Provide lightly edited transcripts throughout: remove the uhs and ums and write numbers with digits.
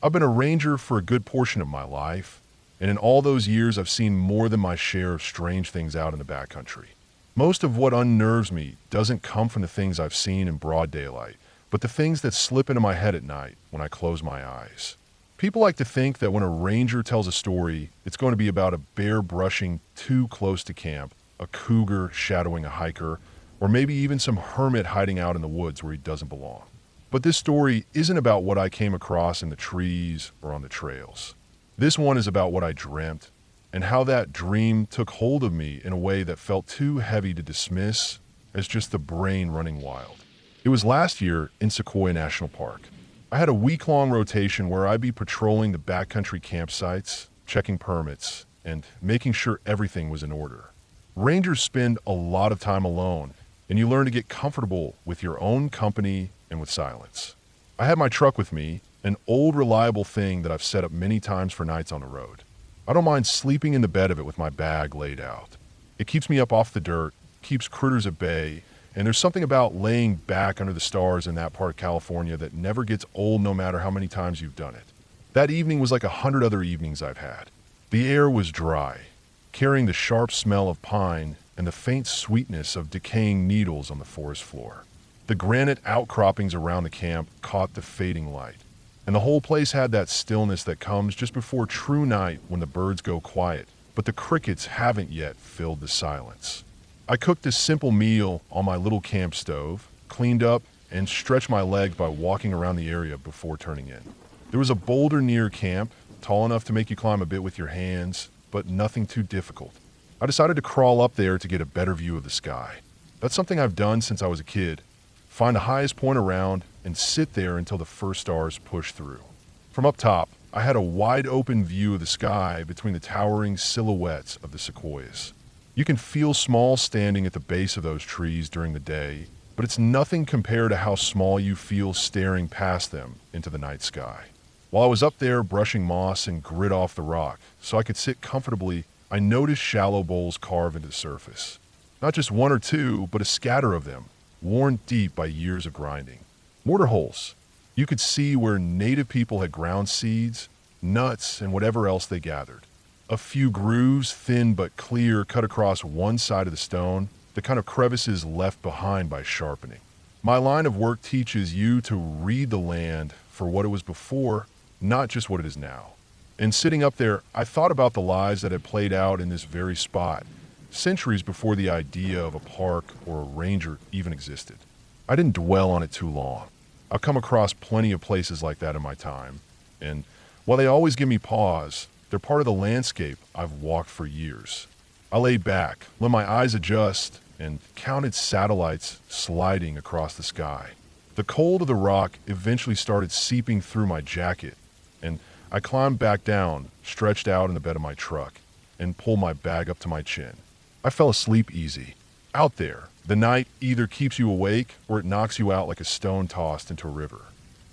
I've been a ranger for a good portion of my life, and in all those years I've seen more than my share of strange things out in the backcountry. Most of what unnerves me doesn't come from the things I've seen in broad daylight, but the things that slip into my head at night when I close my eyes. People like to think that when a ranger tells a story, it's going to be about a bear brushing too close to camp, a cougar shadowing a hiker, or maybe even some hermit hiding out in the woods where he doesn't belong. But this story isn't about what I came across in the trees or on the trails. This one is about what I dreamt and how that dream took hold of me in a way that felt too heavy to dismiss as just the brain running wild. It was last year in Sequoia National Park. I had a week-long rotation where I'd be patrolling the backcountry campsites, checking permits, and making sure everything was in order. Rangers spend a lot of time alone, and you learn to get comfortable with your own company and with silence. I had my truck with me, an old reliable thing that I've set up many times for nights on the road. I don't mind sleeping in the bed of it with my bag laid out. It keeps me up off the dirt, keeps critters at bay, and there's something about laying back under the stars in that part of California that never gets old no matter how many times you've done it. That evening was like 100 other evenings I've had. The air was dry, carrying the sharp smell of pine and the faint sweetness of decaying needles on the forest floor. The granite outcroppings around the camp caught the fading light, and the whole place had that stillness that comes just before true night when the birds go quiet, but the crickets haven't yet filled the silence. I cooked this simple meal on my little camp stove, cleaned up, and stretched my legs by walking around the area before turning in. There was a boulder near camp, tall enough to make you climb a bit with your hands, but nothing too difficult. I decided to crawl up there to get a better view of the sky. That's something I've done since I was a kid. Find the highest point around and sit there until the first stars push through. From up top, I had a wide open view of the sky between the towering silhouettes of the sequoias. You can feel small standing at the base of those trees during the day, but it's nothing compared to how small you feel staring past them into the night sky. While I was up there brushing moss and grit off the rock so I could sit comfortably, I noticed shallow bowls carve into the surface. Not just one or two, but a scatter of them, worn deep by years of grinding. Mortar holes. You could see where native people had ground seeds, nuts, and whatever else they gathered. A few grooves, thin but clear, cut across one side of the stone, the kind of crevices left behind by sharpening. My line of work teaches you to read the land for what it was before, not just what it is now. And sitting up there, I thought about the lives that had played out in this very spot, centuries before the idea of a park or a ranger even existed. I didn't dwell on it too long. I've come across plenty of places like that in my time, and while they always give me pause, they're part of the landscape I've walked for years. I laid back, let my eyes adjust, and counted satellites sliding across the sky. The cold of the rock eventually started seeping through my jacket, and I climbed back down, stretched out in the bed of my truck, and pulled my bag up to my chin. I fell asleep easy. Out there, the night either keeps you awake or it knocks you out like a stone tossed into a river.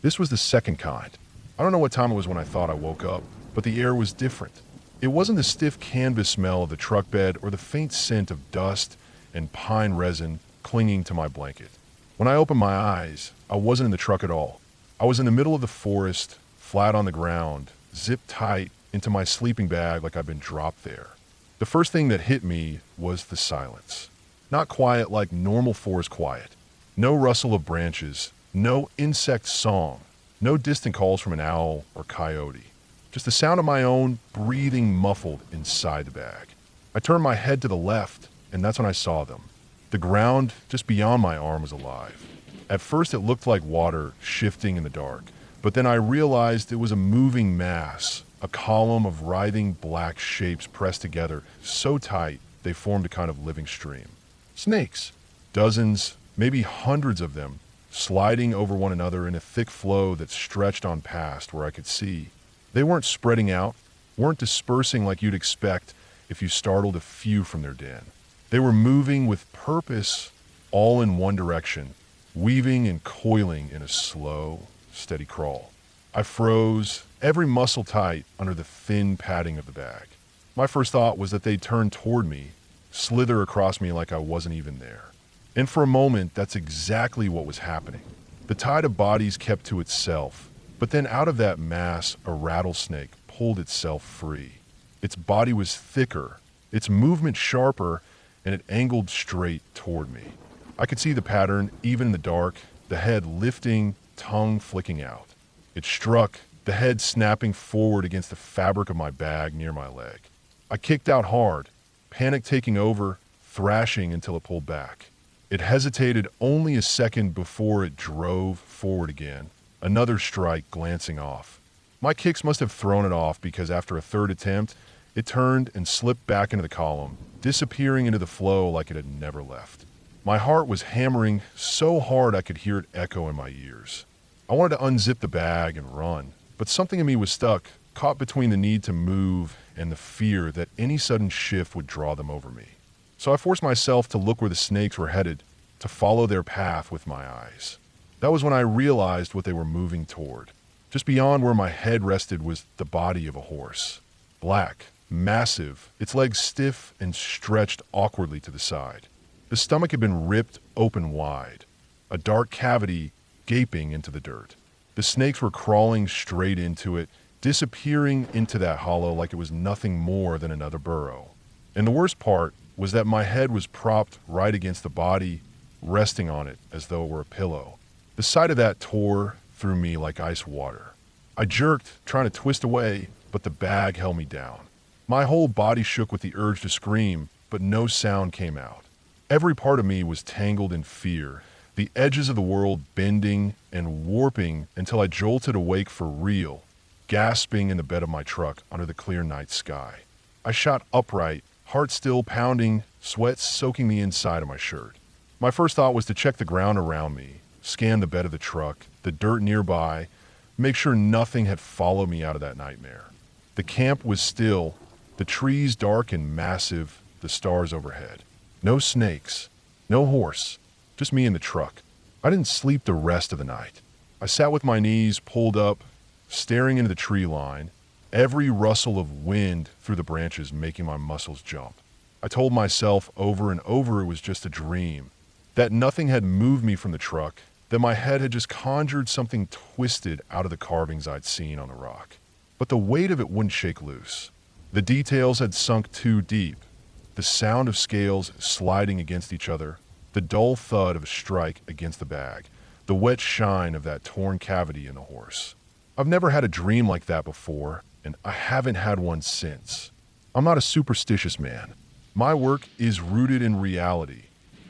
This was the second kind. I don't know what time it was when I thought I woke up, but the air was different. It wasn't the stiff canvas smell of the truck bed or the faint scent of dust and pine resin clinging to my blanket. When I opened my eyes, I wasn't in the truck at all. I was in the middle of the forest, flat on the ground, zipped tight into my sleeping bag like I'd been dropped there. The first thing that hit me was the silence. Not quiet like normal forest quiet. No rustle of branches, no insect song, no distant calls from an owl or coyote. Just the sound of my own breathing muffled inside the bag. I turned my head to the left, and that's when I saw them. The ground just beyond my arm was alive. At first it looked like water shifting in the dark, but then I realized it was a moving mass, a column of writhing black shapes pressed together so tight they formed a kind of living stream. Snakes. Dozens, maybe hundreds of them, sliding over one another in a thick flow that stretched on past where I could see. They weren't spreading out, weren't dispersing like you'd expect if you startled a few from their den. They were moving with purpose, all in one direction, weaving and coiling in a slow, steady crawl. I froze, every muscle tight under the thin padding of the bag. My first thought was that they'd turn toward me, slither across me like I wasn't even there. And for a moment, that's exactly what was happening. The tide of bodies kept to itself, But then out of that mass, a rattlesnake pulled itself free. Its body was thicker, its movement sharper, and it angled straight toward me. I could see the pattern, even in the dark, the head lifting, tongue flicking out. It struck, the head snapping forward against the fabric of my bag near my leg. I kicked out hard, panic taking over, thrashing until it pulled back. It hesitated only a second before it drove forward again, another strike glancing off. My kicks must have thrown it off because after a third attempt, it turned and slipped back into the column, disappearing into the flow like it had never left. My heart was hammering so hard I could hear it echo in my ears. I wanted to unzip the bag and run, but something in me was stuck, caught between the need to move and the fear that any sudden shift would draw them over me. So I forced myself to look where the snakes were headed, to follow their path with my eyes. That was when I realized what they were moving toward. Just beyond where my head rested was the body of a horse. Black, massive, its legs stiff and stretched awkwardly to the side. The stomach had been ripped open wide, a dark cavity gaping into the dirt. The snakes were crawling straight into it, disappearing into that hollow like it was nothing more than another burrow. And the worst part was that my head was propped right against the body, resting on it as though it were a pillow. The sight of that tore through me like ice water. I jerked, trying to twist away, but the bag held me down. My whole body shook with the urge to scream, but no sound came out. Every part of me was tangled in fear, the edges of the world bending and warping until I jolted awake for real, gasping in the bed of my truck under the clear night sky. I shot upright, heart still pounding, sweat soaking the inside of my shirt. My first thought was to check the ground around me, scan the bed of the truck, the dirt nearby, make sure nothing had followed me out of that nightmare. The camp was still, the trees dark and massive, the stars overhead. No snakes, no horse, just me in the truck. I didn't sleep the rest of the night. I sat with my knees pulled up, staring into the tree line, every rustle of wind through the branches making my muscles jump. I told myself over and over it was just a dream, that nothing had moved me from the truck, that my head had just conjured something twisted out of the carvings I'd seen on the rock. But the weight of it wouldn't shake loose. The details had sunk too deep. The sound of scales sliding against each other, the dull thud of a strike against the bag, the wet shine of that torn cavity in the horse. I've never had a dream like that before, and I haven't had one since. I'm not a superstitious man. My work is rooted in reality.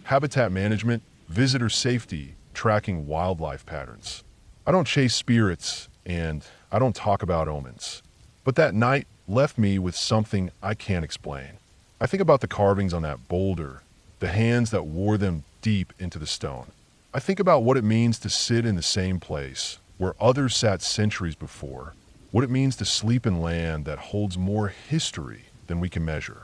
Habitat management, visitor safety, tracking wildlife patterns. I don't chase spirits, and I don't talk about omens. But that night left me with something I can't explain. I think about the carvings on that boulder, the hands that wore them deep into the stone. I think about what it means to sit in the same place where others sat centuries before, what it means to sleep in land that holds more history than we can measure.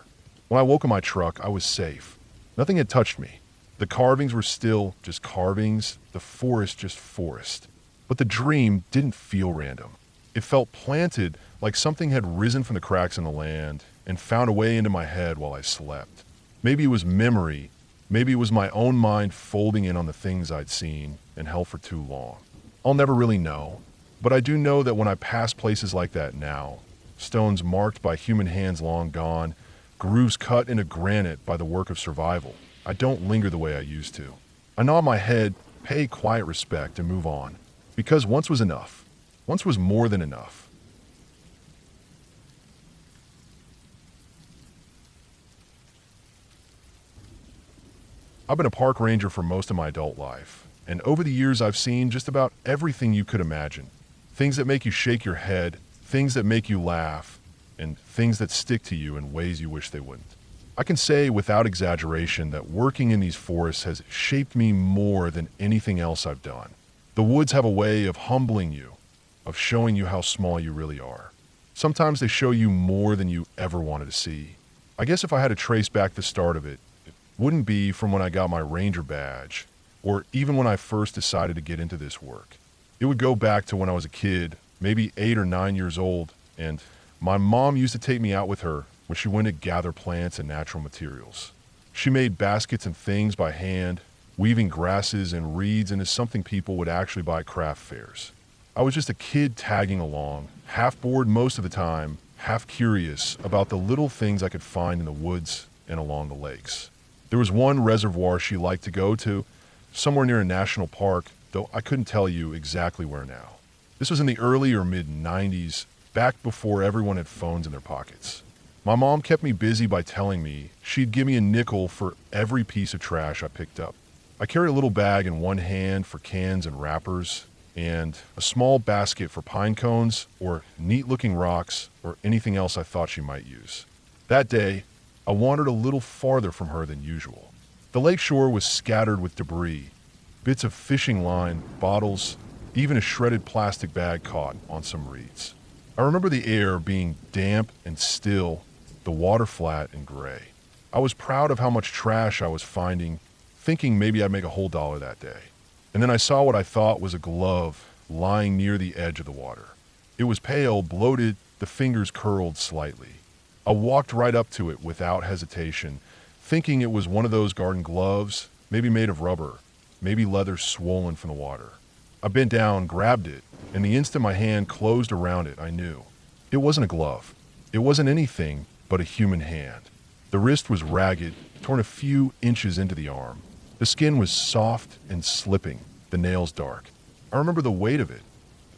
When I woke in my truck, I was safe. Nothing had touched me. The carvings were still just carvings, the forest just forest. But the dream didn't feel random. It felt planted, like something had risen from the cracks in the land and found a way into my head while I slept. Maybe it was memory, maybe it was my own mind folding in on the things I'd seen and held for too long. I'll never really know, but I do know that when I pass places like that now, stones marked by human hands long gone, grooves cut into granite by the work of survival, I don't linger the way I used to. I nod my head, pay quiet respect, and move on. Because once was enough. Once was more than enough. I've been a park ranger for most of my adult life, and over the years I've seen just about everything you could imagine. Things that make you shake your head, things that make you laugh, and things that stick to you in ways you wish they wouldn't. I can say without exaggeration that working in these forests has shaped me more than anything else I've done. The woods have a way of humbling you, of showing you how small you really are. Sometimes they show you more than you ever wanted to see. I guess if I had to trace back the start of it, it wouldn't be from when I got my ranger badge, or even when I first decided to get into this work. It would go back to when I was a kid, maybe 8 or 9 years old, and my mom used to take me out with her when she went to gather plants and natural materials. She made baskets and things by hand, weaving grasses and reeds into something people would actually buy at craft fairs. I was just a kid tagging along, half bored most of the time, half curious about the little things I could find in the woods and along the lakes. There was one reservoir she liked to go to, somewhere near a national park, though I couldn't tell you exactly where now. This was in the early or mid-90s, back before everyone had phones in their pockets. My mom kept me busy by telling me she'd give me a nickel for every piece of trash I picked up. I carried a little bag in one hand for cans and wrappers, and a small basket for pine cones or neat-looking rocks or anything else I thought she might use. That day, I wandered a little farther from her than usual. The lakeshore was scattered with debris, bits of fishing line, bottles, even a shredded plastic bag caught on some reeds. I remember the air being damp and still, the water flat and gray. I was proud of how much trash I was finding, thinking maybe I'd make a whole dollar that day. And then I saw what I thought was a glove lying near the edge of the water. It was pale, bloated, the fingers curled slightly. I walked right up to it without hesitation, thinking it was one of those garden gloves, maybe made of rubber, maybe leather swollen from the water. I bent down, grabbed it, and the instant my hand closed around it, I knew. It wasn't a glove. It wasn't anything but a human hand. The wrist was ragged, torn a few inches into the arm. The skin was soft and slipping, the nails dark. I remember the weight of it.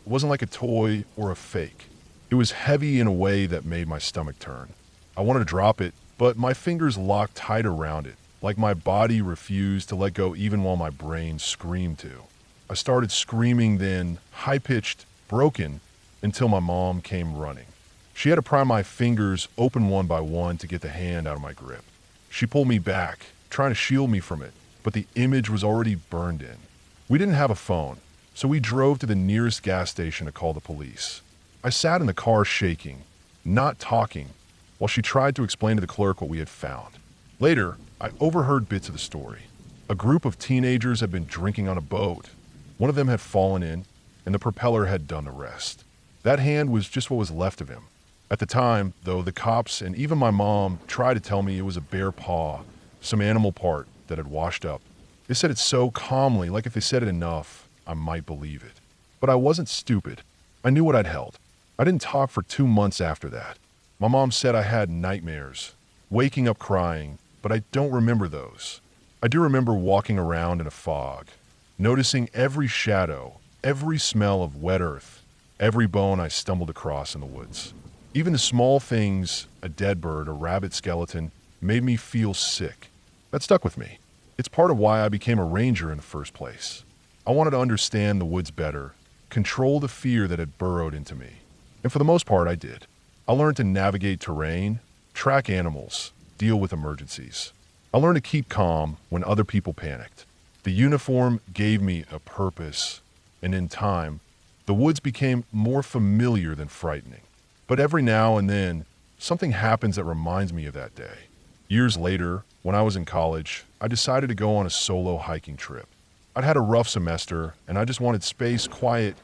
It wasn't like a toy or a fake. It was heavy in a way that made my stomach turn. I wanted to drop it, but my fingers locked tight around it, like my body refused to let go even while my brain screamed to. I started screaming then, high-pitched, broken, until my mom came running. She had to pry my fingers open one by one to get the hand out of my grip. She pulled me back, trying to shield me from it, but the image was already burned in. We didn't have a phone, so we drove to the nearest gas station to call the police. I sat in the car shaking, not talking, while she tried to explain to the clerk what we had found. Later, I overheard bits of the story. A group of teenagers had been drinking on a boat. One of them had fallen in, and the propeller had done the rest. That hand was just what was left of him. At the time, though, the cops and even my mom tried to tell me it was a bare paw, some animal part that had washed up. They said it so calmly, like if they said it enough, I might believe it. But I wasn't stupid. I knew what I'd held. I didn't talk for 2 months after that. My mom said I had nightmares, waking up crying, but I don't remember those. I do remember walking around in a fog, noticing every shadow, every smell of wet earth, every bone I stumbled across in the woods. Even the small things, a dead bird, a rabbit skeleton, made me feel sick. That stuck with me. It's part of why I became a ranger in the first place. I wanted to understand the woods better, control the fear that had burrowed into me. And for the most part, I did. I learned to navigate terrain, track animals, deal with emergencies. I learned to keep calm when other people panicked. The uniform gave me a purpose, and in time, the woods became more familiar than frightening. But every now and then, something happens that reminds me of that day. Years later, when I was in college, I decided to go on a solo hiking trip. I'd had a rough semester, and I just wanted space, quiet,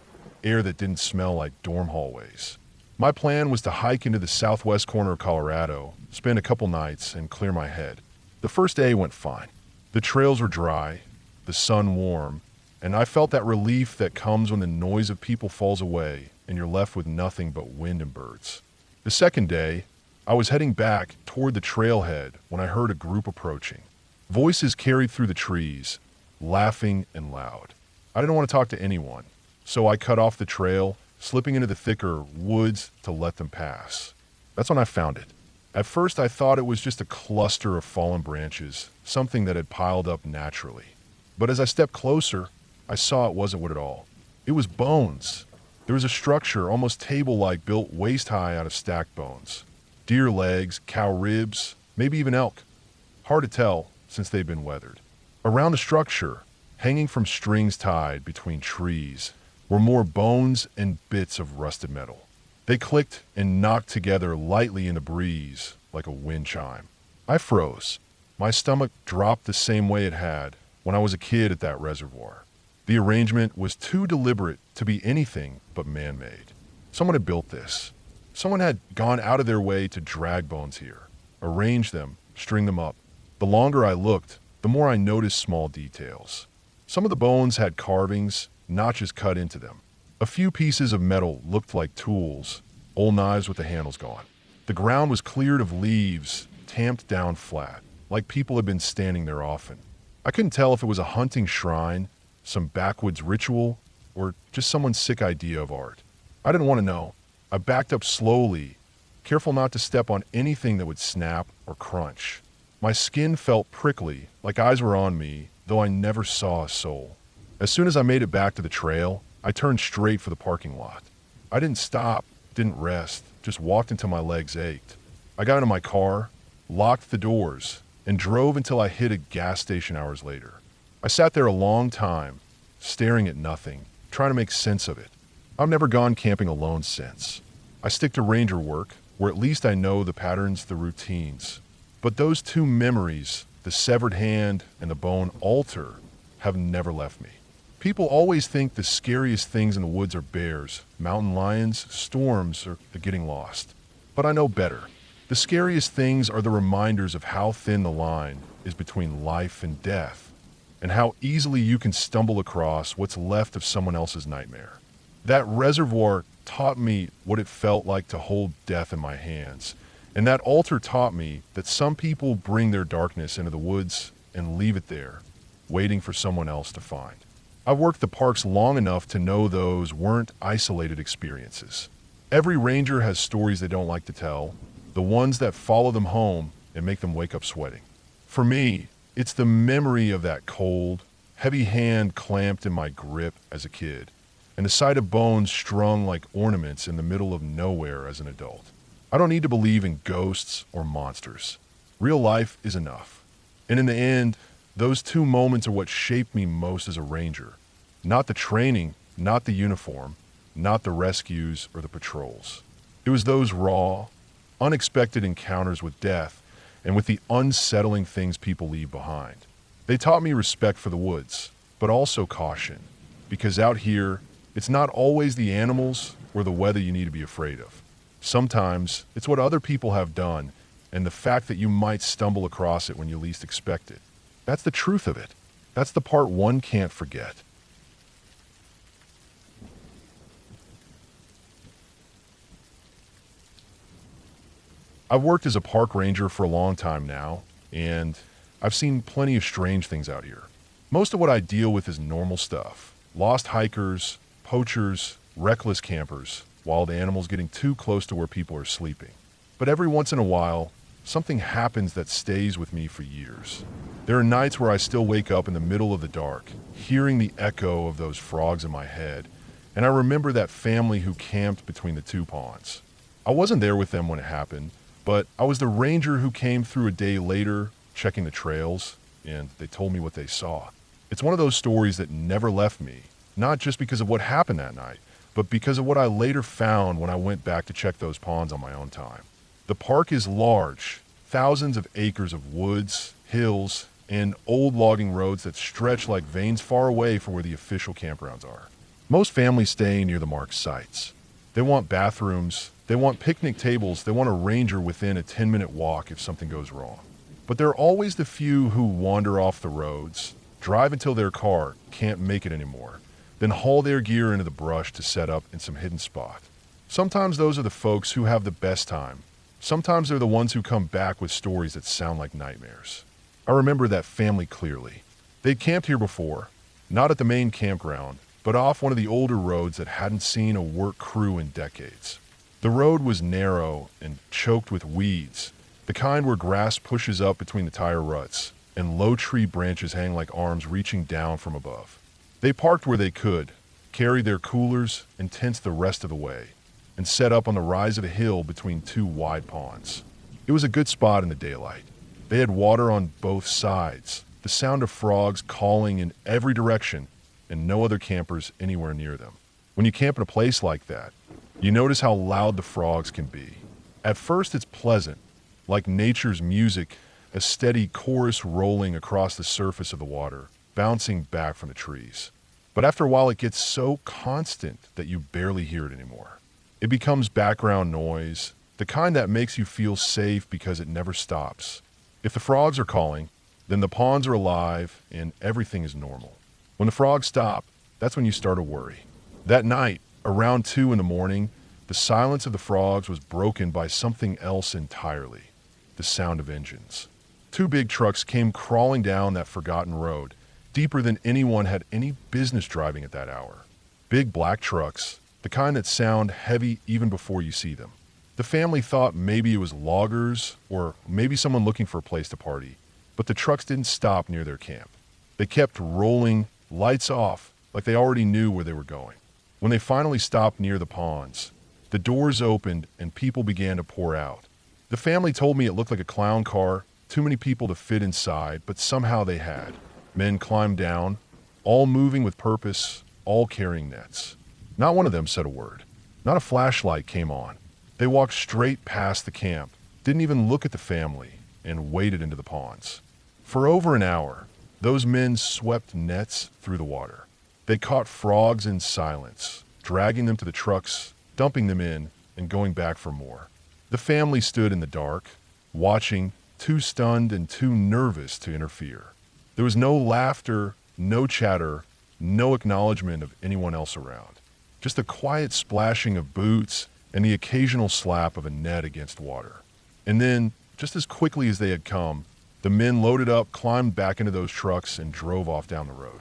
air that didn't smell like dorm hallways. My plan was to hike into the southwest corner of Colorado, spend a couple nights, and clear my head. The first day went fine. The trails were dry, the sun warm, and I felt that relief that comes when the noise of people falls away and you're left with nothing but wind and birds. The second day, I was heading back toward the trailhead when I heard a group approaching. Voices carried through the trees, laughing and loud. I didn't want to talk to anyone, so I cut off the trail, slipping into the thicker woods to let them pass. That's when I found it. At first, I thought it was just a cluster of fallen branches, something that had piled up naturally. But as I stepped closer, I saw it wasn't wood at all. It was bones. There was a structure, almost table-like, built waist-high out of stacked bones. Deer legs, cow ribs, maybe even elk. Hard to tell, since they'd been weathered. Around the structure, hanging from strings tied between trees, were more bones and bits of rusted metal. They clicked and knocked together lightly in the breeze, like a wind chime. I froze. My stomach dropped the same way it had when I was a kid at that reservoir. The arrangement was too deliberate to be anything but man-made. Someone had built this. Someone had gone out of their way to drag bones here, arrange them, string them up. The longer I looked, the more I noticed small details. Some of the bones had carvings, notches cut into them. A few pieces of metal looked like tools, old knives with the handles gone. The ground was cleared of leaves, tamped down flat, like people had been standing there often. I couldn't tell if it was a hunting shrine, some backwoods ritual, or just someone's sick idea of art. I didn't want to know. I backed up slowly, careful not to step on anything that would snap or crunch. My skin felt prickly, like eyes were on me, though I never saw a soul. As soon as I made it back to the trail, I turned straight for the parking lot. I didn't stop, didn't rest, just walked until my legs ached. I got into my car, locked the doors, and drove until I hit a gas station hours later. I sat there a long time, staring at nothing, trying to make sense of it. I've never gone camping alone since. I stick to ranger work, where at least I know the patterns, the routines. But those two memories, the severed hand and the bone altar, have never left me. People always think the scariest things in the woods are bears, mountain lions, storms, or the getting lost. But I know better. The scariest things are the reminders of how thin the line is between life and death, and how easily you can stumble across what's left of someone else's nightmare. That reservoir taught me what it felt like to hold death in my hands, and that altar taught me that some people bring their darkness into the woods and leave it there, waiting for someone else to find. I've worked the parks long enough to know those weren't isolated experiences. Every ranger has stories they don't like to tell, the ones that follow them home and make them wake up sweating. For me, it's the memory of that cold, heavy hand clamped in my grip as a kid, and the sight of bones strung like ornaments in the middle of nowhere as an adult. I don't need to believe in ghosts or monsters. Real life is enough. And in the end, those two moments are what shaped me most as a ranger. Not the training, not the uniform, not the rescues or the patrols. It was those raw, unexpected encounters with death and with the unsettling things people leave behind. They taught me respect for the woods, but also caution, because out here, it's not always the animals or the weather you need to be afraid of. Sometimes it's what other people have done and the fact that you might stumble across it when you least expect it. That's the truth of it. That's the part one can't forget. I've worked as a park ranger for a long time now, and I've seen plenty of strange things out here. Most of what I deal with is normal stuff. Lost hikers, poachers, reckless campers, wild animals getting too close to where people are sleeping. But every once in a while, something happens that stays with me for years. There are nights where I still wake up in the middle of the dark, hearing the echo of those frogs in my head, and I remember that family who camped between the two ponds. I wasn't there with them when it happened, but I was the ranger who came through a day later, checking the trails, and they told me what they saw. It's one of those stories that never left me, not just because of what happened that night, but because of what I later found when I went back to check those ponds on my own time. The park is large, thousands of acres of woods, hills, and old logging roads that stretch like veins far away from where the official campgrounds are. Most families stay near the marked sites. They want bathrooms, they want picnic tables, they want a ranger within a 10-minute walk if something goes wrong. But there are always the few who wander off the roads, drive until their car can't make it anymore, then haul their gear into the brush to set up in some hidden spot. Sometimes those are the folks who have the best time. Sometimes they're the ones who come back with stories that sound like nightmares. I remember that family clearly. They'd camped here before, not at the main campground, but off one of the older roads that hadn't seen a work crew in decades. The road was narrow and choked with weeds, the kind where grass pushes up between the tire ruts, and low tree branches hang like arms reaching down from above. They parked where they could, carried their coolers and tents the rest of the way, and set up on the rise of a hill between two wide ponds. It was a good spot in the daylight. They had water on both sides, the sound of frogs calling in every direction, and no other campers anywhere near them. When you camp in a place like that, you notice how loud the frogs can be. At first it's pleasant, like nature's music, a steady chorus rolling across the surface of the water, bouncing back from the trees. But after a while it gets so constant that you barely hear it anymore. It becomes background noise, the kind that makes you feel safe because it never stops. If the frogs are calling, then the ponds are alive and everything is normal. When the frogs stop, that's when you start to worry. That night, Around 2 in the morning, the silence of the frogs was broken by something else entirely: the sound of engines. Two big trucks came crawling down that forgotten road, deeper than anyone had any business driving at that hour. Big black trucks, the kind that sound heavy even before you see them. The family thought maybe it was loggers or maybe someone looking for a place to party, but the trucks didn't stop near their camp. They kept rolling, lights off, like they already knew where they were going. When they finally stopped near the ponds, the doors opened and people began to pour out. The family told me it looked like a clown car, too many people to fit inside, but somehow they had. Men climbed down, all moving with purpose, all carrying nets. Not one of them said a word. Not a flashlight came on. They walked straight past the camp, didn't even look at the family, and waded into the ponds. For over an hour, those men swept nets through the water. They caught frogs in silence, dragging them to the trucks, dumping them in, and going back for more. The family stood in the dark, watching, too stunned and too nervous to interfere. There was no laughter, no chatter, no acknowledgement of anyone else around. Just a quiet splashing of boots and the occasional slap of a net against water. And then, just as quickly as they had come, the men loaded up, climbed back into those trucks, and drove off down the road.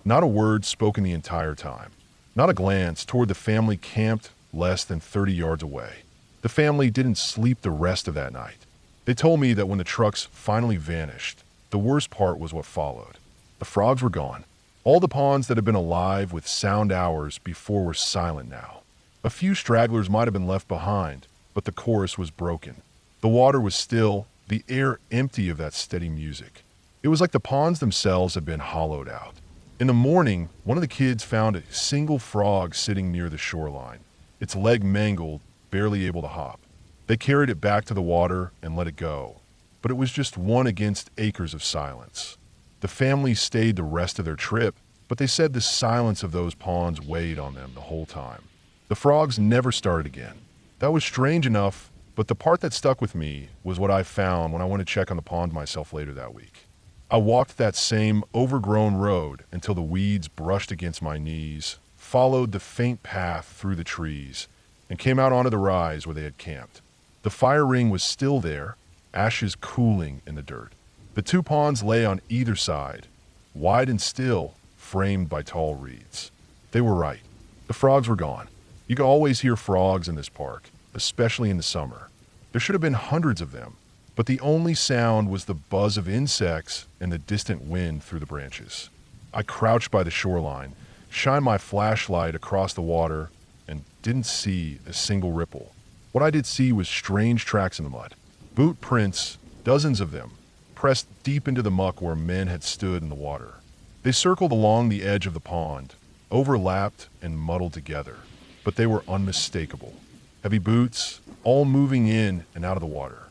Not a word spoken the entire time. Not a glance toward the family camped less than 30 yards away. The family didn't sleep the rest of that night. They told me that when the trucks finally vanished, the worst part was what followed. The frogs were gone. All the ponds that had been alive with sound hours before were silent now. A few stragglers might have been left behind, but the chorus was broken. The water was still, the air empty of that steady music. It was like the ponds themselves had been hollowed out. In the morning, one of the kids found a single frog sitting near the shoreline, its leg mangled, barely able to hop. They carried it back to the water and let it go, but it was just one against acres of silence. The family stayed the rest of their trip, but they said the silence of those ponds weighed on them the whole time. The frogs never started again. That was strange enough, but the part that stuck with me was what I found when I went to check on the pond myself later that week. I walked that same overgrown road until the weeds brushed against my knees, followed the faint path through the trees, and came out onto the rise where they had camped. The fire ring was still there, ashes cooling in the dirt. The two ponds lay on either side, wide and still, framed by tall reeds. They were right. The frogs were gone. You could always hear frogs in this park, especially in the summer. There should have been hundreds of them, but the only sound was the buzz of insects and the distant wind through the branches. I crouched by the shoreline, shined my flashlight across the water, and didn't see a single ripple. What I did see was strange tracks in the mud. Boot prints, dozens of them, pressed deep into the muck where men had stood in the water. They circled along the edge of the pond, overlapped and muddled together, but they were unmistakable. Heavy boots, all moving in and out of the water.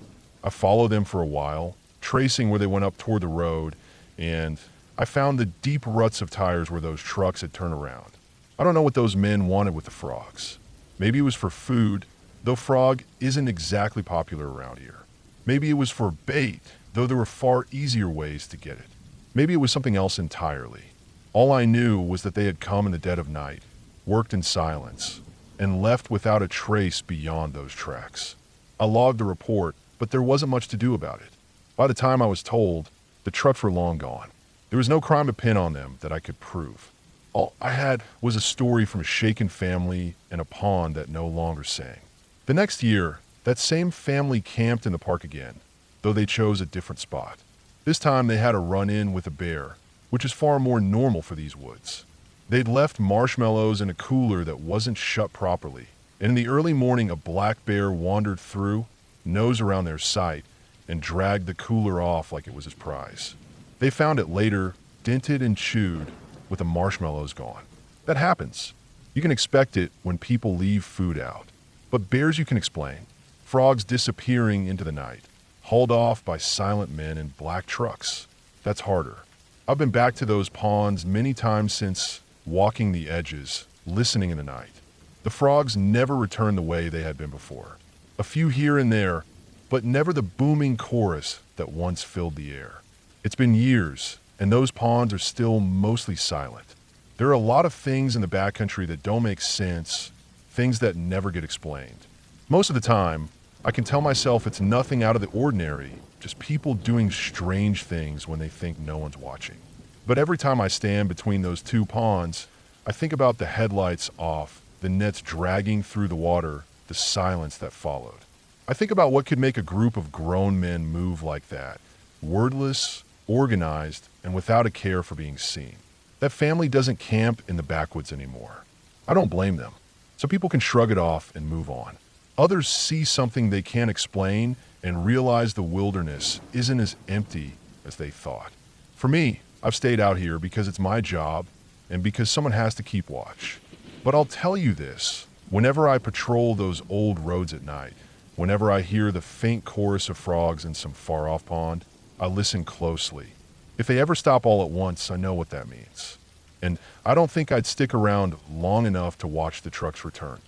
I followed them for a while, tracing where they went up toward the road, and I found the deep ruts of tires where those trucks had turned around. I don't know what those men wanted with the frogs. Maybe it was for food, though frog isn't exactly popular around here. Maybe it was for bait, though there were far easier ways to get it. Maybe it was something else entirely. All I knew was that they had come in the dead of night, worked in silence, and left without a trace beyond those tracks. I logged a report, but there wasn't much to do about it. By the time I was told, the trucks were long gone. There was no crime to pin on them that I could prove. All I had was a story from a shaken family and a pond that no longer sang. The next year, that same family camped in the park again, though they chose a different spot. This time they had a run-in with a bear, which is far more normal for these woods. They'd left marshmallows in a cooler that wasn't shut properly, and in the early morning a black bear wandered through, nose around their sight, and dragged the cooler off like it was his prize. They found it later, dented and chewed, with the marshmallows gone. That happens. You can expect it when people leave food out. But bears you can explain. Frogs disappearing into the night, hauled off by silent men in black trucks. That's harder. I've been back to those ponds many times since, walking the edges, listening in the night. The frogs never returned the way they had been before. A few here and there, but never the booming chorus that once filled the air. It's been years, and those ponds are still mostly silent. There are a lot of things in the backcountry that don't make sense things that never get explained. Most of the time, I can tell myself it's nothing out of the ordinary, just people doing strange things when they think no one's watching. But every time I stand between those two ponds, I think about the headlights off, the nets dragging through the water, the silence that followed. I think about what could make a group of grown men move like that, wordless, organized, and without a care for being seen. That family doesn't camp in the backwoods anymore. I don't blame them. Some people can shrug it off and move on. Others see something they can't explain and realize the wilderness isn't as empty as they thought. For me, I've stayed out here because it's my job and because someone has to keep watch. But I'll tell you this, whenever I patrol those old roads at night, whenever I hear the faint chorus of frogs in some far-off pond, I listen closely. If they ever stop all at once, I know what that means. And I don't think I'd stick around long enough to watch the trucks return.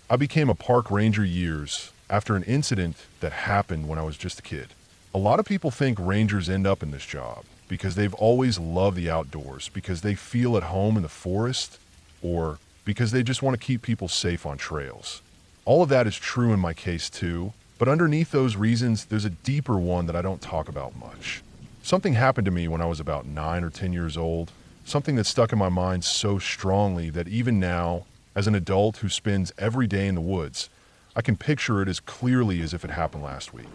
I became a park ranger years after an incident that happened when I was just a kid. A lot of people think rangers end up in this job because they've always loved the outdoors, because they feel at home in the forest, or because they just want to keep people safe on trails. All of that is true in my case too, but underneath those reasons, there's a deeper one that I don't talk about much. Something happened to me when I was about 9 or 10 years old, something that stuck in my mind so strongly that even now, as an adult who spends every day in the woods, I can picture it as clearly as if it happened last week.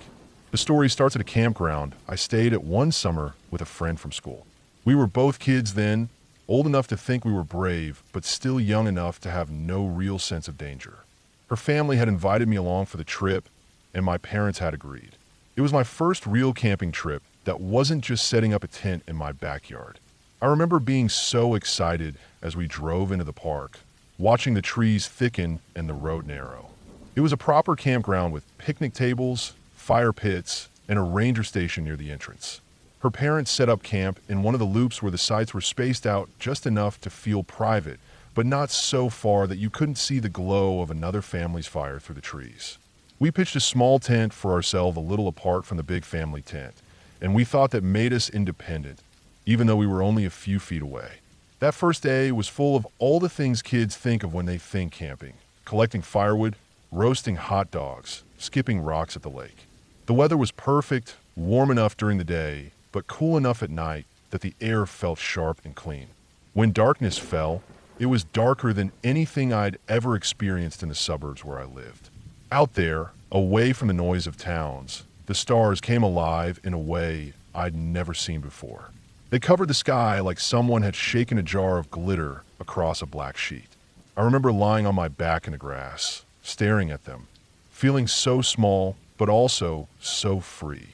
The story starts at a campground I stayed at one summer with a friend from school. We were both kids then, old enough to think we were brave, but still young enough to have no real sense of danger. Her family had invited me along for the trip, and my parents had agreed. It was my first real camping trip that wasn't just setting up a tent in my backyard. I remember being so excited as we drove into the park, watching the trees thicken and the road narrow. It was a proper campground with picnic tables, fire pits, and a ranger station near the entrance. Her parents set up camp in one of the loops where the sites were spaced out just enough to feel private, but not so far that you couldn't see the glow of another family's fire through the trees. We pitched a small tent for ourselves a little apart from the big family tent, and we thought that made us independent, even though we were only a few feet away. That first day was full of all the things kids think of when they think camping: collecting firewood, roasting hot dogs, skipping rocks at the lake. The weather was perfect, warm enough during the day, but cool enough at night that the air felt sharp and clean. When darkness fell, it was darker than anything I'd ever experienced in the suburbs where I lived. Out there, away from the noise of towns, the stars came alive in a way I'd never seen before. They covered the sky like someone had shaken a jar of glitter across a black sheet. I remember lying on my back in the grass, staring at them, feeling so small, but also so free.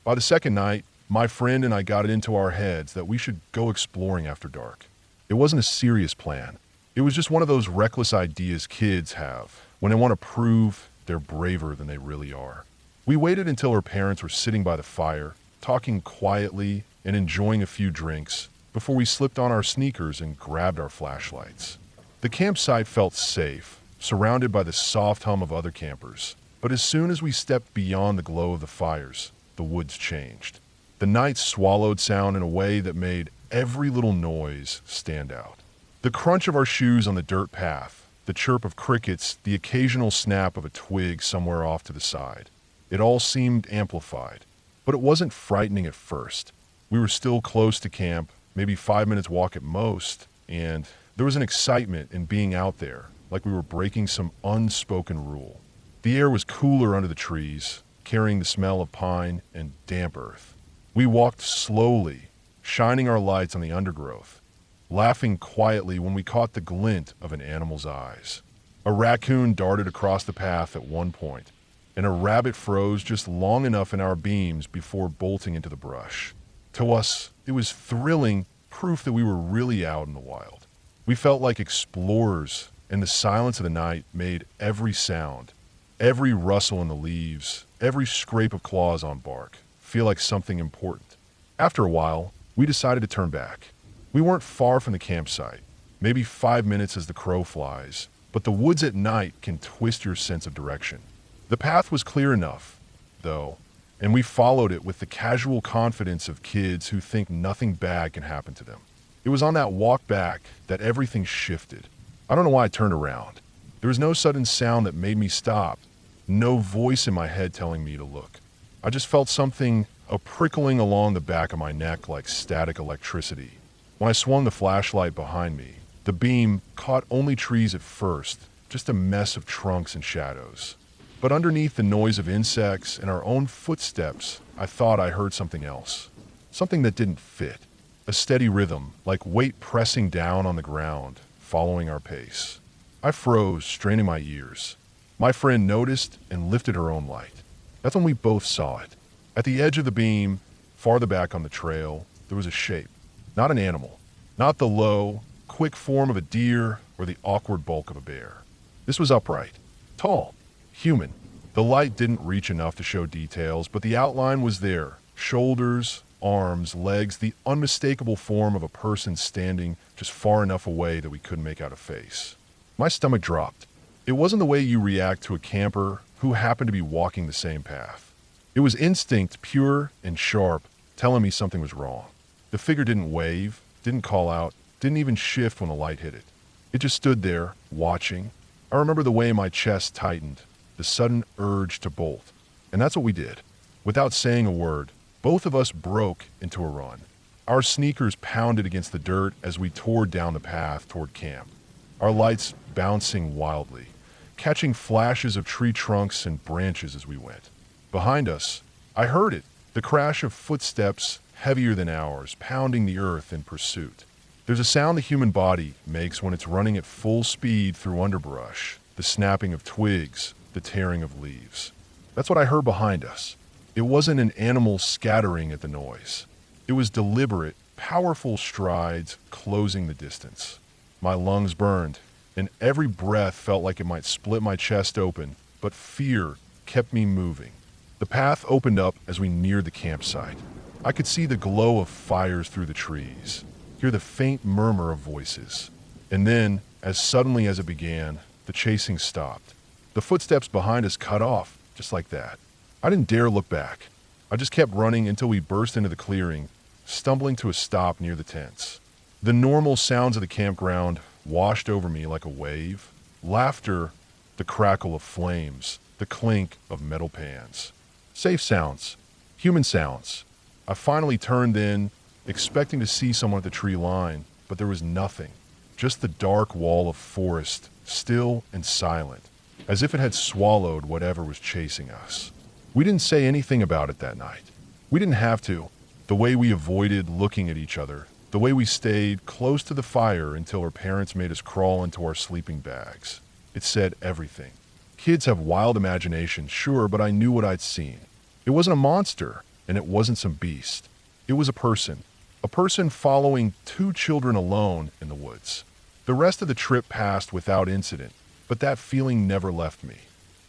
By the second night, my friend and I got it into our heads that we should go exploring after dark. It wasn't a serious plan. It was just one of those reckless ideas kids have when they want to prove they're braver than they really are. We waited until our parents were sitting by the fire, talking quietly and enjoying a few drinks, before we slipped on our sneakers and grabbed our flashlights. The campsite felt safe, surrounded by the soft hum of other campers. But as soon as we stepped beyond the glow of the fires, the woods changed. The night swallowed sound in a way that made every little noise stand out. The crunch of our shoes on the dirt path, the chirp of crickets, the occasional snap of a twig somewhere off to the side. It all seemed amplified, but it wasn't frightening at first. We were still close to camp, maybe 5 minutes walk at most, and there was an excitement in being out there, like we were breaking some unspoken rule. The air was cooler under the trees, carrying the smell of pine and damp earth. We walked slowly, shining our lights on the undergrowth, laughing quietly when we caught the glint of an animal's eyes. A raccoon darted across the path at one point, and a rabbit froze just long enough in our beams before bolting into the brush. To us, it was thrilling proof that we were really out in the wild. We felt like explorers, and the silence of the night made every sound, every rustle in the leaves, every scrape of claws on bark, feel like something important. After a while, we decided to turn back. We weren't far from the campsite, maybe 5 minutes as the crow flies, but the woods at night can twist your sense of direction. The path was clear enough, though, and we followed it with the casual confidence of kids who think nothing bad can happen to them. It was on that walk back that everything shifted. I don't know why I turned around. There was no sudden sound that made me stop, no voice in my head telling me to look. I just felt something, a prickling along the back of my neck like static electricity. When I swung the flashlight behind me, the beam caught only trees at first, just a mess of trunks and shadows. But underneath the noise of insects and our own footsteps, I thought I heard something else. Something that didn't fit. A steady rhythm, like weight pressing down on the ground, following our pace. I froze, straining my ears. My friend noticed and lifted her own light. That's when we both saw it. At the edge of the beam, farther back on the trail, there was a shape. Not an animal. Not the low, quick form of a deer or the awkward bulk of a bear. This was upright. Tall. Human. The light didn't reach enough to show details, but the outline was there. Shoulders, arms, legs, the unmistakable form of a person standing just far enough away that we couldn't make out a face. My stomach dropped. It wasn't the way you react to a camper who happened to be walking the same path. It was instinct, pure and sharp, telling me something was wrong. The figure didn't wave, didn't call out, didn't even shift when the light hit it. It just stood there, watching. I remember the way my chest tightened, the sudden urge to bolt. And that's what we did. Without saying a word, both of us broke into a run. Our sneakers pounded against the dirt as we tore down the path toward camp, our lights bouncing wildly, catching flashes of tree trunks and branches as we went. Behind us, I heard it, the crash of footsteps heavier than ours, pounding the earth in pursuit. There's a sound the human body makes when it's running at full speed through underbrush, the snapping of twigs, the tearing of leaves. That's what I heard behind us. It wasn't an animal scattering at the noise. It was deliberate, powerful strides closing the distance. My lungs burned, and every breath felt like it might split my chest open, but fear kept me moving. The path opened up as we neared the campsite. I could see the glow of fires through the trees, hear the faint murmur of voices. And then, as suddenly as it began, the chasing stopped. The footsteps behind us cut off, just like that. I didn't dare look back. I just kept running until we burst into the clearing, stumbling to a stop near the tents. The normal sounds of the campground washed over me like a wave. Laughter, the crackle of flames, the clink of metal pans. Safe sounds, human sounds. I finally turned in, expecting to see someone at the tree line, but there was nothing. Just the dark wall of forest, still and silent, as if it had swallowed whatever was chasing us. We didn't say anything about it that night. We didn't have to. The way we avoided looking at each other, the way we stayed close to the fire until our parents made us crawl into our sleeping bags. It said everything. Kids have wild imaginations, sure, but I knew what I'd seen. It wasn't a monster, and it wasn't some beast. It was a person following two children alone in the woods. The rest of the trip passed without incident, but that feeling never left me.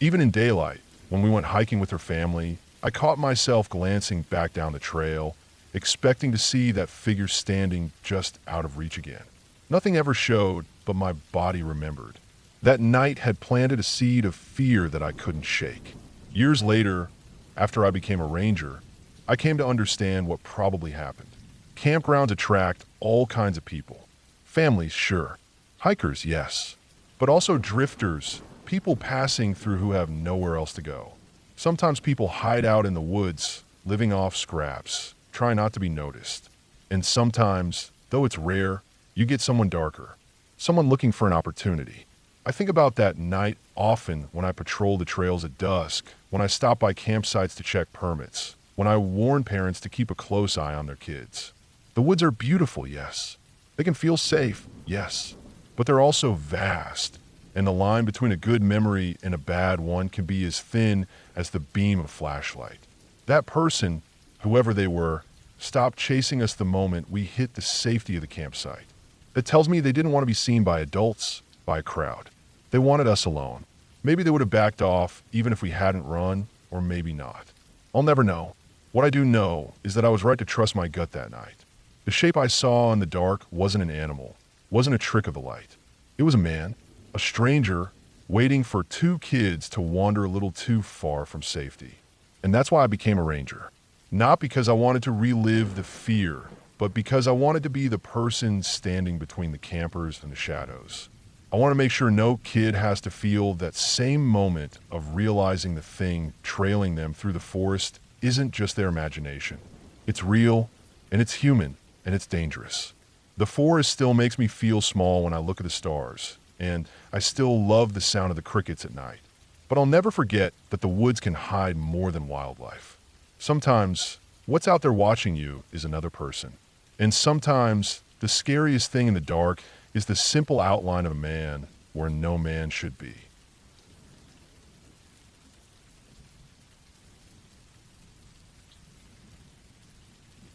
Even in daylight, when we went hiking with her family, I caught myself glancing back down the trail, expecting to see that figure standing just out of reach again. Nothing ever showed, but my body remembered. That night had planted a seed of fear that I couldn't shake. Years later, after I became a ranger, I came to understand what probably happened. Campgrounds attract all kinds of people. Families, sure. Hikers, yes. But also drifters, people passing through who have nowhere else to go. Sometimes people hide out in the woods, living off scraps, try not to be noticed. And sometimes, though it's rare, you get someone darker, someone looking for an opportunity. I think about that night often when I patrol the trails at dusk, when I stop by campsites to check permits, when I warn parents to keep a close eye on their kids. The woods are beautiful, yes. They can feel safe, yes. But they're also vast, and the line between a good memory and a bad one can be as thin as the beam of a flashlight. That person, whoever they were, stopped chasing us the moment we hit the safety of the campsite. That tells me they didn't want to be seen by adults, by a crowd. They wanted us alone. Maybe they would have backed off even if we hadn't run, or maybe not. I'll never know. What I do know is that I was right to trust my gut that night. The shape I saw in the dark wasn't an animal, wasn't a trick of the light. It was a man, a stranger, waiting for two kids to wander a little too far from safety. And that's why I became a ranger. Not because I wanted to relive the fear, but because I wanted to be the person standing between the campers and the shadows. I want to make sure no kid has to feel that same moment of realizing the thing trailing them through the forest isn't just their imagination. It's real, and it's human, and it's dangerous. The forest still makes me feel small when I look at the stars, and I still love the sound of the crickets at night. But I'll never forget that the woods can hide more than wildlife. Sometimes, what's out there watching you is another person. And sometimes, the scariest thing in the dark is the simple outline of a man where no man should be.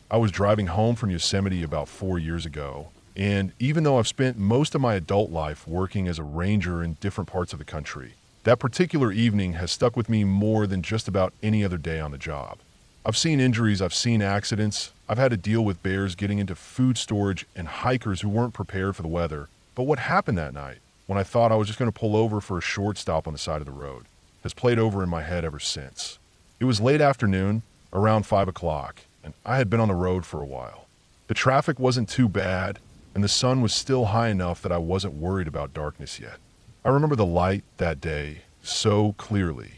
I was driving home from Yosemite about 4 years ago, and even though I've spent most of my adult life working as a ranger in different parts of the country, that particular evening has stuck with me more than just about any other day on the job. I've seen injuries, I've seen accidents, I've had to deal with bears getting into food storage and hikers who weren't prepared for the weather. But what happened that night, when I thought I was just going to pull over for a short stop on the side of the road, has played over in my head ever since. It was late afternoon, around 5 o'clock, and I had been on the road for a while. The traffic wasn't too bad, and the sun was still high enough that I wasn't worried about darkness yet. I remember the light that day so clearly.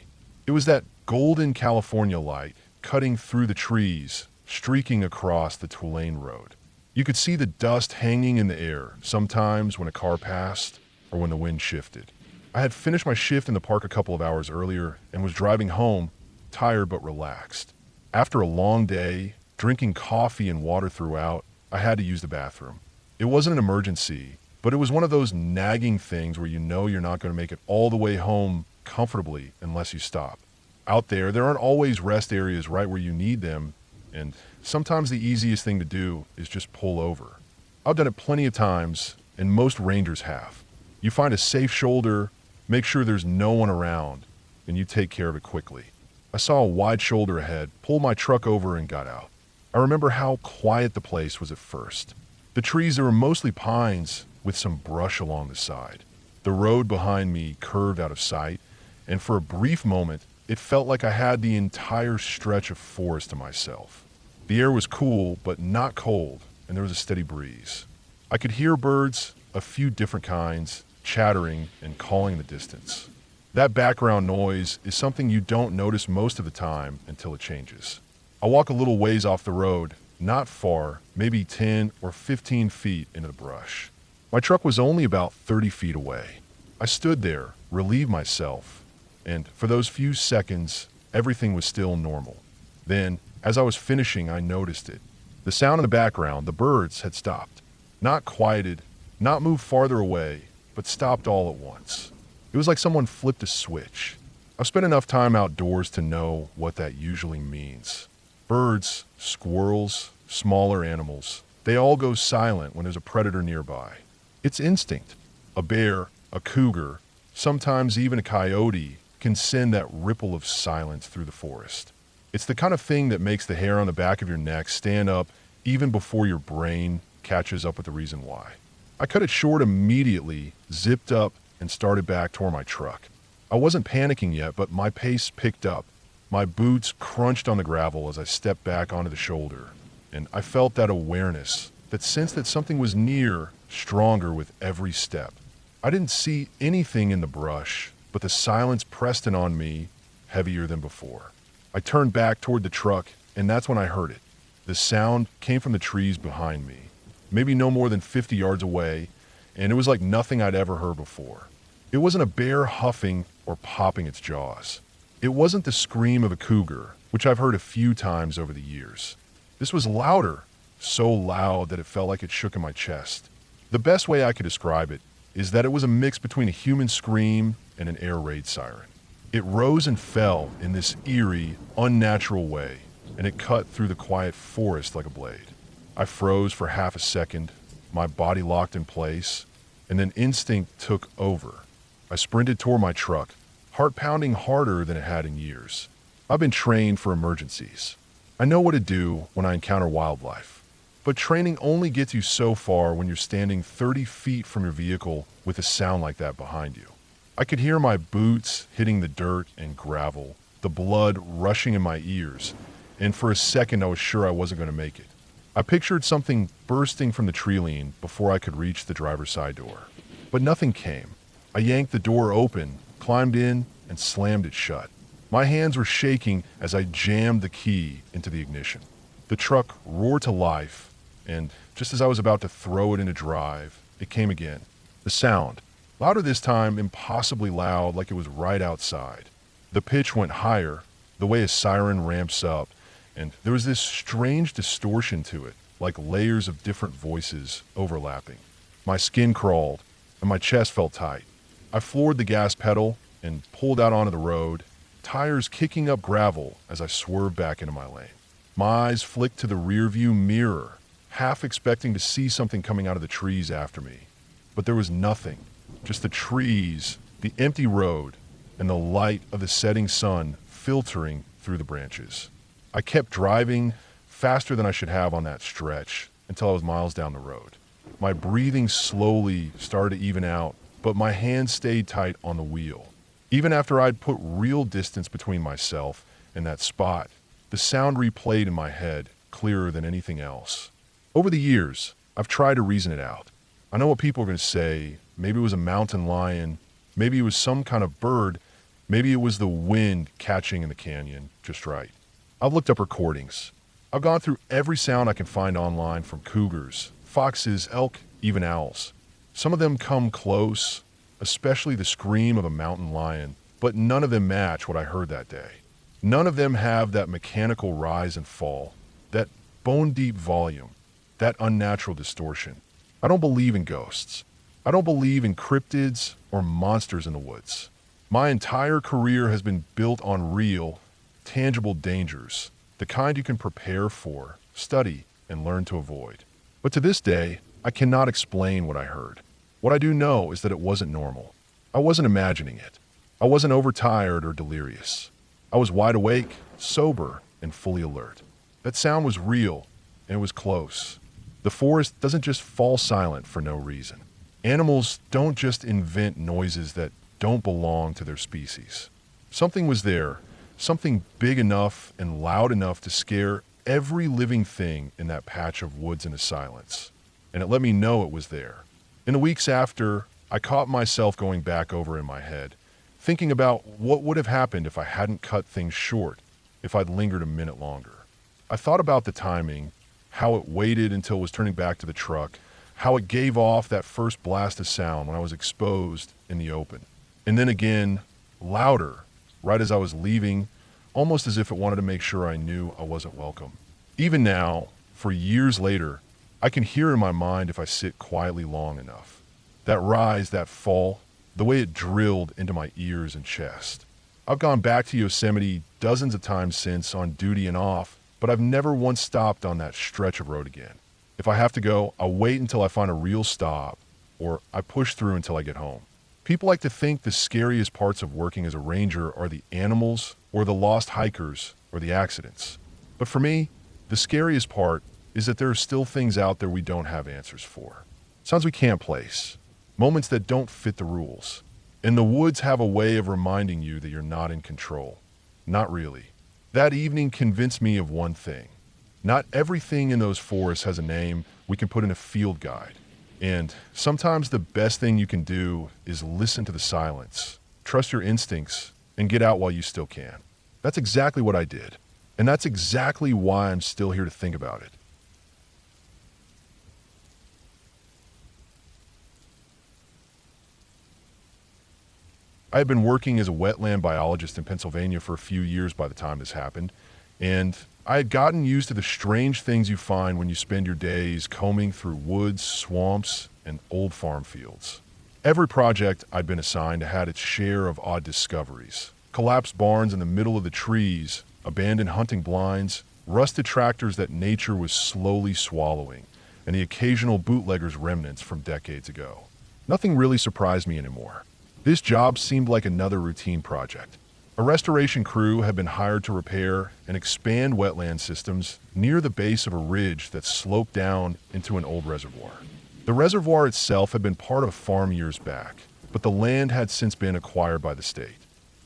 It was that golden California light cutting through the trees, streaking across the Tulane Road. You could see the dust hanging in the air, sometimes when a car passed or when the wind shifted. I had finished my shift in the park a couple of hours earlier and was driving home, tired but relaxed. After a long day, drinking coffee and water throughout, I had to use the bathroom. It wasn't an emergency, but it was one of those nagging things where you know you're not going to make it all the way home comfortably unless you stop. Out there aren't always rest areas right where you need them, and sometimes the easiest thing to do is just pull over. I've done it plenty of times, and most rangers have. You find a safe shoulder, make sure there's no one around, and you take care of it quickly. I saw a wide shoulder ahead, pulled my truck over, and got out. I remember how quiet the place was at first. The trees, there were mostly pines with some brush along the side. The road behind me curved out of sight, and for a brief moment, it felt like I had the entire stretch of forest to myself. The air was cool, but not cold, and there was a steady breeze. I could hear birds, a few different kinds, chattering and calling in the distance. That background noise is something you don't notice most of the time until it changes. I walk a little ways off the road, not far, maybe 10 or 15 feet into the brush. My truck was only about 30 feet away. I stood there, relieved myself, and for those few seconds, everything was still normal. Then, as I was finishing, I noticed it. The sound in the background, the birds, had stopped. Not quieted, not moved farther away, but stopped all at once. It was like someone flipped a switch. I've spent enough time outdoors to know what that usually means. Birds, squirrels, smaller animals, they all go silent when there's a predator nearby. It's instinct. A bear, a cougar, sometimes even a coyote can send that ripple of silence through the forest. It's the kind of thing that makes the hair on the back of your neck stand up even before your brain catches up with the reason why. I cut it short immediately, zipped up, and started back toward my truck. I wasn't panicking yet, but my pace picked up. My boots crunched on the gravel as I stepped back onto the shoulder, and I felt that awareness, that sense that something was near, stronger with every step. I didn't see anything in the brush, but the silence pressed in on me, heavier than before. I turned back toward the truck, and that's when I heard it. The sound came from the trees behind me, maybe no more than 50 yards away, and it was like nothing I'd ever heard before. It wasn't a bear huffing or popping its jaws. It wasn't the scream of a cougar, which I've heard a few times over the years. This was louder, so loud that it felt like it shook in my chest. The best way I could describe it is that it was a mix between a human scream and an air raid siren. It rose and fell in this eerie, unnatural way, and it cut through the quiet forest like a blade. I froze for half a second, my body locked in place, and then instinct took over. I sprinted toward my truck, heart pounding harder than it had in years. I've been trained for emergencies. I know what to do when I encounter wildlife. But training only gets you so far when you're standing 30 feet from your vehicle with a sound like that behind you. I could hear my boots hitting the dirt and gravel, the blood rushing in my ears, and for a second I was sure I wasn't going to make it. I pictured something bursting from the tree before I could reach the driver's side door. But nothing came. I yanked the door open, climbed in, and slammed it shut. My hands were shaking as I jammed the key into the ignition. The truck roared to life, and just as I was about to throw it into drive, it came again. The sound, louder this time, impossibly loud, like it was right outside. The pitch went higher, the way a siren ramps up, and there was this strange distortion to it, like layers of different voices overlapping. My skin crawled, and my chest felt tight. I floored the gas pedal and pulled out onto the road, tires kicking up gravel as I swerved back into my lane. My eyes flicked to the rearview mirror, half expecting to see something coming out of the trees after me. But there was nothing, just the trees, the empty road, and the light of the setting sun filtering through the branches. I kept driving faster than I should have on that stretch until I was miles down the road. My breathing slowly started to even out, but my hands stayed tight on the wheel. Even after I'd put real distance between myself and that spot, the sound replayed in my head, clearer than anything else. Over the years, I've tried to reason it out. I know what people are going to say. Maybe it was a mountain lion. Maybe it was some kind of bird. Maybe it was the wind catching in the canyon just right. I've looked up recordings. I've gone through every sound I can find online, from cougars, foxes, elk, even owls. Some of them come close, especially the scream of a mountain lion, but none of them match what I heard that day. None of them have that mechanical rise and fall, that bone-deep volume, that unnatural distortion. I don't believe in ghosts. I don't believe in cryptids or monsters in the woods. My entire career has been built on real, tangible dangers, the kind you can prepare for, study, and learn to avoid. But to this day, I cannot explain what I heard. What I do know is that it wasn't normal. I wasn't imagining it. I wasn't overtired or delirious. I was wide awake, sober, and fully alert. That sound was real, and it was close. The forest doesn't just fall silent for no reason. Animals don't just invent noises that don't belong to their species. Something was there, something big enough and loud enough to scare every living thing in that patch of woods into silence. And it let me know it was there. In the weeks after, I caught myself going back over in my head, thinking about what would have happened if I hadn't cut things short, if I'd lingered a minute longer. I thought about the timing, how it waited until it was turning back to the truck, how it gave off that first blast of sound when I was exposed in the open. And then again, louder, right as I was leaving, almost as if it wanted to make sure I knew I wasn't welcome. Even now, for years later, I can hear in my mind if I sit quietly long enough. That rise, that fall, the way it drilled into my ears and chest. I've gone back to Yosemite dozens of times since, on duty and off, but I've never once stopped on that stretch of road again. If I have to go, I'll wait until I find a real stop, or I push through until I get home. People like to think the scariest parts of working as a ranger are the animals, or the lost hikers, or the accidents. But for me, the scariest part is that there are still things out there we don't have answers for. Sounds we can't place. Moments that don't fit the rules. And the woods have a way of reminding you that you're not in control. Not really. That evening convinced me of one thing. Not everything in those forests has a name we can put in a field guide. And sometimes the best thing you can do is listen to the silence, trust your instincts, and get out while you still can. That's exactly what I did. And that's exactly why I'm still here to think about it. I had been working as a wetland biologist in Pennsylvania for a few years by the time this happened, and I had gotten used to the strange things you find when you spend your days combing through woods, swamps, and old farm fields. Every project I'd been assigned had its share of odd discoveries. Collapsed barns in the middle of the trees, abandoned hunting blinds, rusted tractors that nature was slowly swallowing, and the occasional bootlegger's remnants from decades ago. Nothing really surprised me anymore. This job seemed like another routine project. A restoration crew had been hired to repair and expand wetland systems near the base of a ridge that sloped down into an old reservoir. The reservoir itself had been part of a farm years back, but the land had since been acquired by the state.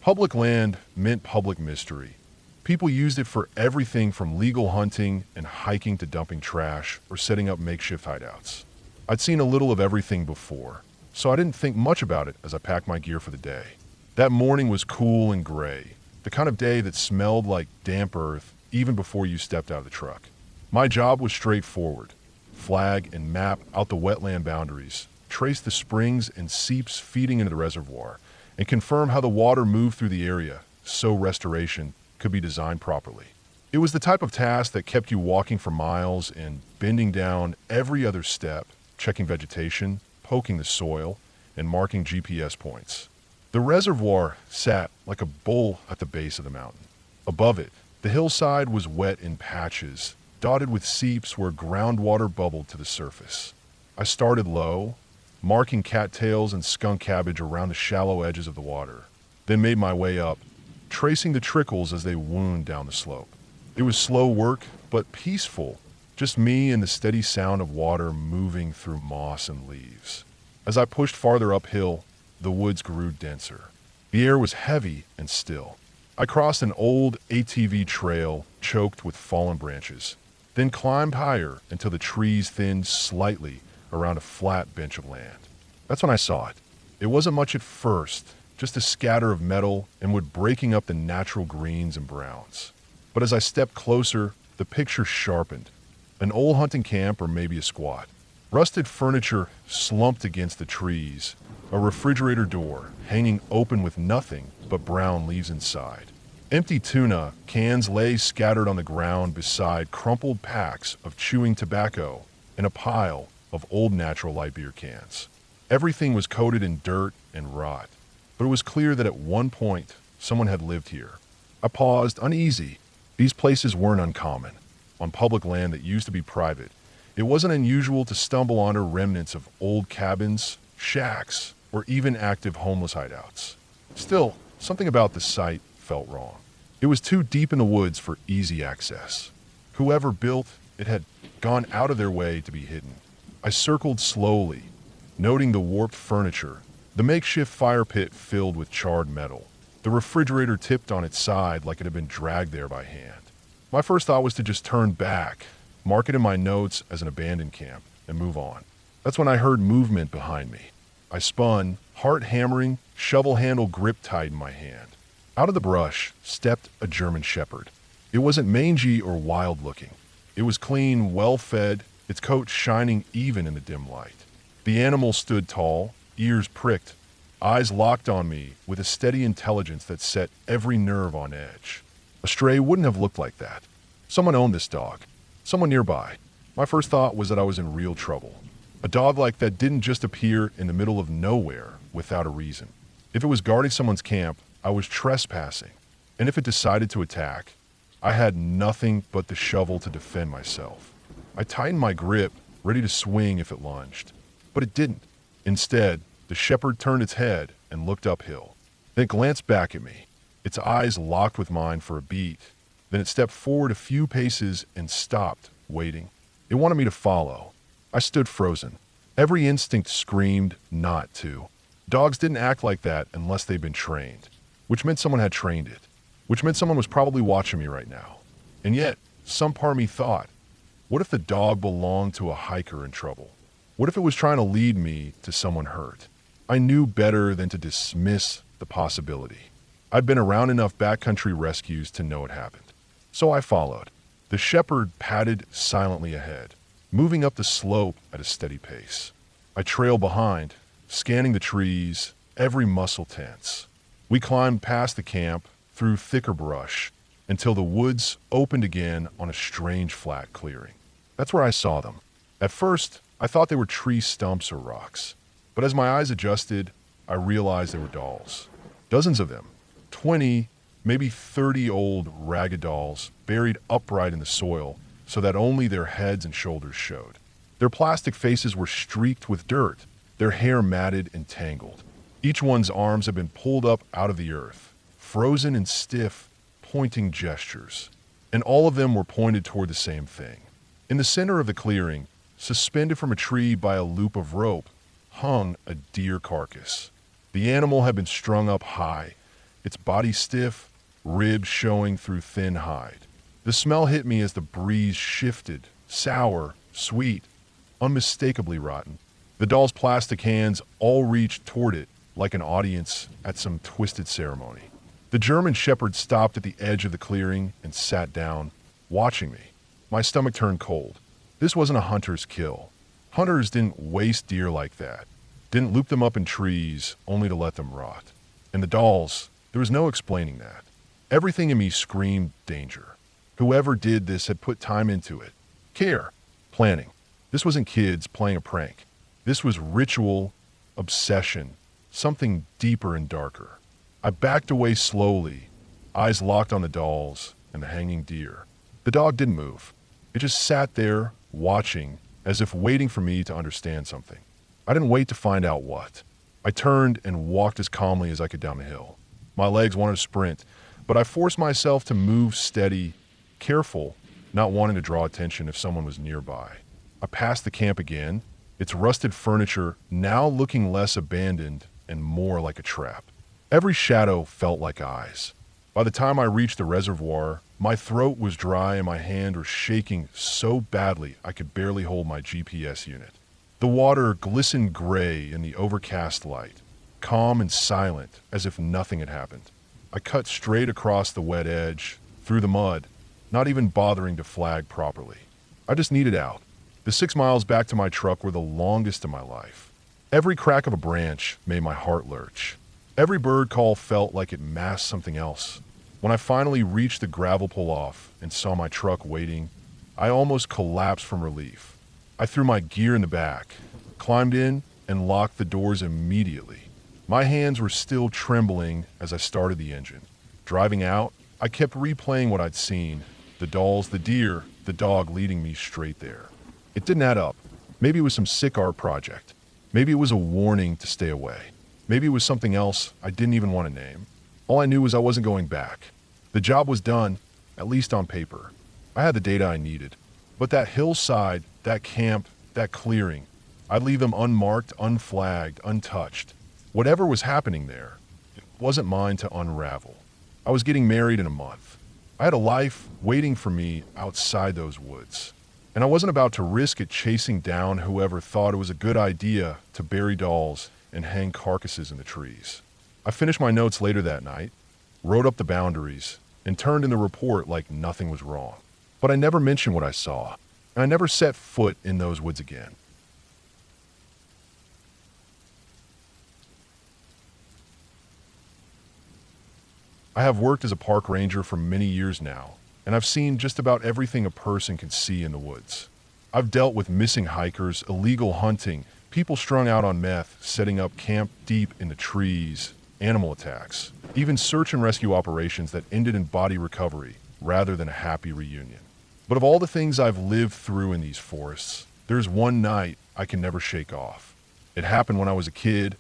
Public land meant public mystery. People used it for everything from legal hunting and hiking to dumping trash or setting up makeshift hideouts. I'd seen a little of everything before, so I didn't think much about it as I packed my gear for the day. That morning was cool and gray, the kind of day that smelled like damp earth even before you stepped out of the truck. My job was straightforward: flag and map out the wetland boundaries, trace the springs and seeps feeding into the reservoir, and confirm how the water moved through the area so restoration could be designed properly. It was the type of task that kept you walking for miles and bending down every other step, checking vegetation, poking the soil, and marking GPS points. The reservoir sat like a bowl at the base of the mountain. Above it, the hillside was wet in patches, dotted with seeps where groundwater bubbled to the surface. I started low, marking cattails and skunk cabbage around the shallow edges of the water, then made my way up, tracing the trickles as they wound down the slope. It was slow work, but peaceful, just me and the steady sound of water moving through moss and leaves. As I pushed farther uphill, the woods grew denser. The air was heavy and still. I crossed an old ATV trail choked with fallen branches, then climbed higher until the trees thinned slightly around a flat bench of land. That's when I saw it. It wasn't much at first, just a scatter of metal and wood breaking up the natural greens and browns. But as I stepped closer, the picture sharpened. An old hunting camp or maybe a squat. Rusted furniture slumped against the trees, a refrigerator door hanging open with nothing but brown leaves inside. Empty tuna cans lay scattered on the ground beside crumpled packs of chewing tobacco and a pile of old natural light beer cans. Everything was coated in dirt and rot, but it was clear that at one point someone had lived here. I paused, uneasy. These places weren't uncommon. On public land that used to be private, it wasn't unusual to stumble onto remnants of old cabins, shacks, or even active homeless hideouts. Still, something about the site felt wrong. It was too deep in the woods for easy access. Whoever built it had gone out of their way to be hidden. I circled slowly, noting the warped furniture, the makeshift fire pit filled with charred metal, the refrigerator tipped on its side like it had been dragged there by hand. My first thought was to just turn back, mark it in my notes as an abandoned camp, and move on. That's when I heard movement behind me. I spun, heart hammering, shovel handle grip tight in my hand. Out of the brush stepped a German shepherd. It wasn't mangy or wild looking. It was clean, well-fed, its coat shining even in the dim light. The animal stood tall, ears pricked, eyes locked on me with a steady intelligence that set every nerve on edge. A stray wouldn't have looked like that. Someone owned this dog. Someone nearby. My first thought was that I was in real trouble. A dog like that didn't just appear in the middle of nowhere without a reason. If it was guarding someone's camp, I was trespassing. And if it decided to attack, I had nothing but the shovel to defend myself. I tightened my grip, ready to swing if it lunged. But it didn't. Instead, the shepherd turned its head and looked uphill. Then it glanced back at me. Its eyes locked with mine for a beat. Then it stepped forward a few paces and stopped, waiting. It wanted me to follow. I stood frozen. Every instinct screamed not to. Dogs didn't act like that unless they'd been trained, which meant someone had trained it, which meant someone was probably watching me right now. And yet, some part of me thought, what if the dog belonged to a hiker in trouble? What if it was trying to lead me to someone hurt? I knew better than to dismiss the possibility. I'd been around enough backcountry rescues to know it happened. So I followed. The shepherd padded silently ahead, moving up the slope at a steady pace. I trailed behind, scanning the trees, every muscle tense. We climbed past the camp, through thicker brush, until the woods opened again on a strange flat clearing. That's where I saw them. At first, I thought they were tree stumps or rocks. But as my eyes adjusted, I realized they were dolls. Dozens of them. 20, maybe 30 old, ragged dolls buried upright in the soil so that only their heads and shoulders showed. Their plastic faces were streaked with dirt, their hair matted and tangled. Each one's arms had been pulled up out of the earth, frozen in stiff, pointing gestures. And all of them were pointed toward the same thing. In the center of the clearing, suspended from a tree by a loop of rope, hung a deer carcass. The animal had been strung up high, its body stiff, ribs showing through thin hide. The smell hit me as the breeze shifted, sour, sweet, unmistakably rotten. The doll's plastic hands all reached toward it like an audience at some twisted ceremony. The German shepherd stopped at the edge of the clearing and sat down, watching me. My stomach turned cold. This wasn't a hunter's kill. Hunters didn't waste deer like that, didn't loop them up in trees only to let them rot. And the dolls, there was no explaining that. Everything in me screamed danger. Whoever did this had put time into it. Care. Planning. This wasn't kids playing a prank. This was ritual, obsession, something deeper and darker. I backed away slowly, eyes locked on the dolls and the hanging deer. The dog didn't move. It just sat there, watching, as if waiting for me to understand something. I didn't wait to find out what. I turned and walked as calmly as I could down the hill. My legs wanted to sprint, but I forced myself to move steady, careful, not wanting to draw attention if someone was nearby. I passed the camp again, its rusted furniture now looking less abandoned and more like a trap. Every shadow felt like eyes. By the time I reached the reservoir, my throat was dry and my hand was shaking so badly I could barely hold my GPS unit. The water glistened gray in the overcast light, calm and silent as if nothing had happened. I cut straight across the wet edge, through the mud, not even bothering to flag properly. I just needed out. The 6 miles back to my truck were the longest of my life. Every crack of a branch made my heart lurch. Every bird call felt like it masked something else. When I finally reached the gravel pull-off and saw my truck waiting, I almost collapsed from relief. I threw my gear in the back, climbed in, and locked the doors immediately. My hands were still trembling as I started the engine. Driving out, I kept replaying what I'd seen. The dolls, the deer, the dog leading me straight there. It didn't add up. Maybe it was some sick art project. Maybe it was a warning to stay away. Maybe it was something else I didn't even want to name. All I knew was I wasn't going back. The job was done, at least on paper. I had the data I needed. But that hillside, that camp, that clearing, I'd leave them unmarked, unflagged, untouched. Whatever was happening there, it wasn't mine to unravel. I was getting married in a month. I had a life waiting for me outside those woods. And I wasn't about to risk it chasing down whoever thought it was a good idea to bury dolls and hang carcasses in the trees. I finished my notes later that night, wrote up the boundaries, and turned in the report like nothing was wrong. But I never mentioned what I saw, and I never set foot in those woods again. I have worked as a park ranger for many years now, and I've seen just about everything a person can see in the woods. I've dealt with missing hikers, illegal hunting, people strung out on meth, setting up camp deep in the trees, animal attacks, even search and rescue operations that ended in body recovery rather than a happy reunion. But of all the things I've lived through in these forests, there's one night I can never shake off. It happened when I was a kid,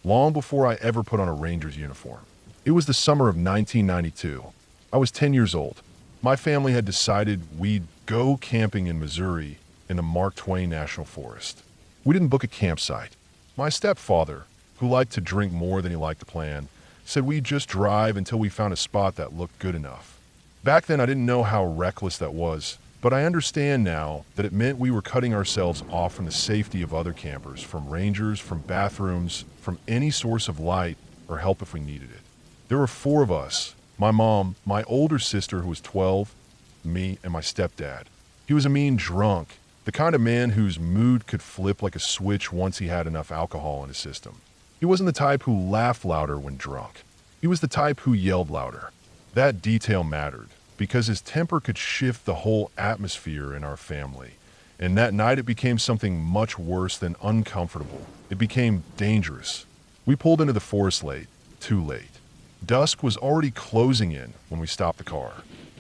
long before I ever put on a ranger's uniform. It was the summer of 1992. I was 10 years old. My family had decided we'd go camping in Missouri in the Mark Twain National Forest. We didn't book a campsite. My stepfather, who liked to drink more than he liked to plan, said we'd just drive until we found a spot that looked good enough. Back then I didn't know how reckless that was, but I understand now that it meant we were cutting ourselves off from the safety of other campers, from rangers, from bathrooms, from any source of light or help if we needed it. There were 4 of us, my mom, my older sister who was 12, me, and my stepdad. He was a mean drunk, the kind of man whose mood could flip like a switch once he had enough alcohol in his system. He wasn't the type who laughed louder when drunk. He was the type who yelled louder. That detail mattered, because his temper could shift the whole atmosphere in our family. And that night it became something much worse than uncomfortable. It became dangerous. We pulled into the forest late, too late. Dusk was already closing in when we stopped the car.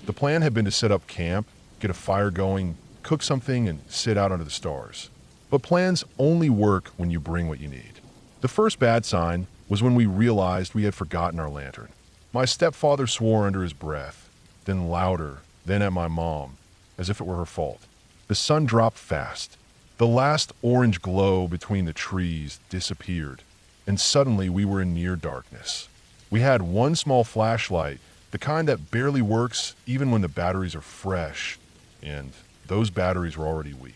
The plan had been to set up camp, get a fire going, cook something, and sit out under the stars. But plans only work when you bring what you need. The first bad sign was when we realized we had forgotten our lantern. My stepfather swore under his breath, then louder, then at my mom, as if it were her fault. The sun dropped fast. The last orange glow between the trees disappeared, and suddenly we were in near darkness. We had one small flashlight, the kind that barely works even when the batteries are fresh, and those batteries were already weak.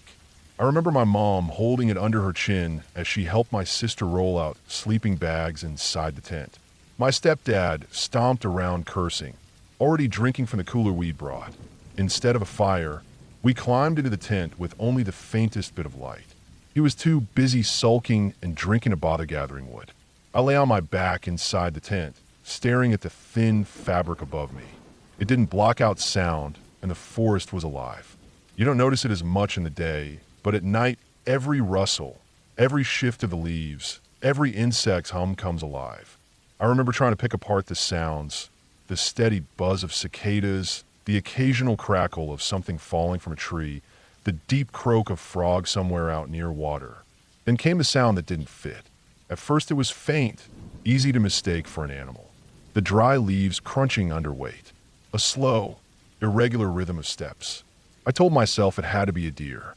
I remember my mom holding it under her chin as she helped my sister roll out sleeping bags inside the tent. My stepdad stomped around cursing, already drinking from the cooler we'd brought. Instead of a fire, we climbed into the tent with only the faintest bit of light. He was too busy sulking and drinking to bother gathering wood. I lay on my back inside the tent, staring at the thin fabric above me. It didn't block out sound, and the forest was alive. You don't notice it as much in the day, but at night, every rustle, every shift of the leaves, every insect's hum comes alive. I remember trying to pick apart the sounds, the steady buzz of cicadas, the occasional crackle of something falling from a tree, the deep croak of frogs somewhere out near water. Then came the sound that didn't fit. At first it was faint, easy to mistake for an animal. The dry leaves crunching under weight. A slow, irregular rhythm of steps. I told myself it had to be a deer.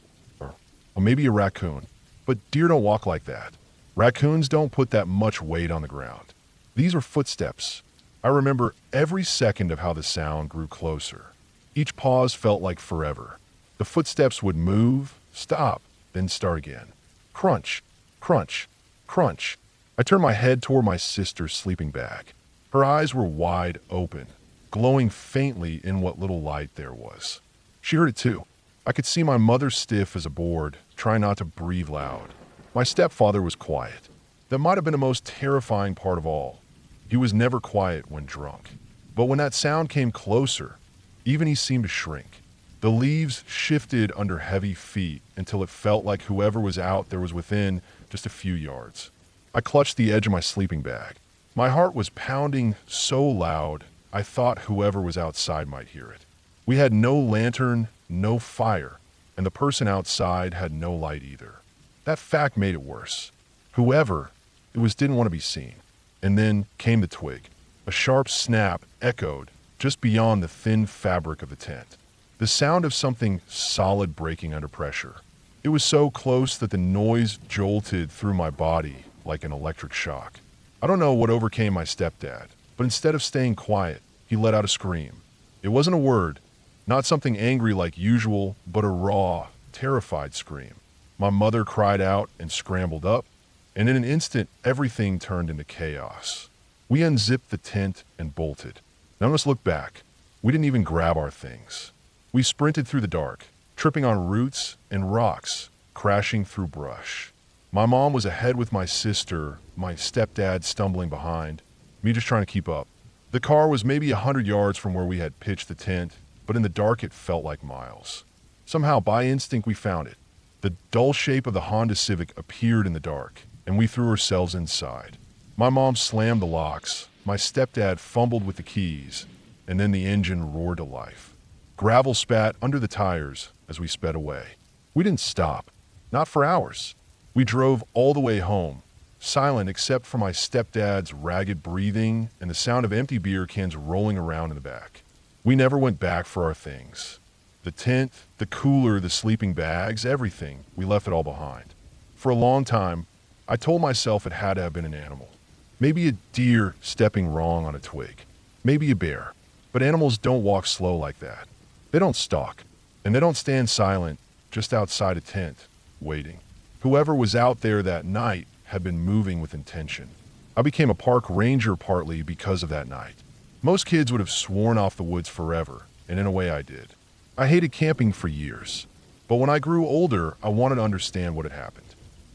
Or maybe a raccoon. But deer don't walk like that. Raccoons don't put that much weight on the ground. These are footsteps. I remember every second of how the sound grew closer. Each pause felt like forever. The footsteps would move, stop, then start again. Crunch, crunch, crunch. I turned my head toward my sister's sleeping bag. Her eyes were wide open, glowing faintly in what little light there was. She heard it too. I could see my mother stiff as a board, trying not to breathe loud. My stepfather was quiet. That might have been the most terrifying part of all. He was never quiet when drunk. But when that sound came closer, even he seemed to shrink. The leaves shifted under heavy feet until it felt like whoever was out there was within just a few yards. I clutched the edge of my sleeping bag. My heart was pounding so loud, I thought whoever was outside might hear it. We had no lantern, no fire, and the person outside had no light either. That fact made it worse. Whoever it was didn't want to be seen. And then came the twig. A sharp snap echoed just beyond the thin fabric of the tent. The sound of something solid breaking under pressure. It was so close that the noise jolted through my body like an electric shock. I don't know what overcame my stepdad, but instead of staying quiet, he let out a scream. It wasn't a word, not something angry like usual, but a raw, terrified scream. My mother cried out and scrambled up, and in an instant, everything turned into chaos. We unzipped the tent and bolted. None of us looked back. We didn't even grab our things. We sprinted through the dark, tripping on roots and rocks, crashing through brush. My mom was ahead with my sister, my stepdad stumbling behind, me just trying to keep up. The car was maybe 100 yards from where we had pitched the tent, but in the dark it felt like miles. Somehow, by instinct, we found it. The dull shape of the Honda Civic appeared in the dark, and we threw ourselves inside. My mom slammed the locks, my stepdad fumbled with the keys, and then the engine roared to life. Gravel spat under the tires as we sped away. We didn't stop, not for hours. We drove all the way home, silent except for my stepdad's ragged breathing and the sound of empty beer cans rolling around in the back. We never went back for our things. The tent, the cooler, the sleeping bags, everything, we left it all behind. For a long time, I told myself it had to have been an animal. Maybe a deer stepping wrong on a twig. Maybe a bear. But animals don't walk slow like that. They don't stalk. And they don't stand silent just outside a tent, waiting. Whoever was out there that night had been moving with intention. I became a park ranger partly because of that night. Most kids would have sworn off the woods forever, and in a way I did. I hated camping for years. But when I grew older, I wanted to understand what had happened.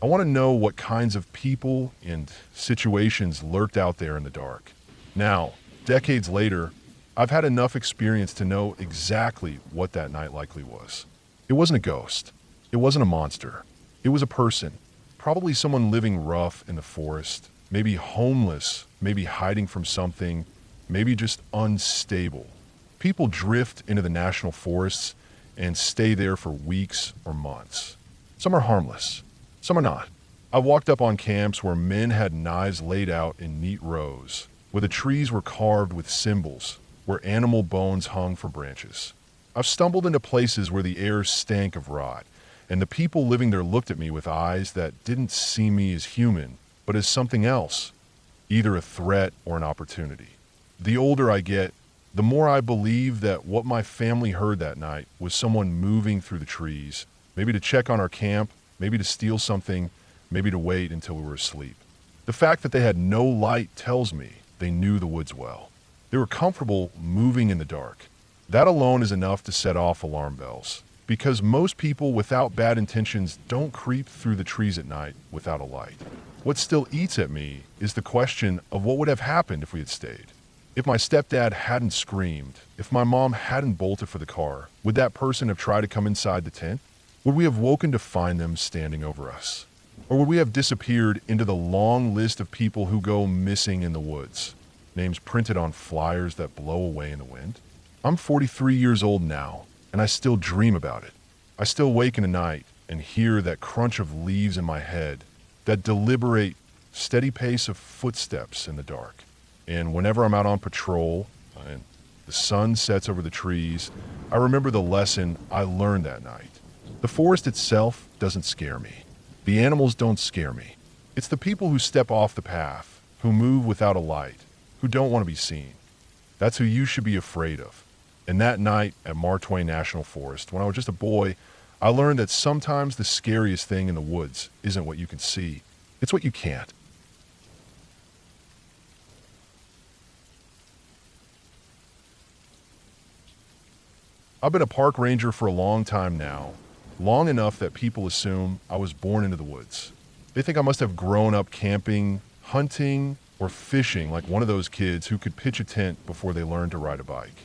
I want to know what kinds of people and situations lurked out there in the dark. Now, decades later, I've had enough experience to know exactly what that night likely was. It wasn't a ghost. It wasn't a monster. It was a person, probably someone living rough in the forest, maybe homeless, maybe hiding from something, maybe just unstable. People drift into the national forests and stay there for weeks or months. Some are harmless. Some are not. I walked up on camps where men had knives laid out in neat rows, where the trees were carved with symbols, where animal bones hung for branches. I've stumbled into places where the air stank of rot, and the people living there looked at me with eyes that didn't see me as human, but as something else. either a threat or an opportunity. The older I get, the more I believe that what my family heard that night was someone moving through the trees, maybe to check on our camp, maybe to steal something, maybe to wait until we were asleep. The fact that they had no light tells me they knew the woods well. They were comfortable moving in the dark. That alone is enough to set off alarm bells, because most people without bad intentions don't creep through the trees at night without a light. What still eats at me is the question of what would have happened if we had stayed. If my stepdad hadn't screamed, if my mom hadn't bolted for the car, would that person have tried to come inside the tent? Would we have woken to find them standing over us? Or would we have disappeared into the long list of people who go missing in the woods, names printed on flyers that blow away in the wind? I'm 43 years old now, and I still dream about it. I still wake in the night and hear that crunch of leaves in my head, that deliberate, steady pace of footsteps in the dark. And whenever I'm out on patrol and the sun sets over the trees, I remember the lesson I learned that night. The forest itself doesn't scare me. The animals don't scare me. It's the people who step off the path, who move without a light, who don't want to be seen. That's who you should be afraid of. And that night at Mark Twain National Forest, when I was just a boy, I learned that sometimes the scariest thing in the woods isn't what you can see, it's what you can't. I've been a park ranger for a long time now, long enough that people assume I was born into the woods. They think I must have grown up camping, hunting, or fishing like one of those kids who could pitch a tent before they learned to ride a bike.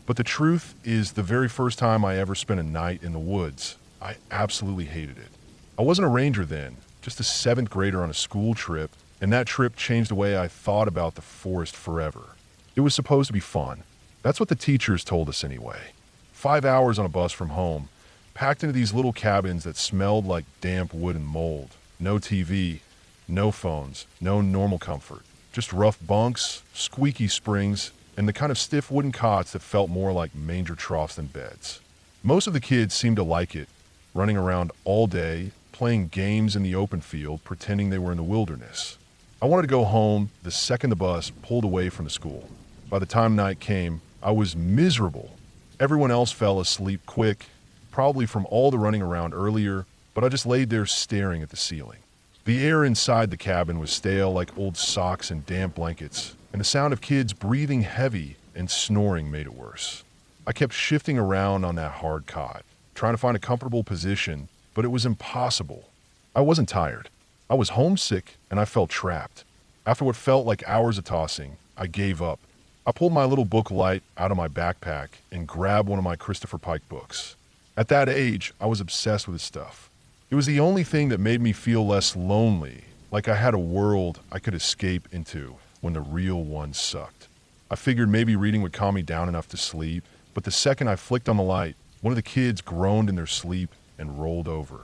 But the truth is, the very first time I ever spent a night in the woods, I absolutely hated it. I wasn't a ranger then, just a seventh grader on a school trip, and that trip changed the way I thought about the forest forever. It was supposed to be fun. That's what the teachers told us anyway. 5 hours on a bus from home, packed into these little cabins that smelled like damp wood and mold. No TV, no phones, no normal comfort. Just rough bunks, squeaky springs, and the kind of stiff wooden cots that felt more like manger troughs than beds. Most of the kids seemed to like it, running around all day, playing games in the open field, pretending they were in the wilderness. I wanted to go home the second the bus pulled away from the school. By the time night came, I was miserable. Everyone else fell asleep quick, probably from all the running around earlier, but I just laid there staring at the ceiling. The air inside the cabin was stale like old socks and damp blankets, and the sound of kids breathing heavy and snoring made it worse. I kept shifting around on that hard cot, trying to find a comfortable position, but it was impossible. I wasn't tired. I was homesick, and I felt trapped. After what felt like hours of tossing, I gave up. I pulled my little book light out of my backpack and grabbed one of my Christopher Pike books. At that age, I was obsessed with this stuff. It was the only thing that made me feel less lonely, like I had a world I could escape into when the real one sucked. I figured maybe reading would calm me down enough to sleep, but the second I flicked on the light, one of the kids groaned in their sleep and rolled over.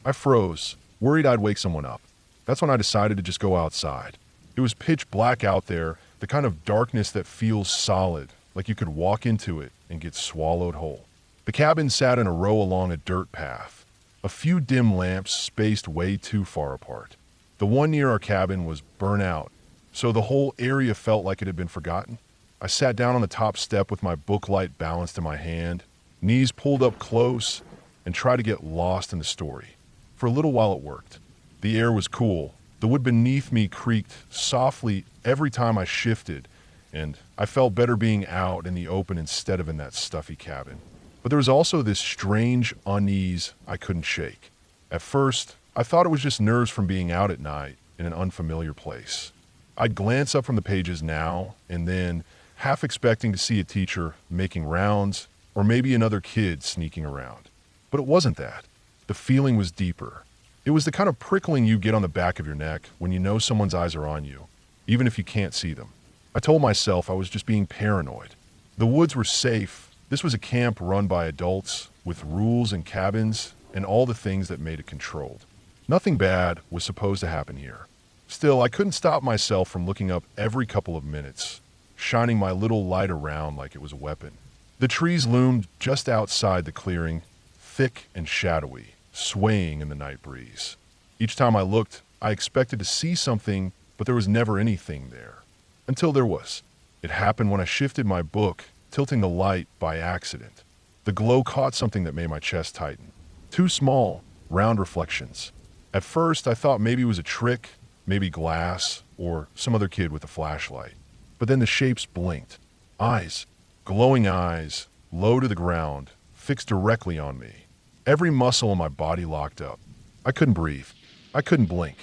I froze, worried I'd wake someone up. That's when I decided to just go outside. It was pitch black out there, the kind of darkness that feels solid, like you could walk into it and get swallowed whole. The cabin sat in a row along a dirt path, a few dim lamps spaced way too far apart. The one near our cabin was burnt out, so the whole area felt like it had been forgotten. I sat down on the top step with my book light balanced in my hand, knees pulled up close, and tried to get lost in the story. For a little while it worked. The air was cool. The wood beneath me creaked softly every time I shifted, and I felt better being out in the open instead of in that stuffy cabin. But there was also this strange unease I couldn't shake. At first, I thought it was just nerves from being out at night in an unfamiliar place. I'd glance up from the pages now and then, half expecting to see a teacher making rounds, or maybe another kid sneaking around. But it wasn't that. The feeling was deeper. It was the kind of prickling you get on the back of your neck when you know someone's eyes are on you, even if you can't see them. I told myself I was just being paranoid. The woods were safe. This was a camp run by adults, with rules and cabins, and all the things that made it controlled. Nothing bad was supposed to happen here. Still, I couldn't stop myself from looking up every couple of minutes, shining my little light around like it was a weapon. The trees loomed just outside the clearing, thick and shadowy, swaying in the night breeze. Each time I looked, I expected to see something, but there was never anything there. Until there was. It happened when I shifted my book, tilting the light by accident. The glow caught something that made my chest tighten. Two small, round reflections. At first, I thought maybe it was a trick, maybe glass, or some other kid with a flashlight. But then the shapes blinked. Eyes. Glowing eyes, low to the ground, fixed directly on me. Every muscle in my body locked up. I couldn't breathe. I couldn't blink.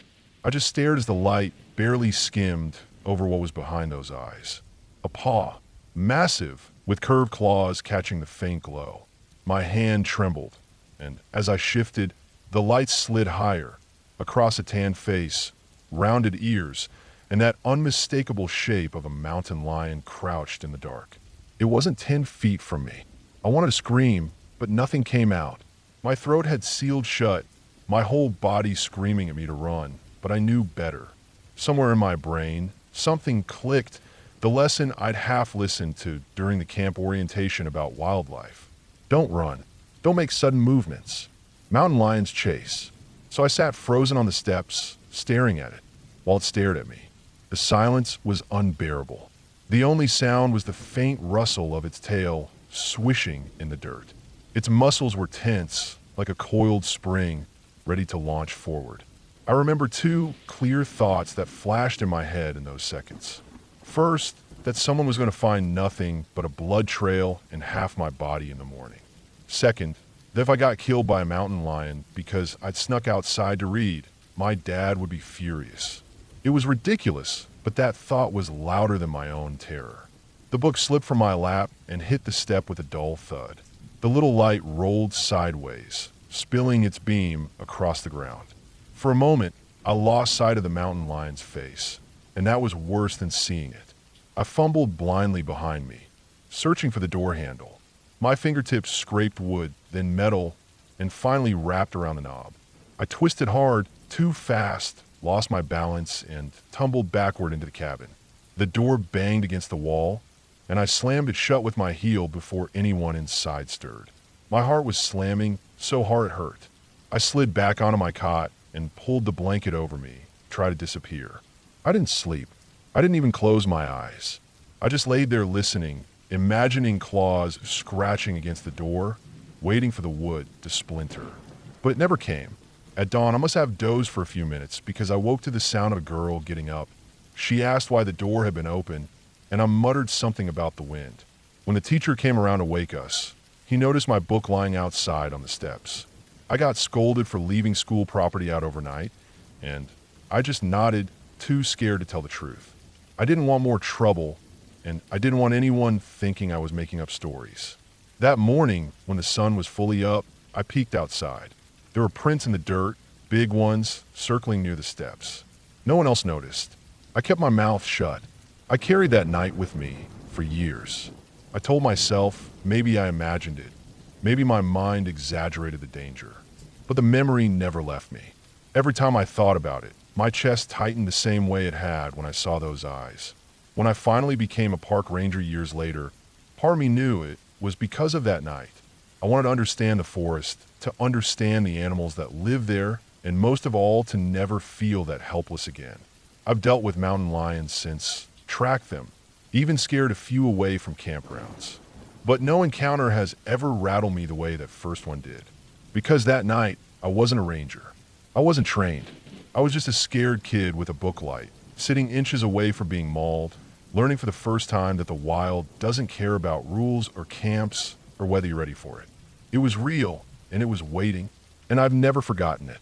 I just stared as the light barely skimmed over what was behind those eyes. A paw. Massive, with curved claws catching the faint glow. My hand trembled, and as I shifted, the light slid higher, across a tan face, rounded ears, and that unmistakable shape of a mountain lion crouched in the dark. It wasn't 10 feet from me. I wanted to scream, but nothing came out. My throat had sealed shut, my whole body screaming at me to run, but I knew better. Somewhere in my brain, something clicked, the lesson I'd half listened to during the camp orientation about wildlife. Don't run. Don't make sudden movements. Mountain lions chase. So I sat frozen on the steps, staring at it, while it stared at me. The silence was unbearable. The only sound was the faint rustle of its tail swishing in the dirt. Its muscles were tense, like a coiled spring, ready to launch forward. I remember two clear thoughts that flashed in my head in those seconds. First, that someone was going to find nothing but a blood trail and half my body in the morning. Second, that if I got killed by a mountain lion because I'd snuck outside to read, my dad would be furious. It was ridiculous, but that thought was louder than my own terror. The book slipped from my lap and hit the step with a dull thud. The little light rolled sideways, spilling its beam across the ground. For a moment, I lost sight of the mountain lion's face, and that was worse than seeing it. I fumbled blindly behind me, searching for the door handle. My fingertips scraped wood, then metal, and finally wrapped around the knob. I twisted hard, too fast, lost my balance, and tumbled backward into the cabin. The door banged against the wall, and I slammed it shut with my heel before anyone inside stirred. My heart was slamming so hard it hurt. I slid back onto my cot and pulled the blanket over me, tried to disappear. I didn't sleep. I didn't even close my eyes. I just laid there listening, imagining claws scratching against the door, waiting for the wood to splinter. But it never came. At dawn, I must have dozed for a few minutes because I woke to the sound of a girl getting up. She asked why the door had been open, and I muttered something about the wind. When the teacher came around to wake us, he noticed my book lying outside on the steps. I got scolded for leaving school property out overnight, and I just nodded, too scared to tell the truth. I didn't want more trouble, and I didn't want anyone thinking I was making up stories. That morning, when the sun was fully up, I peeked outside. There were prints in the dirt, big ones, circling near the steps. No one else noticed. I kept my mouth shut. I carried that night with me for years. I told myself maybe I imagined it. Maybe my mind exaggerated the danger. But the memory never left me. Every time I thought about it, my chest tightened the same way it had when I saw those eyes. When I finally became a park ranger years later, part of me knew it was because of that night. I wanted to understand the forest, to understand the animals that live there, and most of all, to never feel that helpless again. I've dealt with mountain lions since, tracked them, even scared a few away from campgrounds. But no encounter has ever rattled me the way that first one did. Because that night, I wasn't a ranger. I wasn't trained. I was just a scared kid with a book light, sitting inches away from being mauled, learning for the first time that the wild doesn't care about rules or camps or whether you're ready for it. It was real, and it was waiting, and I've never forgotten it.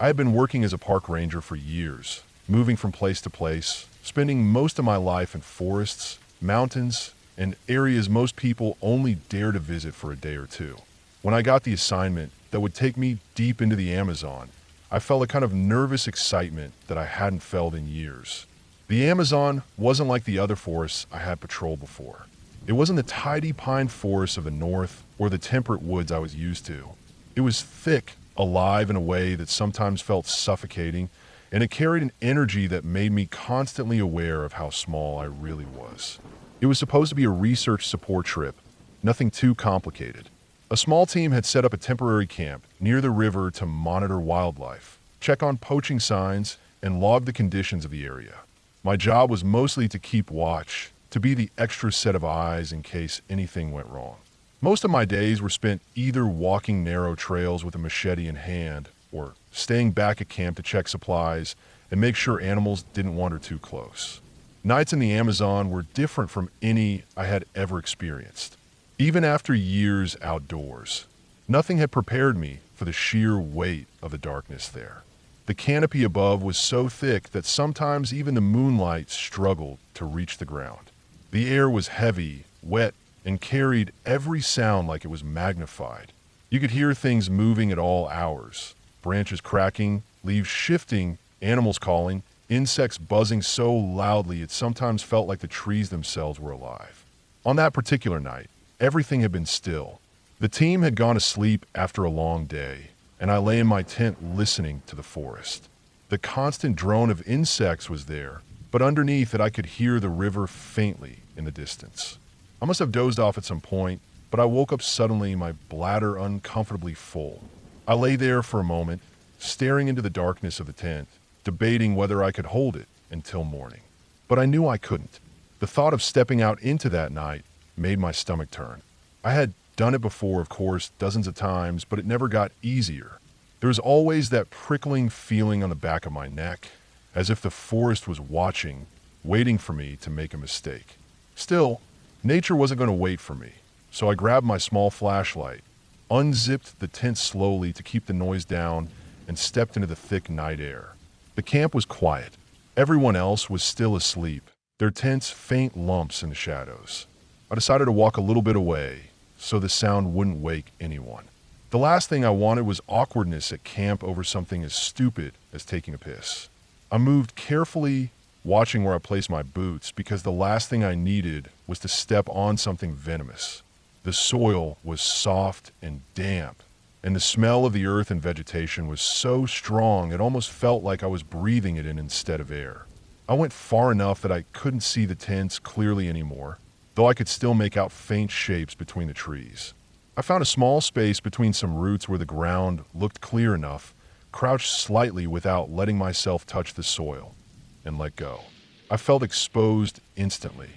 I had been working as a park ranger for years, moving from place to place, spending most of my life in forests, mountains, and areas most people only dare to visit for a day or two. When I got the assignment that would take me deep into the Amazon, I felt a kind of nervous excitement that I hadn't felt in years. The Amazon wasn't like the other forests I had patrolled before. It wasn't the tidy pine forests of the north or the temperate woods I was used to. It was thick, alive in a way that sometimes felt suffocating, and it carried an energy that made me constantly aware of how small I really was. It was supposed to be a research support trip, nothing too complicated. A small team had set up a temporary camp near the river to monitor wildlife, check on poaching signs, and log the conditions of the area. My job was mostly to keep watch, to be the extra set of eyes in case anything went wrong. Most of my days were spent either walking narrow trails with a machete in hand or staying back at camp to check supplies and make sure animals didn't wander too close. Nights in the Amazon were different from any I had ever experienced. Even after years outdoors, nothing had prepared me for the sheer weight of the darkness there. The canopy above was so thick that sometimes even the moonlight struggled to reach the ground. The air was heavy, wet, and carried every sound like it was magnified. You could hear things moving at all hours, branches cracking, leaves shifting, animals calling, insects buzzing so loudly it sometimes felt like the trees themselves were alive. On that particular night, everything had been still. The team had gone to sleep after a long day, and I lay in my tent listening to the forest. The constant drone of insects was there, but underneath it I could hear the river faintly in the distance. I must have dozed off at some point, but I woke up suddenly, my bladder uncomfortably full. I lay there for a moment, staring into the darkness of the tent, debating whether I could hold it until morning. But I knew I couldn't. The thought of stepping out into that night made my stomach turn. I had done it before, of course, dozens of times, but it never got easier. There was always that prickling feeling on the back of my neck, as if the forest was watching, waiting for me to make a mistake. Still, nature wasn't going to wait for me, so I grabbed my small flashlight, unzipped the tent slowly to keep the noise down, and stepped into the thick night air. The camp was quiet. Everyone else was still asleep, their tents faint lumps in the shadows. I decided to walk a little bit away, so the sound wouldn't wake anyone. The last thing I wanted was awkwardness at camp over something as stupid as taking a piss. I moved carefully, watching where I placed my boots, because the last thing I needed was to step on something venomous. The soil was soft and damp, and the smell of the earth and vegetation was so strong it almost felt like I was breathing it in instead of air. I went far enough that I couldn't see the tents clearly anymore, though I could still make out faint shapes between the trees. I found a small space between some roots where the ground looked clear enough, crouched slightly without letting myself touch the soil, and let go. I felt exposed instantly.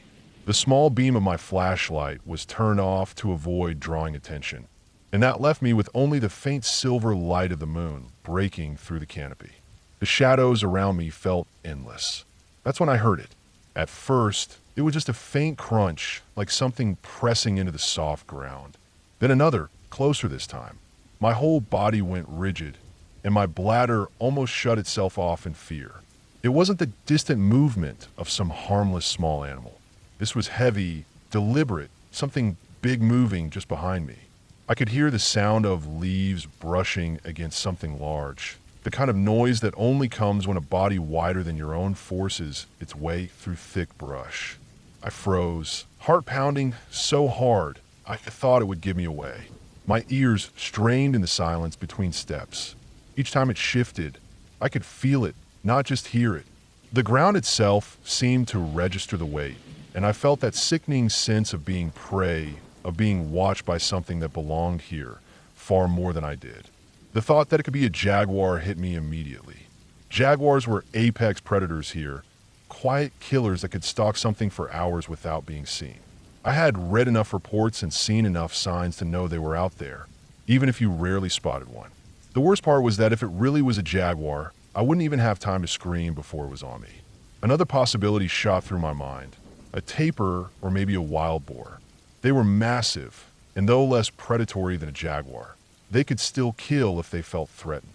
The small beam of my flashlight was turned off to avoid drawing attention, and that left me with only the faint silver light of the moon breaking through the canopy. The shadows around me felt endless. That's when I heard it. At first, it was just a faint crunch, like something pressing into the soft ground. Then another, closer this time. My whole body went rigid, and my bladder almost shut itself off in fear. It wasn't the distant movement of some harmless small animal. This was heavy, deliberate, something big moving just behind me. I could hear the sound of leaves brushing against something large, the kind of noise that only comes when a body wider than your own forces its way through thick brush. I froze, heart pounding so hard I thought it would give me away. My ears strained in the silence between steps. Each time it shifted, I could feel it, not just hear it. The ground itself seemed to register the weight, and I felt that sickening sense of being prey, of being watched by something that belonged here, far more than I did. The thought that it could be a jaguar hit me immediately. Jaguars were apex predators here, quiet killers that could stalk something for hours without being seen. I had read enough reports and seen enough signs to know they were out there, even if you rarely spotted one. The worst part was that if it really was a jaguar, I wouldn't even have time to scream before it was on me. Another possibility shot through my mind. A tapir or maybe a wild boar. They were massive, and though less predatory than a jaguar, they could still kill if they felt threatened.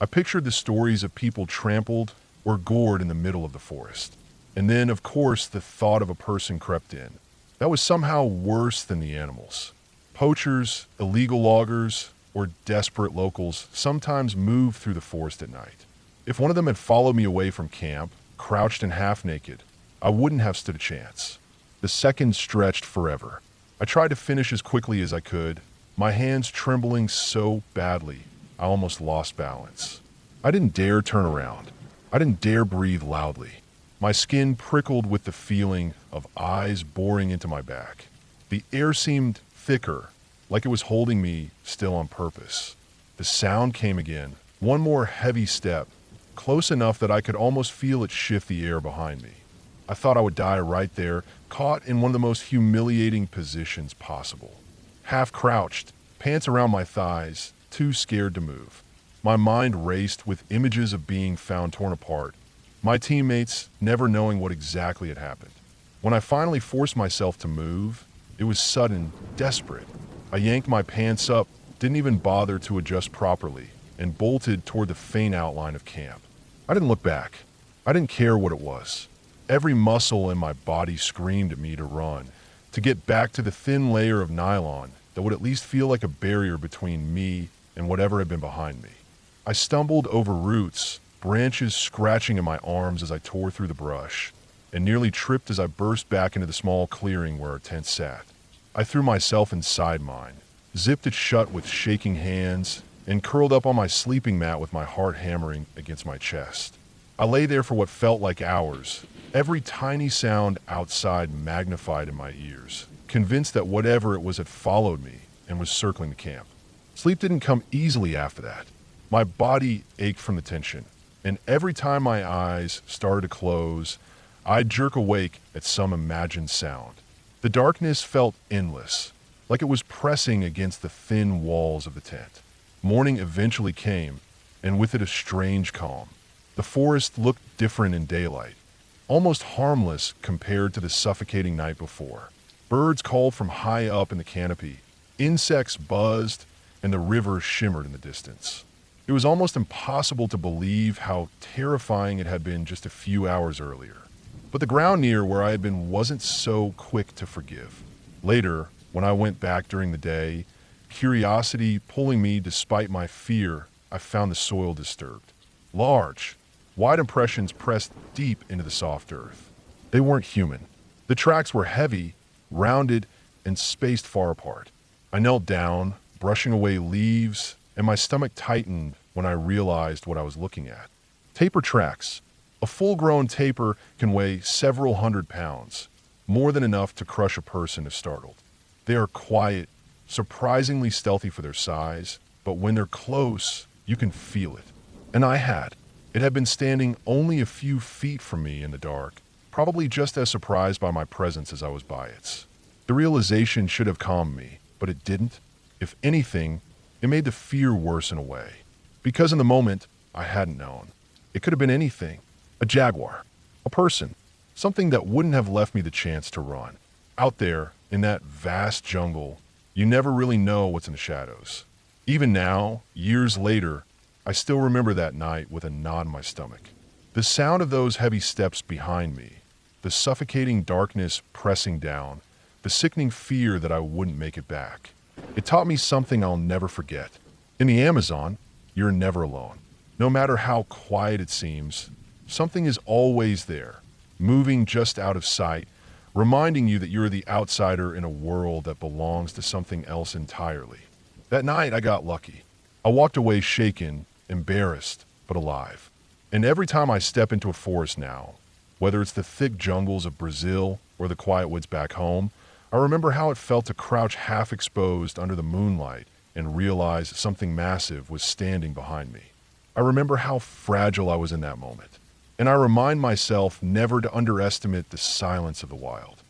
I pictured the stories of people trampled or gored in the middle of the forest. And then, of course, the thought of a person crept in. That was somehow worse than the animals. Poachers, illegal loggers, or desperate locals sometimes moved through the forest at night. If one of them had followed me away from camp, crouched and half naked, I wouldn't have stood a chance. The seconds stretched forever. I tried to finish as quickly as I could, my hands trembling so badly I almost lost balance. I didn't dare turn around. I didn't dare breathe loudly. My skin prickled with the feeling of eyes boring into my back. The air seemed thicker, like it was holding me still on purpose. The sound came again, one more heavy step, close enough that I could almost feel it shift the air behind me. I thought I would die right there, caught in one of the most humiliating positions possible. Half crouched, pants around my thighs, too scared to move. My mind raced with images of being found torn apart, my teammates never knowing what exactly had happened. When I finally forced myself to move, it was sudden, desperate. I yanked my pants up, didn't even bother to adjust properly, and bolted toward the faint outline of camp. I didn't look back. I didn't care what it was. Every muscle in my body screamed at me to run, to get back to the thin layer of nylon that would at least feel like a barrier between me and whatever had been behind me. I stumbled over roots, branches scratching at my arms as I tore through the brush, and nearly tripped as I burst back into the small clearing where our tent sat. I threw myself inside mine, zipped it shut with shaking hands, and curled up on my sleeping mat with my heart hammering against my chest. I lay there for what felt like hours, every tiny sound outside magnified in my ears, convinced that whatever it was had followed me and was circling the camp. Sleep didn't come easily after that. My body ached from the tension, and every time my eyes started to close, I'd jerk awake at some imagined sound. The darkness felt endless, like it was pressing against the thin walls of the tent. Morning eventually came, and with it a strange calm. The forest looked different in daylight, almost harmless compared to the suffocating night before. Birds called from high up in the canopy, insects buzzed, and the river shimmered in the distance. It was almost impossible to believe how terrifying it had been just a few hours earlier. But the ground near where I had been wasn't so quick to forgive. Later, when I went back during the day, curiosity pulling me despite my fear, I found the soil disturbed. Large, wide impressions pressed deep into the soft earth. They weren't human. The tracks were heavy, rounded, and spaced far apart. I knelt down, brushing away leaves, and my stomach tightened when I realized what I was looking at. Tapir tracks. A full-grown tapir can weigh several hundred pounds, more than enough to crush a person if startled. They are quiet, surprisingly stealthy for their size, but when they're close, you can feel it. And I had. It had been standing only a few feet from me in the dark, probably just as surprised by my presence as I was by its. The realization should have calmed me, but it didn't. If anything, it made the fear worse in a way. Because in the moment, I hadn't known. It could have been anything. A jaguar. A person. Something that wouldn't have left me the chance to run. Out there, in that vast jungle, you never really know what's in the shadows. Even now, years later, I still remember that night with a knot in my stomach. The sound of those heavy steps behind me, the suffocating darkness pressing down, the sickening fear that I wouldn't make it back. It taught me something I'll never forget. In the Amazon, you're never alone. No matter how quiet it seems, something is always there, moving just out of sight, reminding you that you're the outsider in a world that belongs to something else entirely. That night, I got lucky. I walked away shaken, embarrassed, but alive. And every time I step into a forest now, whether it's the thick jungles of Brazil or the quiet woods back home, I remember how it felt to crouch half exposed under the moonlight and realize something massive was standing behind me. I remember how fragile I was in that moment. And I remind myself never to underestimate the silence of the wild.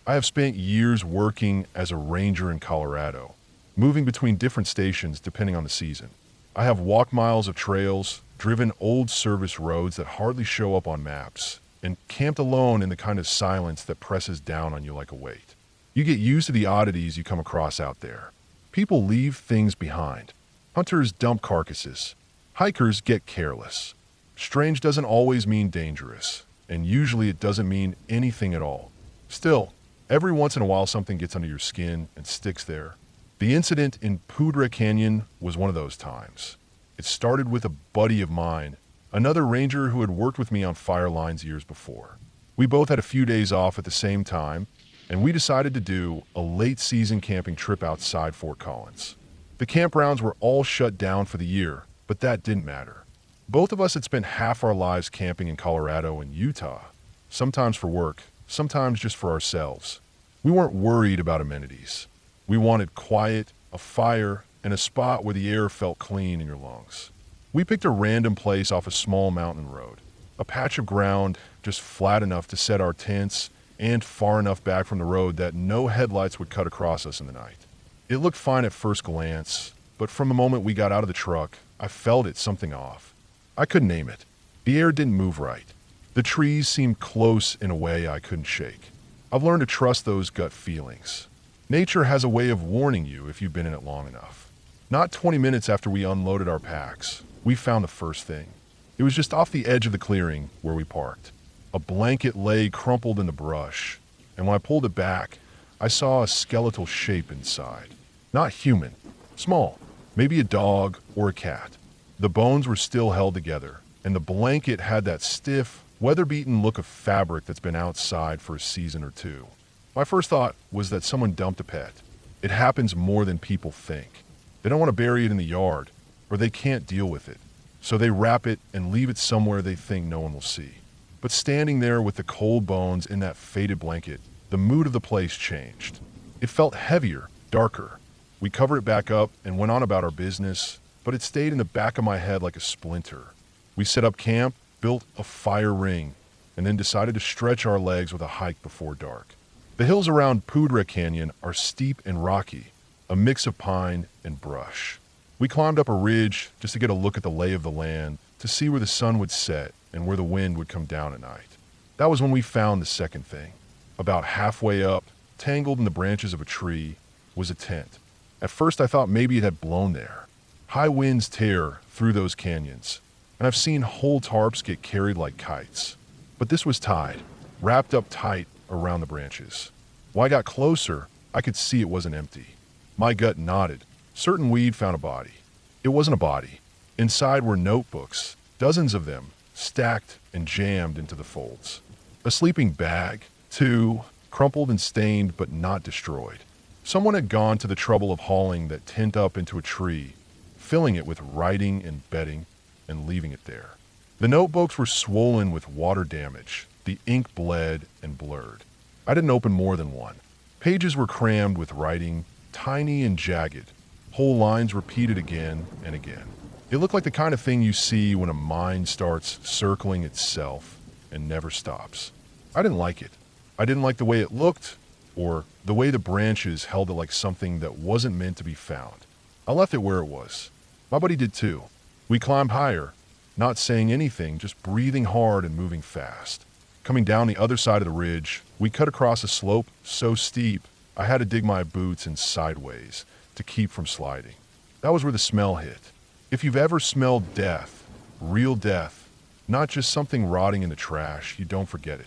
I have spent years working as a ranger in Colorado, moving between different stations depending on the season. I have walked miles of trails, driven old service roads that hardly show up on maps, and camped alone in the kind of silence that presses down on you like a weight. You get used to the oddities you come across out there. People leave things behind. Hunters dump carcasses. Hikers get careless. Strange doesn't always mean dangerous, and usually it doesn't mean anything at all. Still, every once in a while something gets under your skin and sticks there. The incident in Poudre Canyon was one of those times. It started with a buddy of mine, another ranger who had worked with me on fire lines years before. We both had a few days off at the same time, and we decided to do a late-season camping trip outside Fort Collins. The campgrounds were all shut down for the year, but that didn't matter. Both of us had spent half our lives camping in Colorado and Utah, sometimes for work, sometimes just for ourselves. We weren't worried about amenities. We wanted quiet, a fire, and a spot where the air felt clean in your lungs. We picked a random place off a small mountain road, a patch of ground just flat enough to set our tents and far enough back from the road that no headlights would cut across us in the night. It looked fine at first glance, but from the moment we got out of the truck, I felt something off. I couldn't name it. The air didn't move right. The trees seemed close in a way I couldn't shake. I've learned to trust those gut feelings. Nature has a way of warning you if you've been in it long enough. Not 20 minutes after we unloaded our packs, we found the first thing. It was just off the edge of the clearing where we parked. A blanket lay crumpled in the brush, and when I pulled it back, I saw a skeletal shape inside. Not human. Small. Maybe a dog or a cat. The bones were still held together, and the blanket had that stiff, weather-beaten look of fabric that's been outside for a season or two. My first thought was that someone dumped a pet. It happens more than people think. They don't want to bury it in the yard, or they can't deal with it. So they wrap it and leave it somewhere they think no one will see. But standing there with the cold bones in that faded blanket, the mood of the place changed. It felt heavier, darker. We covered it back up and went on about our business, but it stayed in the back of my head like a splinter. We set up camp, built a fire ring, and then decided to stretch our legs with a hike before dark. The hills around Poudre Canyon are steep and rocky, a mix of pine and brush. We climbed up a ridge just to get a look at the lay of the land, to see where the sun would set and where the wind would come down at night. That was when we found the second thing. About halfway up, tangled in the branches of a tree, was a tent. At first I thought maybe it had blown there. High winds tear through those canyons, and I've seen whole tarps get carried like kites. But this was tied, wrapped up tight around the branches. When I got closer, I could see it wasn't empty. My gut nodded. Certain we'd found a body. It wasn't a body. Inside were notebooks, dozens of them, stacked and jammed into the folds. A sleeping bag, too, crumpled and stained but not destroyed. Someone had gone to the trouble of hauling that tent up into a tree, filling it with writing and bedding, and leaving it there. The notebooks were swollen with water damage. The ink bled and blurred. I didn't open more than one. Pages were crammed with writing, tiny and jagged, whole lines repeated again and again. It looked like the kind of thing you see when a mind starts circling itself and never stops. I didn't like it. I didn't like the way it looked, or the way the branches held it like something that wasn't meant to be found. I left it where it was. My buddy did too. We climbed higher, not saying anything, just breathing hard and moving fast. Coming down the other side of the ridge, we cut across a slope so steep I had to dig my boots in sideways to keep from sliding. That was where the smell hit. If you've ever smelled death, real death, not just something rotting in the trash, you don't forget it.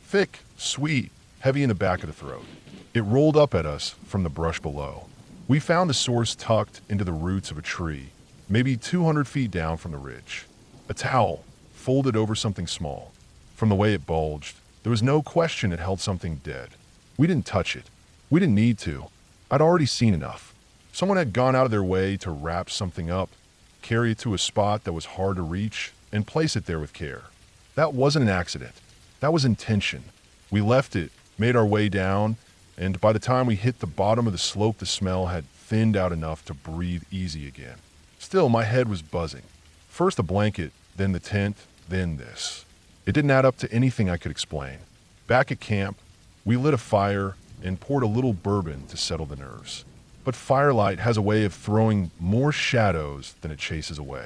Thick, sweet, heavy in the back of the throat. It rolled up at us from the brush below. We found the source tucked into the roots of a tree, maybe 200 feet down from the ridge. A towel, folded over something small. From the way it bulged, there was no question it held something dead. We didn't touch it. We didn't need to. I'd already seen enough. Someone had gone out of their way to wrap something up, carry it to a spot that was hard to reach, and place it there with care. That wasn't an accident. That was intention. We left it, made our way down, and by the time we hit the bottom of the slope, the smell had thinned out enough to breathe easy again. Still, my head was buzzing. First the blanket, then the tent, then this. It didn't add up to anything I could explain. Back at camp, we lit a fire and poured a little bourbon to settle the nerves. But firelight has a way of throwing more shadows than it chases away.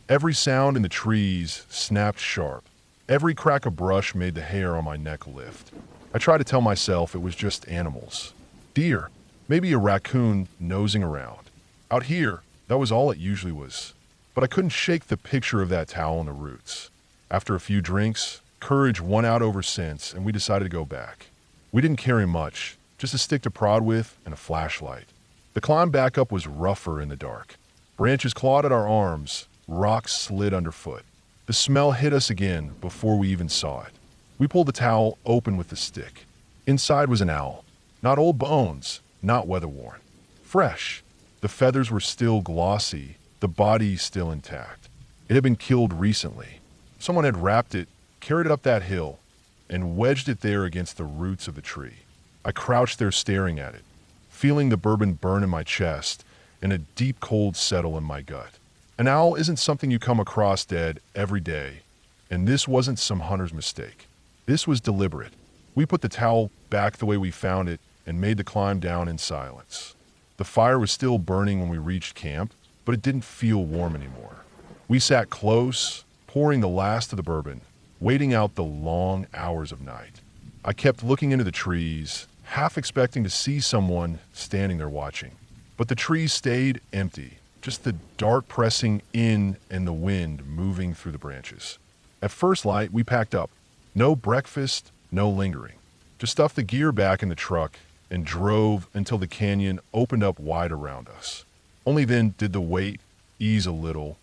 Every sound in the trees snapped sharp. Every crack of brush made the hair on my neck lift. I tried to tell myself it was just animals. Deer, maybe a raccoon nosing around. Out here, that was all it usually was. But I couldn't shake the picture of that towel in the roots. After a few drinks, courage won out over sense, and we decided to go back. We didn't carry much, just a stick to prod with and a flashlight. The climb back up was rougher in the dark. Branches clawed at our arms, rocks slid underfoot. The smell hit us again before we even saw it. We pulled the towel open with the stick. Inside was an owl. Not old bones, not weather-worn. Fresh. The feathers were still glossy, the body still intact. It had been killed recently. Someone had wrapped it, carried it up that hill, and wedged it there against the roots of the tree. I crouched there staring at it, feeling the bourbon burn in my chest and a deep cold settle in my gut. An owl isn't something you come across dead every day, and this wasn't some hunter's mistake. This was deliberate. We put the towel back the way we found it and made the climb down in silence. The fire was still burning when we reached camp, but it didn't feel warm anymore. We sat close, pouring the last of the bourbon, waiting out the long hours of night. I kept looking into the trees, half expecting to see someone standing there watching. But the trees stayed empty, just the dark pressing in and the wind moving through the branches. At first light, we packed up. No breakfast, no lingering. Just stuffed the gear back in the truck and drove until the canyon opened up wide around us. Only then did the weight ease a little.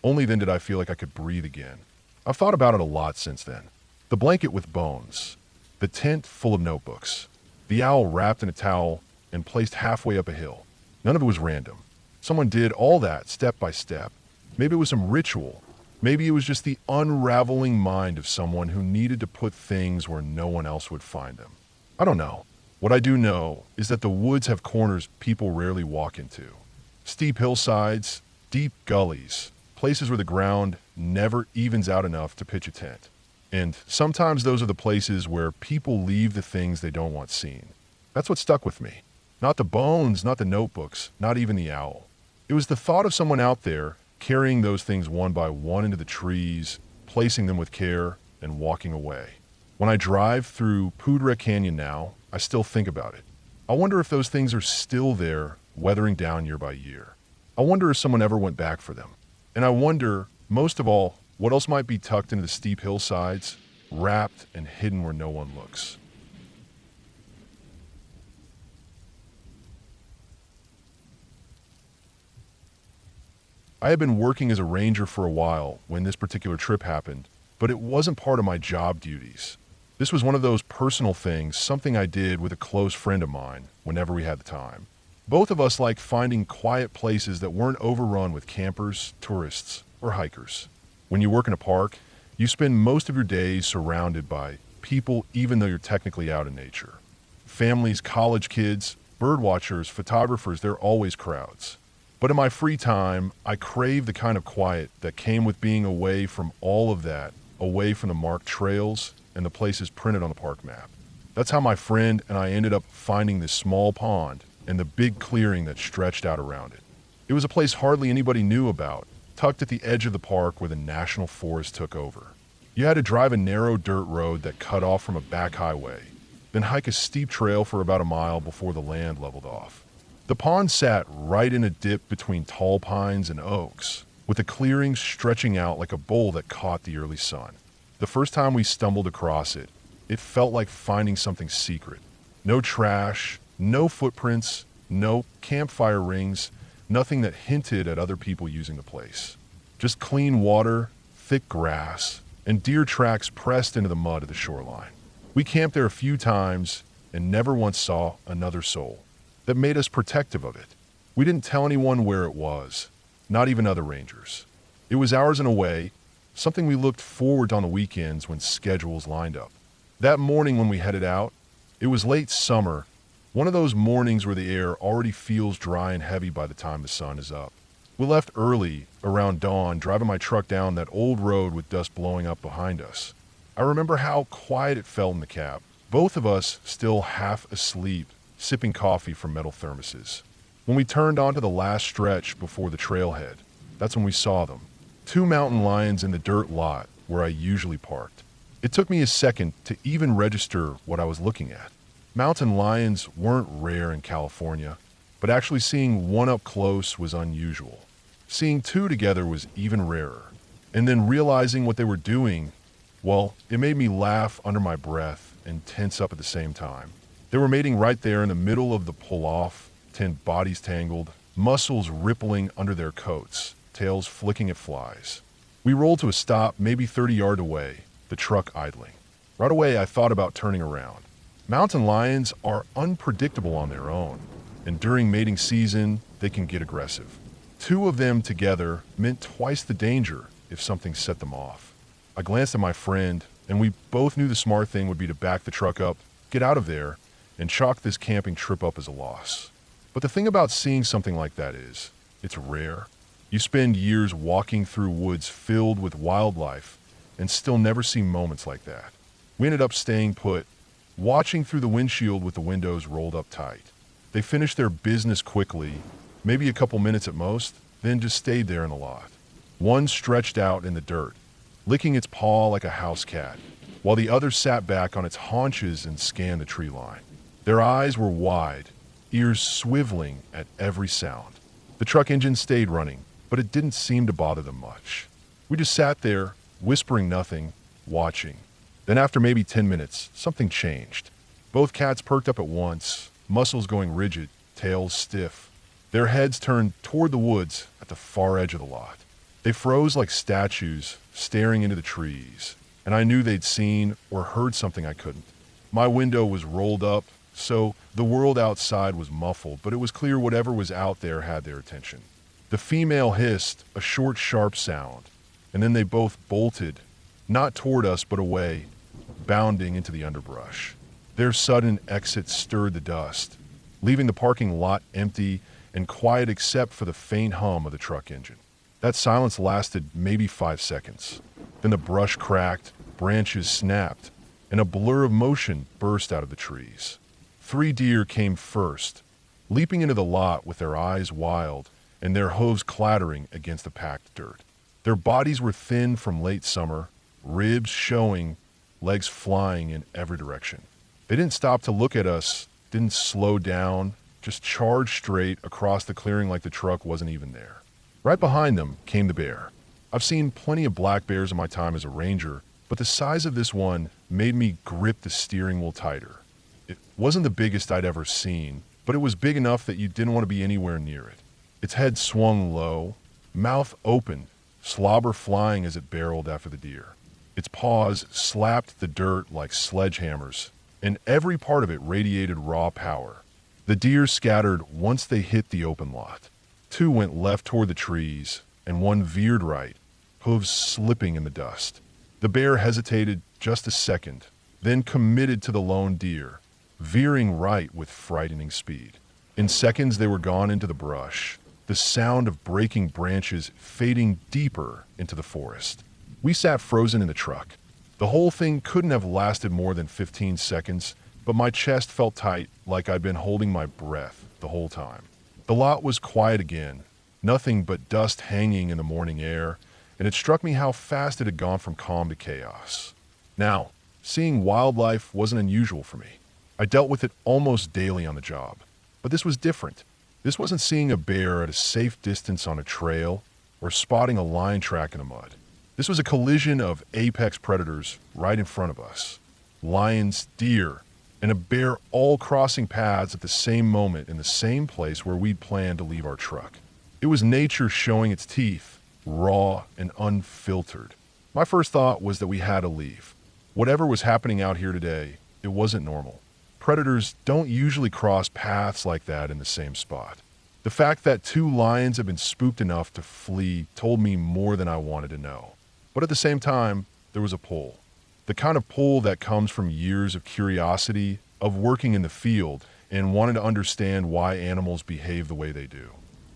Only then did I feel like I could breathe again. I've thought about it a lot since then. The blanket with bones, the tent full of notebooks, the owl wrapped in a towel and placed halfway up a hill. None of it was random. Someone did all that step by step. Maybe it was some ritual. Maybe it was just the unraveling mind of someone who needed to put things where no one else would find them. I don't know. What I do know is that the woods have corners people rarely walk into. Steep hillsides, deep gullies, places where the ground never evens out enough to pitch a tent. And sometimes those are the places where people leave the things they don't want seen. That's what stuck with me. Not the bones, not the notebooks, not even the owl. It was the thought of someone out there carrying those things one by one into the trees, placing them with care, and walking away. When I drive through Poudre Canyon now, I still think about it. I wonder if those things are still there, weathering down year by year. I wonder if someone ever went back for them. And I wonder, most of all, what else might be tucked into the steep hillsides, wrapped and hidden where no one looks. I had been working as a ranger for a while when this particular trip happened, but it wasn't part of my job duties. This was one of those personal things, something I did with a close friend of mine whenever we had the time. Both of us liked finding quiet places that weren't overrun with campers, tourists, or hikers. When you work in a park, you spend most of your days surrounded by people even though you're technically out in nature. Families, college kids, bird watchers, photographers, they're always crowds. But in my free time, I crave the kind of quiet that came with being away from all of that, away from the marked trails and the places printed on the park map. That's how my friend and I ended up finding this small pond and the big clearing that stretched out around it. It was a place hardly anybody knew about, tucked at the edge of the park where the national forest took over. You had to drive a narrow dirt road that cut off from a back highway, then hike a steep trail for about a mile before the land leveled off. The pond sat right in a dip between tall pines and oaks, with the clearing stretching out like a bowl that caught the early sun. The first time we stumbled across it, it felt like finding something secret. No trash, no footprints, no campfire rings, nothing that hinted at other people using the place. Just clean water, thick grass, and deer tracks pressed into the mud of the shoreline. We camped there a few times and never once saw another soul. That made us protective of it. We didn't tell anyone where it was, not even other rangers. It was ours in a way, something we looked forward to on the weekends when schedules lined up. That morning when we headed out, it was late summer, one of those mornings where the air already feels dry and heavy by the time the sun is up. We left early, around dawn, driving my truck down that old road with dust blowing up behind us. I remember how quiet it felt in the cab, both of us still half asleep, sipping coffee from metal thermoses. When we turned onto the last stretch before the trailhead, that's when we saw them. 2 mountain lions in the dirt lot where I usually parked. It took me a second to even register what I was looking at. Mountain lions weren't rare in California, but actually seeing one up close was unusual. Seeing 2 together was even rarer. And then realizing what they were doing, well, it made me laugh under my breath and tense up at the same time. They were mating right there in the middle of the pull-off, bodies tangled, muscles rippling under their coats, tails flicking at flies. We rolled to a stop maybe 30 yards away, the truck idling. Right away, I thought about turning around. Mountain lions are unpredictable on their own, and during mating season, they can get aggressive. 2 of them together meant twice the danger if something set them off. I glanced at my friend, and we both knew the smart thing would be to back the truck up, get out of there, and chalk this camping trip up as a loss. But the thing about seeing something like that is, it's rare. You spend years walking through woods filled with wildlife and still never see moments like that. We ended up staying put, watching through the windshield with the windows rolled up tight. They finished their business quickly, maybe a couple minutes at most, then just stayed there in the lot. One stretched out in the dirt, licking its paw like a house cat, while the other sat back on its haunches and scanned the tree line. Their eyes were wide, ears swiveling at every sound. The truck engine stayed running, but it didn't seem to bother them much. We just sat there, whispering nothing, watching. Then after maybe 10 minutes, something changed. Both cats perked up at once, muscles going rigid, tails stiff. Their heads turned toward the woods at the far edge of the lot. They froze like statues, staring into the trees, and I knew they'd seen or heard something I couldn't. My window was rolled up, so the world outside was muffled, but it was clear whatever was out there had their attention. The female hissed a short, sharp sound, and then they both bolted, not toward us but away, bounding into the underbrush. Their sudden exit stirred the dust, leaving the parking lot empty and quiet except for the faint hum of the truck engine. That silence lasted maybe 5 seconds. Then the brush cracked, branches snapped, and a blur of motion burst out of the trees. 3 deer came first, leaping into the lot with their eyes wild and their hooves clattering against the packed dirt. Their bodies were thin from late summer, ribs showing, legs flying in every direction. They didn't stop to look at us, didn't slow down, just charged straight across the clearing like the truck wasn't even there. Right behind them came the bear. I've seen plenty of black bears in my time as a ranger, but the size of this one made me grip the steering wheel tighter. It wasn't the biggest I'd ever seen, but it was big enough that you didn't want to be anywhere near it. Its head swung low, mouth open, slobber flying as it barreled after the deer. Its paws slapped the dirt like sledgehammers, and every part of it radiated raw power. The deer scattered once they hit the open lot. 2 went left toward the trees, and 1 veered right, hooves slipping in the dust. The bear hesitated just a second, then committed to the lone deer, veering right with frightening speed. In seconds, they were gone into the brush, the sound of breaking branches fading deeper into the forest. We sat frozen in the truck. The whole thing couldn't have lasted more than 15 seconds, but my chest felt tight like I'd been holding my breath the whole time. The lot was quiet again, nothing but dust hanging in the morning air, and it struck me how fast it had gone from calm to chaos. Now, seeing wildlife wasn't unusual for me. I dealt with it almost daily on the job. But this was different. This wasn't seeing a bear at a safe distance on a trail or spotting a lion track in the mud. This was a collision of apex predators right in front of us. Lions, deer, and a bear all crossing paths at the same moment in the same place where we'd planned to leave our truck. It was nature showing its teeth, raw and unfiltered. My first thought was that we had to leave. Whatever was happening out here today, it wasn't normal. Predators don't usually cross paths like that in the same spot. The fact that 2 lions had been spooked enough to flee told me more than I wanted to know. But at the same time, there was a pull. The kind of pull that comes from years of curiosity, of working in the field, and wanting to understand why animals behave the way they do.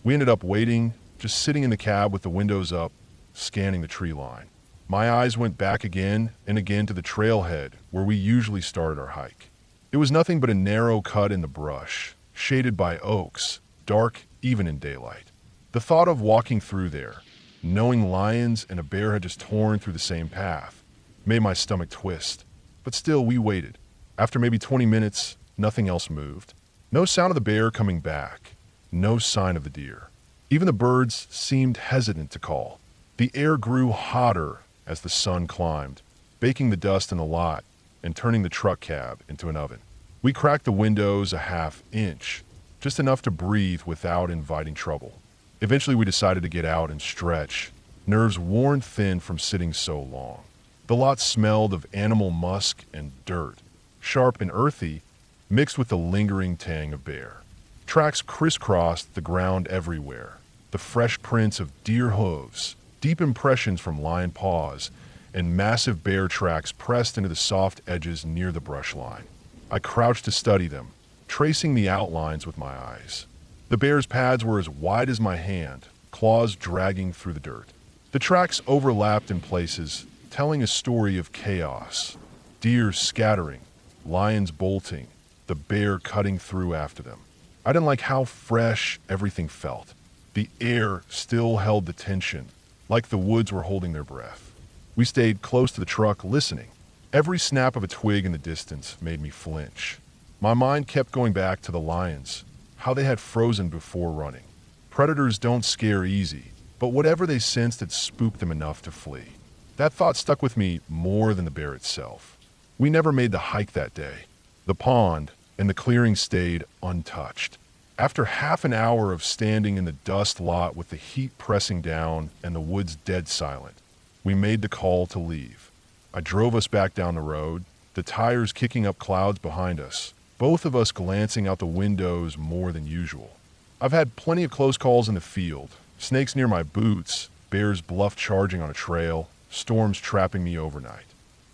We ended up waiting, just sitting in the cab with the windows up, scanning the tree line. My eyes went back again and again to the trailhead where we usually started our hike. It was nothing but a narrow cut in the brush, shaded by oaks, dark even in daylight. The thought of walking through there, knowing lions and a bear had just torn through the same path, made my stomach twist. But still, we waited. After maybe 20 minutes, nothing else moved. No sound of the bear coming back. No sign of the deer. Even the birds seemed hesitant to call. The air grew hotter as the sun climbed, baking the dust in the lot and turning the truck cab into an oven. We cracked the windows a ½ inch, just enough to breathe without inviting trouble. Eventually we decided to get out and stretch, nerves worn thin from sitting so long. The lot smelled of animal musk and dirt, sharp and earthy, mixed with the lingering tang of bear. Tracks crisscrossed the ground everywhere, the fresh prints of deer hooves, deep impressions from lion paws, and massive bear tracks pressed into the soft edges near the brush line. I crouched to study them, tracing the outlines with my eyes. The bear's pads were as wide as my hand, claws dragging through the dirt. The tracks overlapped in places, telling a story of chaos. Deer scattering, lions bolting, the bear cutting through after them. I didn't like how fresh everything felt. The air still held the tension, like the woods were holding their breath. We stayed close to the truck, listening. Every snap of a twig in the distance made me flinch. My mind kept going back to the lions, how they had frozen before running. Predators don't scare easy, but whatever they sensed had spooked them enough to flee. That thought stuck with me more than the bear itself. We never made the hike that day. The pond and the clearing stayed untouched. After half an hour of standing in the dust lot with the heat pressing down and the woods dead silent, we made the call to leave. I drove us back down the road, the tires kicking up clouds behind us, both of us glancing out the windows more than usual. I've had plenty of close calls in the field, snakes near my boots, bears bluff charging on a trail, storms trapping me overnight.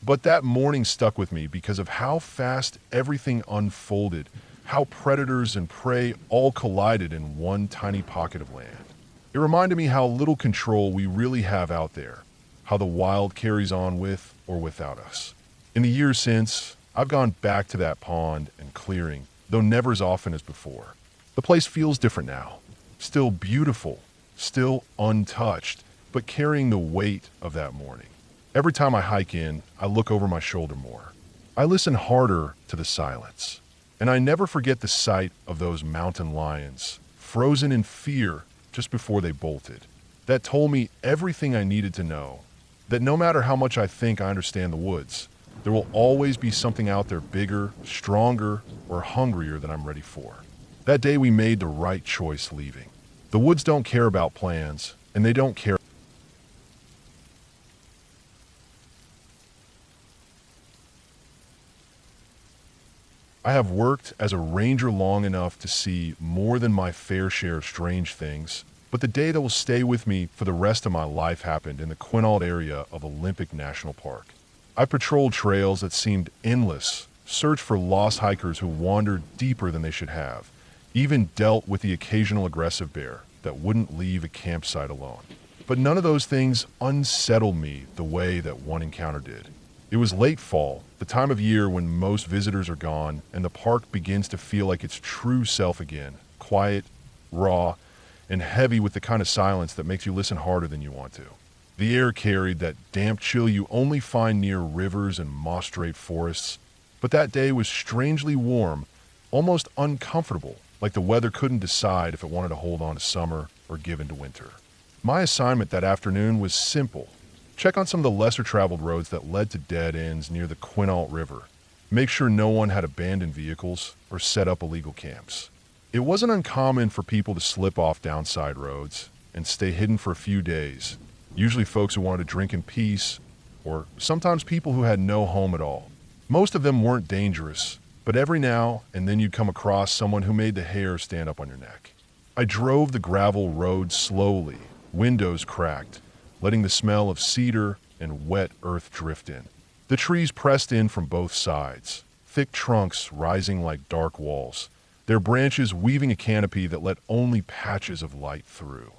But that morning stuck with me because of how fast everything unfolded, how predators and prey all collided in one tiny pocket of land. It reminded me how little control we really have out there, how the wild carries on with or without us. In the years since, I've gone back to that pond and clearing, though never as often as before. The place feels different now. Still beautiful, still untouched, but carrying the weight of that morning. Every time I hike in, I look over my shoulder more. I listen harder to the silence. And I never forget the sight of those mountain lions, frozen in fear just before they bolted. That told me everything I needed to know. That no matter how much I think I understand the woods, there will always be something out there bigger, stronger, or hungrier than I'm ready for. That day we made the right choice leaving. The woods don't care about plans, and they don't care. I have worked as a ranger long enough to see more than my fair share of strange things, but the day that will stay with me for the rest of my life happened in the Quinault area of Olympic National Park. I patrolled trails that seemed endless, searched for lost hikers who wandered deeper than they should have, even dealt with the occasional aggressive bear that wouldn't leave a campsite alone. But none of those things unsettled me the way that one encounter did. It was late fall, the time of year when most visitors are gone and the park begins to feel like its true self again, quiet, raw, and heavy with the kind of silence that makes you listen harder than you want to. The air carried that damp chill you only find near rivers and moss-draped forests, but that day was strangely warm, almost uncomfortable, like the weather couldn't decide if it wanted to hold on to summer or give in to winter. My assignment that afternoon was simple. Check on some of the lesser-traveled roads that led to dead ends near the Quinault River. Make sure no one had abandoned vehicles or set up illegal camps. It wasn't uncommon for people to slip off downside roads and stay hidden for a few days, usually folks who wanted to drink in peace, or sometimes people who had no home at all. Most of them weren't dangerous, but every now and then you'd come across someone who made the hair stand up on your neck. I drove the gravel road slowly, windows cracked, letting the smell of cedar and wet earth drift in. The trees pressed in from both sides, thick trunks rising like dark walls, their branches weaving a canopy that let only patches of light through.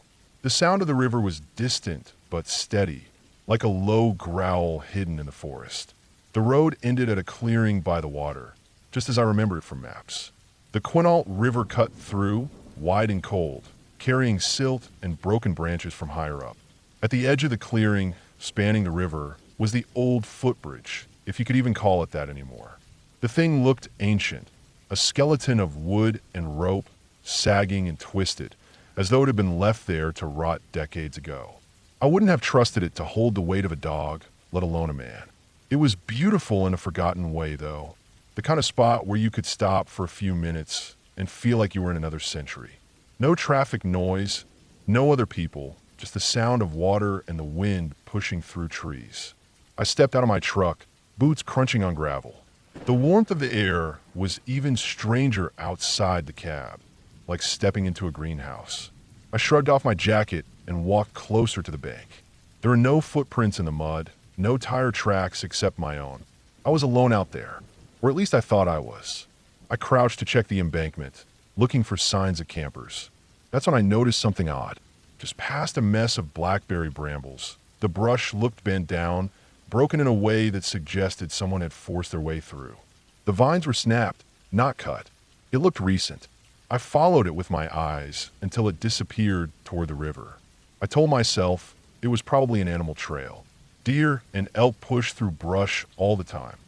The sound of the river was distant but steady, like a low growl hidden in the forest. The road ended at a clearing by the water, just as I remember it from maps. The Quinault River cut through, wide and cold, carrying silt and broken branches from higher up. At the edge of the clearing, spanning the river, was the old footbridge, if you could even call it that anymore. The thing looked ancient, a skeleton of wood and rope, sagging and twisted, as though it had been left there to rot decades ago. I wouldn't have trusted it to hold the weight of a dog, let alone a man. It was beautiful in a forgotten way, though, the kind of spot where you could stop for a few minutes and feel like you were in another century. No traffic noise, no other people, just the sound of water and the wind pushing through trees. I stepped out of my truck, boots crunching on gravel. The warmth of the air was even stranger outside the cab, like stepping into a greenhouse. I shrugged off my jacket and walked closer to the bank. There were no footprints in the mud, no tire tracks except my own. I was alone out there, or at least I thought I was. I crouched to check the embankment, looking for signs of campers. That's when I noticed something odd. Just past a mess of blackberry brambles, the brush looked bent down, broken in a way that suggested someone had forced their way through. The vines were snapped, not cut. It looked recent. I followed it with my eyes until it disappeared toward the river. I told myself it was probably an animal trail. Deer and elk pushed through brush all the time,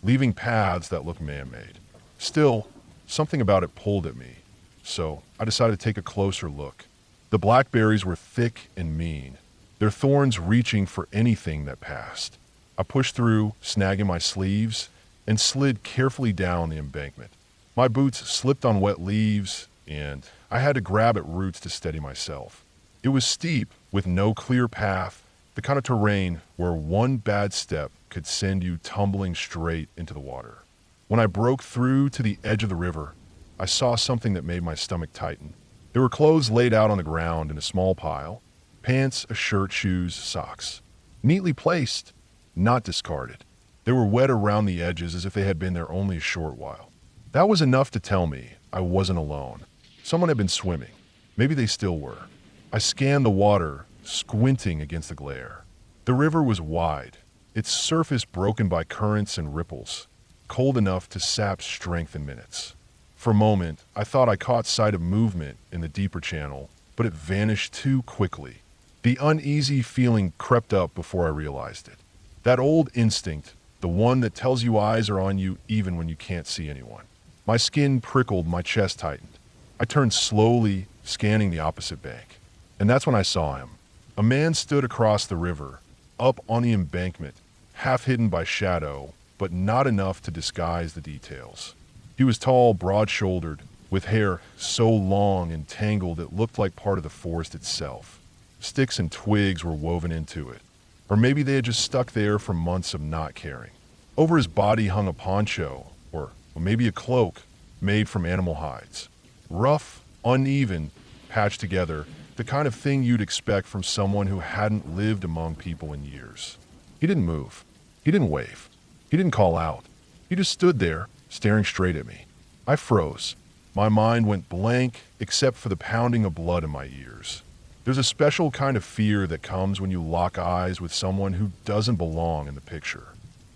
leaving paths that looked man-made. Still, something about it pulled at me, so I decided to take a closer look. The blackberries were thick and mean, their thorns reaching for anything that passed. I pushed through, snagging my sleeves, and slid carefully down the embankment. My boots slipped on wet leaves, and I had to grab at roots to steady myself. It was steep, with no clear path, the kind of terrain where one bad step could send you tumbling straight into the water. When I broke through to the edge of the river, I saw something that made my stomach tighten. There were clothes laid out on the ground in a small pile: pants, a shirt, shoes, socks. Neatly placed, not discarded. They were wet around the edges as if they had been there only a short while. That was enough to tell me I wasn't alone. Someone had been swimming. Maybe they still were. I scanned the water, squinting against the glare. The river was wide, its surface broken by currents and ripples, cold enough to sap strength in minutes. For a moment, I thought I caught sight of movement in the deeper channel, but it vanished too quickly. The uneasy feeling crept up before I realized it. That old instinct, the one that tells you eyes are on you even when you can't see anyone. My skin prickled, my chest tightened. I turned slowly, scanning the opposite bank. And that's when I saw him. A man stood across the river, up on the embankment, half hidden by shadow, but not enough to disguise the details. He was tall, broad-shouldered, with hair so long and tangled it looked like part of the forest itself. Sticks and twigs were woven into it. Or maybe they had just stuck there from months of not caring. Over his body hung a poncho, or maybe a cloak, made from animal hides. Rough, uneven, patched together, the kind of thing you'd expect from someone who hadn't lived among people in years. He didn't move. He didn't wave. He didn't call out. He just stood there, staring straight at me. I froze. My mind went blank except for the pounding of blood in my ears. There's a special kind of fear that comes when you lock eyes with someone who doesn't belong in the picture.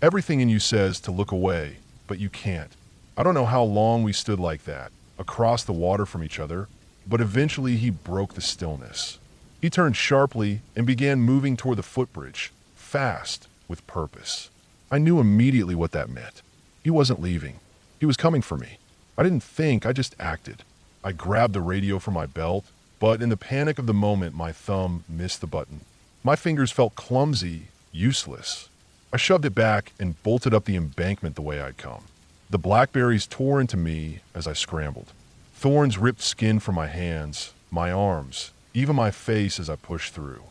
Everything in you says to look away, but you can't. I don't know how long we stood like that, across the water from each other, but eventually he broke the stillness. He turned sharply and began moving toward the footbridge, fast, with purpose. I knew immediately what that meant. He wasn't leaving. He was coming for me. I didn't think, I just acted. I grabbed the radio from my belt, but in the panic of the moment, my thumb missed the button. My fingers felt clumsy, useless. I shoved it back and bolted up the embankment the way I'd come. The blackberries tore into me as I scrambled. Thorns ripped skin from my hands, my arms, even my face as I pushed through.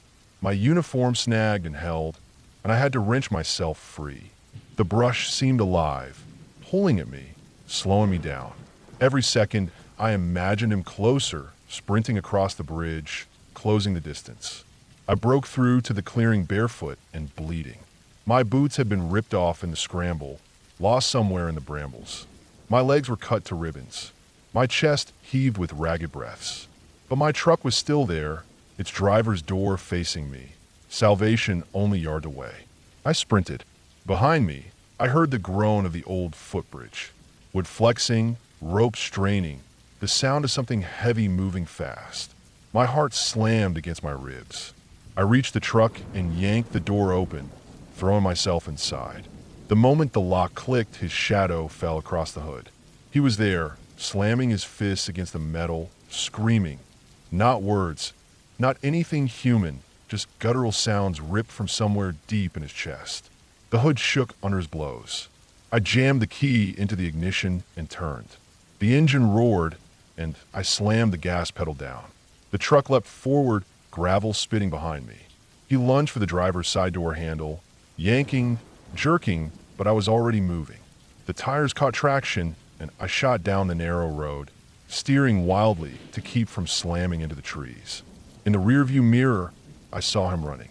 My uniform snagged and held, and I had to wrench myself free. The brush seemed alive, pulling at me, slowing me down. Every second, I imagined him closer, sprinting across the bridge, closing the distance. I broke through to the clearing barefoot and bleeding. My boots had been ripped off in the scramble, lost somewhere in the brambles. My legs were cut to ribbons. My chest heaved with ragged breaths. But my truck was still there, its driver's door facing me, salvation only yards away. I sprinted. Behind me, I heard the groan of the old footbridge. Wood flexing, rope straining, the sound of something heavy moving fast. My heart slammed against my ribs. I reached the truck and yanked the door open, throwing myself inside. The moment the lock clicked, his shadow fell across the hood. He was there, slamming his fists against the metal, screaming. Not words, not anything human, just guttural sounds ripped from somewhere deep in his chest. The hood shook under his blows. I jammed the key into the ignition and turned. The engine roared, and I slammed the gas pedal down. The truck leapt forward, gravel spitting behind me. He lunged for the driver's side door handle, yanking, jerking, but I was already moving. The tires caught traction, and I shot down the narrow road, steering wildly to keep from slamming into the trees. In the rearview mirror, I saw him running.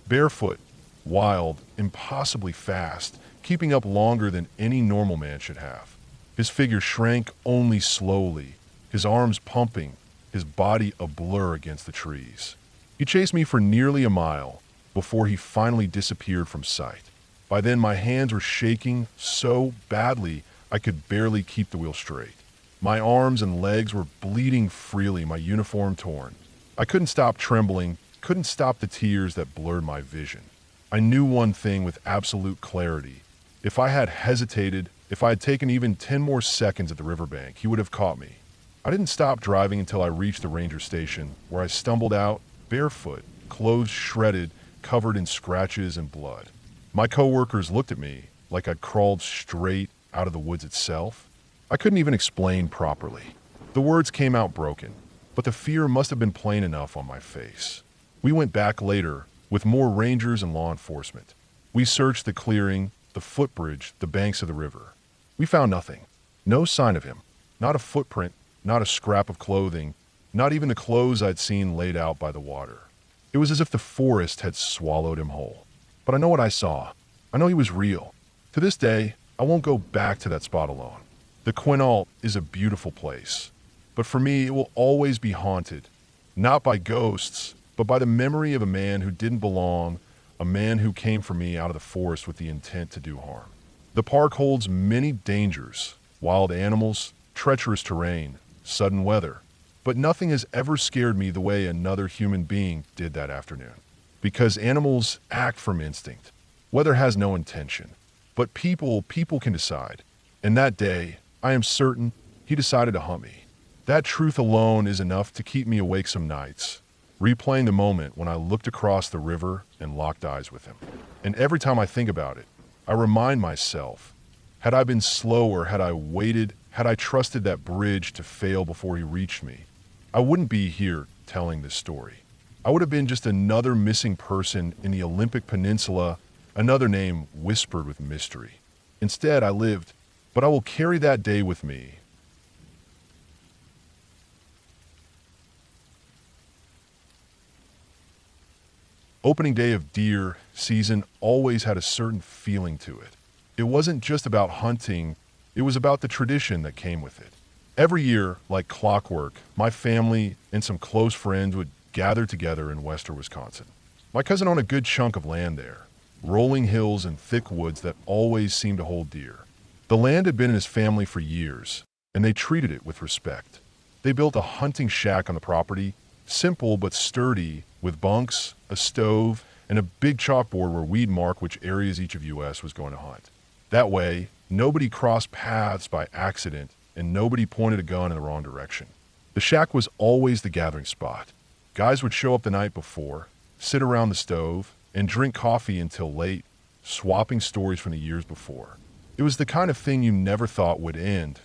Barefoot, wild, impossibly fast, keeping up longer than any normal man should have. His figure shrank only slowly, his arms pumping, his body a blur against the trees. He chased me for nearly a mile before he finally disappeared from sight. By then, my hands were shaking so badly I could barely keep the wheel straight. My arms and legs were bleeding freely, my uniform torn. I couldn't stop trembling, couldn't stop the tears that blurred my vision. I knew one thing with absolute clarity. If I had hesitated, if I had taken even 10 more seconds at the riverbank, he would have caught me. I didn't stop driving until I reached the ranger station, where I stumbled out, barefoot, clothes shredded, covered in scratches and blood. My coworkers looked at me like I'd crawled straight out of the woods itself. I couldn't even explain properly. The words came out broken, but the fear must have been plain enough on my face. We went back later with more rangers and law enforcement. We searched the clearing, the footbridge, the banks of the river. We found nothing. No sign of him. Not a footprint, not a scrap of clothing, not even the clothes I'd seen laid out by the water. It was as if the forest had swallowed him whole. But I know what I saw. I know he was real. To this day, I won't go back to that spot alone. The Quinault is a beautiful place, but for me it will always be haunted, not by ghosts, but by the memory of a man who didn't belong, a man who came for me out of the forest with the intent to do harm. The park holds many dangers, wild animals, treacherous terrain, sudden weather, but nothing has ever scared me the way another human being did that afternoon. Because animals act from instinct. Weather has no intention, but people can decide. And that day, I am certain he decided to hunt me. That truth alone is enough to keep me awake some nights, replaying the moment when I looked across the river and locked eyes with him. And every time I think about it, I remind myself, had I been slower, had I waited, had I trusted that bridge to fail before he reached me, I wouldn't be here telling this story. I would have been just another missing person in the Olympic Peninsula, another name whispered with mystery. Instead, I lived, but I will carry that day with me. Opening day of deer season always had a certain feeling to it. It wasn't just about hunting, it was about the tradition that came with it. Every year, like clockwork, my family and some close friends would gather together in western Wisconsin. My cousin owned a good chunk of land there, rolling hills and thick woods that always seemed to hold deer. The land had been in his family for years, and they treated it with respect. They built a hunting shack on the property, simple but sturdy, with bunks, a stove, and a big chalkboard where we'd mark which areas each of US was going to hunt. That way, nobody crossed paths by accident, and nobody pointed a gun in the wrong direction. The shack was always the gathering spot. Guys would show up the night before, sit around the stove, and drink coffee until late, swapping stories from the years before. It was the kind of thing you never thought would end,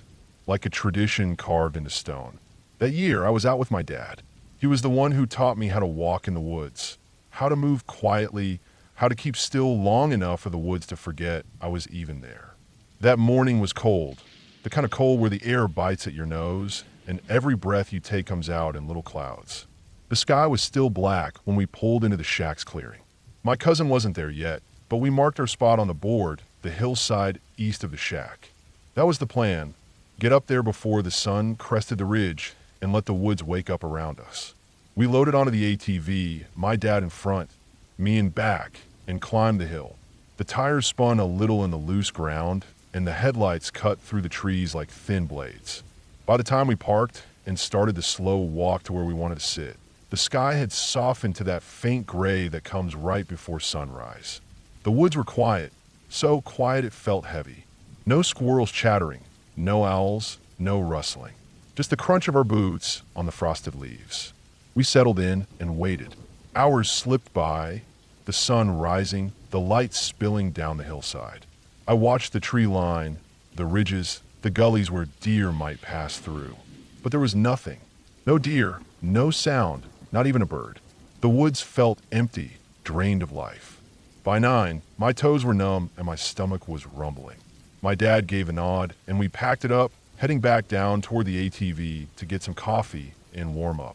like a tradition carved into stone. That year, I was out with my dad. He was the one who taught me how to walk in the woods, how to move quietly, how to keep still long enough for the woods to forget I was even there. That morning was cold, the kind of cold where the air bites at your nose, and every breath you take comes out in little clouds. The sky was still black when we pulled into the shack's clearing. My cousin wasn't there yet, but we marked our spot on the board, the hillside east of the shack. That was the plan. Get up there before the sun crested the ridge and let the woods wake up around us. We loaded onto the ATV, my dad in front, me in back, and climbed the hill. The tires spun a little in the loose ground, and the headlights cut through the trees like thin blades. By the time we parked and started the slow walk to where we wanted to sit, the sky had softened to that faint gray that comes right before sunrise. The woods were quiet, so quiet it felt heavy. No squirrels chattering, no owls, no rustling. Just the crunch of our boots on the frosted leaves. We settled in and waited. Hours slipped by, the sun rising, the light spilling down the hillside. I watched the tree line, the ridges, the gullies where deer might pass through. But there was nothing. No deer, no sound, not even a bird. The woods felt empty, drained of life. By 9, my toes were numb and my stomach was rumbling. My dad gave a nod, and we packed it up, heading back down toward the ATV to get some coffee and warm up.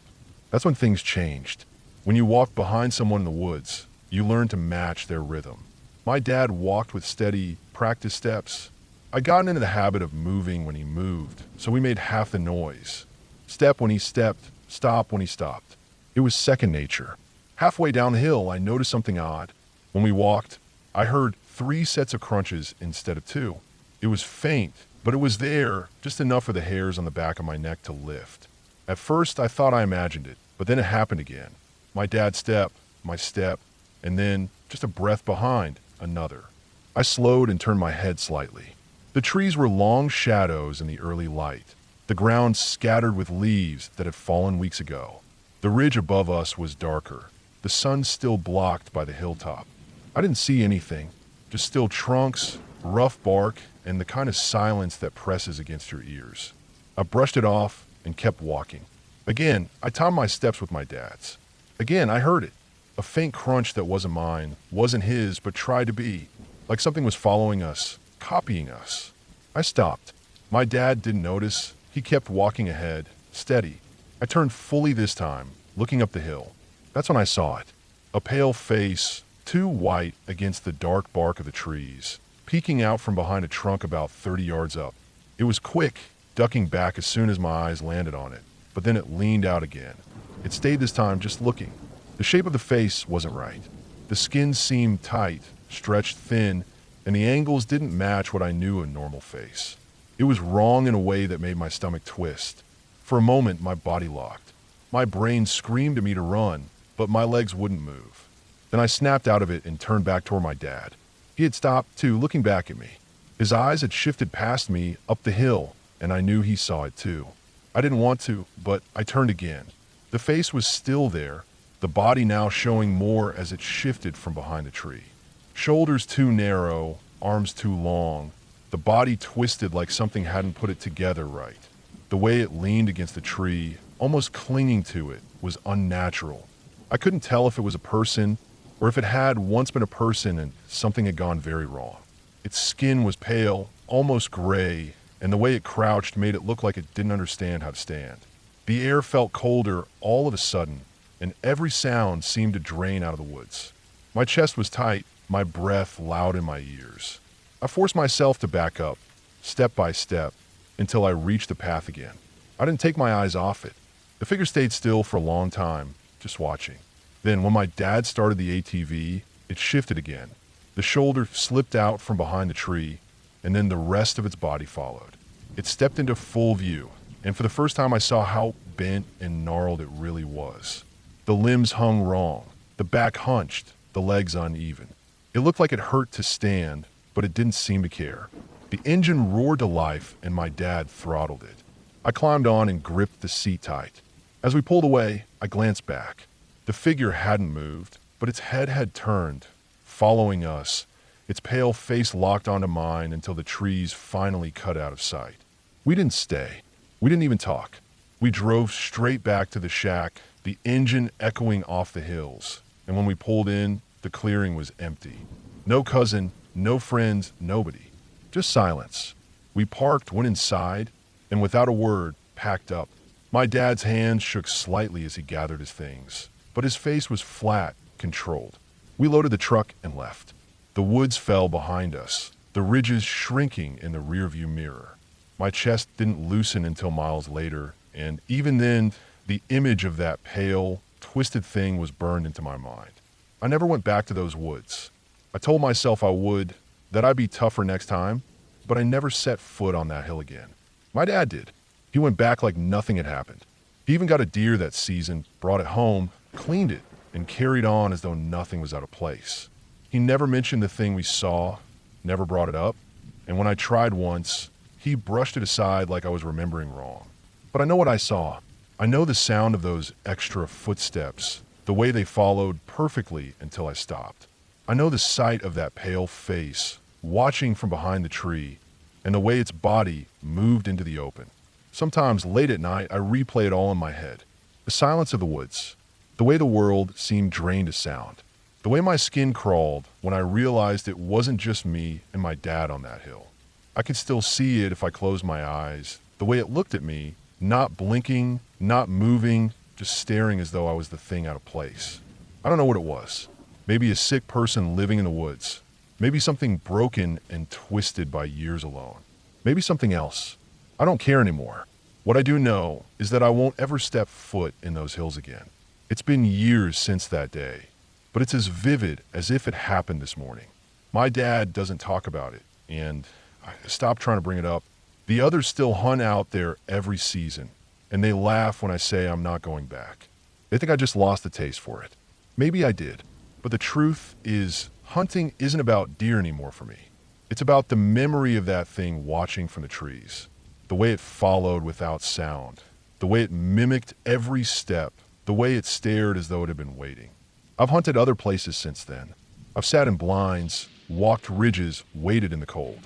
That's when things changed. When you walked behind someone in the woods, You learn to match their rhythm. My dad walked with steady, practiced steps. I got into the habit of moving when he moved, so we made half the noise. Step when he stepped, stop when he stopped. It was second nature. Halfway down the hill, I noticed something odd. When we walked, I heard 3 sets of crunches instead of 2. It was faint, but it was there, just enough for the hairs on the back of my neck to lift. At first, I thought I imagined it, but then it happened again. My dad's step, my step, and then, just a breath behind, another. I slowed and turned my head slightly. The trees were long shadows in the early light, the ground scattered with leaves that had fallen weeks ago. The ridge above us was darker, the sun still blocked by the hilltop. I didn't see anything, just still trunks, rough bark, and the kind of silence that presses against your ears. I brushed it off and kept walking. Again, I timed my steps with my dad's. Again, I heard it. A faint crunch that wasn't mine, wasn't his, but tried to be. Like something was following us, copying us. I stopped. My dad didn't notice. He kept walking ahead, steady. I turned fully this time, looking up the hill. That's when I saw it. A pale face, too white against the dark bark of the trees, peeking out from behind a trunk about 30 yards up. It was quick, ducking back as soon as my eyes landed on it, but then it leaned out again. It stayed this time just looking. The shape of the face wasn't right. The skin seemed tight, stretched thin, and the angles didn't match what I knew a normal face. It was wrong in a way that made my stomach twist. For a moment, my body locked. My brain screamed at me to run, but my legs wouldn't move. Then I snapped out of it and turned back toward my dad. He had stopped, too, looking back at me. His eyes had shifted past me, up the hill, and I knew he saw it, too. I didn't want to, but I turned again. The face was still there, the body now showing more as it shifted from behind the tree. Shoulders too narrow, arms too long. The body twisted like something hadn't put it together right. The way it leaned against the tree, almost clinging to it, was unnatural. I couldn't tell if it was a person or if it had once been a person and something had gone very wrong. Its skin was pale, almost gray, and the way it crouched made it look like it didn't understand how to stand. The air felt colder all of a sudden, and every sound seemed to drain out of the woods. My chest was tight, my breath loud in my ears. I forced myself to back up, step by step, until I reached the path again. I didn't take my eyes off it. The figure stayed still for a long time, just watching. Then, when my dad started the ATV, it shifted again. The shoulder slipped out from behind the tree, and then the rest of its body followed. It stepped into full view, and for the first time I saw how bent and gnarled it really was. The limbs hung wrong, the back hunched, the legs uneven. It looked like it hurt to stand, but it didn't seem to care. The engine roared to life, and my dad throttled it. I climbed on and gripped the seat tight. As we pulled away, I glanced back. The figure hadn't moved, but its head had turned, following us, its pale face locked onto mine until the trees finally cut out of sight. We didn't stay. We didn't even talk. We drove straight back to the shack, the engine echoing off the hills. And when we pulled in, the clearing was empty. No cousin, no friends, nobody. Just silence. We parked, went inside, and without a word, packed up. My dad's hands shook slightly as he gathered his things, but his face was flat, controlled. We loaded the truck and left. The woods fell behind us, the ridges shrinking in the rearview mirror. My chest didn't loosen until miles later, and even then, the image of that pale, twisted thing was burned into my mind. I never went back to those woods. I told myself I would, that I'd be tougher next time, but I never set foot on that hill again. My dad did. He went back like nothing had happened. He even got a deer that season, brought it home, cleaned it, and carried on as though nothing was out of place. He never mentioned the thing we saw, never brought it up, and when I tried once, he brushed it aside like I was remembering wrong. But I know what I saw. I know the sound of those extra footsteps, the way they followed perfectly until I stopped. I know the sight of that pale face, watching from behind the tree, and the way its body moved into the open. Sometimes late at night, I replay it all in my head. The silence of the woods, the way the world seemed drained of sound, the way my skin crawled when I realized it wasn't just me and my dad on that hill. I could still see it if I closed my eyes, the way it looked at me, not blinking, not moving, just staring as though I was the thing out of place. I don't know what it was. Maybe a sick person living in the woods. Maybe something broken and twisted by years alone. Maybe something else. I don't care anymore. What I do know is that I won't ever step foot in those hills again. It's been years since that day, but it's as vivid as if it happened this morning. My dad doesn't talk about it, and I stopped trying to bring it up. The others still hunt out there every season, and they laugh when I say I'm not going back. They think I just lost the taste for it. Maybe I did, but the truth is, hunting isn't about deer anymore for me. It's about the memory of that thing watching from the trees, the way it followed without sound, the way it mimicked every step, the way it stared as though it had been waiting. I've hunted other places since then. I've sat in blinds, walked ridges, waited in the cold.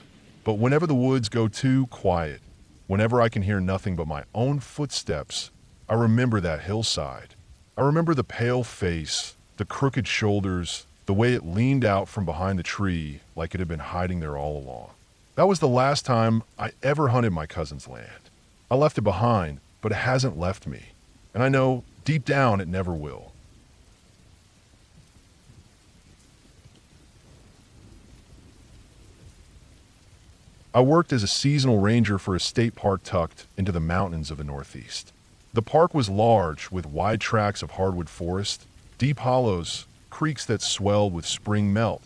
But whenever the woods go too quiet, whenever I can hear nothing but my own footsteps, I remember that hillside. I remember the pale face, the crooked shoulders, the way it leaned out from behind the tree like it had been hiding there all along. That was the last time I ever hunted my cousin's land. I left it behind, but it hasn't left me. And I know deep down it never will. I worked as a seasonal ranger for a state park tucked into the mountains of the Northeast. The park was large, with wide tracts of hardwood forest, deep hollows, creeks that swelled with spring melt,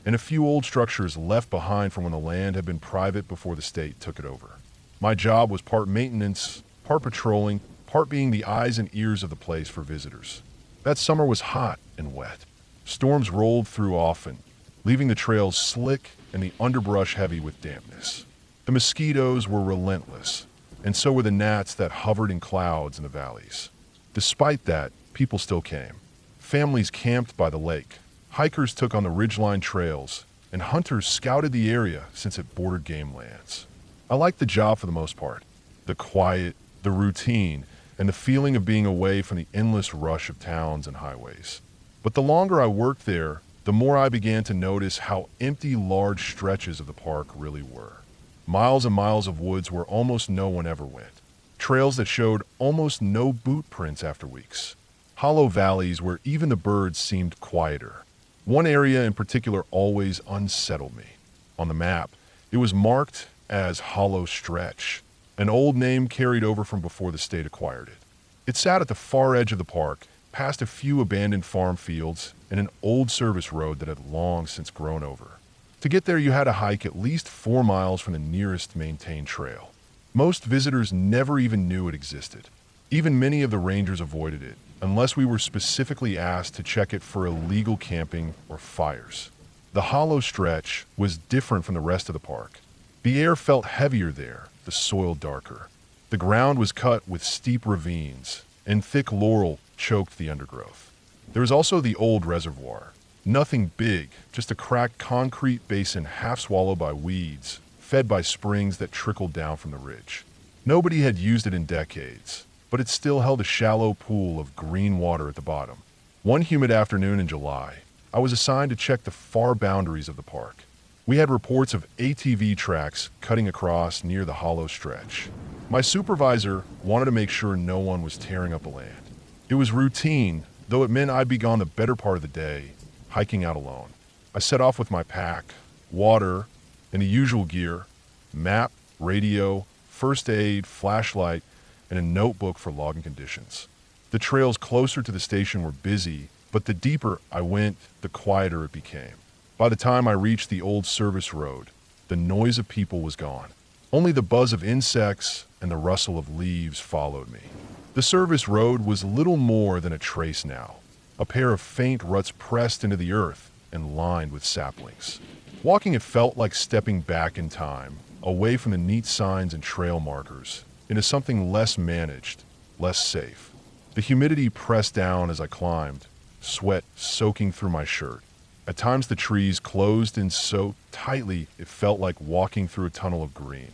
and a few old structures left behind from when the land had been private before the state took it over. My job was part maintenance, part patrolling, part being the eyes and ears of the place for visitors. That summer was hot and wet. Storms rolled through often, leaving the trails slick and the underbrush heavy with dampness. The mosquitoes were relentless, and so were the gnats that hovered in clouds in the valleys. Despite that, people still came. Families camped by the lake, hikers took on the ridgeline trails, and hunters scouted the area since it bordered game lands. I liked the job for the most part. The quiet, the routine, and the feeling of being away from the endless rush of towns and highways. But the longer I worked there, the more I began to notice how empty large stretches of the park really were. Miles and miles of woods where almost no one ever went. Trails that showed almost no boot prints after weeks. Hollow valleys where even the birds seemed quieter. One area in particular always unsettled me. On the map, it was marked as Hollow Stretch, an old name carried over from before the state acquired it. It sat at the far edge of the park, past a few abandoned farm fields and an old service road that had long since grown over. To get there, you had to hike at least 4 miles from the nearest maintained trail. Most visitors never even knew it existed. Even many of the rangers avoided it, unless we were specifically asked to check it for illegal camping or fires. The Hollow Stretch was different from the rest of the park. The air felt heavier there, the soil darker. The ground was cut with steep ravines, and thick laurel choked the undergrowth. There was also the old reservoir. Nothing big, just a cracked concrete basin half swallowed by weeds, fed by springs that trickled down from the ridge. Nobody had used it in decades, but it still held a shallow pool of green water at the bottom. One humid afternoon in July, I was assigned to check the far boundaries of the park. We had reports of ATV tracks cutting across near the Hollow Stretch. My supervisor wanted to make sure no one was tearing up the land. It was routine, though it meant I'd be gone the better part of the day, hiking out alone. I set off with my pack, water, and the usual gear, map, radio, first aid, flashlight, and a notebook for logging conditions. The trails closer to the station were busy, but the deeper I went, the quieter it became. By the time I reached the old service road, the noise of people was gone. Only the buzz of insects and the rustle of leaves followed me. The service road was little more than a trace now, a pair of faint ruts pressed into the earth and lined with saplings. Walking it felt like stepping back in time, away from the neat signs and trail markers, into something less managed, less safe. The humidity pressed down as I climbed, sweat soaking through my shirt. At times the trees closed in so tightly it felt like walking through a tunnel of green.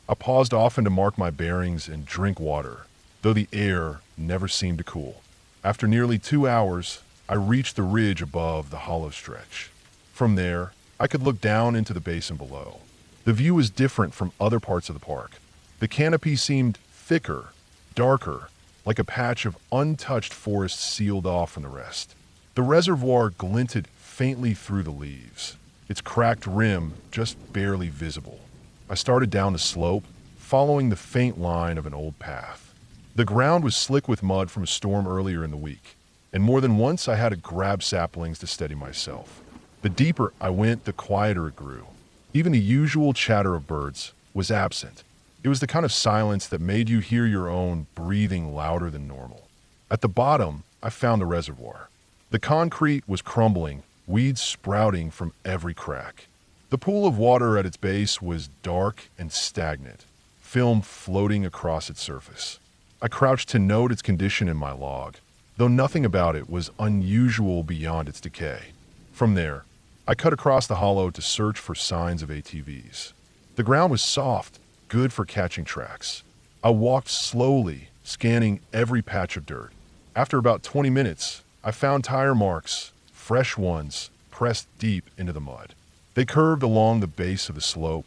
I paused often to mark my bearings and drink water, though the air never seemed to cool. After nearly 2 hours, I reached the ridge above the Hollow Stretch. From there, I could look down into the basin below. The view was different from other parts of the park. The canopy seemed thicker, darker, like a patch of untouched forest sealed off from the rest. The reservoir glinted faintly through the leaves, its cracked rim just barely visible. I started down the slope, following the faint line of an old path. The ground was slick with mud from a storm earlier in the week, and more than once I had to grab saplings to steady myself. The deeper I went, the quieter it grew. Even the usual chatter of birds was absent. It was the kind of silence that made you hear your own breathing louder than normal. At the bottom, I found the reservoir. The concrete was crumbling, weeds sprouting from every crack. The pool of water at its base was dark and stagnant, film floating across its surface. I crouched to note its condition in my log, though nothing about it was unusual beyond its decay. From there, I cut across the hollow to search for signs of ATVs. The ground was soft, good for catching tracks. I walked slowly, scanning every patch of dirt. After about 20 minutes, I found tire marks, fresh ones, pressed deep into the mud. They curved along the base of the slope,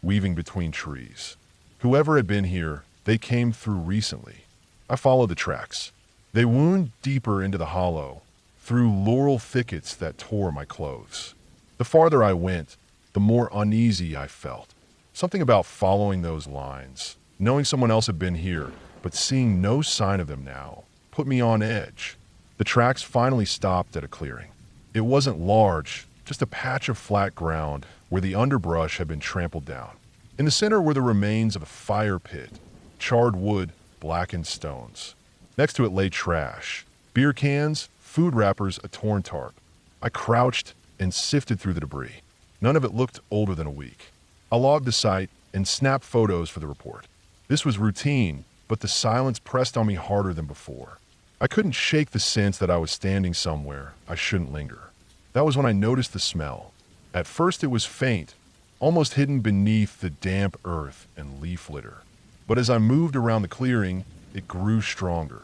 weaving between trees. Whoever had been here, they came through recently. I followed the tracks. They wound deeper into the hollow, through laurel thickets that tore my clothes. The farther I went, the more uneasy I felt. Something about following those lines, knowing someone else had been here, but seeing no sign of them now, put me on edge. The tracks finally stopped at a clearing. It wasn't large, just a patch of flat ground where the underbrush had been trampled down. In the center were the remains of a fire pit, charred wood, blackened stones. Next to it lay trash, beer cans, food wrappers, a torn tarp. I crouched and sifted through the debris. None of it looked older than a week. I logged the site and snapped photos for the report. This was routine, but the silence pressed on me harder than before. I couldn't shake the sense that I was standing somewhere I shouldn't linger. That was when I noticed the smell. At first it was faint, almost hidden beneath the damp earth and leaf litter. But as I moved around the clearing, it grew stronger.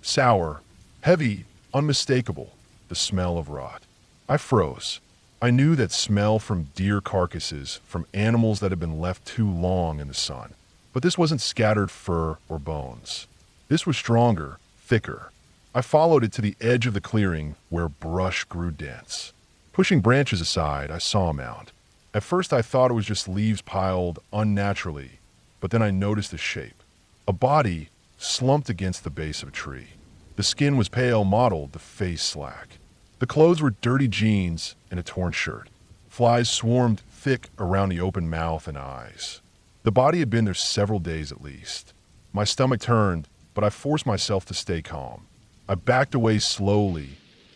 Sour, heavy, unmistakable, the smell of rot. I froze. I knew that smell from deer carcasses, from animals that had been left too long in the sun. But this wasn't scattered fur or bones. This was stronger, thicker. I followed it to the edge of the clearing where brush grew dense. Pushing branches aside, I saw a mound. At first I thought it was just leaves piled unnaturally, but then I noticed the shape. A body slumped against the base of a tree. The skin was pale mottled, the face slack. The clothes were dirty jeans and a torn shirt. Flies swarmed thick around the open mouth and eyes. The body had been there several days at least. My stomach turned, but I forced myself to stay calm. I backed away slowly,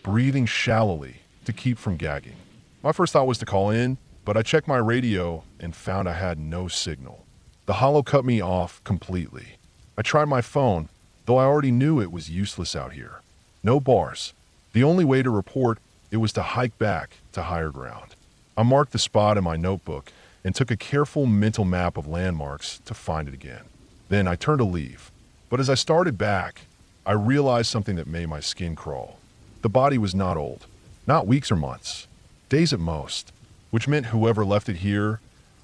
breathing shallowly to keep from gagging. My first thought was to call in, but I checked my radio and found I had no signal. The hollow cut me off completely. I tried my phone, though I already knew it was useless out here. No bars. The only way to report it was to hike back to higher ground. I marked the spot in my notebook and took a careful mental map of landmarks to find it again. Then I turned to leave. But as I started back, I realized something that made my skin crawl. The body was not old. Not weeks or months. Days at most. Which meant whoever left it here,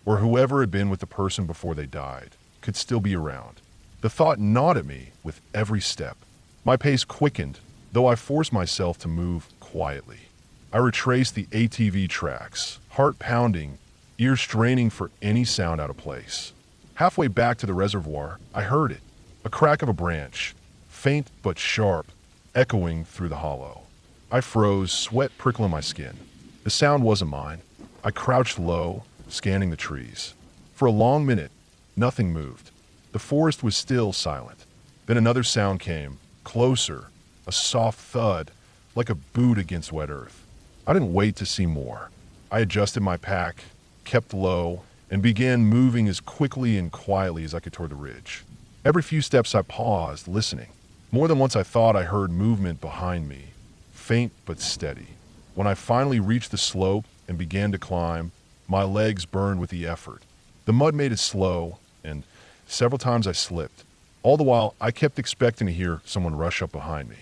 or whoever had been with the person before they died, could still be around. The thought gnawed at me with every step. My pace quickened, though I forced myself to move quietly. I retraced the ATV tracks, heart pounding, ears straining for any sound out of place. Halfway back to the reservoir, I heard it. A crack of a branch, faint but sharp, echoing through the hollow. I froze, sweat prickling my skin. The sound wasn't mine. I crouched low, scanning the trees. For a long minute, nothing moved. The forest was still silent. Then another sound came, closer, a soft thud, like a boot against wet earth. I didn't wait to see more. I adjusted my pack, kept low, and began moving as quickly and quietly as I could toward the ridge. Every few steps I paused, listening. More than once I thought I heard movement behind me, faint but steady. When I finally reached the slope and began to climb, my legs burned with the effort. The mud made it slow, and several times I slipped. All the while, I kept expecting to hear someone rush up behind me.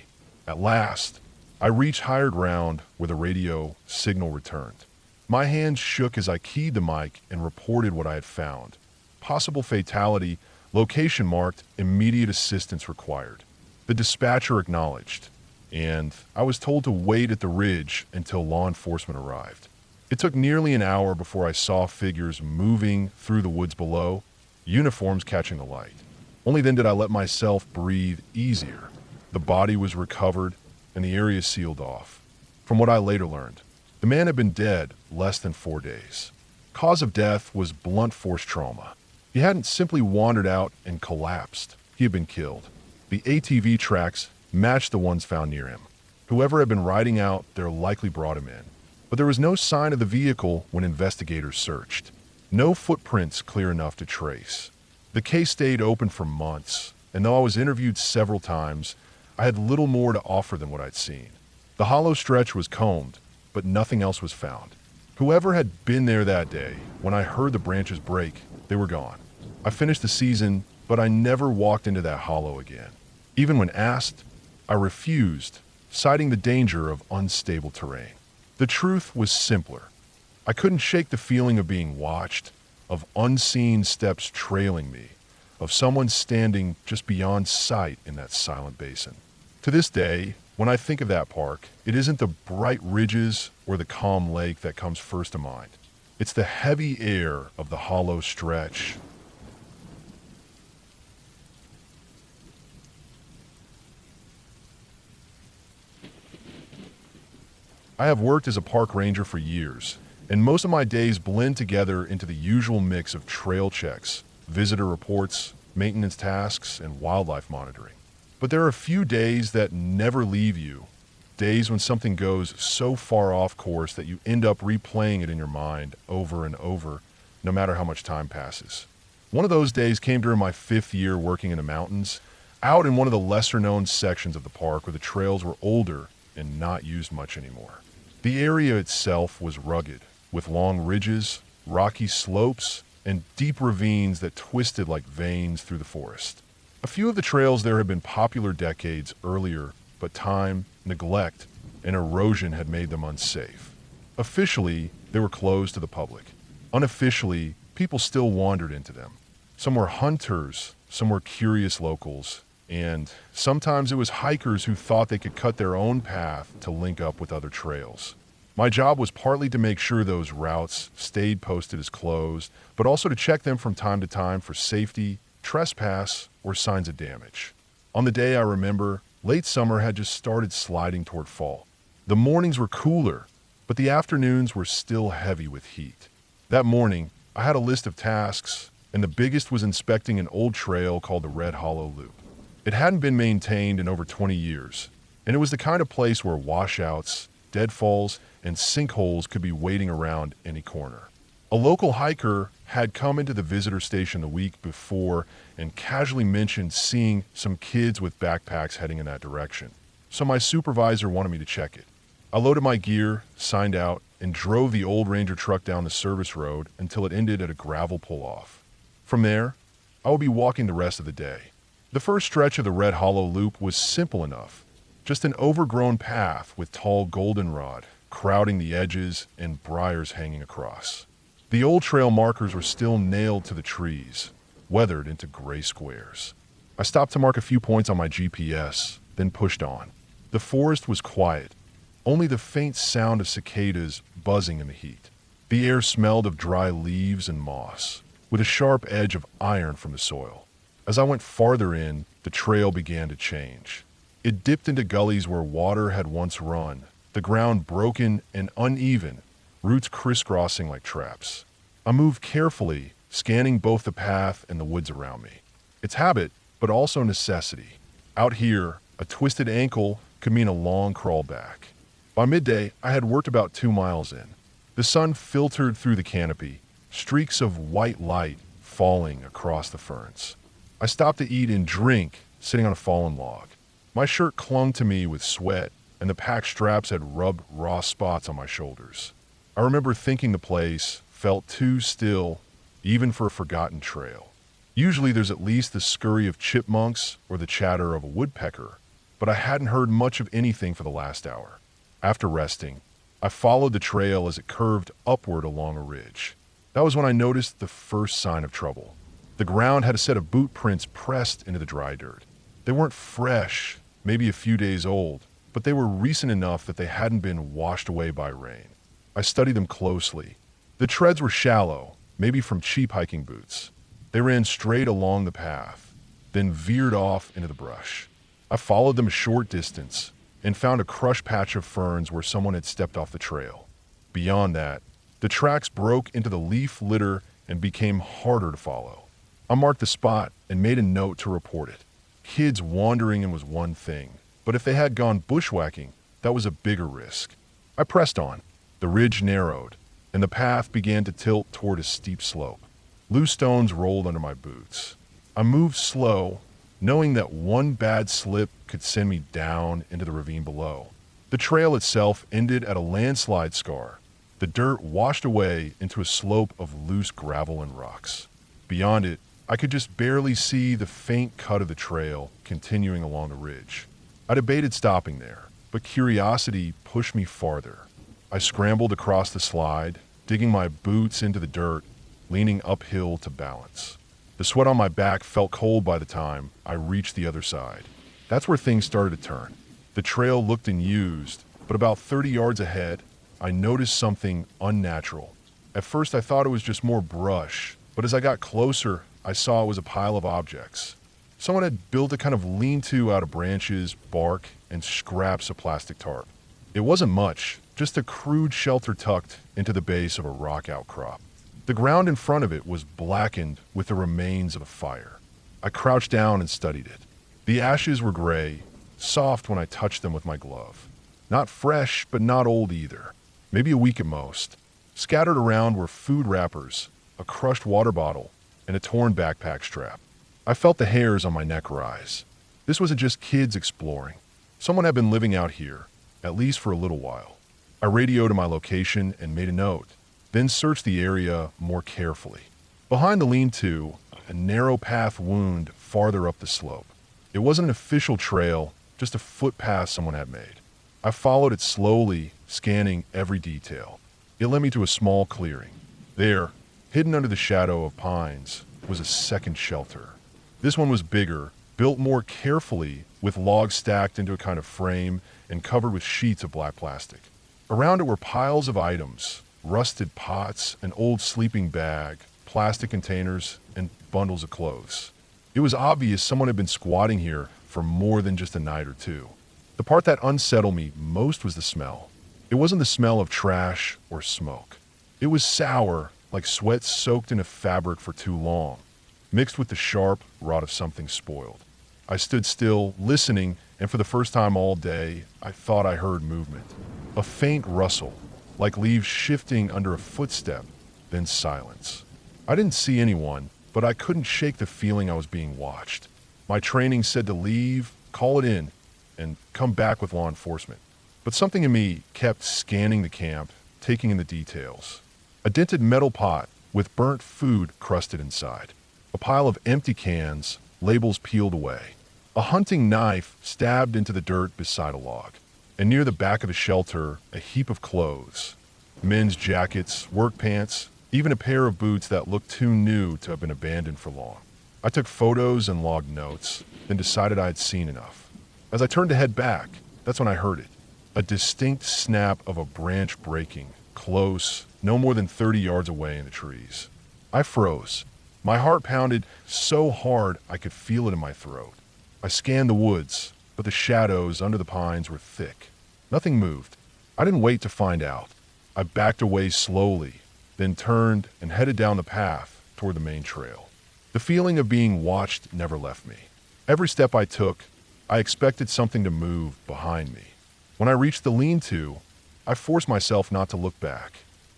At last, I reached higher ground where the radio signal returned. My hands shook as I keyed the mic and reported what I had found. Possible fatality, location marked, immediate assistance required. The dispatcher acknowledged. and I was told to wait at the ridge until law enforcement arrived. It took nearly an hour before I saw figures moving through the woods below, uniforms catching the light. Only then did I let myself breathe easier. The body was recovered and the area sealed off. From what I later learned, the man had been dead less than 4 days. Cause of death was blunt force trauma. He hadn't simply wandered out and collapsed. He had been killed. The ATV tracks matched the ones found near him. Whoever had been riding out there likely brought him in. But there was no sign of the vehicle when investigators searched. No footprints clear enough to trace. The case stayed open for months, and though I was interviewed several times, I had little more to offer than what I'd seen. The hollow stretch was combed, but nothing else was found. Whoever had been there that day, when I heard the branches break, they were gone. I finished the season, but I never walked into that hollow again. Even when asked, I refused, citing the danger of unstable terrain. The truth was simpler. I couldn't shake the feeling of being watched, of unseen steps trailing me, of someone standing just beyond sight in that silent basin. To this day, when I think of that park, it isn't the bright ridges or the calm lake that comes first to mind. It's the heavy air of the hollow stretch. I have worked as a park ranger for years, and most of my days blend together into the usual mix of trail checks, visitor reports, maintenance tasks, and wildlife monitoring. But there are a few days that never leave you, days when something goes so far off course that you end up replaying it in your mind over and over, no matter how much time passes. One of those days came during my 5th year working in the mountains, out in one of the lesser-known sections of the park where the trails were older and not used much anymore. The area itself was rugged, with long ridges, rocky slopes, and deep ravines that twisted like veins through the forest. A few of the trails there had been popular decades earlier, but time, neglect, and erosion had made them unsafe. Officially, they were closed to the public. Unofficially, people still wandered into them. Some were hunters, some were curious locals, and sometimes it was hikers who thought they could cut their own path to link up with other trails. My job was partly to make sure those routes stayed posted as closed, but also to check them from time to time for safety, trespass, or signs of damage. On the day I remember, late summer had just started sliding toward fall. The mornings were cooler, but the afternoons were still heavy with heat. That morning, I had a list of tasks, and the biggest was inspecting an old trail called the Red Hollow Loop. It hadn't been maintained in over 20 years, and it was the kind of place where washouts, deadfalls, and sinkholes could be waiting around any corner. A local hiker had come into the visitor station the week before and casually mentioned seeing some kids with backpacks heading in that direction. So my supervisor wanted me to check it. I loaded my gear, signed out, and drove the old Ranger truck down the service road until it ended at a gravel pull-off. From there, I would be walking the rest of the day. The first stretch of the Red Hollow Loop was simple enough. Just an overgrown path with tall goldenrod crowding the edges and briars hanging across. The old trail markers were still nailed to the trees, weathered into gray squares. I stopped to mark a few points on my GPS, then pushed on. The forest was quiet, only the faint sound of cicadas buzzing in the heat. The air smelled of dry leaves and moss, with a sharp edge of iron from the soil. As I went farther in, the trail began to change. It dipped into gullies where water had once run, the ground broken and uneven, roots crisscrossing like traps. I moved carefully, scanning both the path and the woods around me. It's habit, but also necessity. Out here, a twisted ankle could mean a long crawl back. By midday, I had worked about 2 miles in. The sun filtered through the canopy, streaks of white light falling across the ferns. I stopped to eat and drink, sitting on a fallen log. My shirt clung to me with sweat, and the pack straps had rubbed raw spots on my shoulders. I remember thinking the place felt too still, even for a forgotten trail. Usually there's at least the scurry of chipmunks or the chatter of a woodpecker, but I hadn't heard much of anything for the last hour. After resting, I followed the trail as it curved upward along a ridge. That was when I noticed the first sign of trouble. The ground had a set of boot prints pressed into the dry dirt. They weren't fresh, maybe a few days old, but they were recent enough that they hadn't been washed away by rain. I studied them closely. The treads were shallow, maybe from cheap hiking boots. They ran straight along the path, then veered off into the brush. I followed them a short distance and found a crushed patch of ferns where someone had stepped off the trail. Beyond that, the tracks broke into the leaf litter and became harder to follow. I marked the spot and made a note to report it. Kids wandering in was one thing, but if they had gone bushwhacking, that was a bigger risk. I pressed on. The ridge narrowed, and the path began to tilt toward a steep slope. Loose stones rolled under my boots. I moved slow, knowing that one bad slip could send me down into the ravine below. The trail itself ended at a landslide scar. The dirt washed away into a slope of loose gravel and rocks. Beyond it, I could just barely see the faint cut of the trail continuing along the ridge. I debated stopping there, but curiosity pushed me farther. I scrambled across the slide, digging my boots into the dirt, leaning uphill to balance. The sweat on my back felt cold by the time I reached the other side. That's where things started to turn. The trail looked unused, but about 30 yards ahead, I noticed something unnatural. At first I thought it was just more brush, but as I got closer, I saw it was a pile of objects. Someone had built a kind of lean-to out of branches, bark, and scraps of plastic tarp. It wasn't much, just a crude shelter tucked into the base of a rock outcrop. The ground in front of it was blackened with the remains of a fire. I crouched down and studied it. The ashes were gray, soft when I touched them with my glove. Not fresh, but not old either. Maybe a week at most. Scattered around were food wrappers, a crushed water bottle, and a torn backpack strap. I felt the hairs on my neck rise. This wasn't just kids exploring. Someone had been living out here, at least for a little while. I radioed to my location and made a note, then searched the area more carefully. Behind the lean-to, a narrow path wound farther up the slope. It wasn't an official trail, just a footpath someone had made. I followed it slowly, scanning every detail. It led me to a small clearing. There, hidden under the shadow of pines, was a second shelter. This one was bigger, built more carefully, with logs stacked into a kind of frame and covered with sheets of black plastic. Around it were piles of items, rusted pots, an old sleeping bag, plastic containers, and bundles of clothes. It was obvious someone had been squatting here for more than just a night or two. The part that unsettled me most was the smell. It wasn't the smell of trash or smoke. It was sour, like sweat soaked in a fabric for too long, mixed with the sharp rot of something spoiled. I stood still, listening, and for the first time all day, I thought I heard movement. A faint rustle, like leaves shifting under a footstep, then silence. I didn't see anyone, but I couldn't shake the feeling I was being watched. My training said to leave, call it in, and come back with law enforcement. But something in me kept scanning the camp, taking in the details. A dented metal pot with burnt food crusted inside. A pile of empty cans, labels peeled away. A hunting knife stabbed into the dirt beside a log. And near the back of the shelter, a heap of clothes. Men's jackets, work pants, even a pair of boots that looked too new to have been abandoned for long. I took photos and logged notes, then decided I had seen enough. As I turned to head back, that's when I heard it. A distinct snap of a branch breaking, close, no more than 30 yards away in the trees. I froze. My heart pounded so hard I could feel it in my throat. I scanned the woods, but the shadows under the pines were thick. Nothing moved. I didn't wait to find out. I backed away slowly, then turned and headed down the path toward the main trail. The feeling of being watched never left me. Every step I took, I expected something to move behind me. When I reached the lean-to, I forced myself not to look back.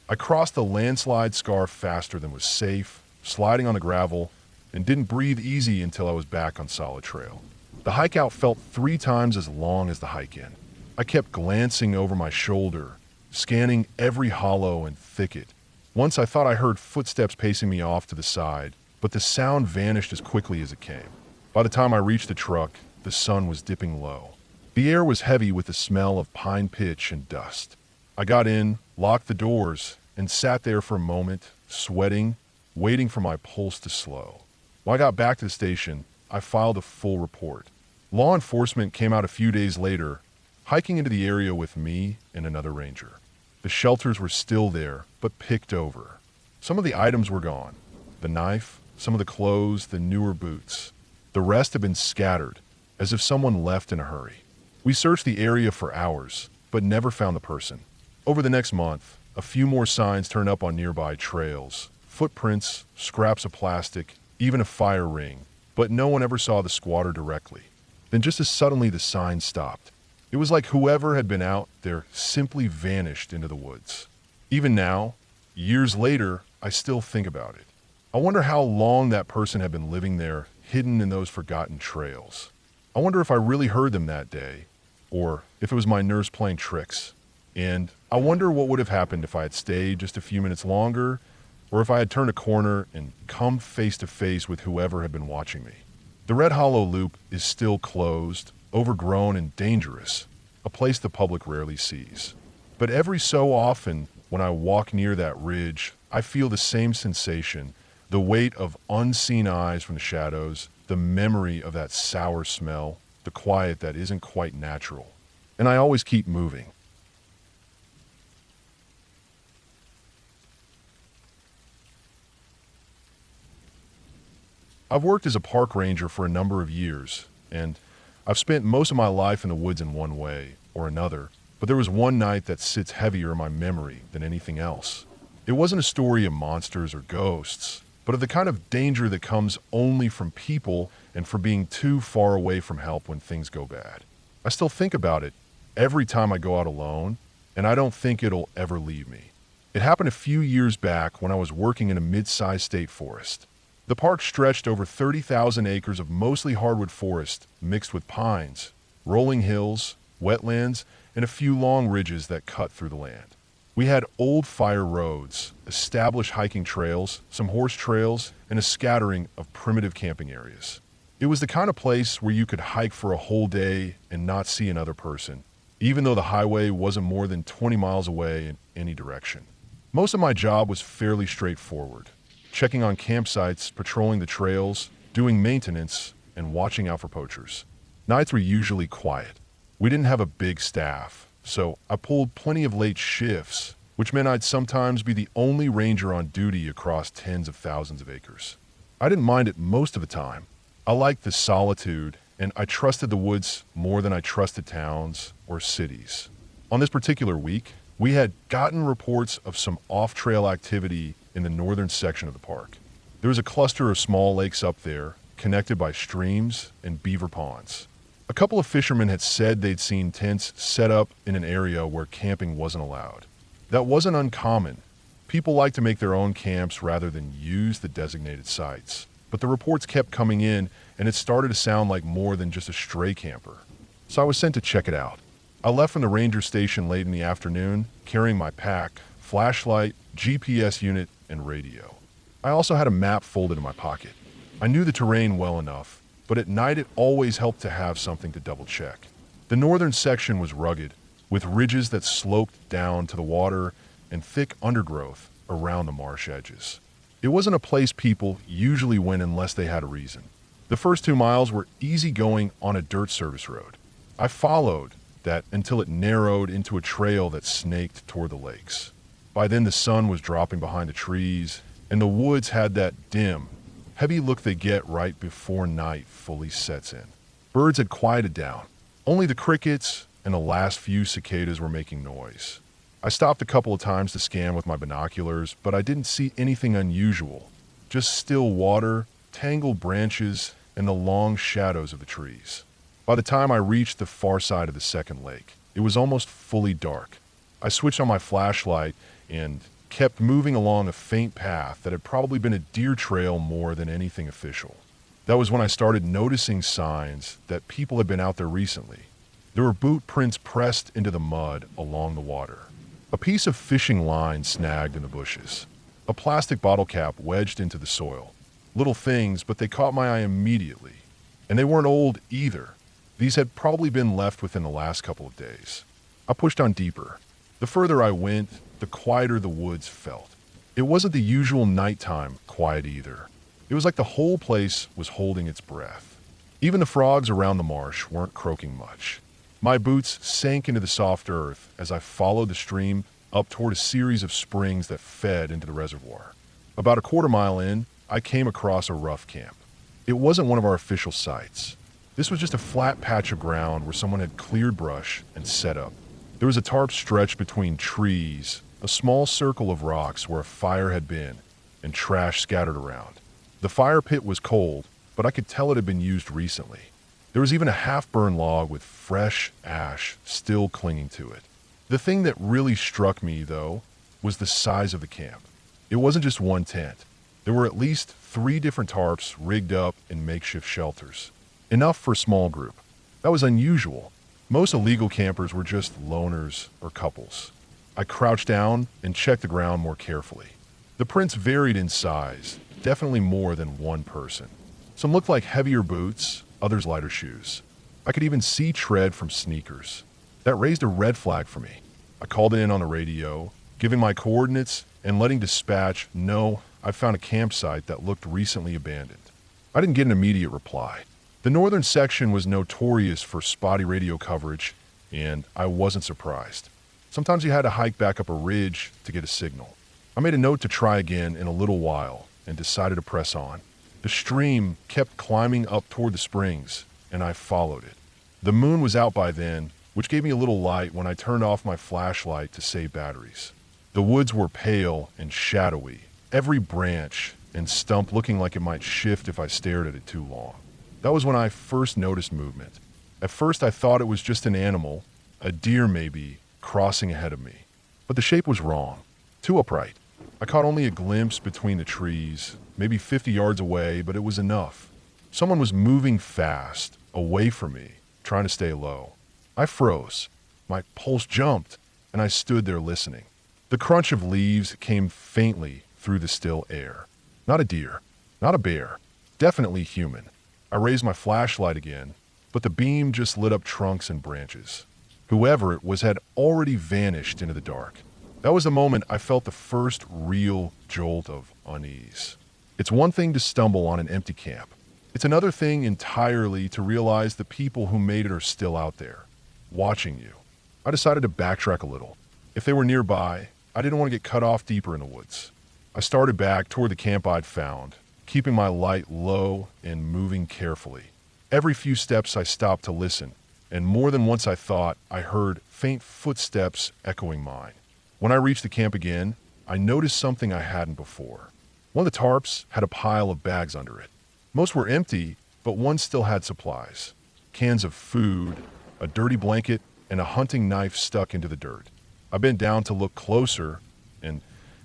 I crossed the landslide scar faster than was safe, sliding on the gravel, and didn't breathe easy until I was back on solid trail. The hike out felt 3 times as long as the hike in. I kept glancing over my shoulder, scanning every hollow and thicket. Once I thought I heard footsteps pacing me off to the side, but the sound vanished as quickly as it came. By the time I reached the truck, the sun was dipping low. The air was heavy with the smell of pine pitch and dust. I got in, locked the doors, and sat there for a moment, sweating, waiting for my pulse to slow. When I got back to the station, I filed a full report. Law enforcement came out a few days later, hiking into the area with me and another ranger. The shelters were still there, but picked over. Some of the items were gone. The knife, some of the clothes, the newer boots. The rest had been scattered, as if someone left in a hurry. We searched the area for hours, but never found the person. Over the next month, a few more signs turned up on nearby trails. Footprints, scraps of plastic, even a fire ring, but no one ever saw the squatter directly. Then just as suddenly the sign stopped. It was like whoever had been out there simply vanished into the woods. Even now, years later, I still think about it. I wonder how long that person had been living there, hidden in those forgotten trails. I wonder if I really heard them that day, or if it was my nerves playing tricks. And I wonder what would have happened if I had stayed just a few minutes longer, or if I had turned a corner and come face to face with whoever had been watching me. The Red Hollow Loop is still closed, overgrown, and dangerous, a place the public rarely sees. But every so often, when I walk near that ridge, I feel the same sensation, the weight of unseen eyes from the shadows, the memory of that sour smell, the quiet that isn't quite natural. And I always keep moving. I've worked as a park ranger for a number of years, and I've spent most of my life in the woods in one way or another, but there was one night that sits heavier in my memory than anything else. It wasn't a story of monsters or ghosts, but of the kind of danger that comes only from people and from being too far away from help when things go bad. I still think about it every time I go out alone, and I don't think it'll ever leave me. It happened a few years back when I was working in a mid-sized state forest. The park stretched over 30,000 acres of mostly hardwood forest mixed with pines, rolling hills, wetlands, and a few long ridges that cut through the land. We had old fire roads, established hiking trails, some horse trails, and a scattering of primitive camping areas. It was the kind of place where you could hike for a whole day and not see another person, even though the highway wasn't more than 20 miles away in any direction. Most of my job was fairly straightforward. Checking on campsites, patrolling the trails, doing maintenance, and watching out for poachers. Nights were usually quiet. We didn't have a big staff, so I pulled plenty of late shifts, which meant I'd sometimes be the only ranger on duty across tens of thousands of acres. I didn't mind it most of the time. I liked the solitude, and I trusted the woods more than I trusted towns or cities. On this particular week, we had gotten reports of some off-trail activity in the northern section of the park. There was a cluster of small lakes up there, connected by streams and beaver ponds. A couple of fishermen had said they'd seen tents set up in an area where camping wasn't allowed. That wasn't uncommon. People like to make their own camps rather than use the designated sites. But the reports kept coming in, and it started to sound like more than just a stray camper. So I was sent to check it out. I left from the ranger station late in the afternoon, carrying my pack, flashlight, GPS unit, and radio. I also had a map folded in my pocket. I knew the terrain well enough, but at night it always helped to have something to double check. The northern section was rugged, with ridges that sloped down to the water and thick undergrowth around the marsh edges. It wasn't a place people usually went unless they had a reason. The first 2 miles were easy going on a dirt service road. I followed that until it narrowed into a trail that snaked toward the lakes. By then the sun was dropping behind the trees, and the woods had that dim, heavy look they get right before night fully sets in. Birds had quieted down. Only the crickets and the last few cicadas were making noise. I stopped a couple of times to scan with my binoculars, but I didn't see anything unusual. Just still water, tangled branches, and the long shadows of the trees. By the time I reached the far side of the second lake, it was almost fully dark. I switched on my flashlight and kept moving along a faint path that had probably been a deer trail more than anything official. That was when I started noticing signs that people had been out there recently. There were boot prints pressed into the mud along the water. A piece of fishing line snagged in the bushes. A plastic bottle cap wedged into the soil. Little things, but they caught my eye immediately. And they weren't old either. These had probably been left within the last couple of days. I pushed on deeper. The further I went, the quieter the woods felt. It wasn't the usual nighttime quiet either. It was like the whole place was holding its breath. Even the frogs around the marsh weren't croaking much. My boots sank into the soft earth as I followed the stream up toward a series of springs that fed into the reservoir. About a quarter mile in, I came across a rough camp. It wasn't one of our official sites. This was just a flat patch of ground where someone had cleared brush and set up. There was a tarp stretched between trees, a small circle of rocks where a fire had been, and trash scattered around. The fire pit was cold, but I could tell it had been used recently. There was even a half-burned log with fresh ash still clinging to it. The thing that really struck me, though, was the size of the camp. It wasn't just one tent. There were at least 3 different tarps rigged up in makeshift shelters. Enough for a small group. That was unusual. Most illegal campers were just loners or couples. I crouched down and checked the ground more carefully. The prints varied in size, definitely more than one person. Some looked like heavier boots, others lighter shoes. I could even see tread from sneakers. That raised a red flag for me. I called in on the radio, giving my coordinates and letting dispatch know I found a campsite that looked recently abandoned. I didn't get an immediate reply. The northern section was notorious for spotty radio coverage, and I wasn't surprised. Sometimes you had to hike back up a ridge to get a signal. I made a note to try again in a little while and decided to press on. The stream kept climbing up toward the springs, and I followed it. The moon was out by then, which gave me a little light when I turned off my flashlight to save batteries. The woods were pale and shadowy, every branch and stump looking like it might shift if I stared at it too long. That was when I first noticed movement. At first I thought it was just an animal, a deer maybe, crossing ahead of me. But the shape was wrong, too upright. I caught only a glimpse between the trees, maybe 50 yards away, but it was enough. Someone was moving fast, away from me, trying to stay low. I froze. My pulse jumped, and I stood there listening. The crunch of leaves came faintly through the still air. Not a deer, not a bear, definitely human. I raised my flashlight again, but the beam just lit up trunks and branches. Whoever it was had already vanished into the dark. That was the moment I felt the first real jolt of unease. It's one thing to stumble on an empty camp. It's another thing entirely to realize the people who made it are still out there, watching you. I decided to backtrack a little. If they were nearby, I didn't want to get cut off deeper in the woods. I started back toward the camp I'd found, keeping my light low and moving carefully. Every few steps I stopped to listen, and more than once I thought I heard faint footsteps echoing mine. When I reached the camp again, I noticed something I hadn't before. One of the tarps had a pile of bags under it. Most were empty, but one still had supplies. Cans of food, a dirty blanket, and a hunting knife stuck into the dirt. I bent down to look closer, and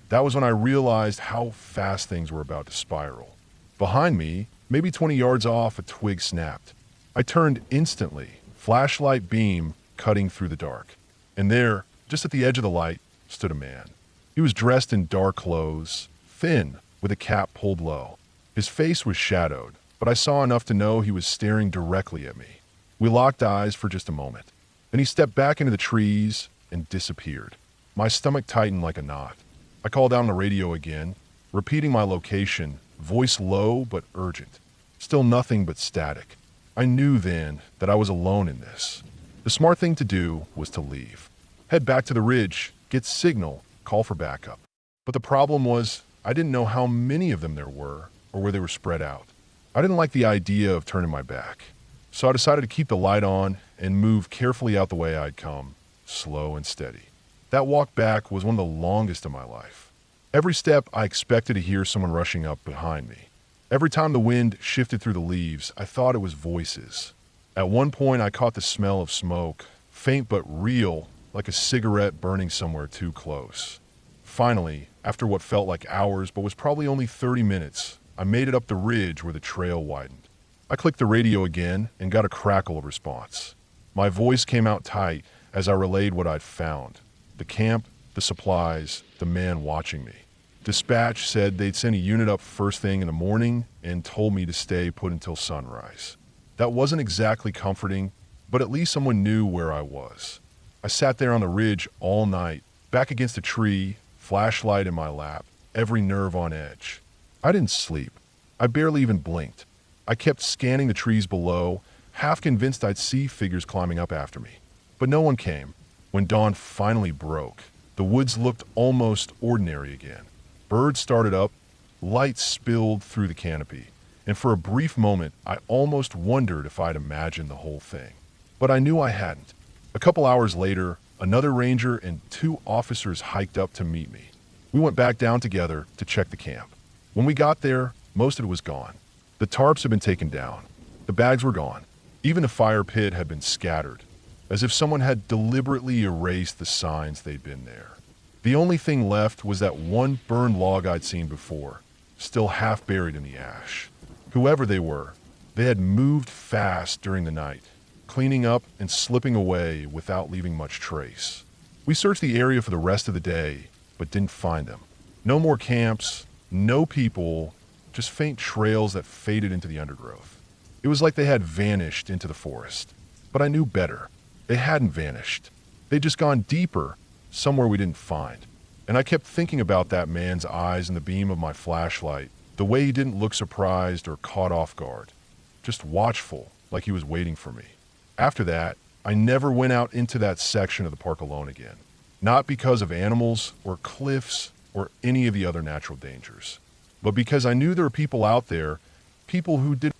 that was when I realized how fast things were about to spiral. Behind me, maybe 20 yards off, a twig snapped. I turned instantly, flashlight beam cutting through the dark. And there, just at the edge of the light, stood a man. He was dressed in dark clothes, thin, with a cap pulled low. His face was shadowed, but I saw enough to know he was staring directly at me. We locked eyes for just a moment. Then he stepped back into the trees and disappeared. My stomach tightened like a knot. I called down the radio again, repeating my location, voice low but urgent. Still nothing but static. I knew then that I was alone in this. The smart thing to do was to leave. Head back to the ridge, get signal, call for backup. But the problem was, I didn't know how many of them there were, or where they were spread out. I didn't like the idea of turning my back. So I decided to keep the light on and move carefully out the way I'd come, slow and steady. That walk back was one of the longest of my life. Every step I expected to hear someone rushing up behind me. Every time the wind shifted through the leaves, I thought it was voices. At one point I caught the smell of smoke, faint but real, like a cigarette burning somewhere too close. Finally, after what felt like hours but was probably only 30 minutes, I made it up the ridge where the trail widened. I clicked the radio again and got a crackle of response. My voice came out tight as I relayed what I'd found. The camp, the supplies, the man watching me. Dispatch said they'd send a unit up first thing in the morning and told me to stay put until sunrise. That wasn't exactly comforting, but at least someone knew where I was. I sat there on the ridge all night, back against a tree, flashlight in my lap, every nerve on edge. I didn't sleep. I barely even blinked. I kept scanning the trees below, half convinced I'd see figures climbing up after me. But no one came. When dawn finally broke, the woods looked almost ordinary again. Birds started up, light spilled through the canopy, and for a brief moment I almost wondered if I'd imagined the whole thing. But I knew I hadn't. A couple hours later, another ranger and 2 officers hiked up to meet me. We went back down together to check the camp. When we got there, most of it was gone. The tarps had been taken down. The bags were gone. Even the fire pit had been scattered, as if someone had deliberately erased the signs they'd been there. The only thing left was that one burned log I'd seen before, still half buried in the ash. Whoever they were, they had moved fast during the night, cleaning up and slipping away without leaving much trace. We searched the area for the rest of the day, but didn't find them. No more camps, no people, just faint trails that faded into the undergrowth. It was like they had vanished into the forest. But I knew better. They hadn't vanished. They'd just gone deeper, somewhere we didn't find. And I kept thinking about that man's eyes in the beam of my flashlight, the way he didn't look surprised or caught off guard, just watchful, like he was waiting for me. After that, I never went out into that section of the park alone again. Not because of animals or cliffs or any of the other natural dangers, but because I knew there were people out there, people who did.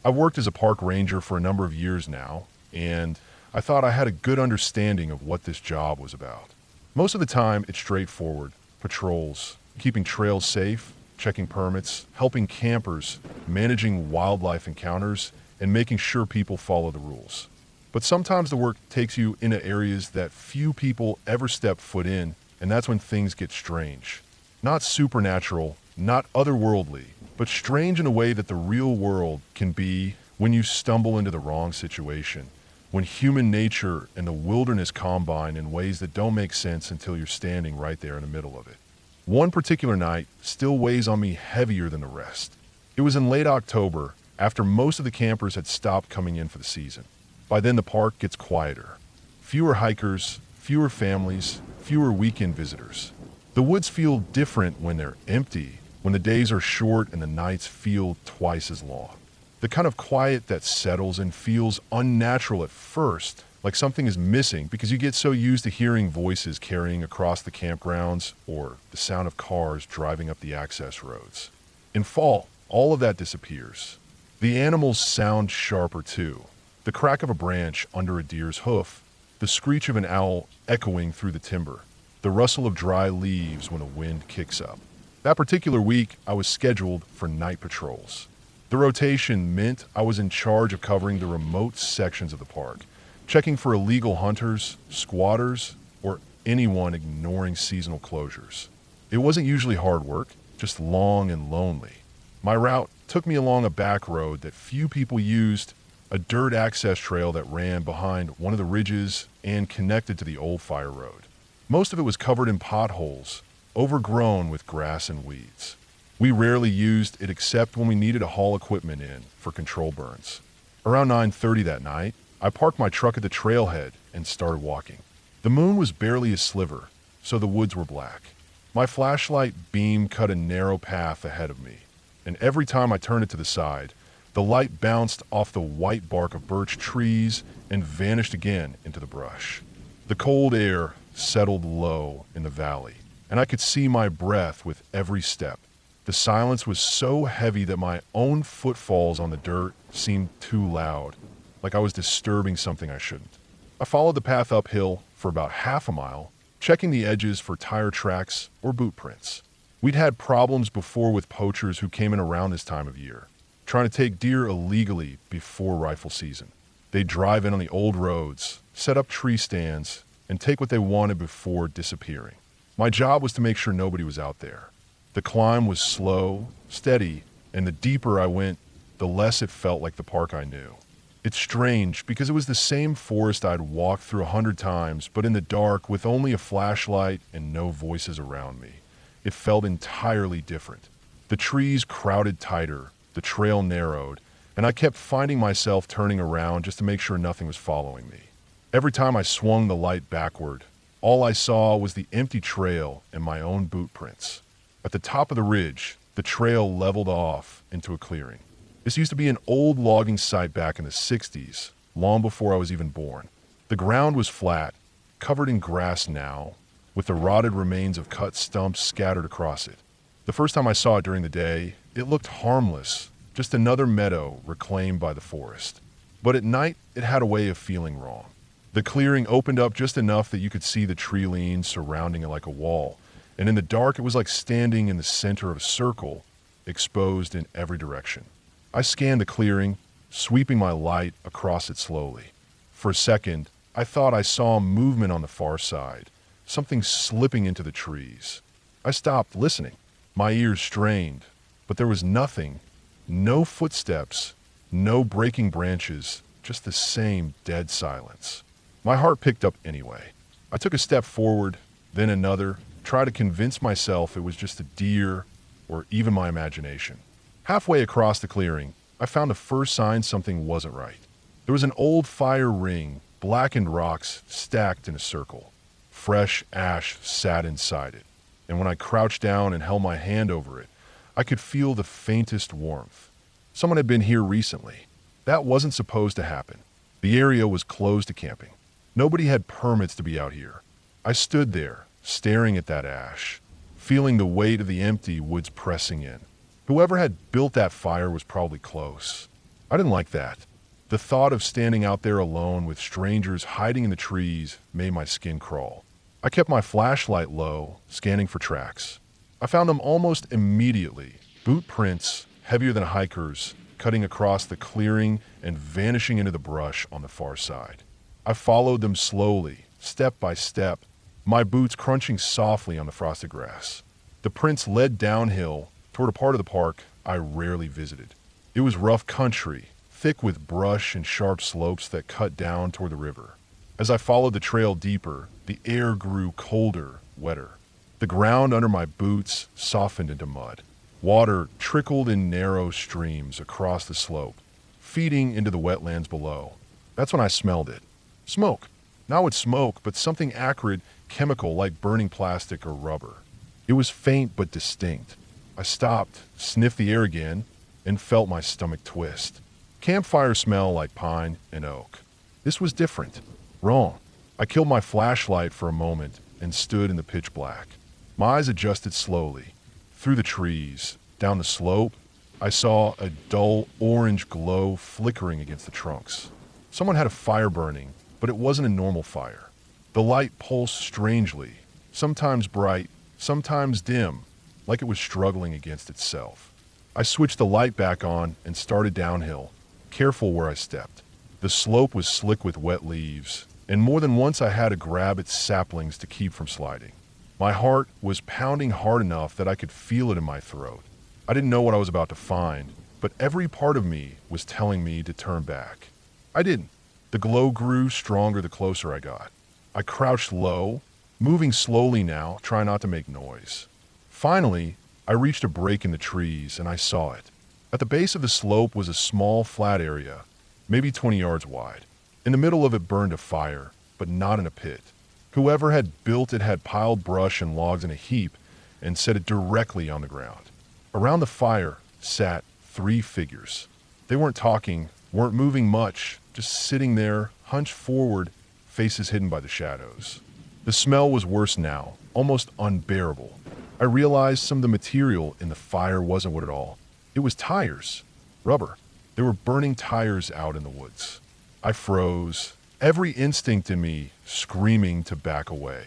I've worked as a park ranger for a number of years now, and I thought I had a good understanding of what this job was about. Most of the time, it's straightforward. Patrols, keeping trails safe, checking permits, helping campers, managing wildlife encounters, and making sure people follow the rules. But sometimes the work takes you into areas that few people ever step foot in, and that's when things get strange. Not supernatural, not otherworldly, but strange in a way that the real world can be when you stumble into the wrong situation, when human nature and the wilderness combine in ways that don't make sense until you're standing right there in the middle of it. One particular night still weighs on me heavier than the rest. It was in late October, after most of the campers had stopped coming in for the season. By then the park gets quieter. Fewer hikers, fewer families, fewer weekend visitors. The woods feel different when they're empty, when the days are short and the nights feel twice as long. The kind of quiet that settles and feels unnatural at first, like something is missing because you get so used to hearing voices carrying across the campgrounds or the sound of cars driving up the access roads. In fall, all of that disappears. The animals sound sharper too. The crack of a branch under a deer's hoof, the screech of an owl echoing through the timber, the rustle of dry leaves when a wind kicks up. That particular week, I was scheduled for night patrols. The rotation meant I was in charge of covering the remote sections of the park, checking for illegal hunters, squatters, or anyone ignoring seasonal closures. It wasn't usually hard work, just long and lonely. My route took me along a back road that few people used, a dirt access trail that ran behind one of the ridges and connected to the old fire road. Most of it was covered in potholes, overgrown with grass and weeds. We rarely used it except when we needed to haul equipment in for control burns. Around 9:30 that night, I parked my truck at the trailhead and started walking. The moon was barely a sliver, so the woods were black. My flashlight beam cut a narrow path ahead of me, and every time I turned it to the side, the light bounced off the white bark of birch trees and vanished again into the brush. The cold air settled low in the valley, and I could see my breath with every step. The silence was so heavy that my own footfalls on the dirt seemed too loud, like I was disturbing something I shouldn't. I followed the path uphill for about half a mile, checking the edges for tire tracks or boot prints. We'd had problems before with poachers who came in around this time of year, trying to take deer illegally before rifle season. They'd drive in on the old roads, set up tree stands, and take what they wanted before disappearing. My job was to make sure nobody was out there. The climb was slow, steady, and the deeper I went, the less it felt like the park I knew. It's strange because it was the same forest I'd walked through 100 times, but in the dark with only a flashlight and no voices around me. It felt entirely different. The trees crowded tighter, the trail narrowed, and I kept finding myself turning around just to make sure nothing was following me. Every time I swung the light backward, all I saw was the empty trail and my own boot prints. At the top of the ridge, The trail leveled off into a clearing. This used to be an old logging site back in the 60s, long before I was even born. The ground was flat, covered in grass now, with the rotted remains of cut stumps scattered across it. The first time I saw it during the day, it looked harmless, just another meadow reclaimed by the forest. But at night, it had a way of feeling wrong. The clearing opened up just enough that you could see the tree leaves surrounding it like a wall, and in the dark it was like standing in the center of a circle, exposed in every direction. I scanned the clearing, sweeping my light across it slowly. For a second, I thought I saw movement on the far side, something slipping into the trees. I stopped listening, my ears strained, but there was nothing, no footsteps, no breaking branches, just the same dead silence. My heart picked up anyway. I took a step forward, then another, tried to convince myself it was just a deer or even my imagination. Halfway across the clearing, I found the first sign something wasn't right. There was an old fire ring, blackened rocks stacked in a circle. Fresh ash sat inside it, and when I crouched down and held my hand over it, I could feel the faintest warmth. Someone had been here recently. That wasn't supposed to happen. The area was closed to camping. Nobody had permits to be out here. I stood there, staring at that ash, feeling the weight of the empty woods pressing in. Whoever had built that fire was probably close. I didn't like that. The thought of standing out there alone with strangers hiding in the trees made my skin crawl. I kept my flashlight low, scanning for tracks. I found them almost immediately. Boot prints, heavier than a hiker's, cutting across the clearing and vanishing into the brush on the far side. I followed them slowly, step by step, my boots crunching softly on the frosted grass. The prints led downhill toward a part of the park I rarely visited. It was rough country, thick with brush and sharp slopes that cut down toward the river. As I followed the trail deeper, the air grew colder, wetter. The ground under my boots softened into mud. Water trickled in narrow streams across the slope, feeding into the wetlands below. That's when I smelled it. Smoke. Not with smoke, but something acrid, chemical like burning plastic or rubber. It was faint but distinct. I stopped, sniffed the air again, and felt my stomach twist. Campfire smell like pine and oak. This was different. Wrong. I killed my flashlight for a moment and stood in the pitch black. My eyes adjusted slowly. Through the trees, down the slope, I saw a dull orange glow flickering against the trunks. Someone had a fire burning, but it wasn't a normal fire. The light pulsed strangely, sometimes bright, sometimes dim, like it was struggling against itself. I switched the light back on and started downhill, careful where I stepped. The slope was slick with wet leaves, and more than once I had to grab its saplings to keep from sliding. My heart was pounding hard enough that I could feel it in my throat. I didn't know what I was about to find, but every part of me was telling me to turn back. I didn't. The glow grew stronger the closer I got. I crouched low, moving slowly now, trying not to make noise. Finally, I reached a break in the trees, and I saw it. At the base of the slope was a small, flat area, maybe 20 yards wide. In the middle of it burned a fire, but not in a pit. Whoever had built it had piled brush and logs in a heap and set it directly on the ground. Around the fire sat 3 figures. They weren't talking, weren't moving much, just sitting there, hunched forward, faces hidden by the shadows. The smell was worse now, almost unbearable. I realized some of the material in the fire wasn't wood at all. It was tires, rubber. They were burning tires out in the woods. I froze, every instinct in me screaming to back away.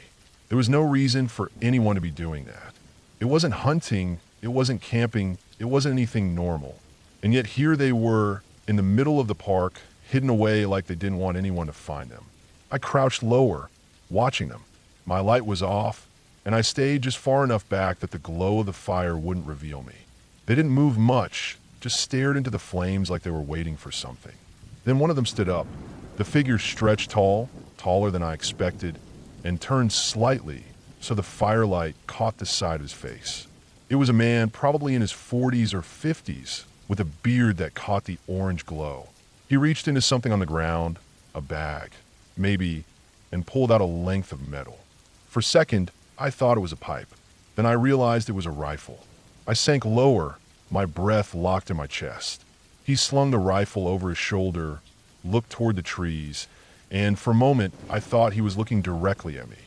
There was no reason for anyone to be doing that. It wasn't hunting, it wasn't camping, it wasn't anything normal. And yet here they were, in the middle of the park, hidden away like they didn't want anyone to find them. I crouched lower, watching them. My light was off, and I stayed just far enough back that the glow of the fire wouldn't reveal me. They didn't move much, just stared into the flames like they were waiting for something. Then one of them stood up. The figure stretched tall, taller than I expected, and turned slightly so the firelight caught the side of his face. It was a man probably in his 40s or 50s with a beard that caught the orange glow. He reached into something on the ground, a bag, maybe, and pulled out a length of metal. For a second, I thought it was a pipe. Then I realized it was a rifle. I sank lower, my breath locked in my chest. He slung the rifle over his shoulder, looked toward the trees, and for a moment I thought he was looking directly at me.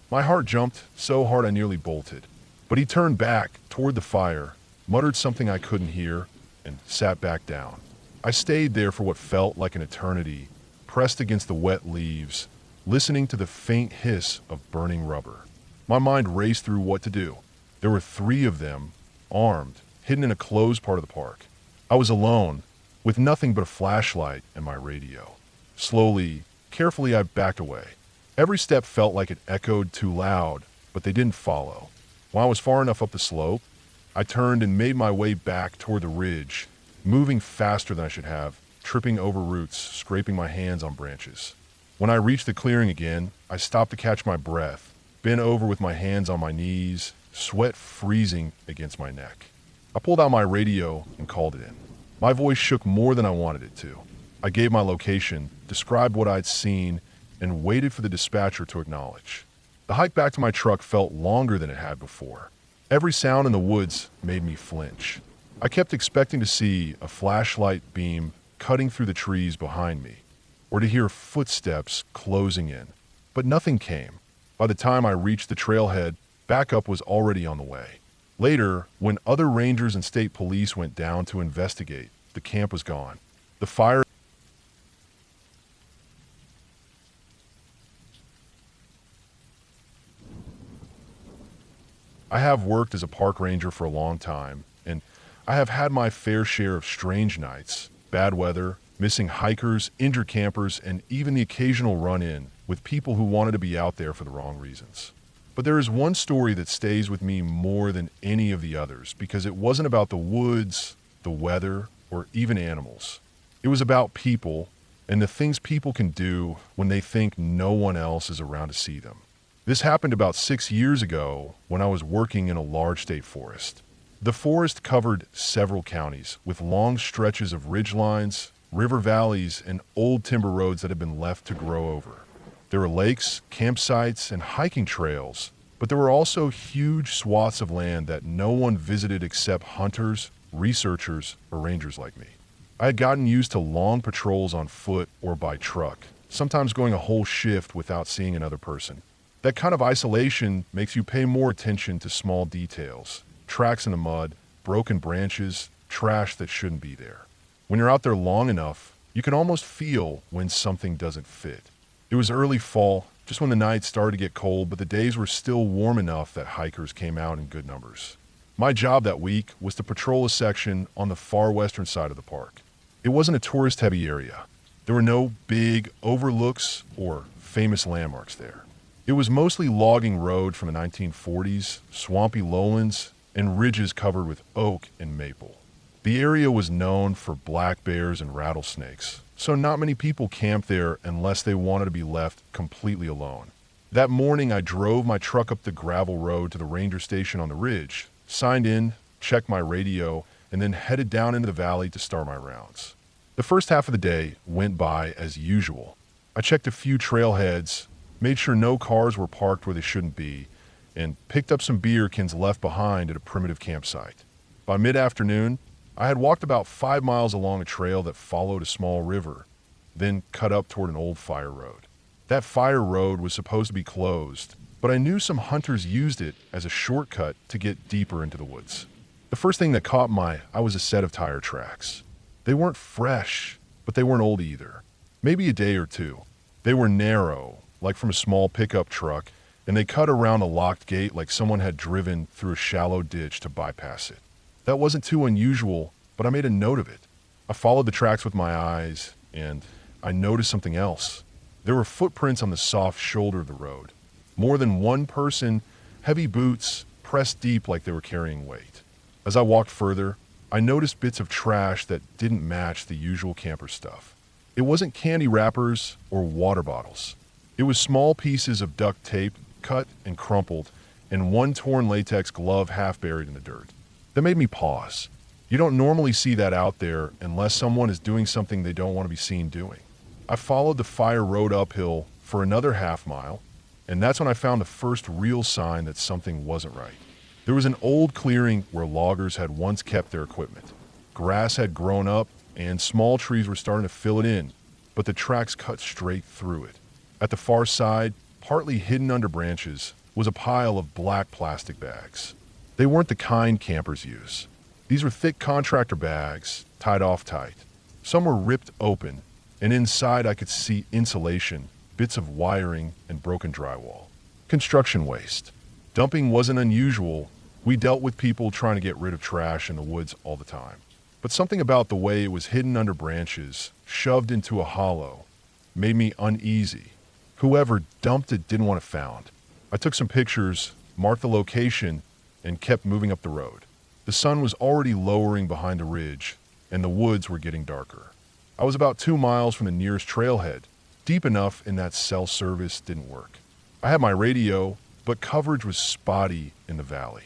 My heart jumped so hard I nearly bolted. But he turned back toward the fire, muttered something I couldn't hear, and sat back down. I stayed there for what felt like an eternity, pressed against the wet leaves, listening to the faint hiss of burning rubber. My mind raced through what to do. There were 3 of them, armed, hidden in a closed part of the park. I was alone, with nothing but a flashlight and my radio. Slowly, carefully, I backed away. Every step felt like it echoed too loud, but they didn't follow. When I was far enough up the slope, I turned and made my way back toward the ridge, moving faster than I should have, tripping over roots, scraping my hands on branches. When I reached the clearing again, I stopped to catch my breath, bent over with my hands on my knees, sweat freezing against my neck. I pulled out my radio and called it in. My voice shook more than I wanted it to. I gave my location, described what I'd seen, and waited for the dispatcher to acknowledge. The hike back to my truck felt longer than it had before. Every sound in the woods made me flinch. I kept expecting to see a flashlight beam cutting through the trees behind me, or to hear footsteps closing in. But nothing came. By the time I reached the trailhead, backup was already on the way. Later, when other rangers and state police went down to investigate, the camp was gone. The fire I have worked as a park ranger for a long time, and I have had my fair share of strange nights, bad weather, missing hikers, injured campers, and even the occasional run-in with people who wanted to be out there for the wrong reasons. But there is one story that stays with me more than any of the others because it wasn't about the woods, the weather, or even animals. It was about people and the things people can do when they think no one else is around to see them. This happened about 6 years ago when I was working in a large state forest. The forest covered several counties with long stretches of ridgelines, river valleys, and old timber roads that had been left to grow over. There were lakes, campsites, and hiking trails, but there were also huge swaths of land that no one visited except hunters, researchers, or rangers like me. I had gotten used to long patrols on foot or by truck, sometimes going a whole shift without seeing another person. That kind of isolation makes you pay more attention to small details, tracks in the mud, broken branches, trash that shouldn't be there. When you're out there long enough, you can almost feel when something doesn't fit. It was early fall, just when the nights started to get cold, but the days were still warm enough that hikers came out in good numbers. My job that week was to patrol a section on the far western side of the park. It wasn't a tourist-heavy area. There were no big overlooks or famous landmarks there. It was mostly logging road from the 1940s, swampy lowlands, and ridges covered with oak and maple. The area was known for black bears and rattlesnakes, so not many people camped there unless they wanted to be left completely alone. That morning, I drove my truck up the gravel road to the ranger station on the ridge, signed in, checked my radio, and then headed down into the valley to start my rounds. The first half of the day went by as usual. I checked a few trailheads, made sure no cars were parked where they shouldn't be, and picked up some beer cans left behind at a primitive campsite. By mid-afternoon, I had walked about 5 miles along a trail that followed a small river, then cut up toward an old fire road. That fire road was supposed to be closed, but I knew some hunters used it as a shortcut to get deeper into the woods. The first thing that caught my eye was a set of tire tracks. They weren't fresh, but they weren't old either. Maybe a day or two. They were narrow, like from a small pickup truck, and they cut around a locked gate like someone had driven through a shallow ditch to bypass it. That wasn't too unusual, but I made a note of it. I followed the tracks with my eyes, and I noticed something else. There were footprints on the soft shoulder of the road. More than one person, heavy boots, pressed deep like they were carrying weight. As I walked further, I noticed bits of trash that didn't match the usual camper stuff. It wasn't candy wrappers or water bottles. It was small pieces of duct tape, cut and crumpled, and one torn latex glove half buried in the dirt. That made me pause. You don't normally see that out there unless someone is doing something they don't want to be seen doing. I followed the fire road uphill for another half mile, and that's when I found the first real sign that something wasn't right. There was an old clearing where loggers had once kept their equipment. Grass had grown up and small trees were starting to fill it in, but the tracks cut straight through it. At the far side, partly hidden under branches, was a pile of black plastic bags. They weren't the kind campers use. These were thick contractor bags, tied off tight. Some were ripped open, and inside I could see insulation, bits of wiring, and broken drywall. Construction waste. Dumping wasn't unusual. We dealt with people trying to get rid of trash in the woods all the time. But something about the way it was hidden under branches, shoved into a hollow, made me uneasy. Whoever dumped it didn't want it found. I took some pictures, marked the location, and kept moving up the road. The sun was already lowering behind a ridge, and the woods were getting darker. I was about 2 miles from the nearest trailhead, deep enough in that cell service didn't work. I had my radio, but coverage was spotty in the valley.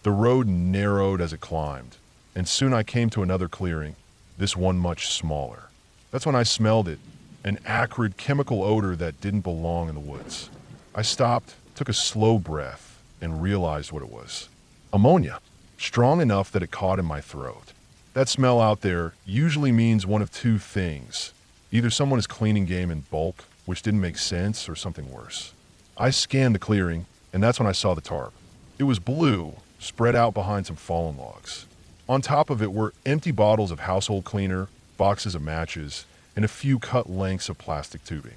The road narrowed as it climbed, and soon I came to another clearing, this one much smaller. That's when I smelled it, an acrid chemical odor that didn't belong in the woods. I stopped, took a slow breath, and realized what it was. Ammonia, strong enough that it caught in my throat. That smell out there usually means one of two things. Either someone is cleaning game in bulk, which didn't make sense, or something worse. I scanned the clearing, and that's when I saw the tarp. It was blue, spread out behind some fallen logs. On top of it were empty bottles of household cleaner, boxes of matches, and a few cut lengths of plastic tubing.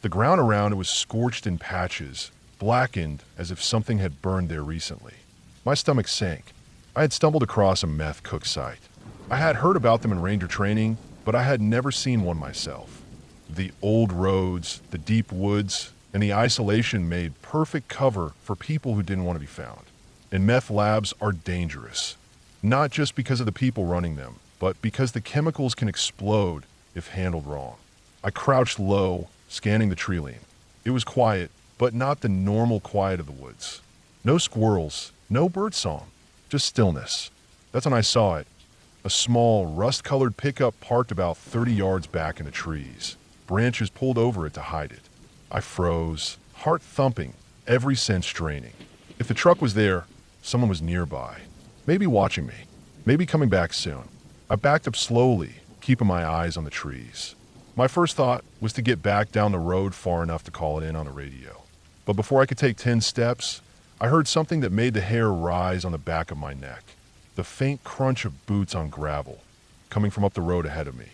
The ground around it was scorched in patches, blackened as if something had burned there recently. My stomach sank. I had stumbled across a meth cook site. I had heard about them in ranger training, but I had never seen one myself. The old roads, the deep woods, and the isolation made perfect cover for people who didn't want to be found. And meth labs are dangerous, not just because of the people running them, but because the chemicals can explode if handled wrong. I crouched low, scanning the tree line. It was quiet, but not the normal quiet of the woods. No squirrels, no birdsong, just stillness. That's when I saw it. A small, rust-colored pickup parked about 30 yards back in the trees. Branches pulled over it to hide it. I froze, heart thumping, every sense draining. If the truck was there, someone was nearby. Maybe watching me. Maybe coming back soon. I backed up slowly, keeping my eyes on the trees. My first thought was to get back down the road far enough to call it in on the radio. But before I could take 10 steps, I heard something that made the hair rise on the back of my neck. The faint crunch of boots on gravel, coming from up the road ahead of me.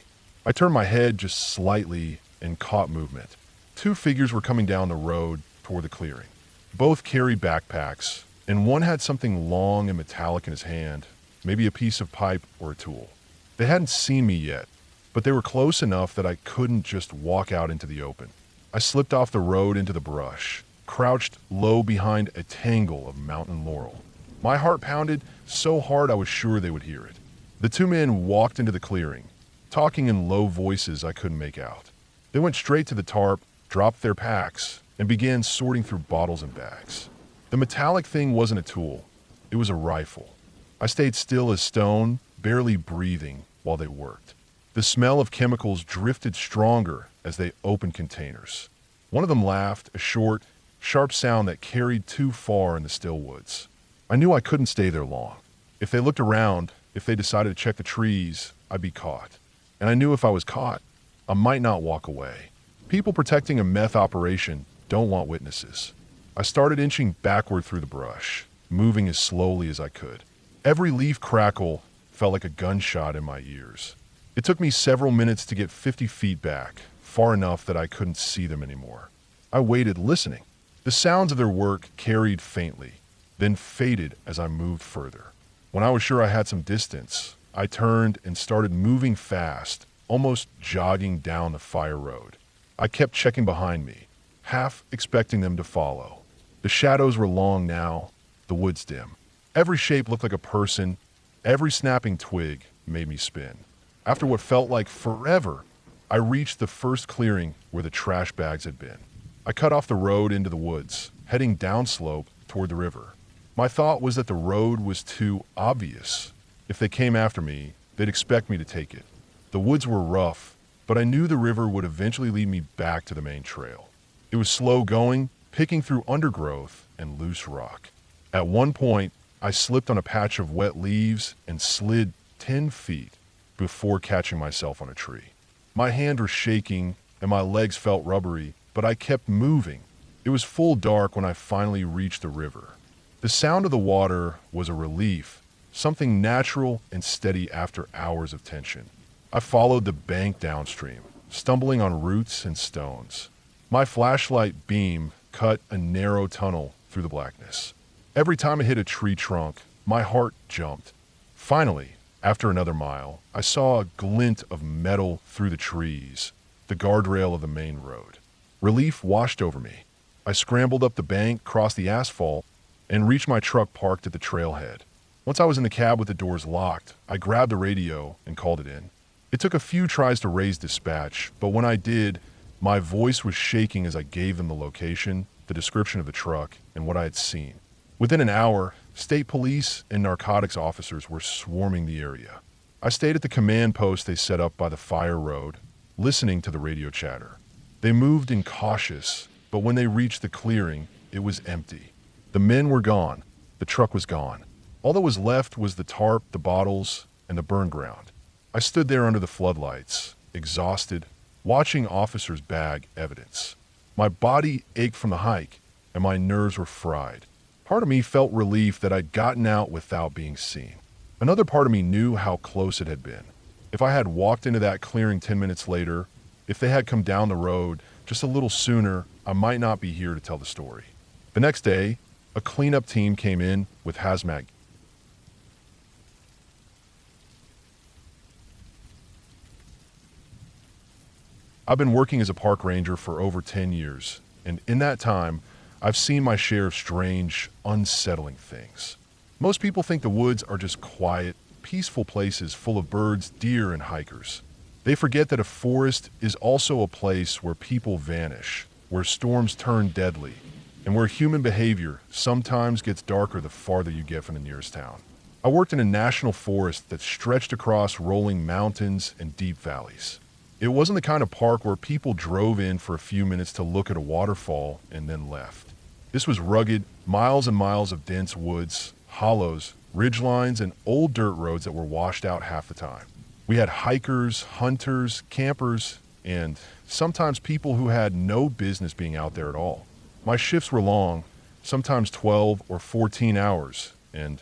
I turned my head just slightly and caught movement. 2 figures were coming down the road toward the clearing. Both carried backpacks, and one had something long and metallic in his hand, maybe a piece of pipe or a tool. They hadn't seen me yet, but they were close enough that I couldn't just walk out into the open. I slipped off the road into the brush, crouched low behind a tangle of mountain laurel. My heart pounded so hard I was sure they would hear it. The 2 men walked into the clearing, talking in low voices I couldn't make out. They went straight to the tarp, dropped their packs, and began sorting through bottles and bags. The metallic thing wasn't a tool. It was a rifle. I stayed still as stone, barely breathing, while they worked. The smell of chemicals drifted stronger as they opened containers. One of them laughed, a short, sharp sound that carried too far in the still woods. I knew I couldn't stay there long. If they looked around, if they decided to check the trees, I'd be caught. And I knew if I was caught, I might not walk away. People protecting a meth operation don't want witnesses. I started inching backward through the brush, moving as slowly as I could. Every leaf crackle felt like a gunshot in my ears. It took me several minutes to get 50 feet back, far enough that I couldn't see them anymore. I waited, listening. The sounds of their work carried faintly, then faded as I moved further. When I was sure I had some distance, I turned and started moving fast, almost jogging down the fire road. I kept checking behind me, half expecting them to follow. The shadows were long now, the woods dim. Every shape looked like a person. Every snapping twig made me spin. After what felt like forever, I reached the first clearing where the trash bags had been. I cut off the road into the woods, heading downslope toward the river. My thought was that the road was too obvious. If they came after me, they'd expect me to take it. The woods were rough, but I knew the river would eventually lead me back to the main trail. It was slow going, picking through undergrowth and loose rock. At one point, I slipped on a patch of wet leaves and slid 10 feet before catching myself on a tree. My hand was shaking and my legs felt rubbery, but I kept moving. It was full dark when I finally reached the river. The sound of the water was a relief, something natural and steady after hours of tension. I followed the bank downstream, stumbling on roots and stones. My flashlight beam cut a narrow tunnel through the blackness. Every time I hit a tree trunk, my heart jumped. Finally, after another mile, I saw a glint of metal through the trees, the guardrail of the main road. Relief washed over me. I scrambled up the bank, crossed the asphalt, and reached my truck parked at the trailhead. Once I was in the cab with the doors locked, I grabbed the radio and called it in. It took a few tries to raise dispatch, but when I did, my voice was shaking as I gave them the location, the description of the truck, and what I had seen. Within an hour, state police and narcotics officers were swarming the area. I stayed at the command post they set up by the fire road, listening to the radio chatter. They moved in cautious, but when they reached the clearing, it was empty. The men were gone. The truck was gone. All that was left was the tarp, the bottles, and the burn ground. I stood there under the floodlights, exhausted, watching officers bag evidence. My body ached from the hike, and my nerves were fried. Part of me felt relief that I'd gotten out without being seen. Another part of me knew how close it had been. If I had walked into that clearing 10 minutes later, if they had come down the road just a little sooner, I might not be here to tell the story. The next day, a cleanup team came in with hazmat. I've been working as a park ranger for over 10 years, and in that time, I've seen my share of strange, unsettling things. Most people think the woods are just quiet, peaceful places full of birds, deer, and hikers. They forget that a forest is also a place where people vanish, where storms turn deadly, and where human behavior sometimes gets darker the farther you get from the nearest town. I worked in a national forest that stretched across rolling mountains and deep valleys. It wasn't the kind of park where people drove in for a few minutes to look at a waterfall and then left. This was rugged, miles and miles of dense woods, hollows, ridgelines, and old dirt roads that were washed out half the time. We had hikers, hunters, campers, and sometimes people who had no business being out there at all. My shifts were long, sometimes 12 or 14 hours, and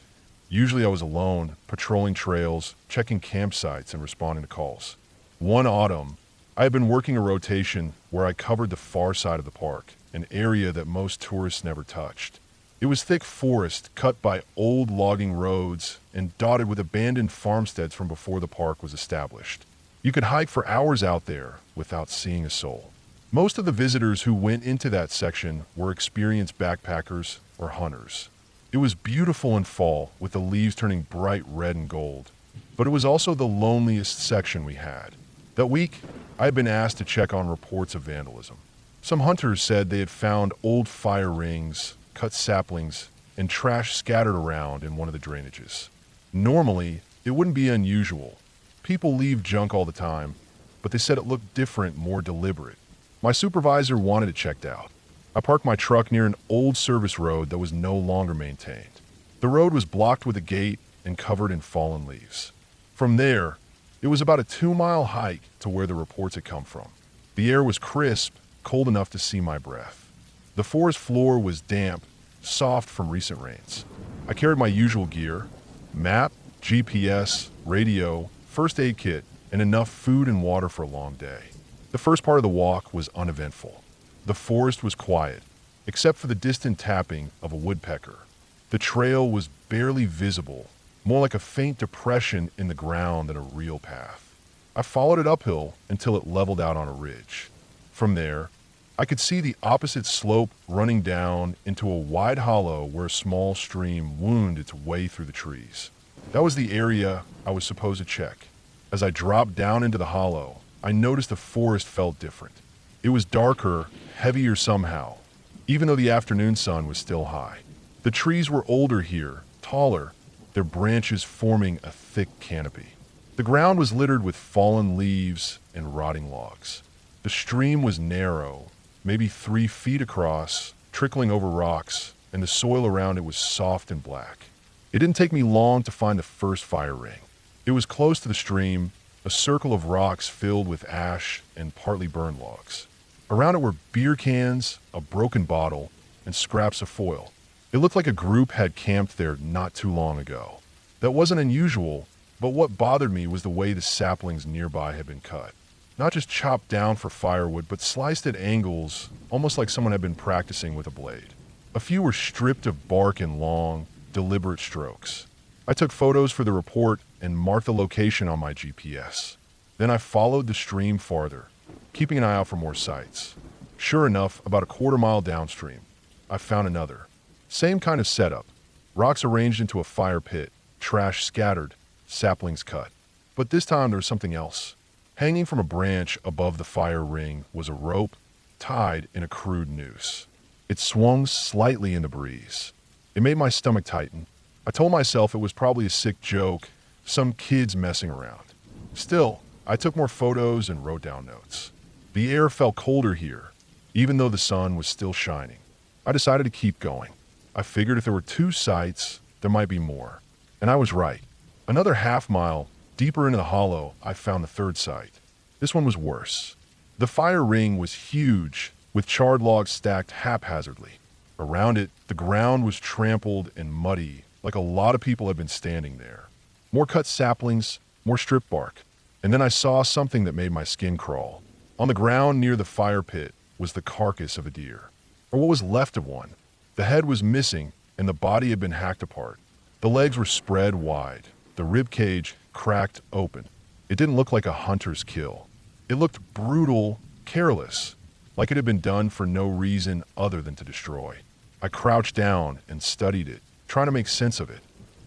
usually I was alone, patrolling trails, checking campsites, and responding to calls. One autumn, I had been working a rotation where I covered the far side of the park, an area that most tourists never touched. It was thick forest cut by old logging roads and dotted with abandoned farmsteads from before the park was established. You could hike for hours out there without seeing a soul. Most of the visitors who went into that section were experienced backpackers or hunters. It was beautiful in fall with the leaves turning bright red and gold, but it was also the loneliest section we had. That week, I had been asked to check on reports of vandalism. Some hunters said they had found old fire rings, cut saplings, and trash scattered around in one of the drainages. Normally, it wouldn't be unusual. People leave junk all the time, but they said it looked different, more deliberate. My supervisor wanted it checked out. I parked my truck near an old service road that was no longer maintained. The road was blocked with a gate and covered in fallen leaves. From there, it was about a 2-mile hike to where the reports had come from. The air was crisp, cold enough to see my breath. The forest floor was damp, soft from recent rains. I carried my usual gear: map, GPS, radio, first aid kit, and enough food and water for a long day. The first part of the walk was uneventful. The forest was quiet, except for the distant tapping of a woodpecker. The trail was barely visible, more like a faint depression in the ground than a real path. I followed it uphill until it leveled out on a ridge. From there, I could see the opposite slope running down into a wide hollow where a small stream wound its way through the trees. That was the area I was supposed to check. As I dropped down into the hollow, I noticed the forest felt different. It was darker, heavier somehow, even though the afternoon sun was still high. The trees were older here, taller, their branches forming a thick canopy. The ground was littered with fallen leaves and rotting logs. The stream was narrow, maybe 3 feet across, trickling over rocks, and the soil around it was soft and black. It didn't take me long to find the first fire ring. It was close to the stream, a circle of rocks filled with ash and partly burned logs. Around it were beer cans, a broken bottle, and scraps of foil. It looked like a group had camped there not too long ago. That wasn't unusual, but what bothered me was the way the saplings nearby had been cut. Not just chopped down for firewood, but sliced at angles, almost like someone had been practicing with a blade. A few were stripped of bark in long, deliberate strokes. I took photos for the report and marked the location on my GPS. Then I followed the stream farther, keeping an eye out for more sites. Sure enough, about a quarter-mile downstream, I found another. Same kind of setup. Rocks arranged into a fire pit, trash scattered, saplings cut. But this time there was something else. Hanging from a branch above the fire ring was a rope tied in a crude noose. It swung slightly in the breeze. It made my stomach tighten. I told myself it was probably a sick joke, some kids messing around. Still, I took more photos and wrote down notes. The air felt colder here, even though the sun was still shining. I decided to keep going. I figured if there were 2 sites, there might be more. And I was right. Another half-mile deeper into the hollow, I found the 3rd site. This one was worse. The fire ring was huge, with charred logs stacked haphazardly. Around it, the ground was trampled and muddy, like a lot of people had been standing there. More cut saplings, more strip bark. And then I saw something that made my skin crawl. On the ground near the fire pit was the carcass of a deer, or what was left of one. The head was missing, and the body had been hacked apart. The legs were spread wide, the rib cage cracked open. It didn't look like a hunter's kill. It looked brutal, careless, like it had been done for no reason other than to destroy. I crouched down and studied it, trying to make sense of it.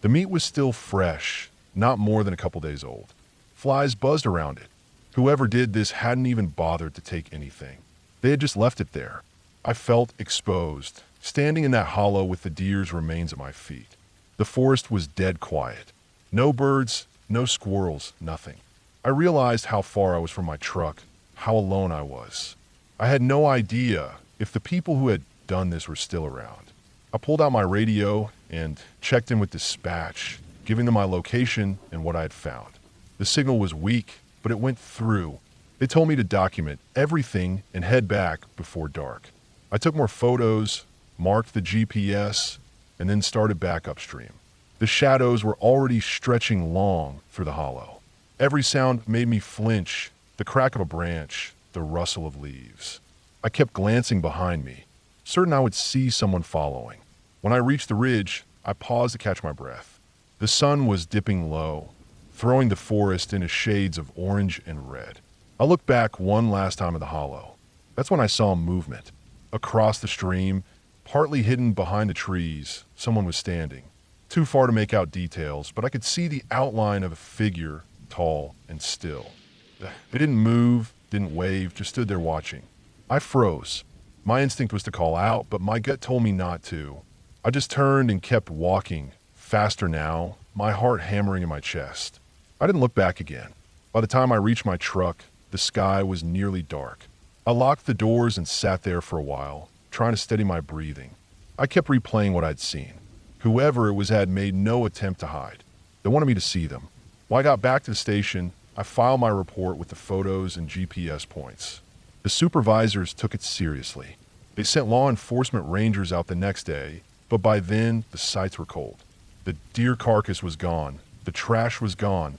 The meat was still fresh, not more than a couple days old. Flies buzzed around it. Whoever did this hadn't even bothered to take anything. They had just left it there. I felt exposed, standing in that hollow with the deer's remains at my feet. The forest was dead quiet. No birds, no squirrels, nothing. I realized how far I was from my truck, how alone I was. I had no idea if the people who had done this were still around. I pulled out my radio and checked in with dispatch, giving them my location and what I had found. The signal was weak, but it went through. They told me to document everything and head back before dark. I took more photos, marked the GPS, and then started back upstream. The shadows were already stretching long through the hollow. Every sound made me flinch, the crack of a branch, the rustle of leaves. I kept glancing behind me, certain I would see someone following. When I reached the ridge, I paused to catch my breath. The sun was dipping low, throwing the forest into shades of orange and red. I looked back one last time at the hollow. That's when I saw movement. Across the stream, partly hidden behind the trees, someone was standing. Too far to make out details, but I could see the outline of a figure, tall and still. They didn't move, didn't wave, just stood there watching. I froze. My instinct was to call out, but my gut told me not to. I just turned and kept walking, faster now, my heart hammering in my chest. I didn't look back again. By the time I reached my truck, the sky was nearly dark. I locked the doors and sat there for a while, trying to steady my breathing. I kept replaying what I'd seen. Whoever it was had made no attempt to hide. They wanted me to see them. When I got back to the station, I filed my report with the photos and GPS points. The supervisors took it seriously. They sent law enforcement rangers out the next day, but by then, the sites were cold. The deer carcass was gone. The trash was gone.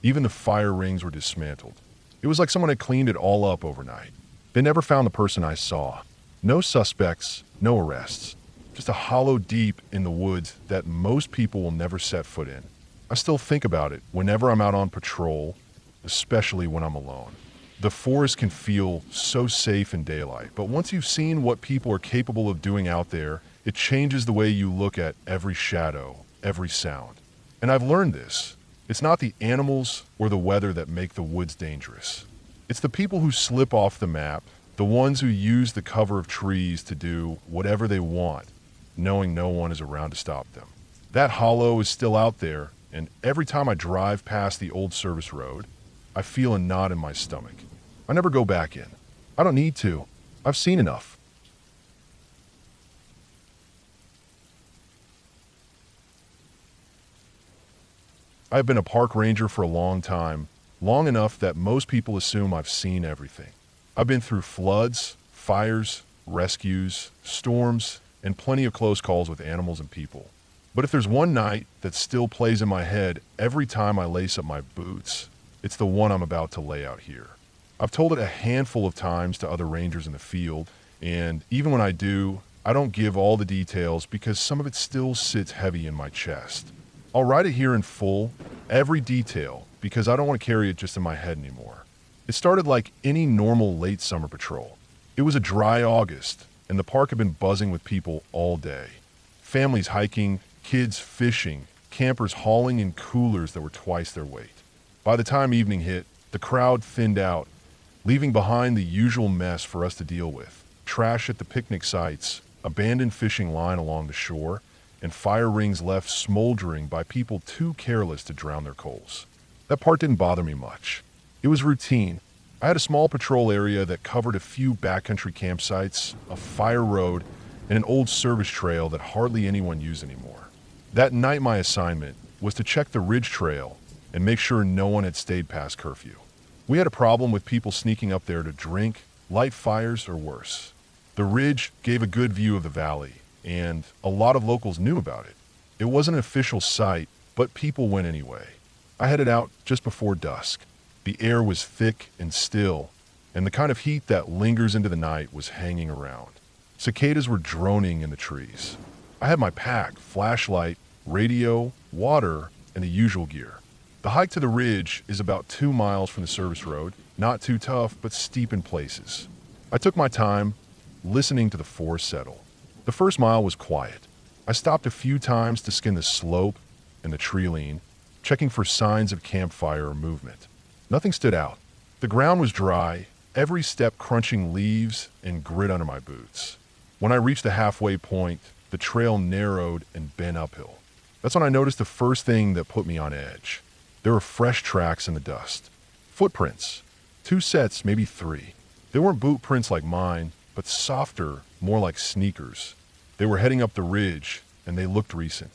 Even the fire rings were dismantled. It was like someone had cleaned it all up overnight. They never found the person I saw. No suspects, no arrests. Just a hollow deep in the woods that most people will never set foot in. I still think about it whenever I'm out on patrol, especially when I'm alone. The forest can feel so safe in daylight, but once you've seen what people are capable of doing out there, it changes the way you look at every shadow, every sound. And I've learned this. It's not the animals or the weather that make the woods dangerous. It's the people who slip off the map, the ones who use the cover of trees to do whatever they want, knowing no one is around to stop them. That hollow is still out there, and every time I drive past the old service road, I feel a knot in my stomach. I never go back in. I don't need to. I've seen enough. I've been a park ranger for a long time, long enough that most people assume I've seen everything. I've been through floods, fires, rescues, storms, and plenty of close calls with animals and people. But if there's one night that still plays in my head every time I lace up my boots, it's the one I'm about to lay out here. I've told it a handful of times to other rangers in the field, and even when I do, I don't give all the details because some of it still sits heavy in my chest. I'll write it here in full, every detail, because I don't want to carry it just in my head anymore. It started like any normal late summer patrol. It was a dry August, and the park had been buzzing with people all day. Families hiking, kids fishing, campers hauling in coolers that were twice their weight. By the time evening hit, the crowd thinned out, leaving behind the usual mess for us to deal with. Trash at the picnic sites, abandoned fishing line along the shore, and fire rings left smoldering by people too careless to drown their coals. That part didn't bother me much. It was routine. I had a small patrol area that covered a few backcountry campsites, a fire road, and an old service trail that hardly anyone used anymore. That night my assignment was to check the ridge trail and make sure no one had stayed past curfew. We had a problem with people sneaking up there to drink, light fires, or worse. The ridge gave a good view of the valley, and a lot of locals knew about it. It wasn't an official site, but people went anyway. I headed out just before dusk. The air was thick and still, and the kind of heat that lingers into the night was hanging around. Cicadas were droning in the trees. I had my pack, flashlight, radio, water, and the usual gear. The hike to the ridge is about 2 miles from the service road, not too tough, but steep in places. I took my time, listening to the forest settle. The first mile was quiet. I stopped a few times to skin the slope and the tree lean, checking for signs of campfire or movement. Nothing stood out. The ground was dry, every step crunching leaves and grit under my boots. When I reached the halfway point, the trail narrowed and bent uphill. That's when I noticed the first thing that put me on edge. There were fresh tracks in the dust. Footprints. 2 sets, maybe 3. They weren't boot prints like mine, but softer, more like sneakers. They were heading up the ridge, and they looked recent.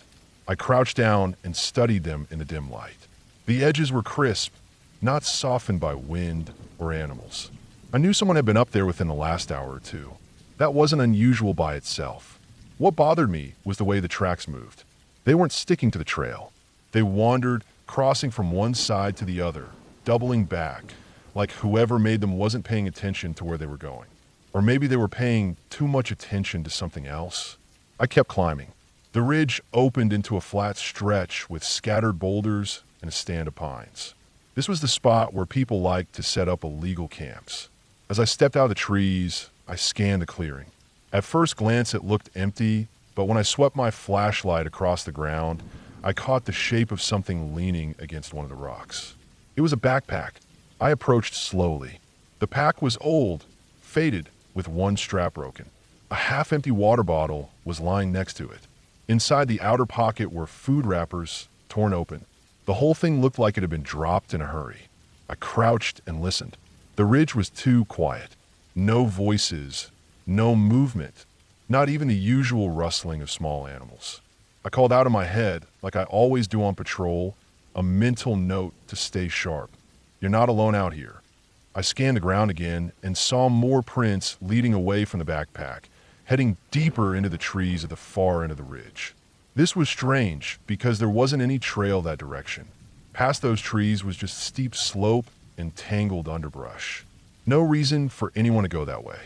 I crouched down and studied them in the dim light. The edges were crisp, not softened by wind or animals. I knew someone had been up there within the last hour or two. That wasn't unusual by itself. What bothered me was the way the tracks moved. They weren't sticking to the trail. They wandered, crossing from one side to the other, doubling back, like whoever made them wasn't paying attention to where they were going. Or maybe they were paying too much attention to something else. I kept climbing. The ridge opened into a flat stretch with scattered boulders and a stand of pines. This was the spot where people liked to set up illegal camps. As I stepped out of the trees, I scanned the clearing. At first glance, it looked empty, but when I swept my flashlight across the ground, I caught the shape of something leaning against one of the rocks. It was a backpack. I approached slowly. The pack was old, faded, with one strap broken. A half-empty water bottle was lying next to it. Inside the outer pocket were food wrappers, torn open. The whole thing looked like it had been dropped in a hurry. I crouched and listened. The ridge was too quiet. No voices, no movement, not even the usual rustling of small animals. I called out in my head, like I always do on patrol, a mental note to stay sharp. You're not alone out here. I scanned the ground again and saw more prints leading away from the backpack, heading deeper into the trees at the far end of the ridge. This was strange because there wasn't any trail that direction. Past those trees was just steep slope and tangled underbrush. No reason for anyone to go that way.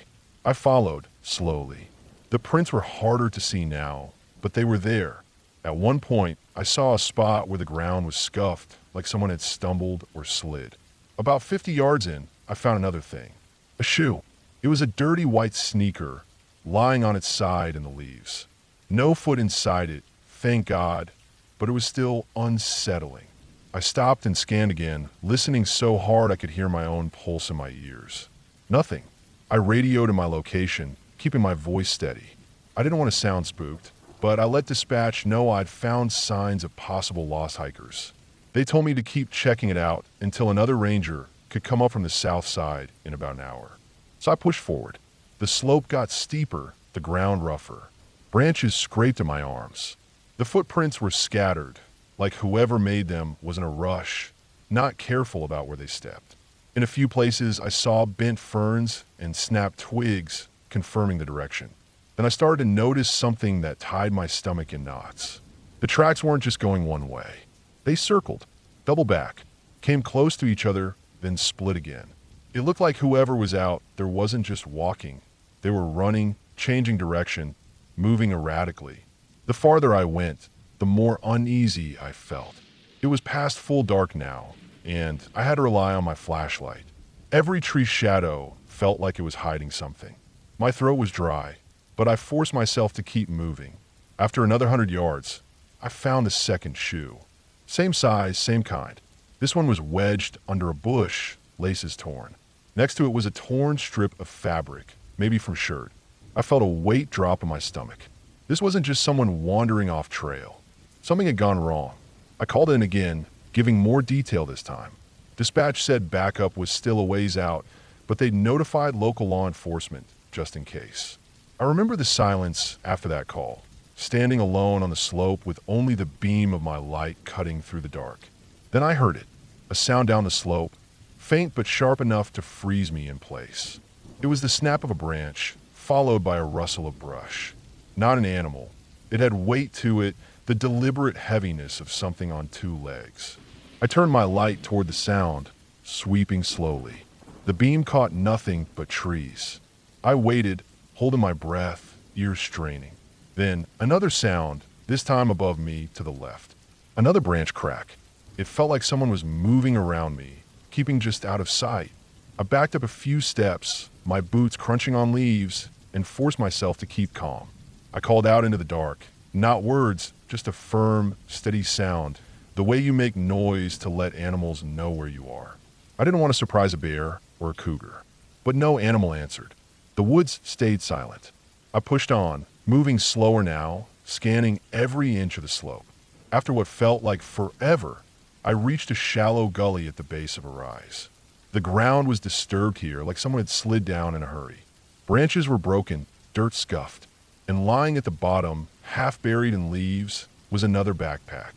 I followed, slowly. The prints were harder to see now, but they were there. At one point, I saw a spot where the ground was scuffed, like someone had stumbled or slid. About 50 yards in, I found another thing. A shoe. It was a dirty white sneaker, lying on its side in the leaves. No foot inside it, thank God, but it was still unsettling. I stopped and scanned again, listening so hard I could hear my own pulse in my ears. Nothing. I radioed in my location, keeping my voice steady. I didn't want to sound spooked, but I let dispatch know I'd found signs of possible lost hikers. They told me to keep checking it out until another ranger could come up from the south side in about an hour. So I pushed forward. The slope got steeper, the ground rougher. Branches scraped at my arms. The footprints were scattered, like whoever made them was in a rush, not careful about where they stepped. In a few places, I saw bent ferns and snapped twigs, confirming the direction. Then I started to notice something that tied my stomach in knots. The tracks weren't just going one way. They circled, doubled back, came close to each other, then split again. It looked like whoever was out there wasn't just walking. They were running, changing direction, moving erratically. The farther I went, the more uneasy I felt. It was past full dark now, and I had to rely on my flashlight. Every tree's shadow felt like it was hiding something. My throat was dry, but I forced myself to keep moving. After another 100 yards, I found the second shoe. Same size, same kind. This one was wedged under a bush, laces torn. Next to it was a torn strip of fabric, maybe from shirt. I felt a weight drop in my stomach. This wasn't just someone wandering off trail. Something had gone wrong. I called in again, giving more detail this time. Dispatch said backup was still a ways out, but they'd notified local law enforcement just in case. I remember the silence after that call, standing alone on the slope with only the beam of my light cutting through the dark. Then I heard it, a sound down the slope, faint but sharp enough to freeze me in place. It was the snap of a branch, followed by a rustle of brush. Not an animal. It had weight to it, the deliberate heaviness of something on two legs. I turned my light toward the sound, sweeping slowly. The beam caught nothing but trees. I waited, holding my breath, ears straining. Then another sound, this time above me to the left. Another branch crack. It felt like someone was moving around me, keeping just out of sight. I backed up a few steps, my boots crunching on leaves, and forced myself to keep calm. I called out into the dark. Not words, just a firm, steady sound, the way you make noise to let animals know where you are. I didn't want to surprise a bear or a cougar, but no animal answered. The woods stayed silent. I pushed on, moving slower now, scanning every inch of the slope. After what felt like forever, I reached a shallow gully at the base of a rise. The ground was disturbed here, like someone had slid down in a hurry. Branches were broken, dirt scuffed, and lying at the bottom, half buried in leaves, was another backpack.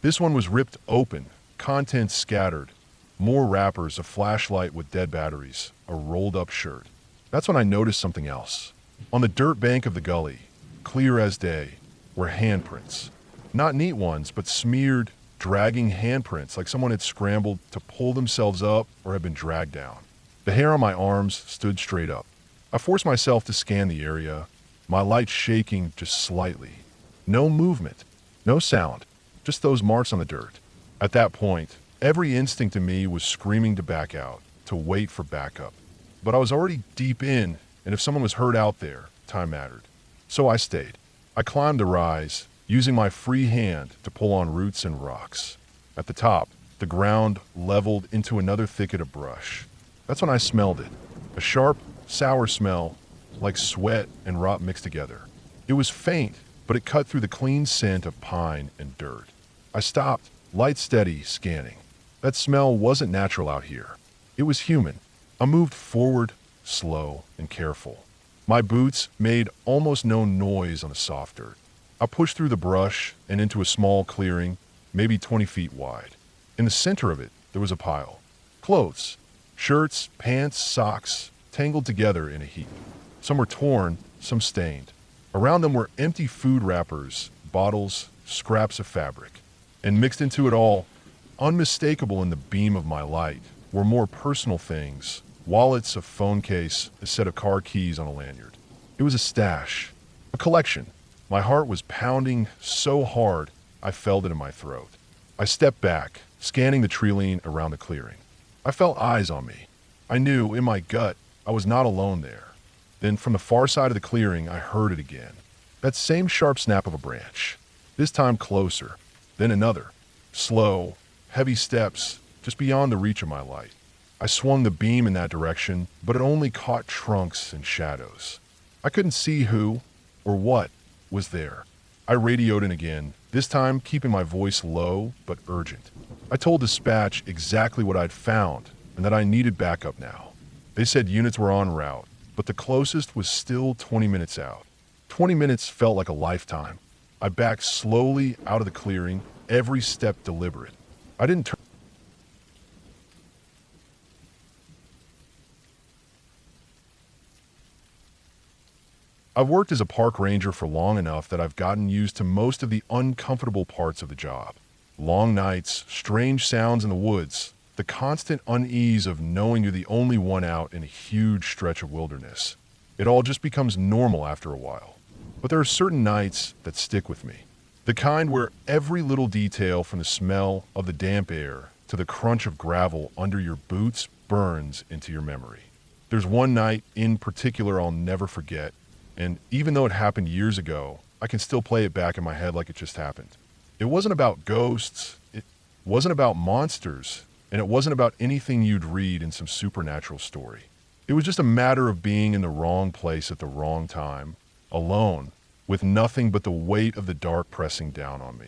This one was ripped open, contents scattered, more wrappers, a flashlight with dead batteries, a rolled up shirt. That's when I noticed something else. On the dirt bank of the gully, clear as day, were handprints. Not neat ones, but smeared, dragging handprints like someone had scrambled to pull themselves up or had been dragged down. The hair on my arms stood straight up. I forced myself to scan the area, my light shaking just slightly. No movement, no sound, just those marks on the dirt. At that point, every instinct in me was screaming to back out, to wait for backup. But I was already deep in, and if someone was hurt out there, time mattered. So I stayed. I climbed the rise, using my free hand to pull on roots and rocks. At the top, the ground leveled into another thicket of brush. That's when I smelled it. A sharp, sour smell, like sweat and rot mixed together. It was faint, but it cut through the clean scent of pine and dirt. I stopped, light steady, scanning. That smell wasn't natural out here. It was human. I moved forward, slow and careful. My boots made almost no noise on the soft dirt. I pushed through the brush and into a small clearing, maybe 20 feet wide. In the center of it, there was a pile. Clothes, shirts, pants, socks, tangled together in a heap. Some were torn, some stained. Around them were empty food wrappers, bottles, scraps of fabric. And mixed into it all, unmistakable in the beam of my light, were more personal things, wallets, a phone case, a set of car keys on a lanyard. It was a stash, a collection. My heart was pounding so hard I felt it in my throat. I stepped back, scanning the tree around the clearing. I felt eyes on me. I knew, in my gut, I was not alone there. Then from the far side of the clearing, I heard it again. That same sharp snap of a branch. This time closer. Then another. Slow, heavy steps, just beyond the reach of my light. I swung the beam in that direction, but it only caught trunks and shadows. I couldn't see who or what was there. I radioed in again, this time keeping my voice low but urgent. I told dispatch exactly what I'd found and that I needed backup now. They said units were en route, but the closest was still 20 minutes out. 20 minutes felt like a lifetime. I backed slowly out of the clearing, every step deliberate. I didn't turn. I've worked as a park ranger for long enough that I've gotten used to most of the uncomfortable parts of the job. Long nights, strange sounds in the woods, the constant unease of knowing you're the only one out in a huge stretch of wilderness. It all just becomes normal after a while. But there are certain nights that stick with me. The kind where every little detail, from the smell of the damp air to the crunch of gravel under your boots, burns into your memory. There's one night in particular I'll never forget, and even though it happened years ago, I can still play it back in my head like it just happened. It wasn't about ghosts, it wasn't about monsters, and it wasn't about anything you'd read in some supernatural story. It was just a matter of being in the wrong place at the wrong time, alone, with nothing but the weight of the dark pressing down on me.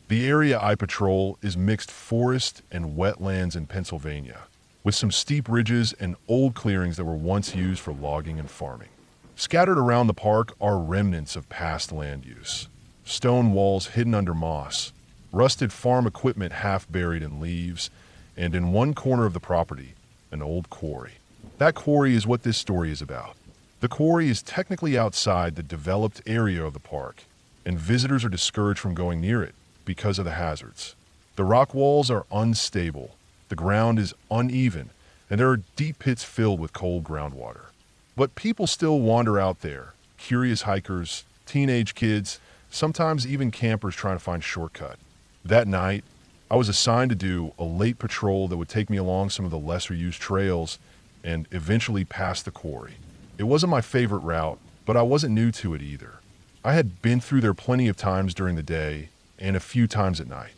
The area I patrol is mixed forest and wetlands in Pennsylvania, with some steep ridges and old clearings that were once used for logging and farming. Scattered around the park are remnants of past land use. Stone walls hidden under moss, rusted farm equipment half buried in leaves, and in one corner of the property, an old quarry. That quarry is what this story is about. The quarry is technically outside the developed area of the park, and visitors are discouraged from going near it because of the hazards. The rock walls are unstable, the ground is uneven, and there are deep pits filled with cold groundwater. But people still wander out there, curious hikers, teenage kids, sometimes even campers trying to find a shortcut. That night, I was assigned to do a late patrol that would take me along some of the lesser used trails and eventually past the quarry. It wasn't my favorite route, but I wasn't new to it either. I had been through there plenty of times during the day and a few times at night.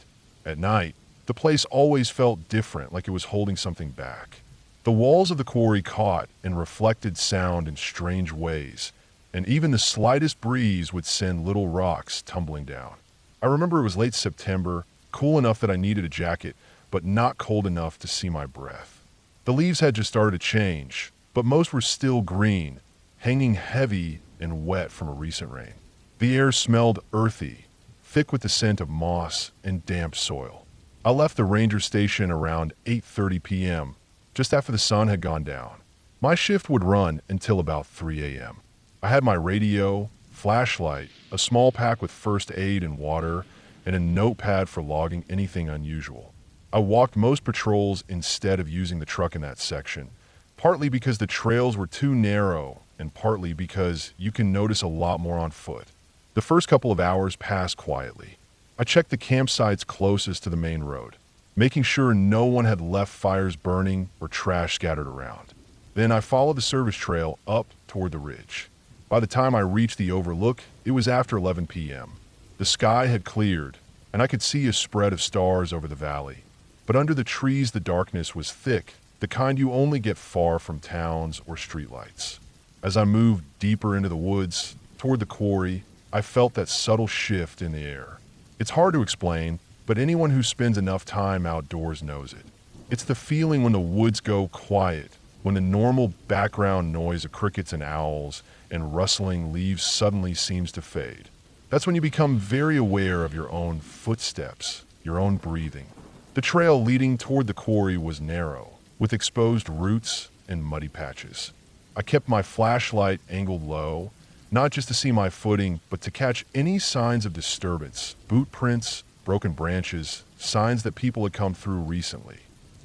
At night, the place always felt different, like it was holding something back. The walls of the quarry caught and reflected sound in strange ways, and even the slightest breeze would send little rocks tumbling down. I remember it was late September, cool enough that I needed a jacket, but not cold enough to see my breath. The leaves had just started to change, but most were still green, hanging heavy and wet from a recent rain. The air smelled earthy, thick with the scent of moss and damp soil. I left the ranger station around 8:30 p.m., just after the sun had gone down. My shift would run until about 3 a.m. I had my radio, flashlight, a small pack with first aid and water, and a notepad for logging anything unusual. I walked most patrols instead of using the truck in that section, partly because the trails were too narrow and partly because you can notice a lot more on foot. The first couple of hours passed quietly. I checked the campsites closest to the main road, making sure no one had left fires burning or trash scattered around. Then I followed the service trail up toward the ridge. By the time I reached the overlook, it was after 11 p.m. The sky had cleared, and I could see a spread of stars over the valley. But under the trees, the darkness was thick, the kind you only get far from towns or streetlights. As I moved deeper into the woods, toward the quarry, I felt that subtle shift in the air. It's hard to explain, but anyone who spends enough time outdoors knows it. It's the feeling when the woods go quiet, when the normal background noise of crickets and owls and rustling leaves suddenly seems to fade. That's when you become very aware of your own footsteps, your own breathing. The trail leading toward the quarry was narrow, with exposed roots and muddy patches. I kept my flashlight angled low, not just to see my footing, but to catch any signs of disturbance, boot prints, broken branches, signs that people had come through recently.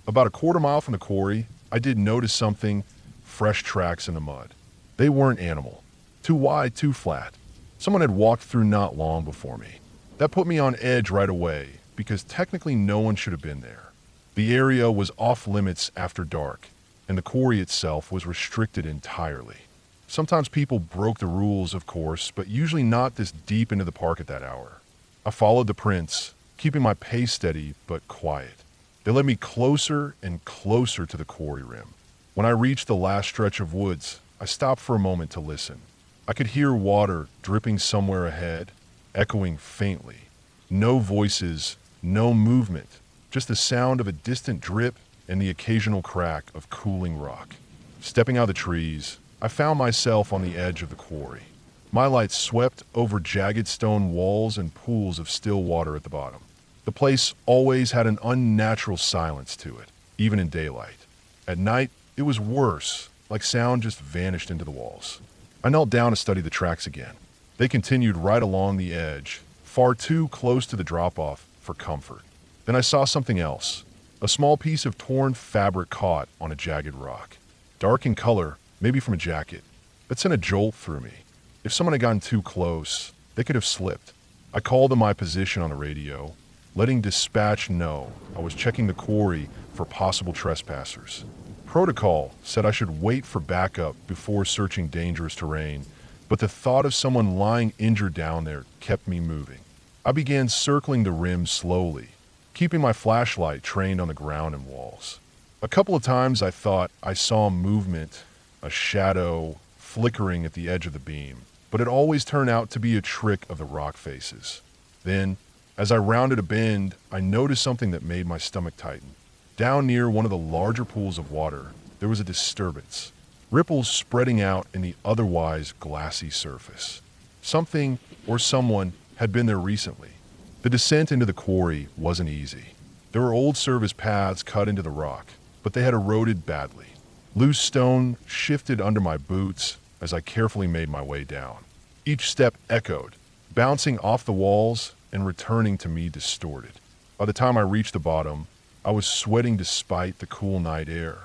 About a quarter mile from the quarry, I did notice something, fresh tracks in the mud. They weren't animal. Too wide, too flat. Someone had walked through not long before me. That put me on edge right away, because technically no one should have been there. The area was off limits after dark, and the quarry itself was restricted entirely. Sometimes people broke the rules, of course, but usually not this deep into the park at that hour. I followed the prints, keeping my pace steady but quiet. They led me closer and closer to the quarry rim. When I reached the last stretch of woods, I stopped for a moment to listen. I could hear water dripping somewhere ahead, echoing faintly. No voices, no movement, just the sound of a distant drip and the occasional crack of cooling rock. Stepping out of the trees, I found myself on the edge of the quarry. My light swept over jagged stone walls and pools of still water at the bottom. The place always had an unnatural silence to it, even in daylight. At night, it was worse, like sound just vanished into the walls. I knelt down to study the tracks again. They continued right along the edge, far too close to the drop-off for comfort. Then I saw something else. A small piece of torn fabric caught on a jagged rock. Dark in color, maybe from a jacket. It sent a jolt through me. If someone had gotten too close, they could have slipped. I called to my position on the radio, letting dispatch know I was checking the quarry for possible trespassers. Protocol said I should wait for backup before searching dangerous terrain, but the thought of someone lying injured down there kept me moving. I began circling the rim slowly, keeping my flashlight trained on the ground and walls. A couple of times I thought I saw movement, a shadow flickering at the edge of the beam, but it always turned out to be a trick of the rock faces. Then, as I rounded a bend, I noticed something that made my stomach tighten. Down near one of the larger pools of water, there was a disturbance. Ripples spreading out in the otherwise glassy surface. Something or someone had been there recently. The descent into the quarry wasn't easy. There were old service paths cut into the rock, but they had eroded badly. Loose stone shifted under my boots as I carefully made my way down. Each step echoed, bouncing off the walls and returning to me distorted. By the time I reached the bottom, I was sweating despite the cool night air.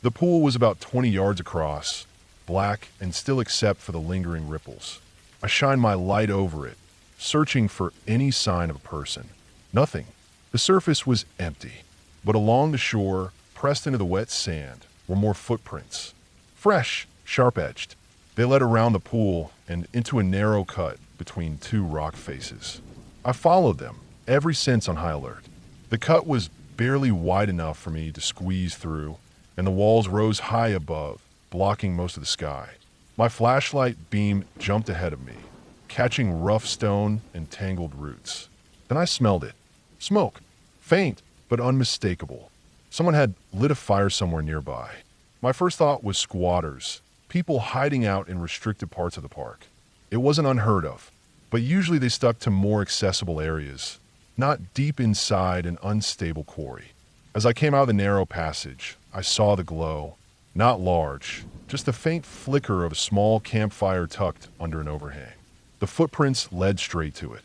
The pool was about 20 yards across, black and still except for the lingering ripples. I shined my light over it, searching for any sign of a person. Nothing. The surface was empty, but along the shore, pressed into the wet sand, were more footprints. Fresh, sharp-edged. They led around the pool and into a narrow cut between two rock faces. I followed them, every sense on high alert. The cut was barely wide enough for me to squeeze through, and the walls rose high above, blocking most of the sky. My flashlight beam jumped ahead of me, catching rough stone and tangled roots. Then I smelled it. Smoke. Faint, but unmistakable. Someone had lit a fire somewhere nearby. My first thought was squatters, people hiding out in restricted parts of the park. It wasn't unheard of, but usually they stuck to more accessible areas, not deep inside an unstable quarry. As I came out of the narrow passage, I saw the glow. Not large, just the faint flicker of a small campfire tucked under an overhang. The footprints led straight to it.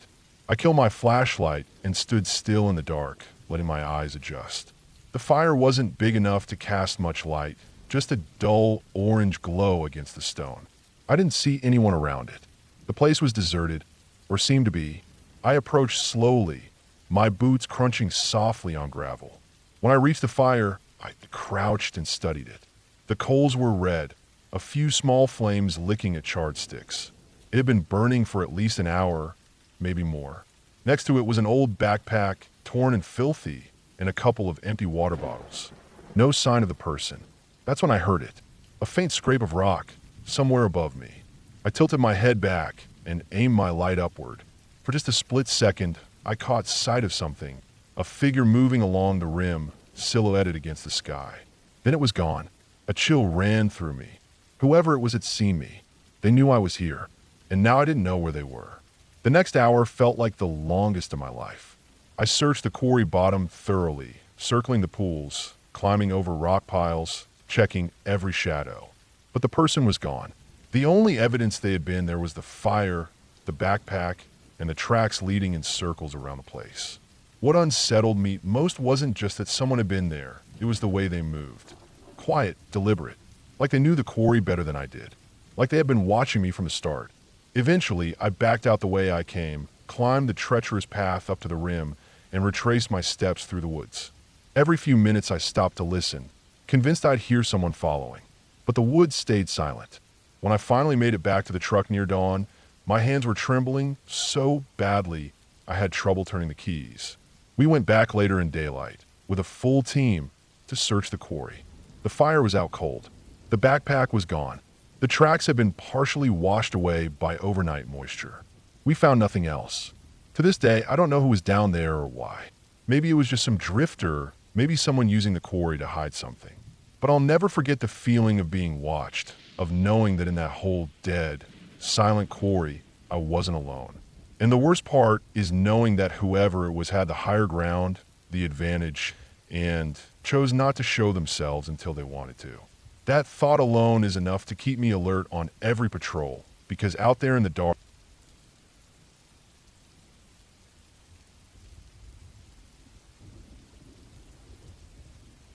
I killed my flashlight and stood still in the dark, letting my eyes adjust. The fire wasn't big enough to cast much light, just a dull orange glow against the stone. I didn't see anyone around it. The place was deserted, or seemed to be. I approached slowly, my boots crunching softly on gravel. When I reached the fire, I crouched and studied it. The coals were red, a few small flames licking at charred sticks. It had been burning for at least an hour, maybe more. Next to it was an old backpack, torn and filthy, and a couple of empty water bottles. No sign of the person. That's when I heard it. A faint scrape of rock, somewhere above me. I tilted my head back and aimed my light upward. For just a split second, I caught sight of something, a figure moving along the rim, silhouetted against the sky. Then it was gone. A chill ran through me. Whoever it was had seen me. They knew I was here, and now I didn't know where they were. The next hour felt like the longest of my life. I searched the quarry bottom thoroughly, circling the pools, climbing over rock piles, checking every shadow. But the person was gone. The only evidence they had been there was the fire, the backpack, and the tracks leading in circles around the place. What unsettled me most wasn't just that someone had been there, it was the way they moved. Quiet, deliberate, like they knew the quarry better than I did, like they had been watching me from the start. Eventually, I backed out the way I came, climbed the treacherous path up to the rim, and retraced my steps through the woods. Every few minutes I stopped to listen, convinced I'd hear someone following. But the woods stayed silent. When I finally made it back to the truck near dawn, my hands were trembling so badly I had trouble turning the keys. We went back later in daylight, with a full team, to search the quarry. The fire was out cold. The backpack was gone. The tracks had been partially washed away by overnight moisture. We found nothing else. To this day, I don't know who was down there or why. Maybe it was just some drifter, maybe someone using the quarry to hide something. But I'll never forget the feeling of being watched, of knowing that in that hole dead, silent quarry, I wasn't alone. And the worst part is knowing that whoever it was had the higher ground, the advantage, and chose not to show themselves until they wanted to. That thought alone is enough to keep me alert on every patrol, because out there in the dark,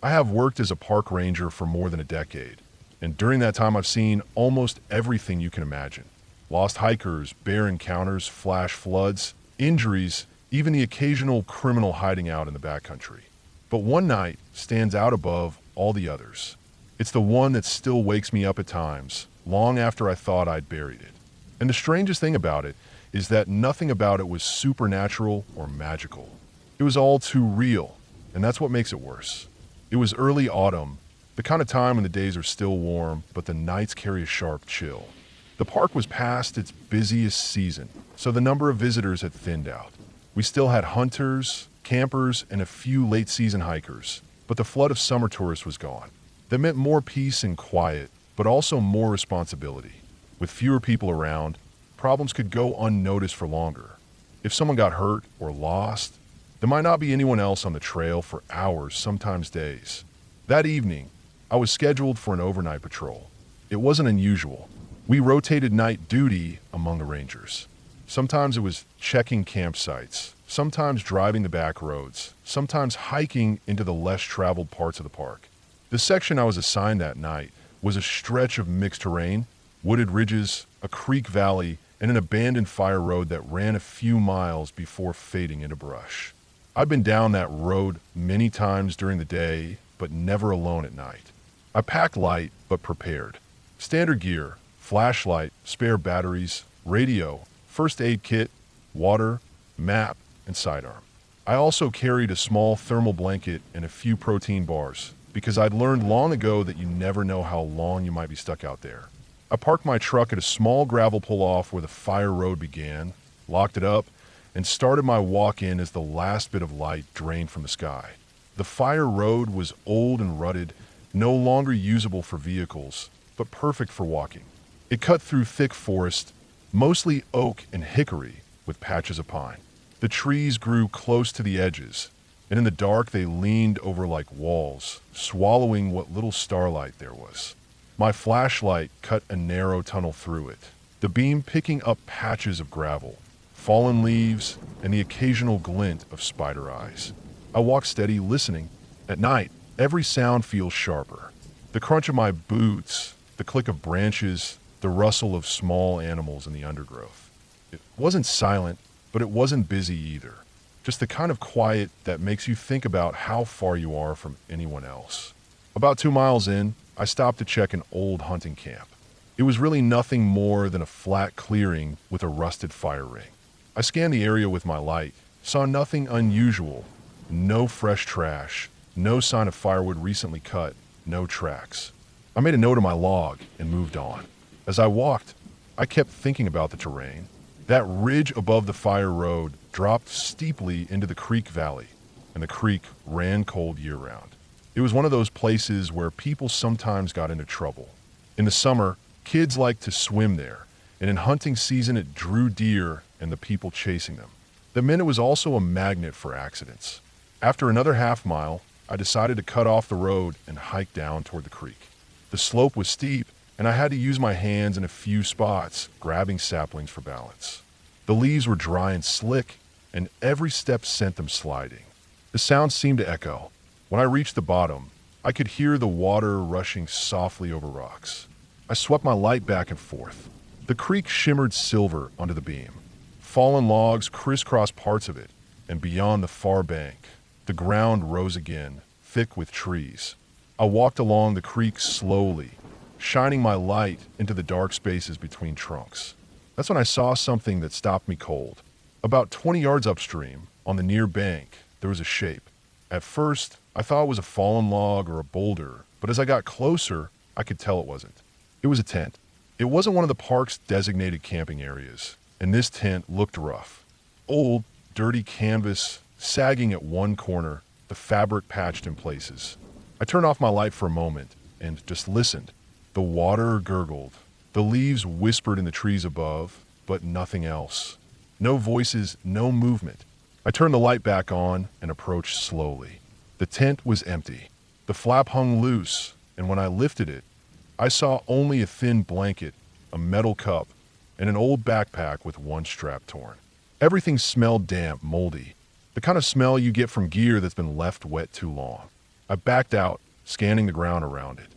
I have worked as a park ranger for more than a decade, and during that time I've seen almost everything you can imagine. Lost hikers, bear encounters, flash floods, injuries, even the occasional criminal hiding out in the backcountry. But one night stands out above all the others. It's the one that still wakes me up at times, long after I thought I'd buried it. And the strangest thing about it is that nothing about it was supernatural or magical. It was all too real, and that's what makes it worse. It was early autumn, the kind of time when the days are still warm, but the nights carry a sharp chill. The park was past its busiest season, so the number of visitors had thinned out. We still had hunters, campers, and a few late-season hikers, but the flood of summer tourists was gone. That meant more peace and quiet, but also more responsibility. With fewer people around, problems could go unnoticed for longer. If someone got hurt or lost, there might not be anyone else on the trail for hours, sometimes days. That evening, I was scheduled for an overnight patrol. It wasn't unusual. We rotated night duty among the rangers. Sometimes it was checking campsites, sometimes driving the back roads, sometimes hiking into the less traveled parts of the park. The section I was assigned that night was a stretch of mixed terrain, wooded ridges, a creek valley, and an abandoned fire road that ran a few miles before fading into brush. I'd been down that road many times during the day, but never alone at night. I packed light, but prepared. Standard gear, flashlight, spare batteries, radio, first aid kit, water, map, and sidearm. I also carried a small thermal blanket and a few protein bars, because I'd learned long ago that you never know how long you might be stuck out there. I parked my truck at a small gravel pull-off where the fire road began, locked it up, and started my walk in as the last bit of light drained from the sky. The fire road was old and rutted, no longer usable for vehicles, but perfect for walking. It cut through thick forest, mostly oak and hickory, with patches of pine. The trees grew close to the edges, and in the dark they leaned over like walls, swallowing what little starlight there was. My flashlight cut a narrow tunnel through it, the beam picking up patches of gravel, fallen leaves, and the occasional glint of spider eyes. I walk steady, listening. At night, every sound feels sharper. The crunch of my boots, the click of branches, the rustle of small animals in the undergrowth. It wasn't silent, but it wasn't busy either. Just the kind of quiet that makes you think about how far you are from anyone else. About 2 miles in, I stopped to check an old hunting camp. It was really nothing more than a flat clearing with a rusted fire ring. I scanned the area with my light, saw nothing unusual, no fresh trash, no sign of firewood recently cut, no tracks. I made a note of my log and moved on. As I walked, I kept thinking about the terrain. That ridge above the fire road dropped steeply into the creek valley, and the creek ran cold year-round. It was one of those places where people sometimes got into trouble. In the summer, kids liked to swim there, and in hunting season it drew deer and the people chasing them. That meant it was also a magnet for accidents. After another half mile, I decided to cut off the road and hike down toward the creek. The slope was steep, and I had to use my hands in a few spots, grabbing saplings for balance. The leaves were dry and slick, and every step sent them sliding. The sound seemed to echo. When I reached the bottom, I could hear the water rushing softly over rocks. I swept my light back and forth. The creek shimmered silver under the beam. Fallen logs crisscrossed parts of it, and beyond the far bank, the ground rose again, thick with trees. I walked along the creek slowly, shining my light into the dark spaces between trunks. That's when I saw something that stopped me cold. About 20 yards upstream, on the near bank, there was a shape. At first, I thought it was a fallen log or a boulder, but as I got closer, I could tell it wasn't. It was a tent. It wasn't one of the park's designated camping areas, and this tent looked rough. Old, dirty canvas, sagging at one corner, the fabric patched in places. I turned off my light for a moment and just listened. The water gurgled, The leaves whispered in the trees above, but nothing else. No voices, no movement. I turned the light back on and approached slowly. The tent was empty. The flap hung loose, and when I lifted it, I saw only a thin blanket, a metal cup, and an old backpack with one strap torn. Everything smelled damp, moldy, the kind of smell you get from gear that's been left wet too long. I backed out, scanning the ground around it.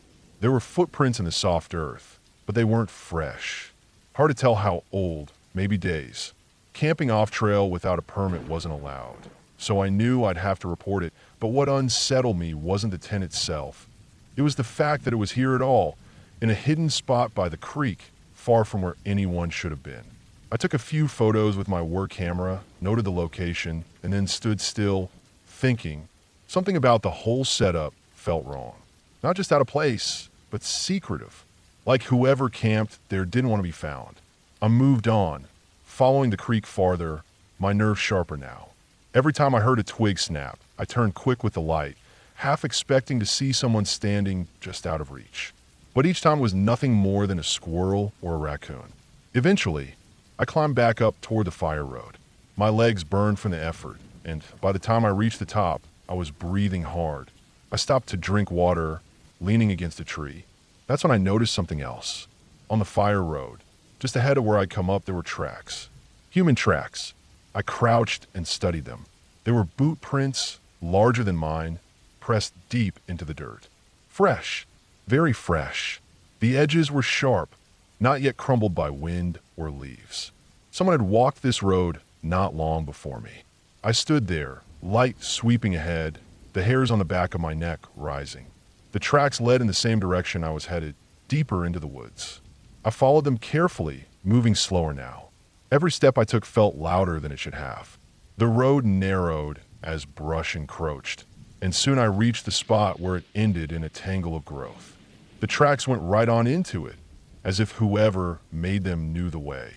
There were footprints in the soft earth, but they weren't fresh. Hard to tell how old, maybe days. Camping off-trail without a permit wasn't allowed, so I knew I'd have to report it, but what unsettled me wasn't the tent itself. It was the fact that it was here at all, in a hidden spot by the creek, far from where anyone should have been. I took a few photos with my work camera, noted the location, and then stood still, thinking. Something about the whole setup felt wrong. Not just out of place, but secretive. Like whoever camped there didn't want to be found. I moved on, following the creek farther, my nerves sharper now. Every time I heard a twig snap, I turned quick with the light, half expecting to see someone standing just out of reach. But each time was nothing more than a squirrel or a raccoon. Eventually, I climbed back up toward the fire road. My legs burned from the effort, and by the time I reached the top, I was breathing hard. I stopped to drink water, leaning against a tree. That's when I noticed something else. On the fire road, just ahead of where I'd come up, there were tracks. Human tracks. I crouched and studied them. They were boot prints, larger than mine, pressed deep into the dirt. Fresh. Very fresh. The edges were sharp, not yet crumbled by wind or leaves. Someone had walked this road not long before me. I stood there, light sweeping ahead, the hairs on the back of my neck rising. The tracks led in the same direction I was headed, deeper into the woods. I followed them carefully, moving slower now. Every step I took felt louder than it should have. The road narrowed as brush encroached, and soon I reached the spot where it ended in a tangle of growth. The tracks went right on into it, as if whoever made them knew the way.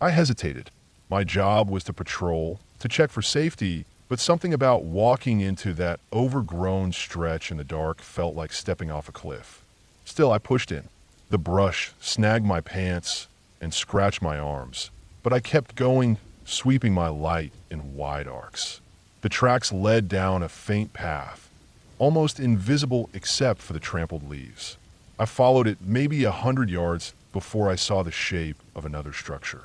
I hesitated. My job was to patrol, to check for safety, but something about walking into that overgrown stretch in the dark felt like stepping off a cliff. Still, I pushed in. The brush snagged my pants and scratched my arms, but I kept going, sweeping my light in wide arcs. The tracks led down a faint path, almost invisible except for the trampled leaves. I followed it maybe 100 yards before I saw the shape of another structure.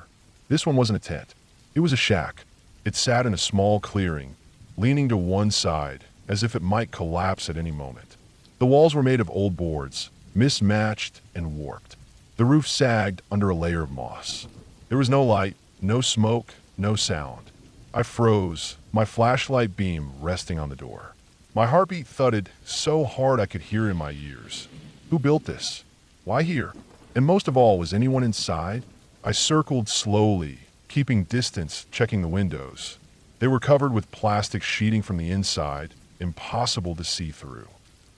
This one wasn't a tent. It was a shack. It sat in a small clearing, leaning to one side, as if it might collapse at any moment. The walls were made of old boards, mismatched and warped. The roof sagged under a layer of moss. There was no light, no smoke, no sound. I froze, my flashlight beam resting on the door. My heartbeat thudded so hard I could hear it in my ears. Who built this? Why here? And most of all, was anyone inside? I circled slowly, keeping distance, checking the windows. They were covered with plastic sheeting from the inside, impossible to see through.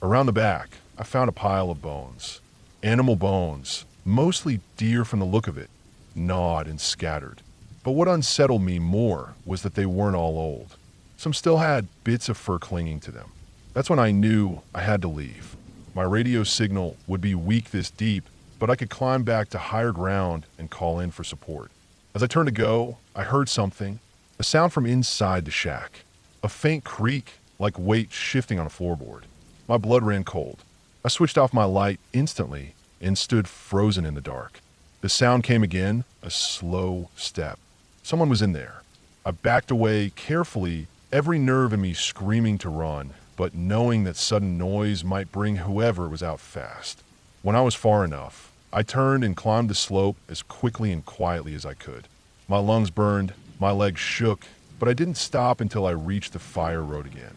Around the back, I found a pile of bones. Animal bones, mostly deer from the look of it, gnawed and scattered. But what unsettled me more was that they weren't all old. Some still had bits of fur clinging to them. That's when I knew I had to leave. My radio signal would be weak this deep, but I could climb back to higher ground and call in for support. As I turned to go, I heard something, a sound from inside the shack. A faint creak, like weight shifting on a floorboard. My blood ran cold. I switched off my light instantly and stood frozen in the dark. The sound came again, a slow step. Someone was in there. I backed away carefully, every nerve in me screaming to run, but knowing that sudden noise might bring whoever was out fast. When I was far enough, I turned and climbed the slope as quickly and quietly as I could. My lungs burned, my legs shook, but I didn't stop until I reached the fire road again.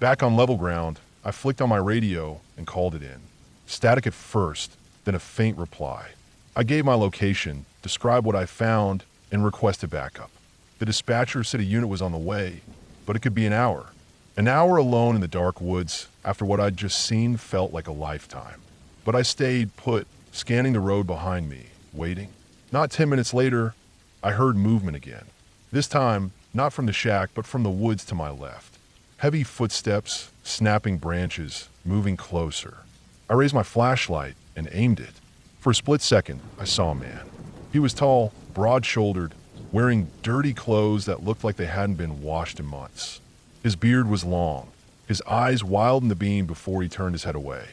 Back on level ground, I flicked on my radio and called it in. Static at first, then a faint reply. I gave my location, described what I found, and requested backup. The dispatcher said a unit was on the way, but it could be an hour. An hour alone in the dark woods after what I'd just seen felt like a lifetime. But I stayed put, scanning the road behind me, waiting. Not 10 minutes later, I heard movement again. This time, not from the shack, but from the woods to my left. Heavy footsteps, snapping branches, moving closer. I raised my flashlight and aimed it. For a split second, I saw a man. He was tall, broad-shouldered, wearing dirty clothes that looked like they hadn't been washed in months. His beard was long, his eyes wild in the beam before he turned his head away.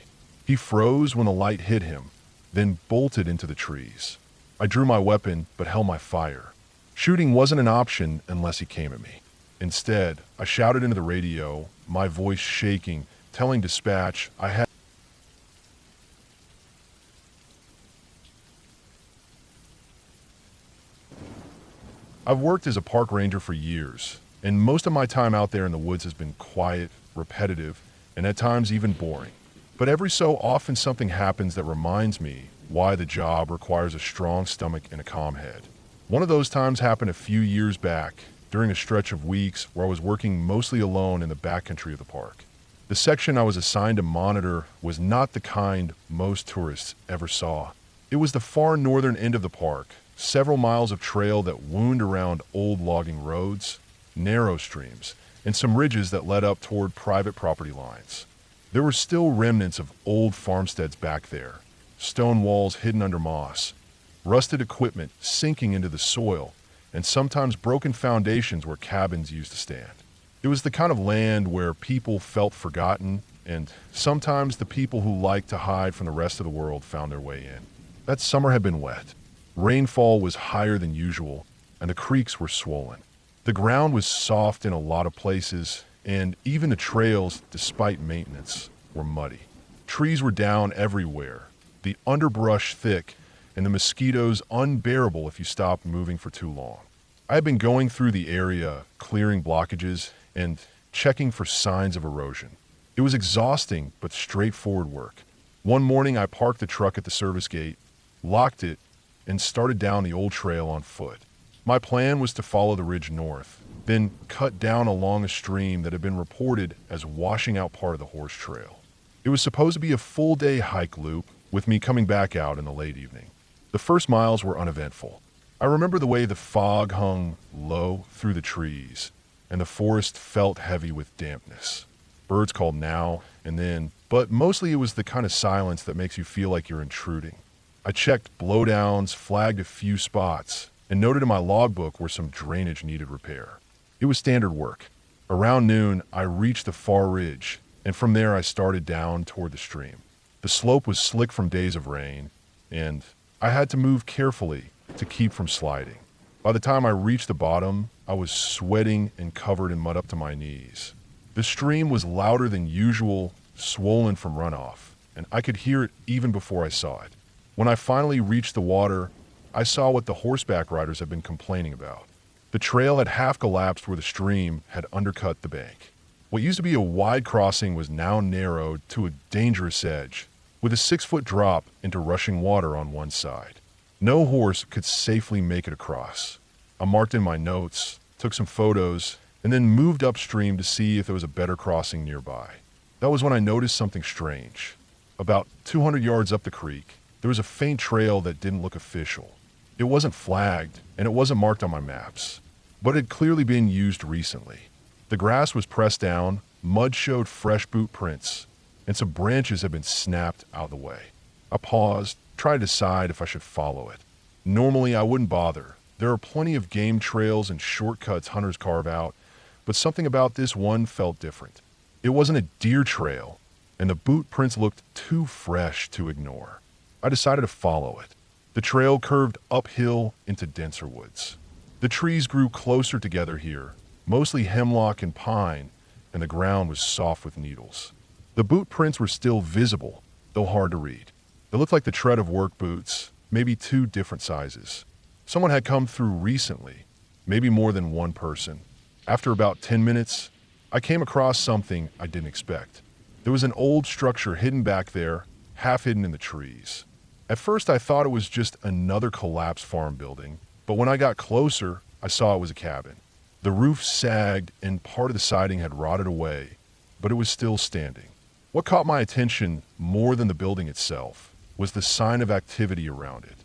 He froze when the light hit him, then bolted into the trees. I drew my weapon, but held my fire. Shooting wasn't an option unless he came at me. Instead, I shouted into the radio, my voice shaking, telling dispatch I've worked as a park ranger for years, and most of my time out there in the woods has been quiet, repetitive, and at times even boring. But every so often something happens that reminds me why the job requires a strong stomach and a calm head. One of those times happened a few years back, during a stretch of weeks where I was working mostly alone in the backcountry of the park. The section I was assigned to monitor was not the kind most tourists ever saw. It was the far northern end of the park, several miles of trail that wound around old logging roads, narrow streams, and some ridges that led up toward private property lines. There were still remnants of old farmsteads back there, stone walls hidden under moss, rusted equipment sinking into the soil, and sometimes broken foundations where cabins used to stand. It was the kind of land where people felt forgotten, and sometimes the people who liked to hide from the rest of the world found their way in. That summer had been wet. Rainfall was higher than usual, and the creeks were swollen. The ground was soft in a lot of places, and even the trails, despite maintenance, were muddy. Trees were down everywhere, the underbrush thick, and the mosquitoes unbearable if you stopped moving for too long. I had been going through the area, clearing blockages, and checking for signs of erosion. It was exhausting but straightforward work. One morning I parked the truck at the service gate, locked it, and started down the old trail on foot. My plan was to follow the ridge north, then cut down along a stream that had been reported as washing out part of the horse trail. It was supposed to be a full-day hike loop, with me coming back out in the late evening. The first miles were uneventful. I remember the way the fog hung low through the trees, and the forest felt heavy with dampness. Birds called now and then, but mostly it was the kind of silence that makes you feel like you're intruding. I checked blowdowns, flagged a few spots, and noted in my logbook where some drainage needed repair. It was standard work. Around noon, I reached the far ridge, and from there I started down toward the stream. The slope was slick from days of rain, and I had to move carefully to keep from sliding. By the time I reached the bottom, I was sweating and covered in mud up to my knees. The stream was louder than usual, swollen from runoff, and I could hear it even before I saw it. When I finally reached the water, I saw what the horseback riders had been complaining about. The trail had half collapsed where the stream had undercut the bank. What used to be a wide crossing was now narrowed to a dangerous edge, with a 6-foot drop into rushing water on one side. No horse could safely make it across. I marked in my notes, took some photos, and then moved upstream to see if there was a better crossing nearby. That was when I noticed something strange. About 200 yards up the creek, there was a faint trail that didn't look official. It wasn't flagged, and it wasn't marked on my maps, but it had clearly been used recently. The grass was pressed down, mud showed fresh boot prints, and some branches had been snapped out of the way. I paused, tried to decide if I should follow it. Normally, I wouldn't bother. There are plenty of game trails and shortcuts hunters carve out, but something about this one felt different. It wasn't a deer trail, and the boot prints looked too fresh to ignore. I decided to follow it. The trail curved uphill into denser woods. The trees grew closer together here, mostly hemlock and pine, and the ground was soft with needles. The boot prints were still visible, though hard to read. They looked like the tread of work boots, maybe 2 different sizes. Someone had come through recently, maybe more than one person. After about 10 minutes, I came across something I didn't expect. There was an old structure hidden back there, half hidden in the trees. At first I thought it was just another collapsed farm building, but when I got closer, I saw it was a cabin. The roof sagged and part of the siding had rotted away, but it was still standing. What caught my attention more than the building itself was the sign of activity around it.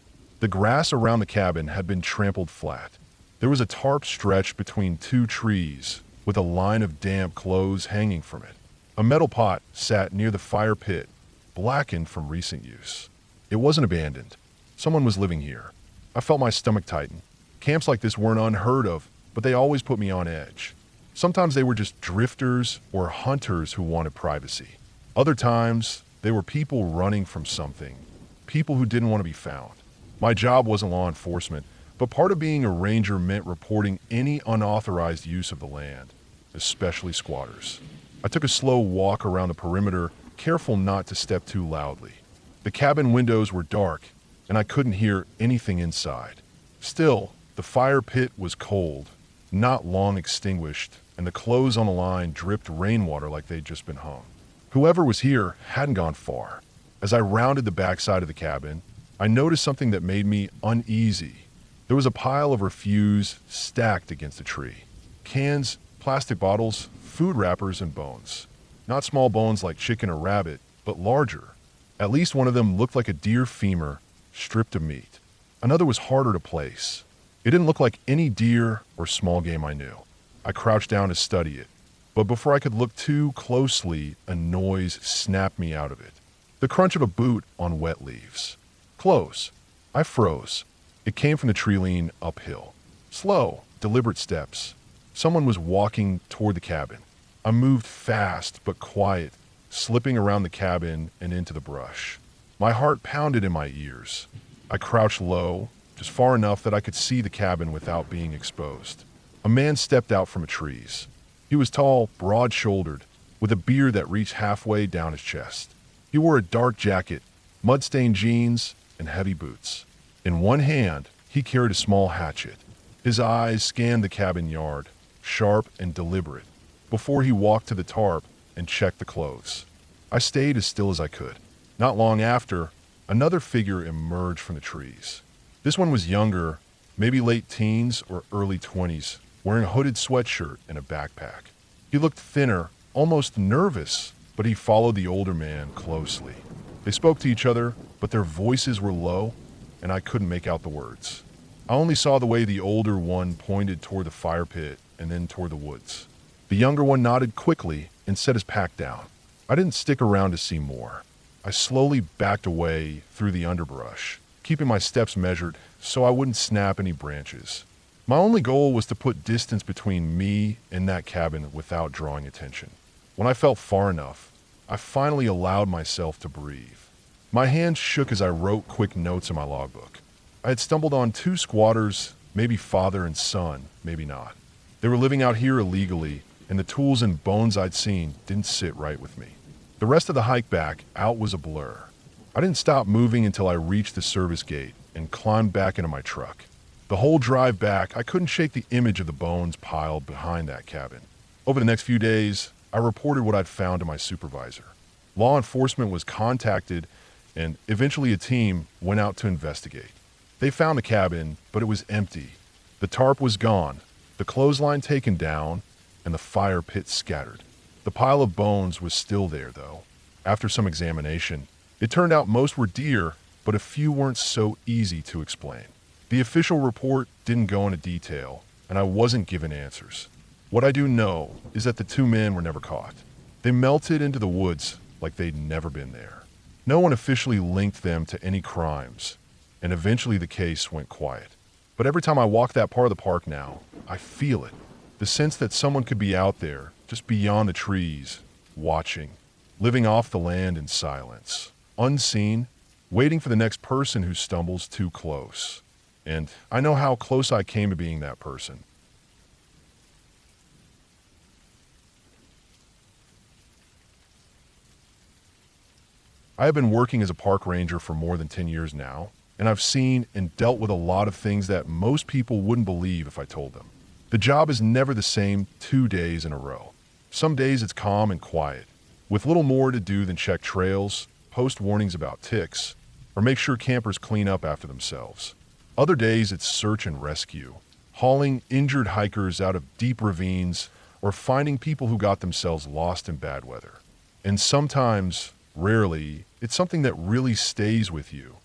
The grass around the cabin had been trampled flat. There was a tarp stretched between 2 trees with a line of damp clothes hanging from it. A metal pot sat near the fire pit, blackened from recent use. It wasn't abandoned. Someone was living here. I felt my stomach tighten. Camps like this weren't unheard of, but they always put me on edge. Sometimes they were just drifters or hunters who wanted privacy. Other times, they were people running from something, people who didn't want to be found. My job wasn't law enforcement, but part of being a ranger meant reporting any unauthorized use of the land, especially squatters. I took a slow walk around the perimeter, careful not to step too loudly. The cabin windows were dark, and I couldn't hear anything inside. Still, the fire pit was cold, not long extinguished, and the clothes on the line dripped rainwater like they'd just been hung. Whoever was here hadn't gone far. As I rounded the backside of the cabin, I noticed something that made me uneasy. There was a pile of refuse stacked against a tree. Cans, plastic bottles, food wrappers, and bones. Not small bones like chicken or rabbit, but larger. At least one of them looked like a deer femur, stripped of meat. Another was harder to place. It didn't look like any deer or small game I knew. I crouched down to study it, but before I could look too closely, a noise snapped me out of it. The crunch of a boot on wet leaves. Close. I froze. It came from the tree lean uphill. Slow, deliberate steps. Someone was walking toward the cabin. I moved fast but quiet, slipping around the cabin and into the brush. My heart pounded in my ears. I crouched low, just far enough that I could see the cabin without being exposed. A man stepped out from the trees. He was tall, broad-shouldered, with a beard that reached halfway down his chest. He wore a dark jacket, mud-stained jeans, and heavy boots. In one hand, he carried a small hatchet. His eyes scanned the cabin yard, sharp and deliberate, before he walked to the tarp and checked the clothes. I stayed as still as I could. Not long after, another figure emerged from the trees. This one was younger, maybe late teens or early 20s, wearing a hooded sweatshirt and a backpack. He looked thinner, almost nervous, but he followed the older man closely. They spoke to each other, but their voices were low, and I couldn't make out the words. I only saw the way the older one pointed toward the fire pit and then toward the woods. The younger one nodded quickly and set his pack down. I didn't stick around to see more. I slowly backed away through the underbrush, keeping my steps measured so I wouldn't snap any branches. My only goal was to put distance between me and that cabin without drawing attention. When I felt far enough, I finally allowed myself to breathe. My hands shook as I wrote quick notes in my logbook. I had stumbled on 2 squatters, maybe father and son, maybe not. They were living out here illegally, and the tools and bones I'd seen didn't sit right with me. The rest of the hike back out was a blur. I didn't stop moving until I reached the service gate and climbed back into my truck. The whole drive back, I couldn't shake the image of the bones piled behind that cabin. Over the next few days, I reported what I'd found to my supervisor. Law enforcement was contacted, and eventually a team went out to investigate. They found the cabin, but it was empty. The tarp was gone, the clothesline taken down, and the fire pit scattered. The pile of bones was still there, though. After some examination, it turned out most were deer, but a few weren't so easy to explain. The official report didn't go into detail, and I wasn't given answers. What I do know is that the 2 men were never caught. They melted into the woods like they'd never been there. No one officially linked them to any crimes, and eventually the case went quiet. But every time I walk that part of the park now, I feel it. The sense that someone could be out there, just beyond the trees, watching, living off the land in silence, unseen, waiting for the next person who stumbles too close. And I know how close I came to being that person. I have been working as a park ranger for more than 10 years now, and I've seen and dealt with a lot of things that most people wouldn't believe if I told them. The job is never the same 2 days in a row. Some days it's calm and quiet, with little more to do than check trails, post warnings about ticks, or make sure campers clean up after themselves. Other days it's search and rescue, hauling injured hikers out of deep ravines or finding people who got themselves lost in bad weather. And sometimes, rarely, it's something that really stays with you,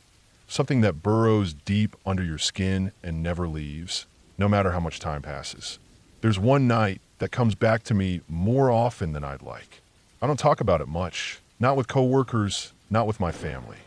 something that burrows deep under your skin and never leaves, no matter how much time passes. There's one night that comes back to me more often than I'd like. I don't talk about it much, not with coworkers, not with my family.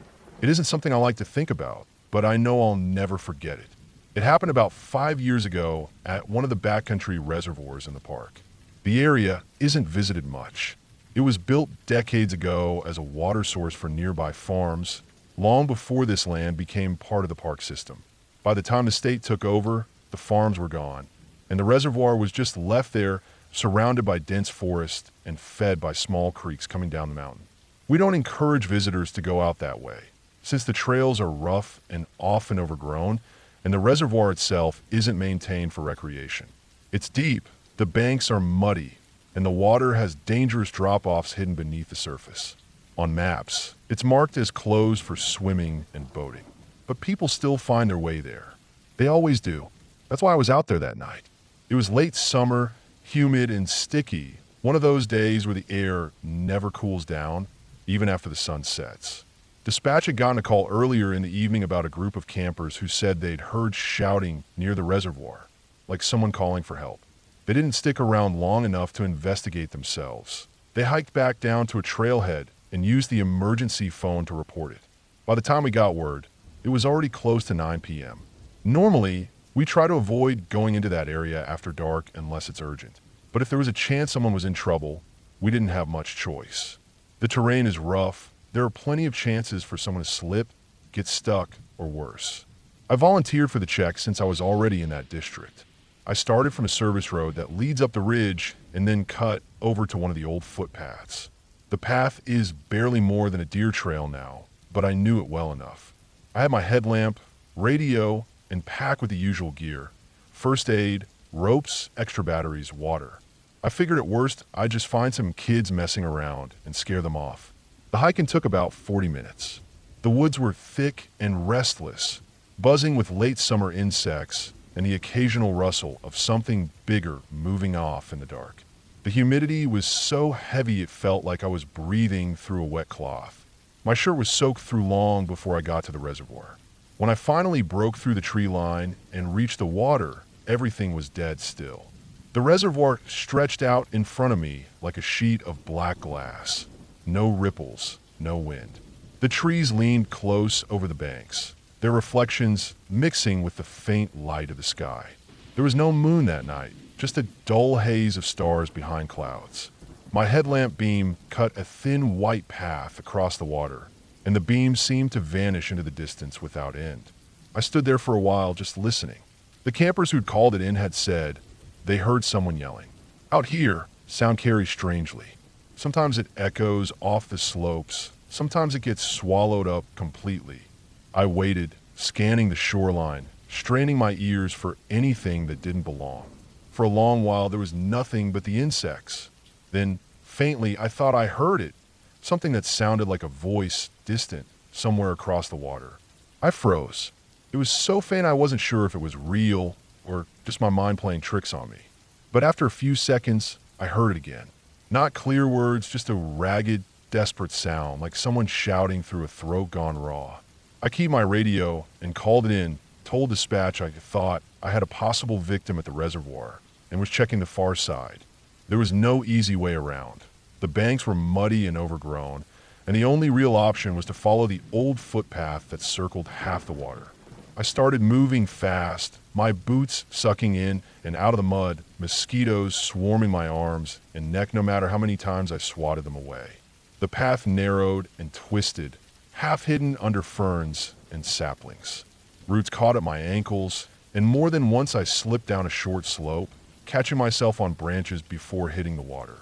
It isn't something I like to think about, but I know I'll never forget it. It happened about 5 years ago at one of the backcountry reservoirs in the park. The area isn't visited much. It was built decades ago as a water source for nearby farms, long before this land became part of the park system. By the time the state took over, the farms were gone, and the reservoir was just left there, surrounded by dense forest and fed by small creeks coming down the mountain. We don't encourage visitors to go out that way, since the trails are rough and often overgrown, and the reservoir itself isn't maintained for recreation. It's deep, the banks are muddy, and the water has dangerous drop-offs hidden beneath the surface. On maps, it's marked as closed for swimming and boating. But people still find their way there. They always do. That's why I was out there that night. It was late summer, humid and sticky, one of those days where the air never cools down, even after the sun sets. Dispatch had gotten a call earlier in the evening about a group of campers who said they'd heard shouting near the reservoir, like someone calling for help. They didn't stick around long enough to investigate themselves. They hiked back down to a trailhead and used the emergency phone to report it. By the time we got word, it was already close to 9 p.m. Normally, we try to avoid going into that area after dark unless it's urgent. But if there was a chance someone was in trouble, we didn't have much choice. The terrain is rough. There are plenty of chances for someone to slip, get stuck, or worse. I volunteered for the check since I was already in that district. I started from a service road that leads up the ridge and then cut over to one of the old footpaths. The path is barely more than a deer trail now, but I knew it well enough. I had my headlamp, radio, and pack with the usual gear. First aid, ropes, extra batteries, water. I figured at worst, I'd just find some kids messing around and scare them off. The hiking took about 40 minutes. The woods were thick and restless, buzzing with late summer insects and the occasional rustle of something bigger moving off in the dark. The humidity was so heavy it felt like I was breathing through a wet cloth. My shirt was soaked through long before I got to the reservoir. When I finally broke through the tree line and reached the water, everything was dead still. The reservoir stretched out in front of me like a sheet of black glass. No ripples, no wind. The trees leaned close over the banks, their reflections mixing with the faint light of the sky. There was no moon that night, just a dull haze of stars behind clouds. My headlamp beam cut a thin white path across the water, and the beam seemed to vanish into the distance without end. I stood there for a while just listening. The campers who'd called it in had said they heard someone yelling. Out here, sound carries strangely. Sometimes it echoes off the slopes, sometimes it gets swallowed up completely. I waited, scanning the shoreline, straining my ears for anything that didn't belong. For a long while, there was nothing but the insects. Then, faintly, I thought I heard it, something that sounded like a voice, distant, somewhere across the water. I froze. It was so faint I wasn't sure if it was real or just my mind playing tricks on me. But after a few seconds, I heard it again. Not clear words, just a ragged, desperate sound, like someone shouting through a throat gone raw. I keyed my radio and called it in, told dispatch I thought I had a possible victim at the reservoir, and was checking the far side. There was no easy way around. The banks were muddy and overgrown, and the only real option was to follow the old footpath that circled half the water. I started moving fast, my boots sucking in and out of the mud, mosquitoes swarming my arms and neck no matter how many times I swatted them away. The path narrowed and twisted, half hidden under ferns and saplings. Roots caught at my ankles, and more than once I slipped down a short slope, catching myself on branches before hitting the water.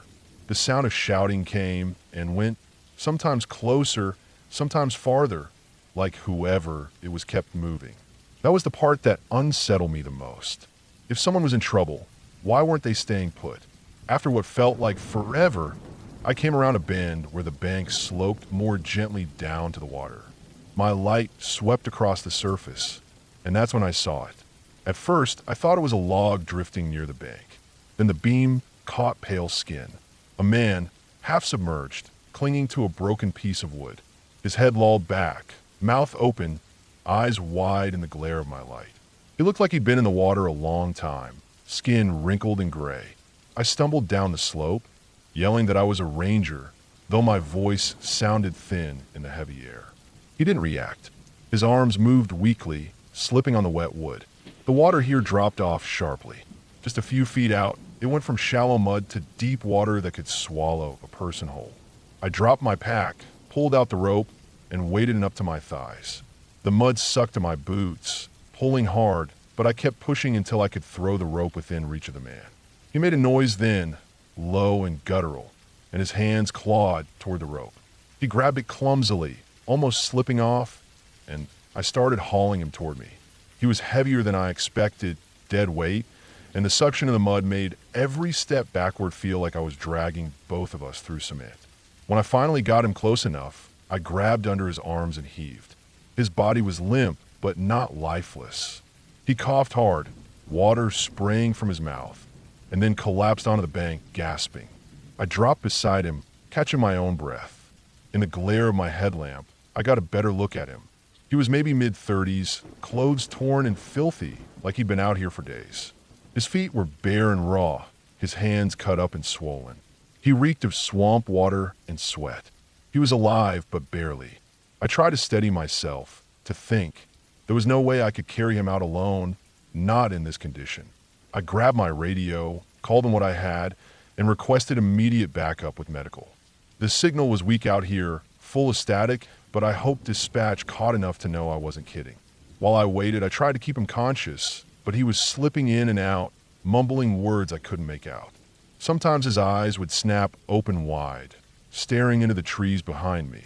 The sound of shouting came and went, sometimes closer, sometimes farther, like whoever it was kept moving. That was the part that unsettled me the most. If someone was in trouble, why weren't they staying put? After what felt like forever, I came around a bend where the bank sloped more gently down to the water. My light swept across the surface, and that's when I saw it. At first, I thought it was a log drifting near the bank. Then the beam caught pale skin. A man, half submerged, clinging to a broken piece of wood. His head lolled back, mouth open, eyes wide in the glare of my light. He looked like he'd been in the water a long time, skin wrinkled and gray. I stumbled down the slope, yelling that I was a ranger, though my voice sounded thin in the heavy air. He didn't react. His arms moved weakly, slipping on the wet wood. The water here dropped off sharply. Just a few feet out, it went from shallow mud to deep water that could swallow a person whole. I dropped my pack, pulled out the rope, and waded it up to my thighs. The mud sucked to my boots, pulling hard, but I kept pushing until I could throw the rope within reach of the man. He made a noise then, low and guttural, and his hands clawed toward the rope. He grabbed it clumsily, almost slipping off, and I started hauling him toward me. He was heavier than I expected, dead weight, and the suction of the mud made every step backward feel like I was dragging both of us through cement. When I finally got him close enough, I grabbed under his arms and heaved. His body was limp, but not lifeless. He coughed hard, water spraying from his mouth, and then collapsed onto the bank, gasping. I dropped beside him, catching my own breath. In the glare of my headlamp, I got a better look at him. He was maybe mid-30s, clothes torn and filthy, like he'd been out here for days. His feet were bare and raw, his hands cut up and swollen. He reeked of swamp water and sweat. He was alive, but barely. I tried to steady myself, to think. There was no way I could carry him out alone, not in this condition. I grabbed my radio, called him what I had, and requested immediate backup with medical. The signal was weak out here, full of static, but I hoped dispatch caught enough to know I wasn't kidding. While I waited, I tried to keep him conscious, but he was slipping in and out, mumbling words I couldn't make out. Sometimes his eyes would snap open wide, staring into the trees behind me,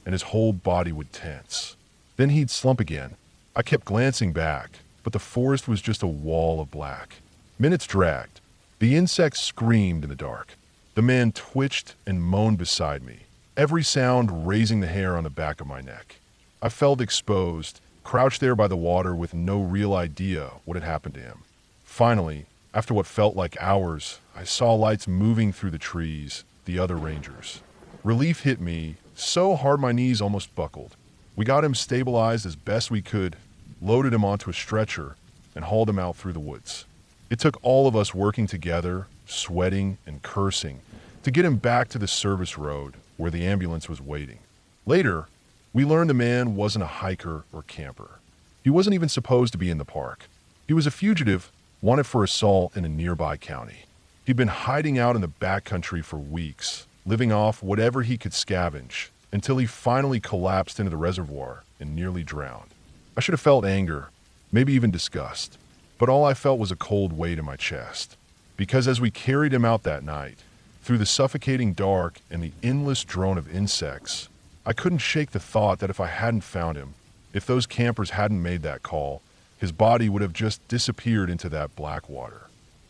and his whole body would tense. Then he'd slump again. I kept glancing back, but the forest was just a wall of black. Minutes dragged. The insects screamed in the dark. The man twitched and moaned beside me, every sound raising the hair on the back of my neck. I felt exposed, crouched there by the water with no real idea what had happened to him. Finally, after what felt like hours, I saw lights moving through the trees, the other rangers. Relief hit me so hard my knees almost buckled. We got him stabilized as best we could, loaded him onto a stretcher, and hauled him out through the woods. It took all of us working together, sweating and cursing, to get him back to the service road where the ambulance was waiting. Later, we learned the man wasn't a hiker or camper. He wasn't even supposed to be in the park. He was a fugitive wanted for assault in a nearby county. He'd been hiding out in the backcountry for weeks, living off whatever he could scavenge, until he finally collapsed into the reservoir and nearly drowned. I should have felt anger, maybe even disgust, but all I felt was a cold weight in my chest. Because as we carried him out that night, through the suffocating dark and the endless drone of insects, I couldn't shake the thought that if I hadn't found him, if those campers hadn't made that call, his body would have just disappeared into that black water.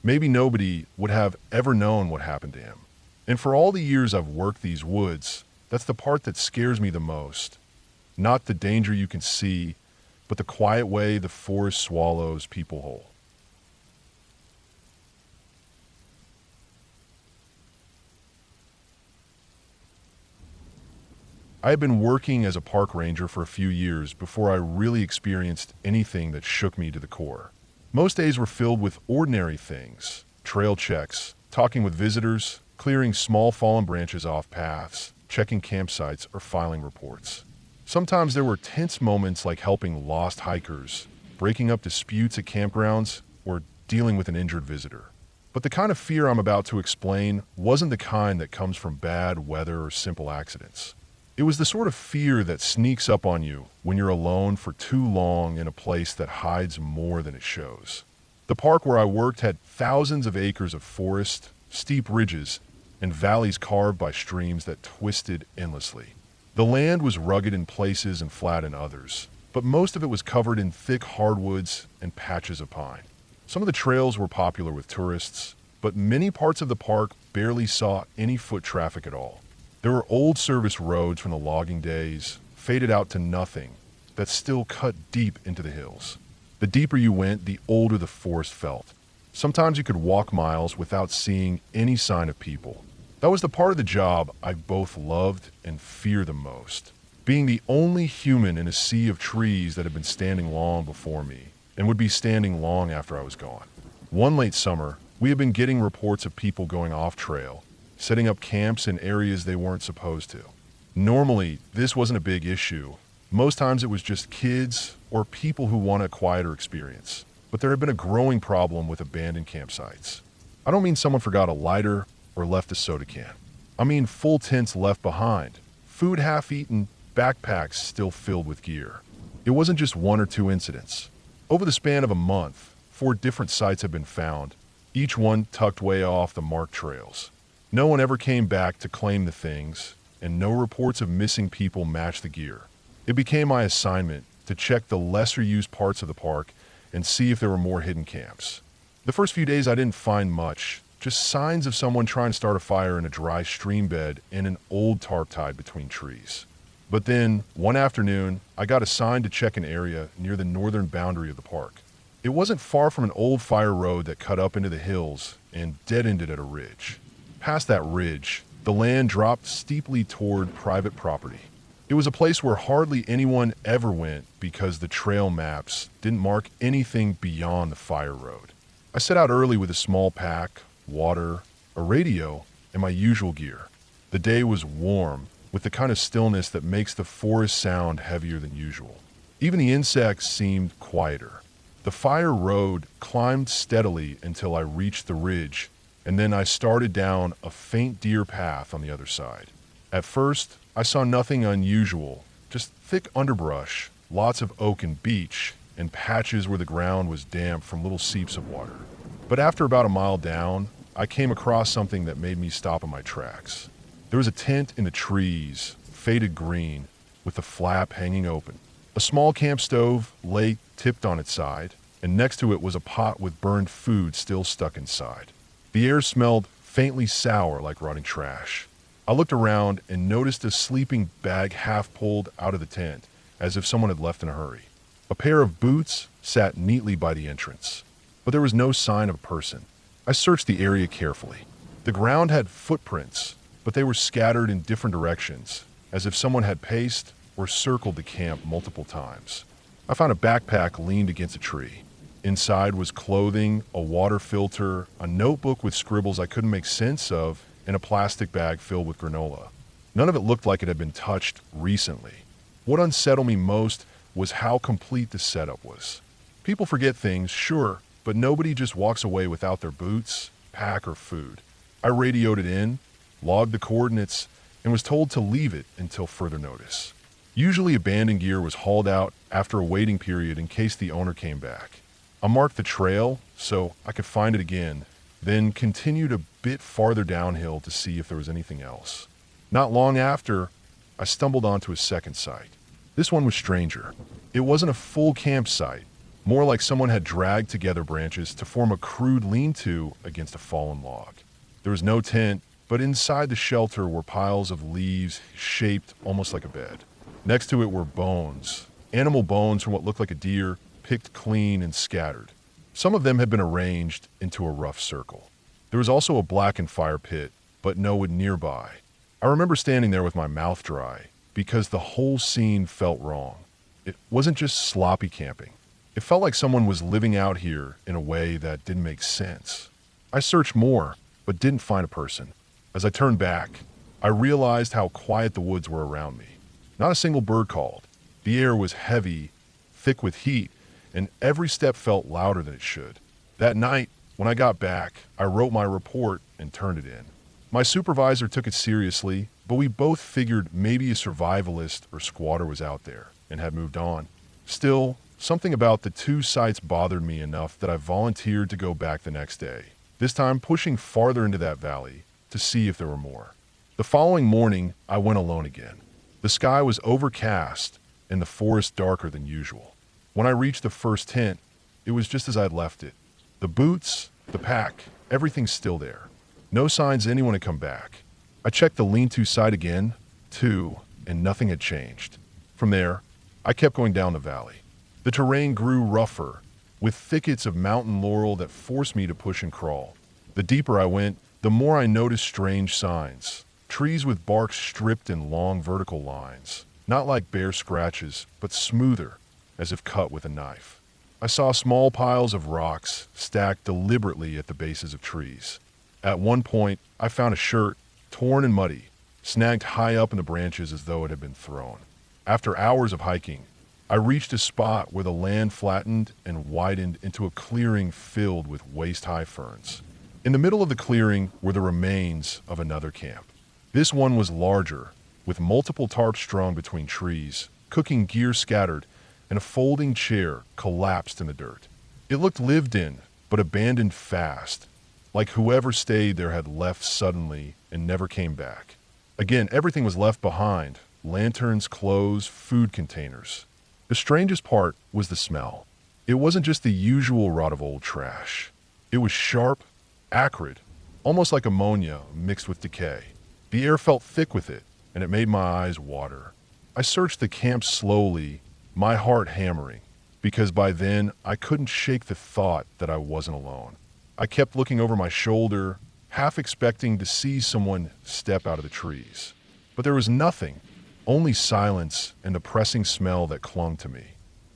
Maybe nobody would have ever known what happened to him. And for all the years I've worked these woods, that's the part that scares me the most. Not the danger you can see, but the quiet way the forest swallows people whole. I had been working as a park ranger for a few years before I really experienced anything that shook me to the core. Most days were filled with ordinary things, trail checks, talking with visitors, clearing small fallen branches off paths, checking campsites, or filing reports. Sometimes there were tense moments like helping lost hikers, breaking up disputes at campgrounds, or dealing with an injured visitor. But the kind of fear I'm about to explain wasn't the kind that comes from bad weather or simple accidents. It was the sort of fear that sneaks up on you when you're alone for too long in a place that hides more than it shows. The park where I worked had thousands of acres of forest, steep ridges, and valleys carved by streams that twisted endlessly. The land was rugged in places and flat in others, but most of it was covered in thick hardwoods and patches of pine. Some of the trails were popular with tourists, but many parts of the park barely saw any foot traffic at all. There were old service roads from the logging days, faded out to nothing, that still cut deep into the hills. The deeper you went, the older the forest felt. Sometimes you could walk miles without seeing any sign of people. That was the part of the job I both loved and feared the most. Being the only human in a sea of trees that had been standing long before me and would be standing long after I was gone. One late summer, we had been getting reports of people going off trail, setting up camps in areas they weren't supposed to. Normally, this wasn't a big issue. Most times it was just kids or people who want a quieter experience. But there had been a growing problem with abandoned campsites. I don't mean someone forgot a lighter or left a soda can. I mean full tents left behind, food half-eaten, backpacks still filled with gear. It wasn't just one or two incidents. Over the span of a month, 4 different sites have been found, each one tucked way off the marked trails. No one ever came back to claim the things, and no reports of missing people matched the gear. It became my assignment to check the lesser-used parts of the park and see if there were more hidden camps. The first few days I didn't find much, just signs of someone trying to start a fire in a dry stream bed and an old tarp tied between trees. But then, one afternoon, I got assigned to check an area near the northern boundary of the park. It wasn't far from an old fire road that cut up into the hills and dead-ended at a ridge. Past that ridge, the land dropped steeply toward private property. It was a place where hardly anyone ever went because the trail maps didn't mark anything beyond the fire road. I set out early with a small pack, water, a radio, and my usual gear. The day was warm, with the kind of stillness that makes the forest sound heavier than usual. Even the insects seemed quieter. The fire road climbed steadily until I reached the ridge, and then I started down a faint deer path on the other side. At first, I saw nothing unusual, just thick underbrush, lots of oak and beech, and patches where the ground was damp from little seeps of water. But after about a mile down, I came across something that made me stop in my tracks. There was a tent in the trees, faded green, with the flap hanging open. A small camp stove lay tipped on its side, and next to it was a pot with burned food still stuck inside. The air smelled faintly sour like rotting trash. I looked around and noticed a sleeping bag half pulled out of the tent, as if someone had left in a hurry. A pair of boots sat neatly by the entrance, but there was no sign of a person. I searched the area carefully. The ground had footprints, but they were scattered in different directions, as if someone had paced or circled the camp multiple times. I found a backpack leaned against a tree. Inside was clothing, a water filter, a notebook with scribbles I couldn't make sense of, and a plastic bag filled with granola. None of it looked like it had been touched recently. What unsettled me most was how complete the setup was. People forget things, sure, but nobody just walks away without their boots, pack, or food. I radioed it in, logged the coordinates, and was told to leave it until further notice. Usually abandoned gear was hauled out after a waiting period in case the owner came back. I marked the trail so I could find it again, then continued a bit farther downhill to see if there was anything else. Not long after, I stumbled onto a second site. This one was stranger. It wasn't a full campsite, more like someone had dragged together branches to form a crude lean-to against a fallen log. There was no tent, but inside the shelter were piles of leaves shaped almost like a bed. Next to it were bones, animal bones from what looked like a deer, picked clean and scattered. Some of them had been arranged into a rough circle. There was also a blackened fire pit, but no one nearby. I remember standing there with my mouth dry, because the whole scene felt wrong. It wasn't just sloppy camping. It felt like someone was living out here in a way that didn't make sense. I searched more, but didn't find a person. As I turned back, I realized how quiet the woods were around me. Not a single bird called. The air was heavy, thick with heat, and every step felt louder than it should. That night, when I got back, I wrote my report and turned it in. My supervisor took it seriously, but we both figured maybe a survivalist or squatter was out there and had moved on. Still, something about the 2 sites bothered me enough that I volunteered to go back the next day, this time pushing farther into that valley to see if there were more. The following morning, I went alone again. The sky was overcast and the forest darker than usual. When I reached the first tent, it was just as I'd left it. The boots, the pack, everything's still there. No signs anyone had come back. I checked the lean-to site again, too, and nothing had changed. From there, I kept going down the valley. The terrain grew rougher, with thickets of mountain laurel that forced me to push and crawl. The deeper I went, the more I noticed strange signs. Trees with bark stripped in long vertical lines, not like bare scratches, but smoother, as if cut with a knife. I saw small piles of rocks stacked deliberately at the bases of trees. At one point, I found a shirt, torn and muddy, snagged high up in the branches as though it had been thrown. After hours of hiking, I reached a spot where the land flattened and widened into a clearing filled with waist-high ferns. In the middle of the clearing were the remains of another camp. This one was larger, with multiple tarps strung between trees, cooking gear scattered, and a folding chair collapsed in the dirt. It looked lived in, but abandoned fast, like whoever stayed there had left suddenly and never came back. Again, everything was left behind: lanterns, clothes, food containers. The strangest part was the smell. It wasn't just the usual rot of old trash. It was sharp, acrid, almost like ammonia mixed with decay. The air felt thick with it, and it made my eyes water. I searched the camp slowly, my heart hammering, because by then I couldn't shake the thought that I wasn't alone. I kept looking over my shoulder, half expecting to see someone step out of the trees. But there was nothing. Only silence and the pressing smell that clung to me.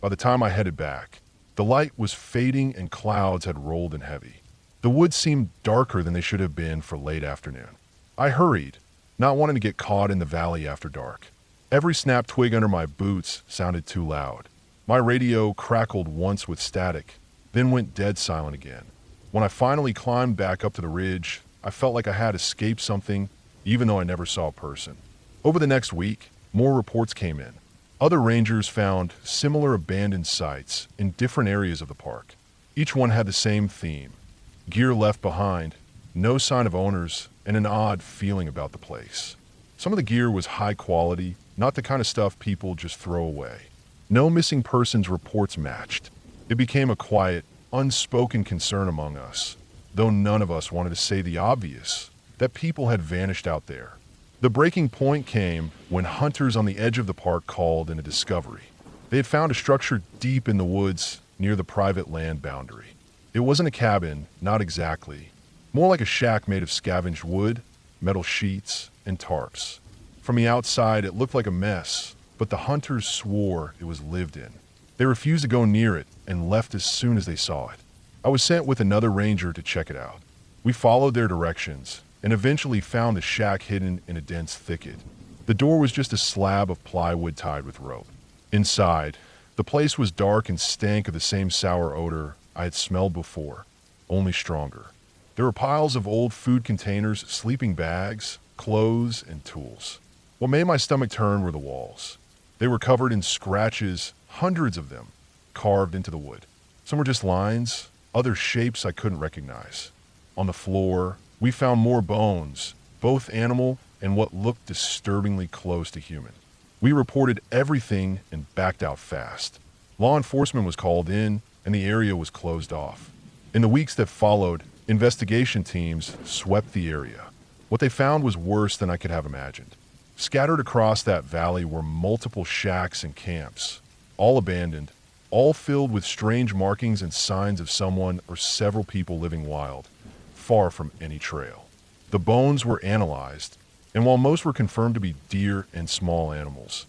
By the time I headed back, the light was fading and clouds had rolled in heavy. The woods seemed darker than they should have been for late afternoon. I hurried, not wanting to get caught in the valley after dark. Every snapped twig under my boots sounded too loud. My radio crackled once with static, then went dead silent again. When I finally climbed back up to the ridge, I felt like I had escaped something, even though I never saw a person. Over the next week, more reports came in. Other rangers found similar abandoned sites in different areas of the park. Each one had the same theme: gear left behind, no sign of owners, and an odd feeling about the place. Some of the gear was high quality, not the kind of stuff people just throw away. No missing persons reports matched. It became a quiet, unspoken concern among us, though none of us wanted to say the obvious, that people had vanished out there. The breaking point came when hunters on the edge of the park called in a discovery. They had found a structure deep in the woods near the private land boundary. It wasn't a cabin, not exactly. More like a shack made of scavenged wood, metal sheets, and tarps. From the outside, it looked like a mess, but the hunters swore it was lived in. They refused to go near it and left as soon as they saw it. I was sent with another ranger to check it out. We followed their directions and eventually found the shack hidden in a dense thicket. The door was just a slab of plywood tied with rope. Inside, the place was dark and stank of the same sour odor I had smelled before, only stronger. There were piles of old food containers, sleeping bags, clothes, and tools. What made my stomach turn were the walls. They were covered in scratches, hundreds of them, carved into the wood. Some were just lines, other shapes I couldn't recognize. On the floor, we found more bones, both animal and what looked disturbingly close to human. We reported everything and backed out fast. Law enforcement was called in, and the area was closed off. In the weeks that followed, investigation teams swept the area. What they found was worse than I could have imagined. Scattered across that valley were multiple shacks and camps, all abandoned, all filled with strange markings and signs of someone or several people living wild, far from any trail. The bones were analyzed, and while most were confirmed to be deer and small animals,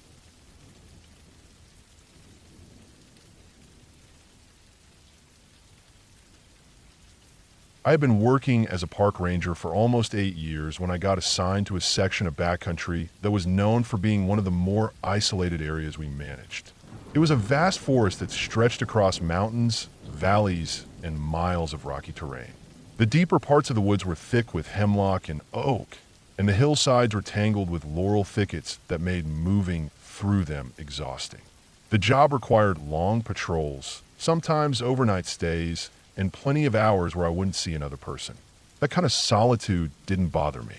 I had been working as a park ranger for almost 8 years when I got assigned to a section of backcountry that was known for being one of the more isolated areas we managed. It was a vast forest that stretched across mountains, valleys, and miles of rocky terrain. The deeper parts of the woods were thick with hemlock and oak, and the hillsides were tangled with laurel thickets that made moving through them exhausting. The job required long patrols, sometimes overnight stays, and plenty of hours where I wouldn't see another person. That kind of solitude didn't bother me.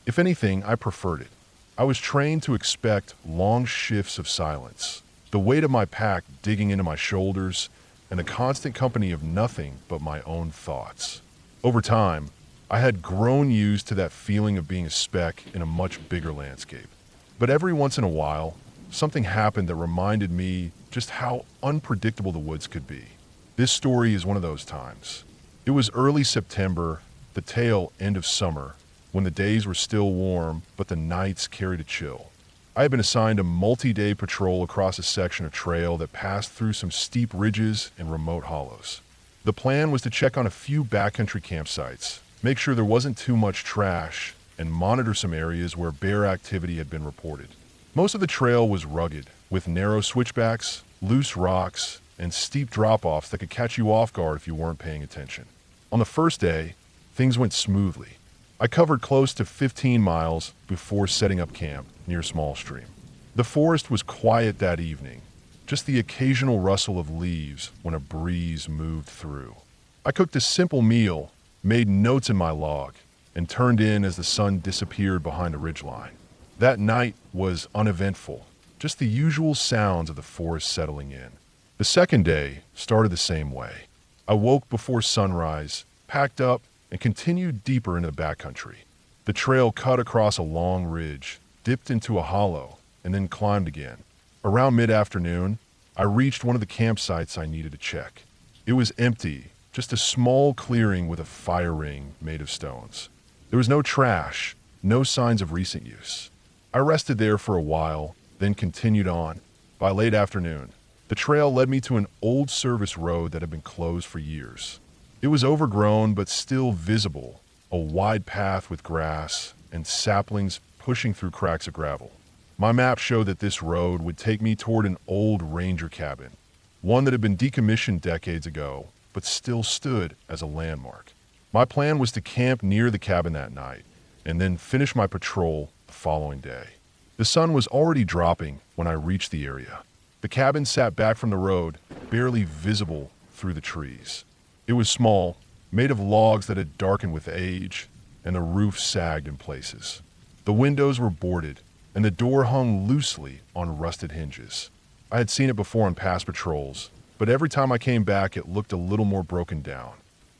If anything, I preferred it. I was trained to expect long shifts of silence, the weight of my pack digging into my shoulders, and the constant company of nothing but my own thoughts. Over time, I had grown used to that feeling of being a speck in a much bigger landscape. But every once in a while, something happened that reminded me just how unpredictable the woods could be. This story is one of those times. It was early September, the tail end of summer, when the days were still warm, but the nights carried a chill. I had been assigned a multi-day patrol across a section of trail that passed through some steep ridges and remote hollows. The plan was to check on a few backcountry campsites, make sure there wasn't too much trash, and monitor some areas where bear activity had been reported. Most of the trail was rugged, with narrow switchbacks, loose rocks, and steep drop-offs that could catch you off guard if you weren't paying attention. On the first day, things went smoothly. I covered close to 15 miles before setting up camp near a small stream. The forest was quiet that evening, just the occasional rustle of leaves when a breeze moved through. I cooked a simple meal, made notes in my log, and turned in as the sun disappeared behind the ridgeline. That night was uneventful, just the usual sounds of the forest settling in. The second day started the same way. I woke before sunrise, packed up, and continued deeper into the backcountry. The trail cut across a long ridge, dipped into a hollow, and then climbed again. Around mid-afternoon, I reached one of the campsites I needed to check. It was empty, just a small clearing with a fire ring made of stones. There was no trash, no signs of recent use. I rested there for a while, then continued on. By late afternoon, the trail led me to an old service road that had been closed for years. It was overgrown but still visible, a wide path with grass and saplings pushing through cracks of gravel. My map showed that this road would take me toward an old ranger cabin, one that had been decommissioned decades ago, but still stood as a landmark. My plan was to camp near the cabin that night, and then finish my patrol the following day. The sun was already dropping when I reached the area. The cabin sat back from the road, barely visible through the trees. It was small, made of logs that had darkened with age, and the roof sagged in places. The windows were boarded, and the door hung loosely on rusted hinges. I had seen it before on past patrols, but every time I came back it looked a little more broken down.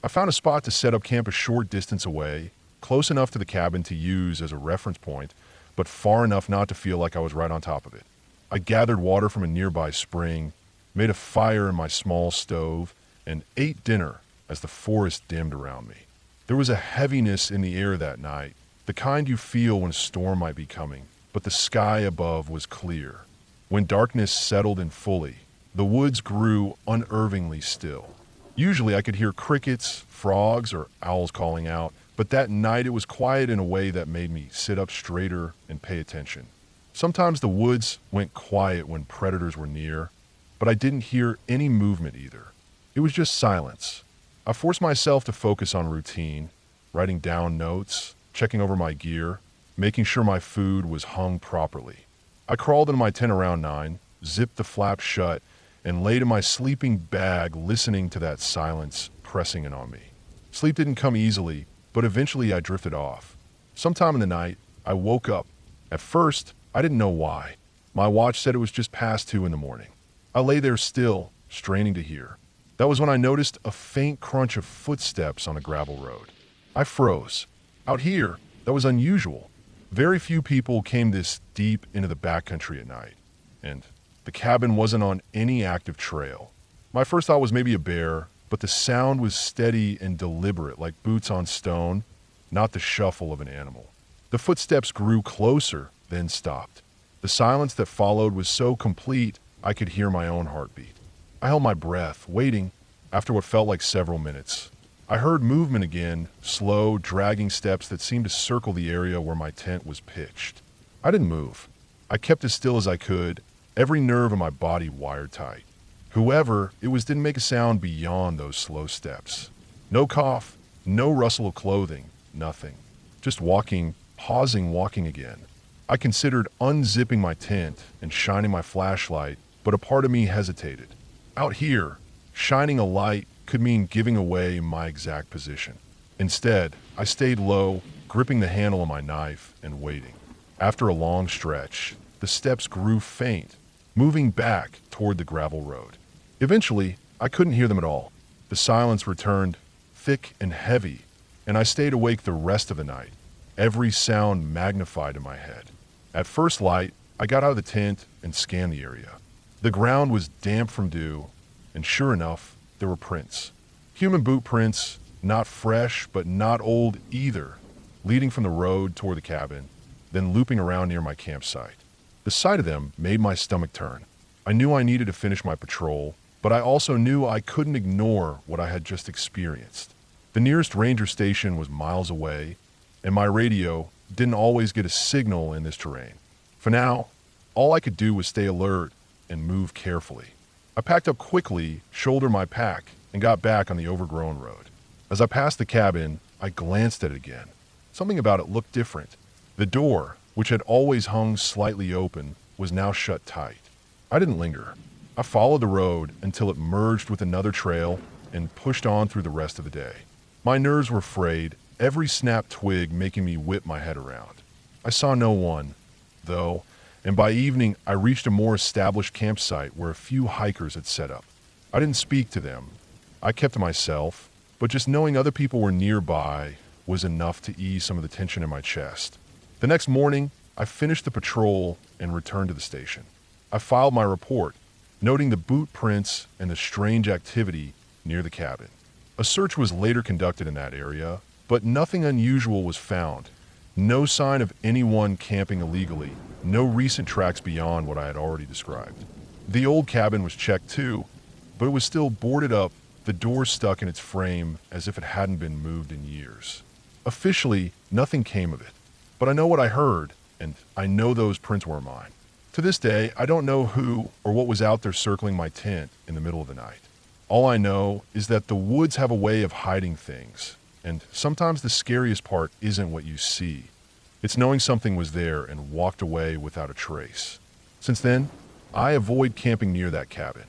I found a spot to set up camp a short distance away, close enough to the cabin to use as a reference point, but far enough not to feel like I was right on top of it. I gathered water from a nearby spring, made a fire in my small stove, and ate dinner as the forest dimmed around me. There was a heaviness in the air that night, the kind you feel when a storm might be coming, but the sky above was clear. When darkness settled in fully, the woods grew unervingly still. Usually I could hear crickets, frogs, or owls calling out, but that night it was quiet in a way that made me sit up straighter and pay attention. Sometimes the woods went quiet when predators were near, but I didn't hear any movement either. It was just silence. I forced myself to focus on routine, writing down notes, checking over my gear, making sure my food was hung properly. I crawled into my tent around 9, zipped the flap shut, and laid in my sleeping bag listening to that silence pressing in on me. Sleep didn't come easily, but eventually I drifted off. Sometime in the night, I woke up. At first, I didn't know why. My watch said it was just past 2 in the morning. I lay there still, straining to hear. That was when I noticed a faint crunch of footsteps on a gravel road. I froze. Out here, that was unusual. Very few people came this deep into the backcountry at night, and the cabin wasn't on any active trail. My first thought was maybe a bear, but the sound was steady and deliberate, like boots on stone, not the shuffle of an animal. The footsteps grew closer, then stopped. The silence that followed was so complete, I could hear my own heartbeat. I held my breath, waiting. After what felt like several minutes, I heard movement again, slow, dragging steps that seemed to circle the area where my tent was pitched. I didn't move. I kept as still as I could, every nerve in my body wired tight. Whoever it was didn't make a sound beyond those slow steps. No cough, no rustle of clothing, nothing. Just walking, pausing, walking again. I considered unzipping my tent and shining my flashlight, but a part of me hesitated. Out here, shining a light could mean giving away my exact position. Instead, I stayed low, gripping the handle of my knife and waiting. After a long stretch, the steps grew faint, moving back toward the gravel road. Eventually, I couldn't hear them at all. The silence returned, thick and heavy, and I stayed awake the rest of the night, every sound magnified in my head. At first light, I got out of the tent and scanned the area. The ground was damp from dew, and sure enough, there were prints. Human boot prints, not fresh but not old either, leading from the road toward the cabin, then looping around near my campsite. The sight of them made my stomach turn. I knew I needed to finish my patrol, but I also knew I couldn't ignore what I had just experienced. The nearest ranger station was miles away, and my radio didn't always get a signal in this terrain. For now, All I could do was stay alert and move carefully. I packed up quickly, shouldered my pack, and got back on the overgrown road. As I passed the cabin, I glanced at it again. Something about it looked different. The door, which had always hung slightly open, was now shut tight. I didn't linger. I followed the road until it merged with another trail and pushed on through the rest of the day. My nerves were frayed, every snapped twig making me whip my head around. I saw no one, though, and by evening I reached a more established campsite where a few hikers had set up. I didn't speak to them. I kept to myself, but just knowing other people were nearby was enough to ease some of the tension in my chest. The next morning, I finished the patrol and returned to the station. I filed my report, noting the boot prints and the strange activity near the cabin. A search was later conducted in that area, but nothing unusual was found. No sign of anyone camping illegally, no recent tracks beyond what I had already described. The old cabin was checked too, but it was still boarded up, the door stuck in its frame as if it hadn't been moved in years. Officially, nothing came of it, but I know what I heard, and I know those prints were mine. To this day, I don't know who or what was out there circling my tent in the middle of the night. All I know is that the woods have a way of hiding things, and sometimes the scariest part isn't what you see. It's knowing something was there and walked away without a trace. Since then, I avoid camping near that cabin.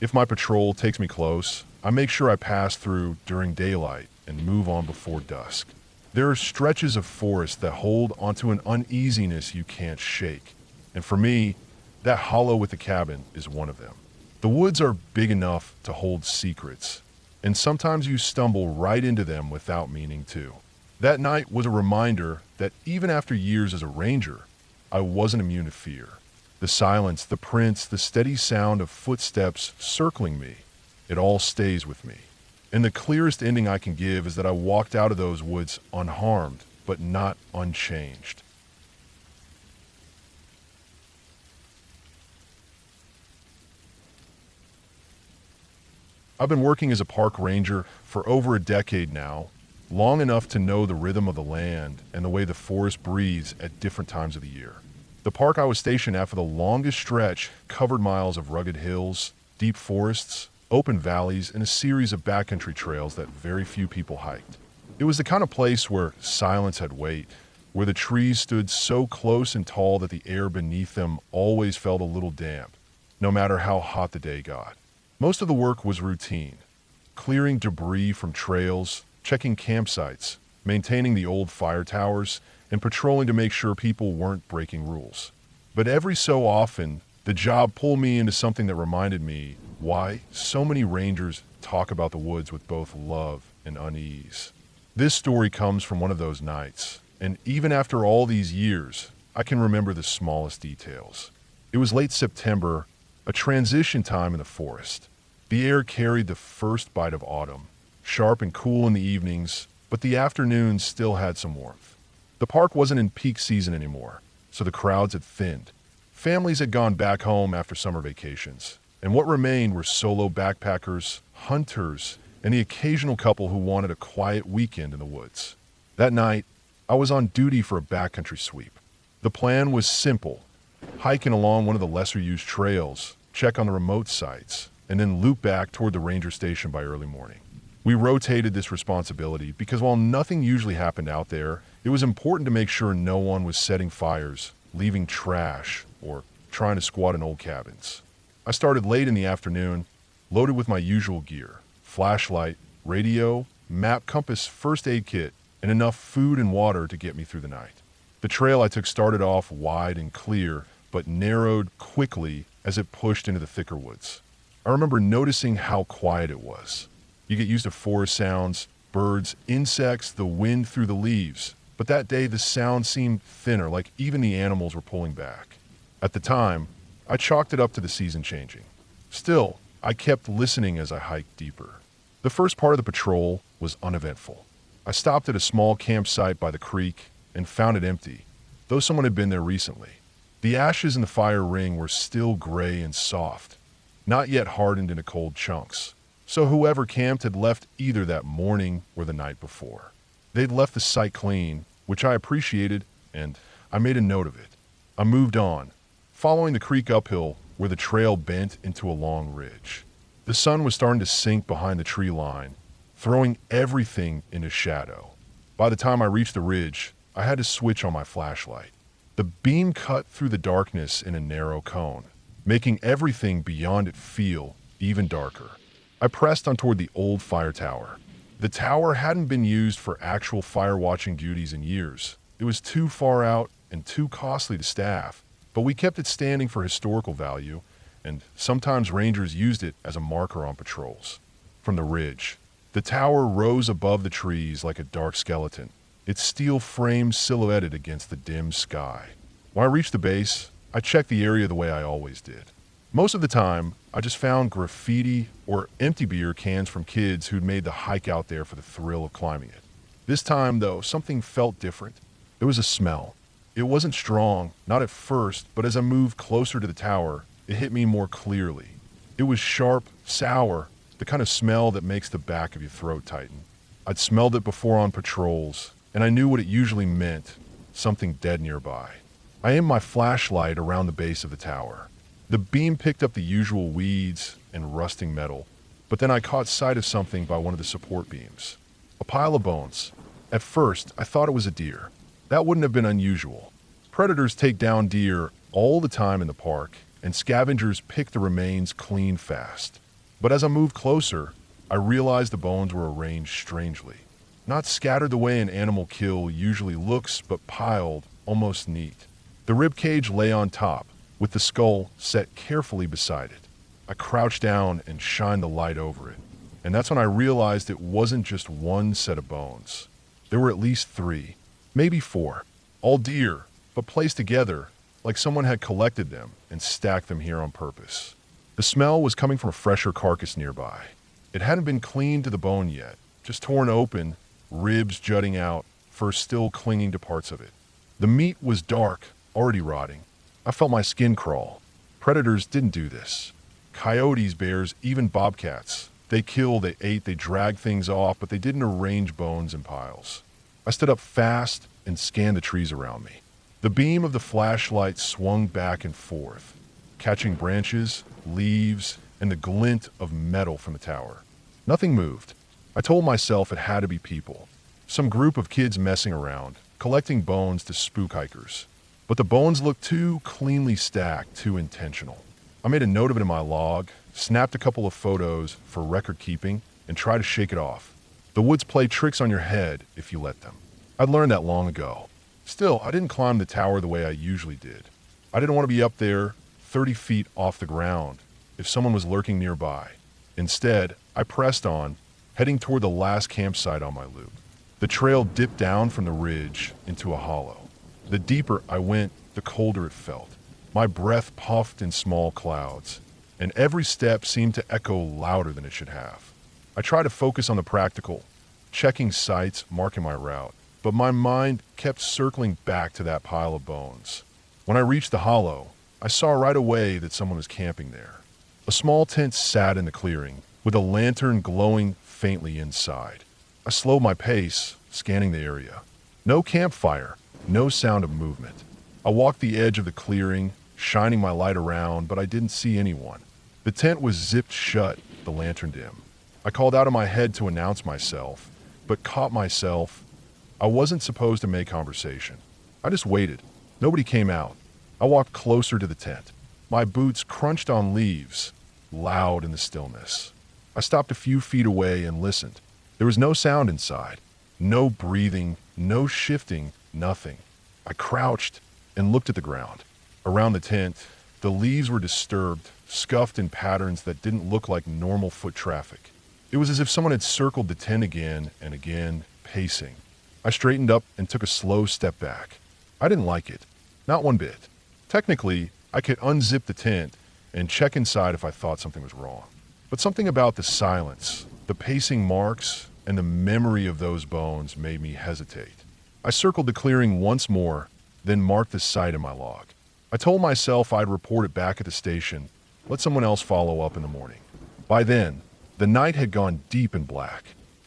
If my patrol takes me close, I make sure I pass through during daylight and move on before dusk. There are stretches of forest that hold onto an uneasiness you can't shake. And for me, that hollow with the cabin is one of them. The woods are big enough to hold secrets, and sometimes you stumble right into them without meaning to. That night was a reminder that even after years as a ranger, I wasn't immune to fear. The silence, the prints, the steady sound of footsteps circling me, it all stays with me. And the clearest ending I can give is that I walked out of those woods unharmed, but not unchanged. I've been working as a park ranger for over a decade now, long enough to know the rhythm of the land and the way the forest breathes at different times of the year. The park I was stationed at for the longest stretch covered miles of rugged hills, deep forests, open valleys, and a series of backcountry trails that very few people hiked. It was the kind of place where silence had weight, where the trees stood so close and tall that the air beneath them always felt a little damp, no matter how hot the day got. Most of the work was routine, clearing debris from trails, checking campsites, maintaining the old fire towers, and patrolling to make sure people weren't breaking rules. But every so often, the job pulled me into something that reminded me why so many rangers talk about the woods with both love and unease. This story comes from one of those nights, and even after all these years, I can remember the smallest details. It was late September, a transition time in the forest. The air carried the first bite of autumn, sharp and cool in the evenings, but the afternoons still had some warmth. The park wasn't in peak season anymore, so the crowds had thinned. Families had gone back home after summer vacations, and what remained were solo backpackers, hunters, and the occasional couple who wanted a quiet weekend in the woods. That night, I was on duty for a backcountry sweep. The plan was simple: hiking along one of the lesser-used trails, check on the remote sites, and then loop back toward the ranger station by early morning. We rotated this responsibility because while nothing usually happened out there, it was important to make sure no one was setting fires, leaving trash, or trying to squat in old cabins. I started late in the afternoon, loaded with my usual gear: flashlight, radio, map, compass, first aid kit, and enough food and water to get me through the night. The trail I took started off wide and clear, but narrowed quickly as it pushed into the thicker woods. I remember noticing how quiet it was. You get used to forest sounds, birds, insects, the wind through the leaves, but that day the sound seemed thinner, like even the animals were pulling back. At the time, I chalked it up to the season changing. Still, I kept listening as I hiked deeper. The first part of the patrol was uneventful. I stopped at a small campsite by the creek and found it empty, though someone had been there recently. The ashes in the fire ring were still gray and soft, not yet hardened into cold chunks. So whoever camped had left either that morning or the night before. They'd left the site clean, which I appreciated, and I made a note of it. I moved on, following the creek uphill where the trail bent into a long ridge. The sun was starting to sink behind the tree line, throwing everything into shadow. By the time I reached the ridge, I had to switch on my flashlight. The beam cut through the darkness in a narrow cone, making everything beyond it feel even darker. I pressed on toward the old fire tower. The tower hadn't been used for actual fire-watching duties in years. It was too far out and too costly to staff, but we kept it standing for historical value, and sometimes rangers used it as a marker on patrols. From the ridge, the tower rose above the trees like a dark skeleton, its steel frame silhouetted against the dim sky. When I reached the base, I checked the area the way I always did. Most of the time, I just found graffiti or empty beer cans from kids who'd made the hike out there for the thrill of climbing it. This time, though, something felt different. There was a smell. It wasn't strong, not at first, but as I moved closer to the tower, it hit me more clearly. It was sharp, sour, the kind of smell that makes the back of your throat tighten. I'd smelled it before on patrols, and I knew what it usually meant, something dead nearby. I aimed my flashlight around the base of the tower. The beam picked up the usual weeds and rusting metal, but then I caught sight of something by one of the support beams. A pile of bones. At first, I thought it was a deer. That wouldn't have been unusual. Predators take down deer all the time in the park, and scavengers pick the remains clean fast. But as I moved closer, I realized the bones were arranged strangely. Not scattered the way an animal kill usually looks, but piled, almost neat. The rib cage lay on top, with the skull set carefully beside it. I crouched down and shined the light over it, and that's when I realized it wasn't just one set of bones. There were at least 3, maybe 4, all deer, but placed together like someone had collected them and stacked them here on purpose. The smell was coming from a fresher carcass nearby. It hadn't been cleaned to the bone yet, just torn open, ribs jutting out, fur still clinging to parts of it. The meat was dark, already rotting. I felt my skin crawl. Predators didn't do this. Coyotes, bears, even bobcats. They killed, they ate, they dragged things off, but they didn't arrange bones in piles. I stood up fast and scanned the trees around me. The beam of the flashlight swung back and forth, catching branches, leaves, and the glint of metal from the tower. Nothing moved. I told myself it had to be people. Some group of kids messing around, collecting bones to spook hikers. But the bones looked too cleanly stacked, too intentional. I made a note of it in my log, snapped a couple of photos for record keeping, and tried to shake it off. The woods play tricks on your head if you let them. I'd learned that long ago. Still, I didn't climb the tower the way I usually did. I didn't want to be up there, 30 feet off the ground, if someone was lurking nearby. Instead, I pressed on, heading toward the last campsite on my loop. The trail dipped down from the ridge into a hollow. The deeper I went, the colder it felt. My breath puffed in small clouds, and every step seemed to echo louder than it should have. I tried to focus on the practical, checking sites, marking my route, but my mind kept circling back to that pile of bones. When I reached the hollow, I saw right away that someone was camping there. A small tent sat in the clearing, with a lantern glowing faintly inside. I slowed my pace, scanning the area. No campfire. No sound of movement. I walked the edge of the clearing, shining my light around, but I didn't see anyone. The tent was zipped shut, the lantern dim. I called out of my head to announce myself, but caught myself. I wasn't supposed to make conversation. I just waited. Nobody came out. I walked closer to the tent. My boots crunched on leaves, loud in the stillness. I stopped a few feet away and listened. There was no sound inside. No breathing, no shifting, nothing. I crouched and looked at the ground. Around the tent, the leaves were disturbed, scuffed in patterns that didn't look like normal foot traffic. It was as if someone had circled the tent again and again, pacing. I straightened up and took a slow step back. I didn't like it. Not one bit. Technically, I could unzip the tent and check inside if I thought something was wrong. But something about the silence, the pacing marks, and the memory of those bones made me hesitate. I circled the clearing once more, then marked the site in my log. I told myself I'd report it back at the station, let someone else follow up in the morning. By then, the night had gone deep in black.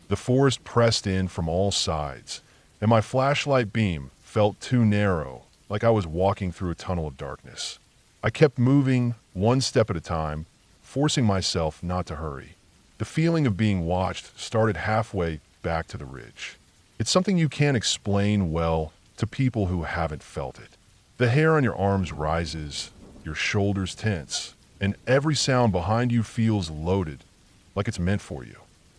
The forest pressed in from all sides, and my flashlight beam felt too narrow, like I was walking through a tunnel of darkness. I kept moving one step at a time, forcing myself not to hurry. The feeling of being watched started halfway back to the ridge. It's something you can't explain well to people who haven't felt it. The hair on your arms rises, your shoulders tense, and every sound behind you feels loaded, like it's meant for you.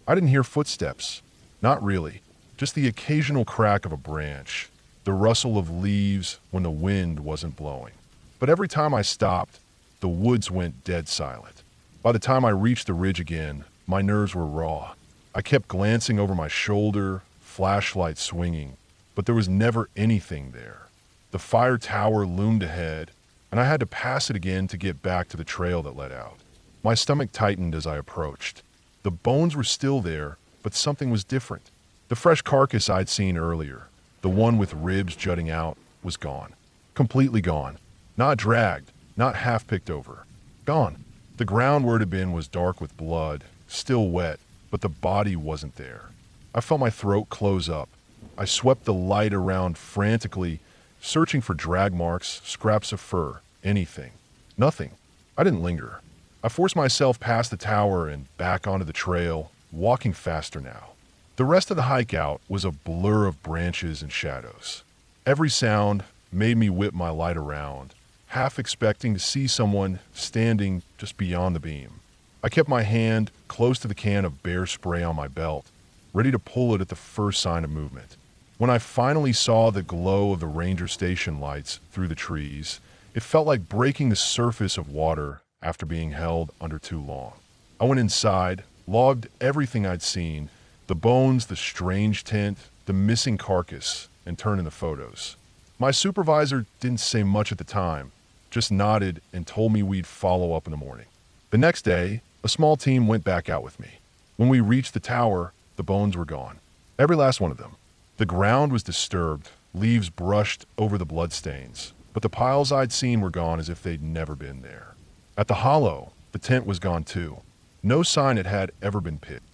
I didn't hear footsteps. Not really. Just the occasional crack of a branch, the rustle of leaves when the wind wasn't blowing. But every time I stopped, the woods went dead silent. By the time I reached the ridge again, my nerves were raw. I kept glancing over my shoulder, flashlight swinging, but there was never anything there. The fire tower loomed ahead, and I had to pass it again to get back to the trail that led out. My stomach tightened as I approached. The bones were still there, but something was different. The fresh carcass I'd seen earlier, the one with ribs jutting out, was gone. Completely gone. Not dragged, not half picked over. Gone. The ground where it had been was dark with blood, still wet, but the body wasn't there. I felt my throat close up. I swept the light around frantically, searching for drag marks, scraps of fur, anything. Nothing. I didn't linger. I forced myself past the tower and back onto the trail, walking faster now. The rest of the hike out was a blur of branches and shadows. Every sound made me whip my light around, half expecting to see someone standing just beyond the beam. I kept my hand close to the can of bear spray on my belt, ready to pull it at the first sign of movement. When I finally saw the glow of the ranger station lights through the trees, it felt like breaking the surface of water after being held under too long. I went inside, logged everything I'd seen, the bones, the strange tent, the missing carcass, and turned in the photos. My supervisor didn't say much at the time, just nodded and told me we'd follow up in the morning. The next day, a small team went back out with me. When we reached the tower, the bones were gone. Every last one of them. The ground was disturbed, leaves brushed over the bloodstains, but the piles I'd seen were gone as if they'd never been there. At the hollow, the tent was gone too. No sign it had ever been pitched.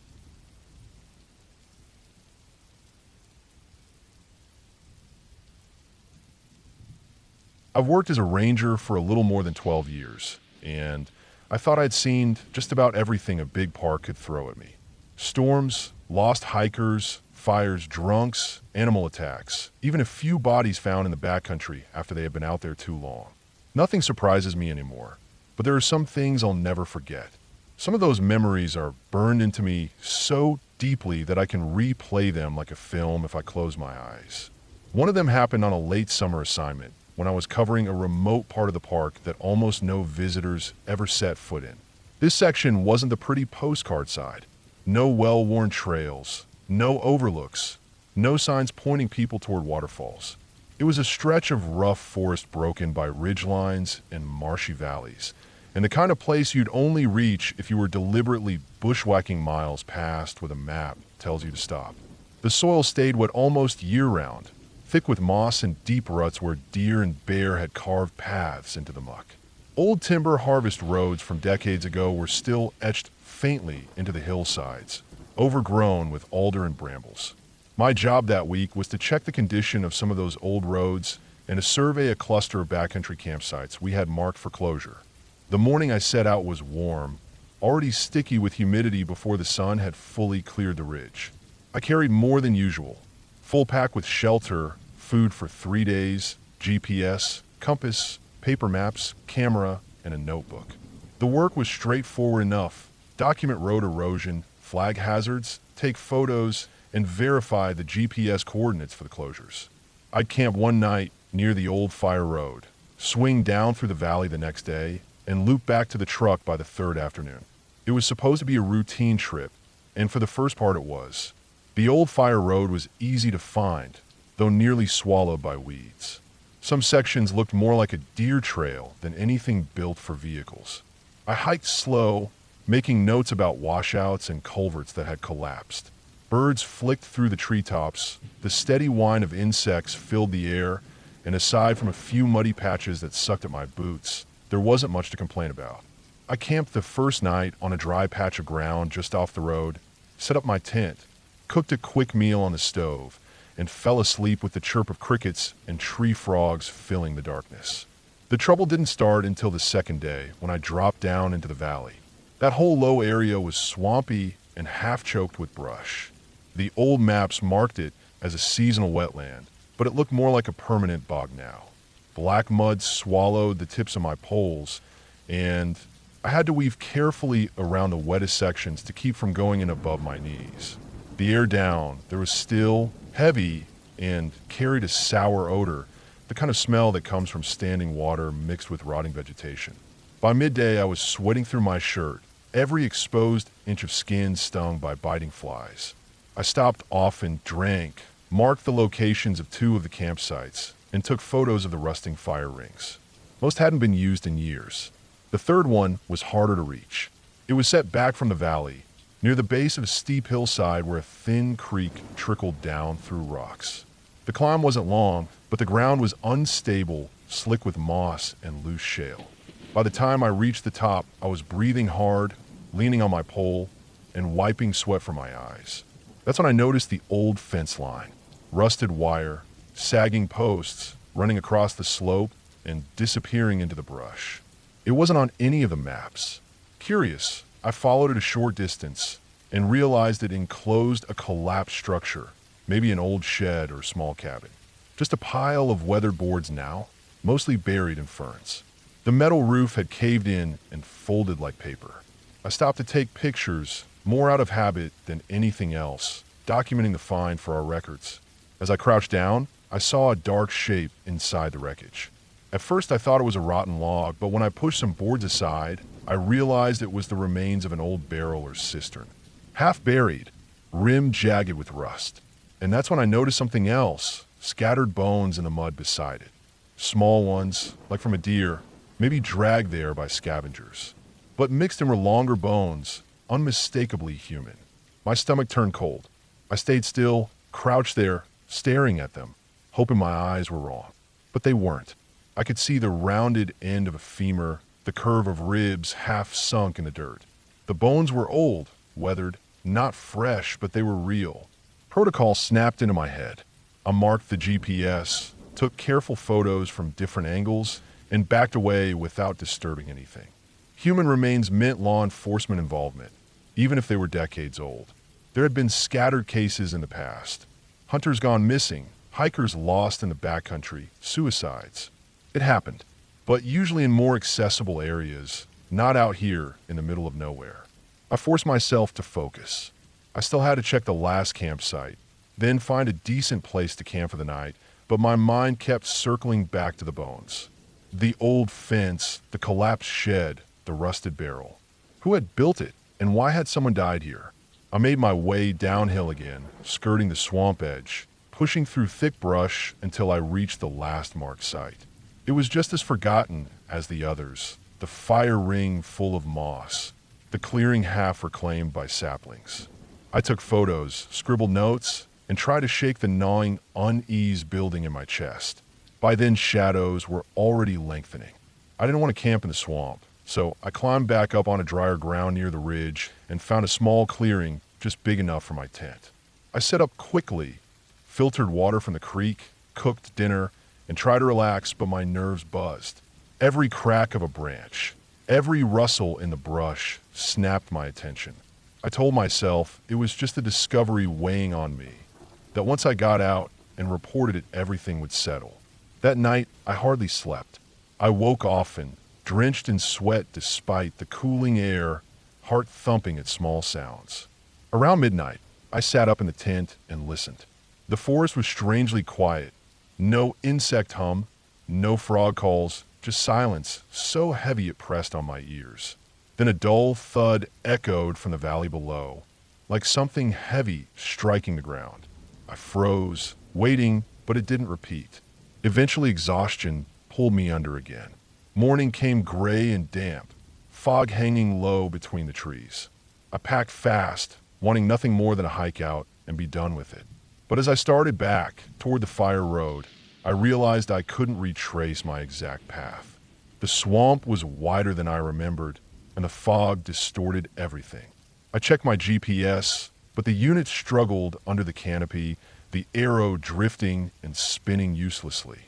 I've worked as a ranger for a little more than 12 years, and I thought I'd seen just about everything a big park could throw at me. Storms, lost hikers, fires, drunks, animal attacks, even a few bodies found in the backcountry after they had been out there too long. Nothing surprises me anymore, but there are some things I'll never forget. Some of those memories are burned into me so deeply that I can replay them like a film if I close my eyes. One of them happened on a late summer assignment when I was covering a remote part of the park that almost no visitors ever set foot in. This section wasn't the pretty postcard side. No well-worn trails, no overlooks, no signs pointing people toward waterfalls. It was a stretch of rough forest broken by ridgelines and marshy valleys, and the kind of place you'd only reach if you were deliberately bushwhacking miles past with a map tells you to stop. The soil stayed wet almost year-round, thick with moss and deep ruts where deer and bear had carved paths into the muck. Old timber harvest roads from decades ago were still etched faintly into the hillsides, overgrown with alder and brambles. My job that week was to check the condition of some of those old roads and to survey a cluster of backcountry campsites we had marked for closure. The morning I set out was warm, already sticky with humidity before the sun had fully cleared the ridge. I carried more than usual. Full pack with shelter, food for 3 days, GPS, compass, paper maps, camera, and a notebook. The work was straightforward enough. Document road erosion, flag hazards, take photos, and verify the GPS coordinates for the closures. I'd camp one night near the old fire road, swing down through the valley the next day, and loop back to the truck by the third afternoon. It was supposed to be a routine trip, and for the first part it was. The old fire road was easy to find, though nearly swallowed by weeds. Some sections looked more like a deer trail than anything built for vehicles. I hiked slow, making notes about washouts and culverts that had collapsed. Birds flicked through the treetops, the steady whine of insects filled the air, and aside from a few muddy patches that sucked at my boots, there wasn't much to complain about. I camped the first night on a dry patch of ground just off the road, set up my tent, cooked a quick meal on the stove, and fell asleep with the chirp of crickets and tree frogs filling the darkness. The trouble didn't start until the second day when I dropped down into the valley. That whole low area was swampy and half choked with brush. The old maps marked it as a seasonal wetland, but it looked more like a permanent bog now. Black mud swallowed the tips of my poles, and I had to weave carefully around the wettest sections to keep from going in above my knees. The air down, there was still heavy and carried a sour odor, the kind of smell that comes from standing water mixed with rotting vegetation. By midday, I was sweating through my shirt, every exposed inch of skin stung by biting flies. I stopped often, drank, marked the locations of 2 of the campsites, and took photos of the rusting fire rings. Most hadn't been used in years. The third one was harder to reach. It was set back from the valley, near the base of a steep hillside where a thin creek trickled down through rocks. The climb wasn't long, but the ground was unstable, slick with moss and loose shale. By the time I reached the top, I was breathing hard, leaning on my pole, and wiping sweat from my eyes. That's when I noticed the old fence line, rusted wire, sagging posts running across the slope and disappearing into the brush. It wasn't on any of the maps. Curious, I followed it a short distance and realized it enclosed a collapsed structure, maybe an old shed or small cabin. Just a pile of weathered boards now, mostly buried in ferns. The metal roof had caved in and folded like paper. I stopped to take pictures, more out of habit than anything else, documenting the find for our records. As I crouched down, I saw a dark shape inside the wreckage. At first I thought it was a rotten log, but when I pushed some boards aside, I realized it was the remains of an old barrel or cistern. Half buried, rim jagged with rust. And that's when I noticed something else, scattered bones in the mud beside it. Small ones, like from a deer, maybe dragged there by scavengers. But mixed in were longer bones, unmistakably human. My stomach turned cold. I stayed still, crouched there, staring at them, hoping my eyes were wrong. But they weren't. I could see the rounded end of a femur, the curve of ribs half sunk in the dirt. The bones were old, weathered, not fresh, but they were real. Protocol snapped into my head. I marked the GPS, took careful photos from different angles, and backed away without disturbing anything. Human remains meant law enforcement involvement, even if they were decades old. There had been scattered cases in the past. Hunters gone missing, hikers lost in the backcountry, suicides. It happened, but usually in more accessible areas, not out here in the middle of nowhere. I forced myself to focus. I still had to check the last campsite, then find a decent place to camp for the night, but my mind kept circling back to the bones. The old fence, the collapsed shed, the rusted barrel. Who had built it, and why had someone died here? I made my way downhill again, skirting the swamp edge, pushing through thick brush until I reached the last marked site. It was just as forgotten as the others, the fire ring full of moss, the clearing half reclaimed by saplings. I took photos, scribbled notes, and tried to shake the gnawing unease building in my chest. By then, shadows were already lengthening. I didn't want to camp in the swamp, so I climbed back up on a drier ground near the ridge and found a small clearing just big enough for my tent. I set up quickly, filtered water from the creek, cooked dinner, and tried to relax, but my nerves buzzed. Every crack of a branch, every rustle in the brush snapped my attention. I told myself it was just the discovery weighing on me, that once I got out and reported it, everything would settle. That night, I hardly slept. I woke often, drenched in sweat despite the cooling air, heart thumping at small sounds. Around midnight, I sat up in the tent and listened. The forest was strangely quiet. No insect hum, no frog calls, just silence so heavy it pressed on my ears. Then a dull thud echoed from the valley below, like something heavy striking the ground. I froze, waiting, but it didn't repeat. Eventually, exhaustion pulled me under again. Morning came gray and damp, fog hanging low between the trees. I packed fast, wanting nothing more than a hike out and be done with it. But as I started back toward the fire road, I realized I couldn't retrace my exact path. The swamp was wider than I remembered, and the fog distorted everything. I checked my GPS, but the unit struggled under the canopy, the arrow drifting and spinning uselessly.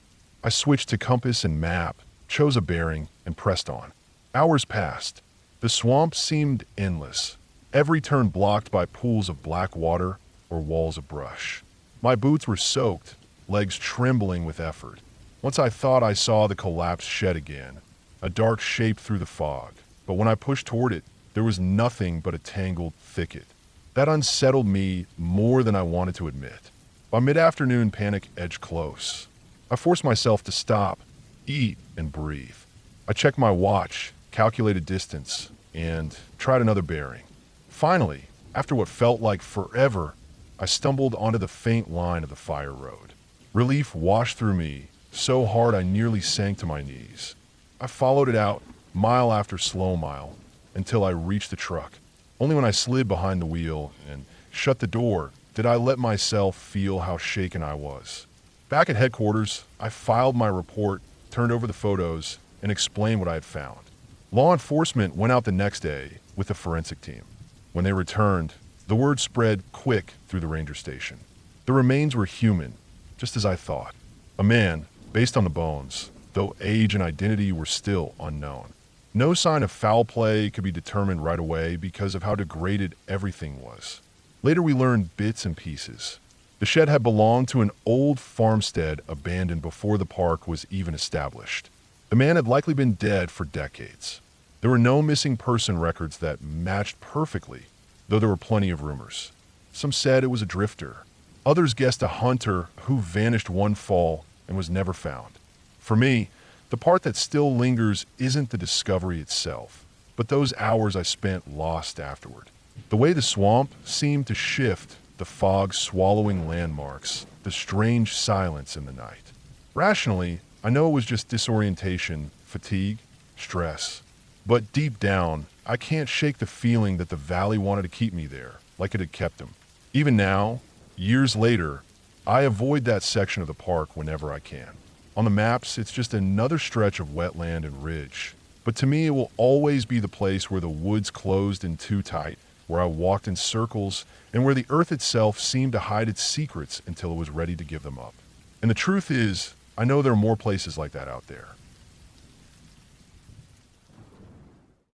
I switched to compass and map, chose a bearing, and pressed on. Hours passed. The swamp seemed endless, every turn blocked by pools of black water or walls of brush. My boots were soaked, legs trembling with effort. Once I thought I saw the collapsed shed again, a dark shape through the fog, but when I pushed toward it, there was nothing but a tangled thicket. That unsettled me more than I wanted to admit. By mid-afternoon, panic edged close. I forced myself to stop, eat, and breathe. I checked my watch, calculated distance, and tried another bearing. Finally, after what felt like forever, I stumbled onto the faint line of the fire road. Relief washed through me, so hard I nearly sank to my knees. I followed it out, mile after slow mile, until I reached the truck. Only when I slid behind the wheel and shut the door did I let myself feel how shaken I was. Back at headquarters, I filed my report, turned over the photos, and explained what I had found. Law enforcement went out the next day with a forensic team. When they returned, the word spread quick through the ranger station. The remains were human, just as I thought. A man, based on the bones, though age and identity were still unknown. No sign of foul play could be determined right away because of how degraded everything was. Later we learned bits and pieces. The shed had belonged to an old farmstead abandoned before the park was even established. The man had likely been dead for decades. There were no missing person records that matched perfectly, though there were plenty of rumors. Some said it was a drifter. Others guessed a hunter who vanished one fall and was never found. For me, the part that still lingers isn't the discovery itself, but those hours I spent lost afterward. The way the swamp seemed to shift, the fog swallowing landmarks, the strange silence in the night. Rationally, I know it was just disorientation, fatigue, stress. But deep down, I can't shake the feeling that the valley wanted to keep me there, like it had kept him. Even now, years later, I avoid that section of the park whenever I can. On the maps, it's just another stretch of wetland and ridge. But to me, it will always be the place where the woods closed in too tight, where I walked in circles, and where the earth itself seemed to hide its secrets until it was ready to give them up. And the truth is, I know there are more places like that out there.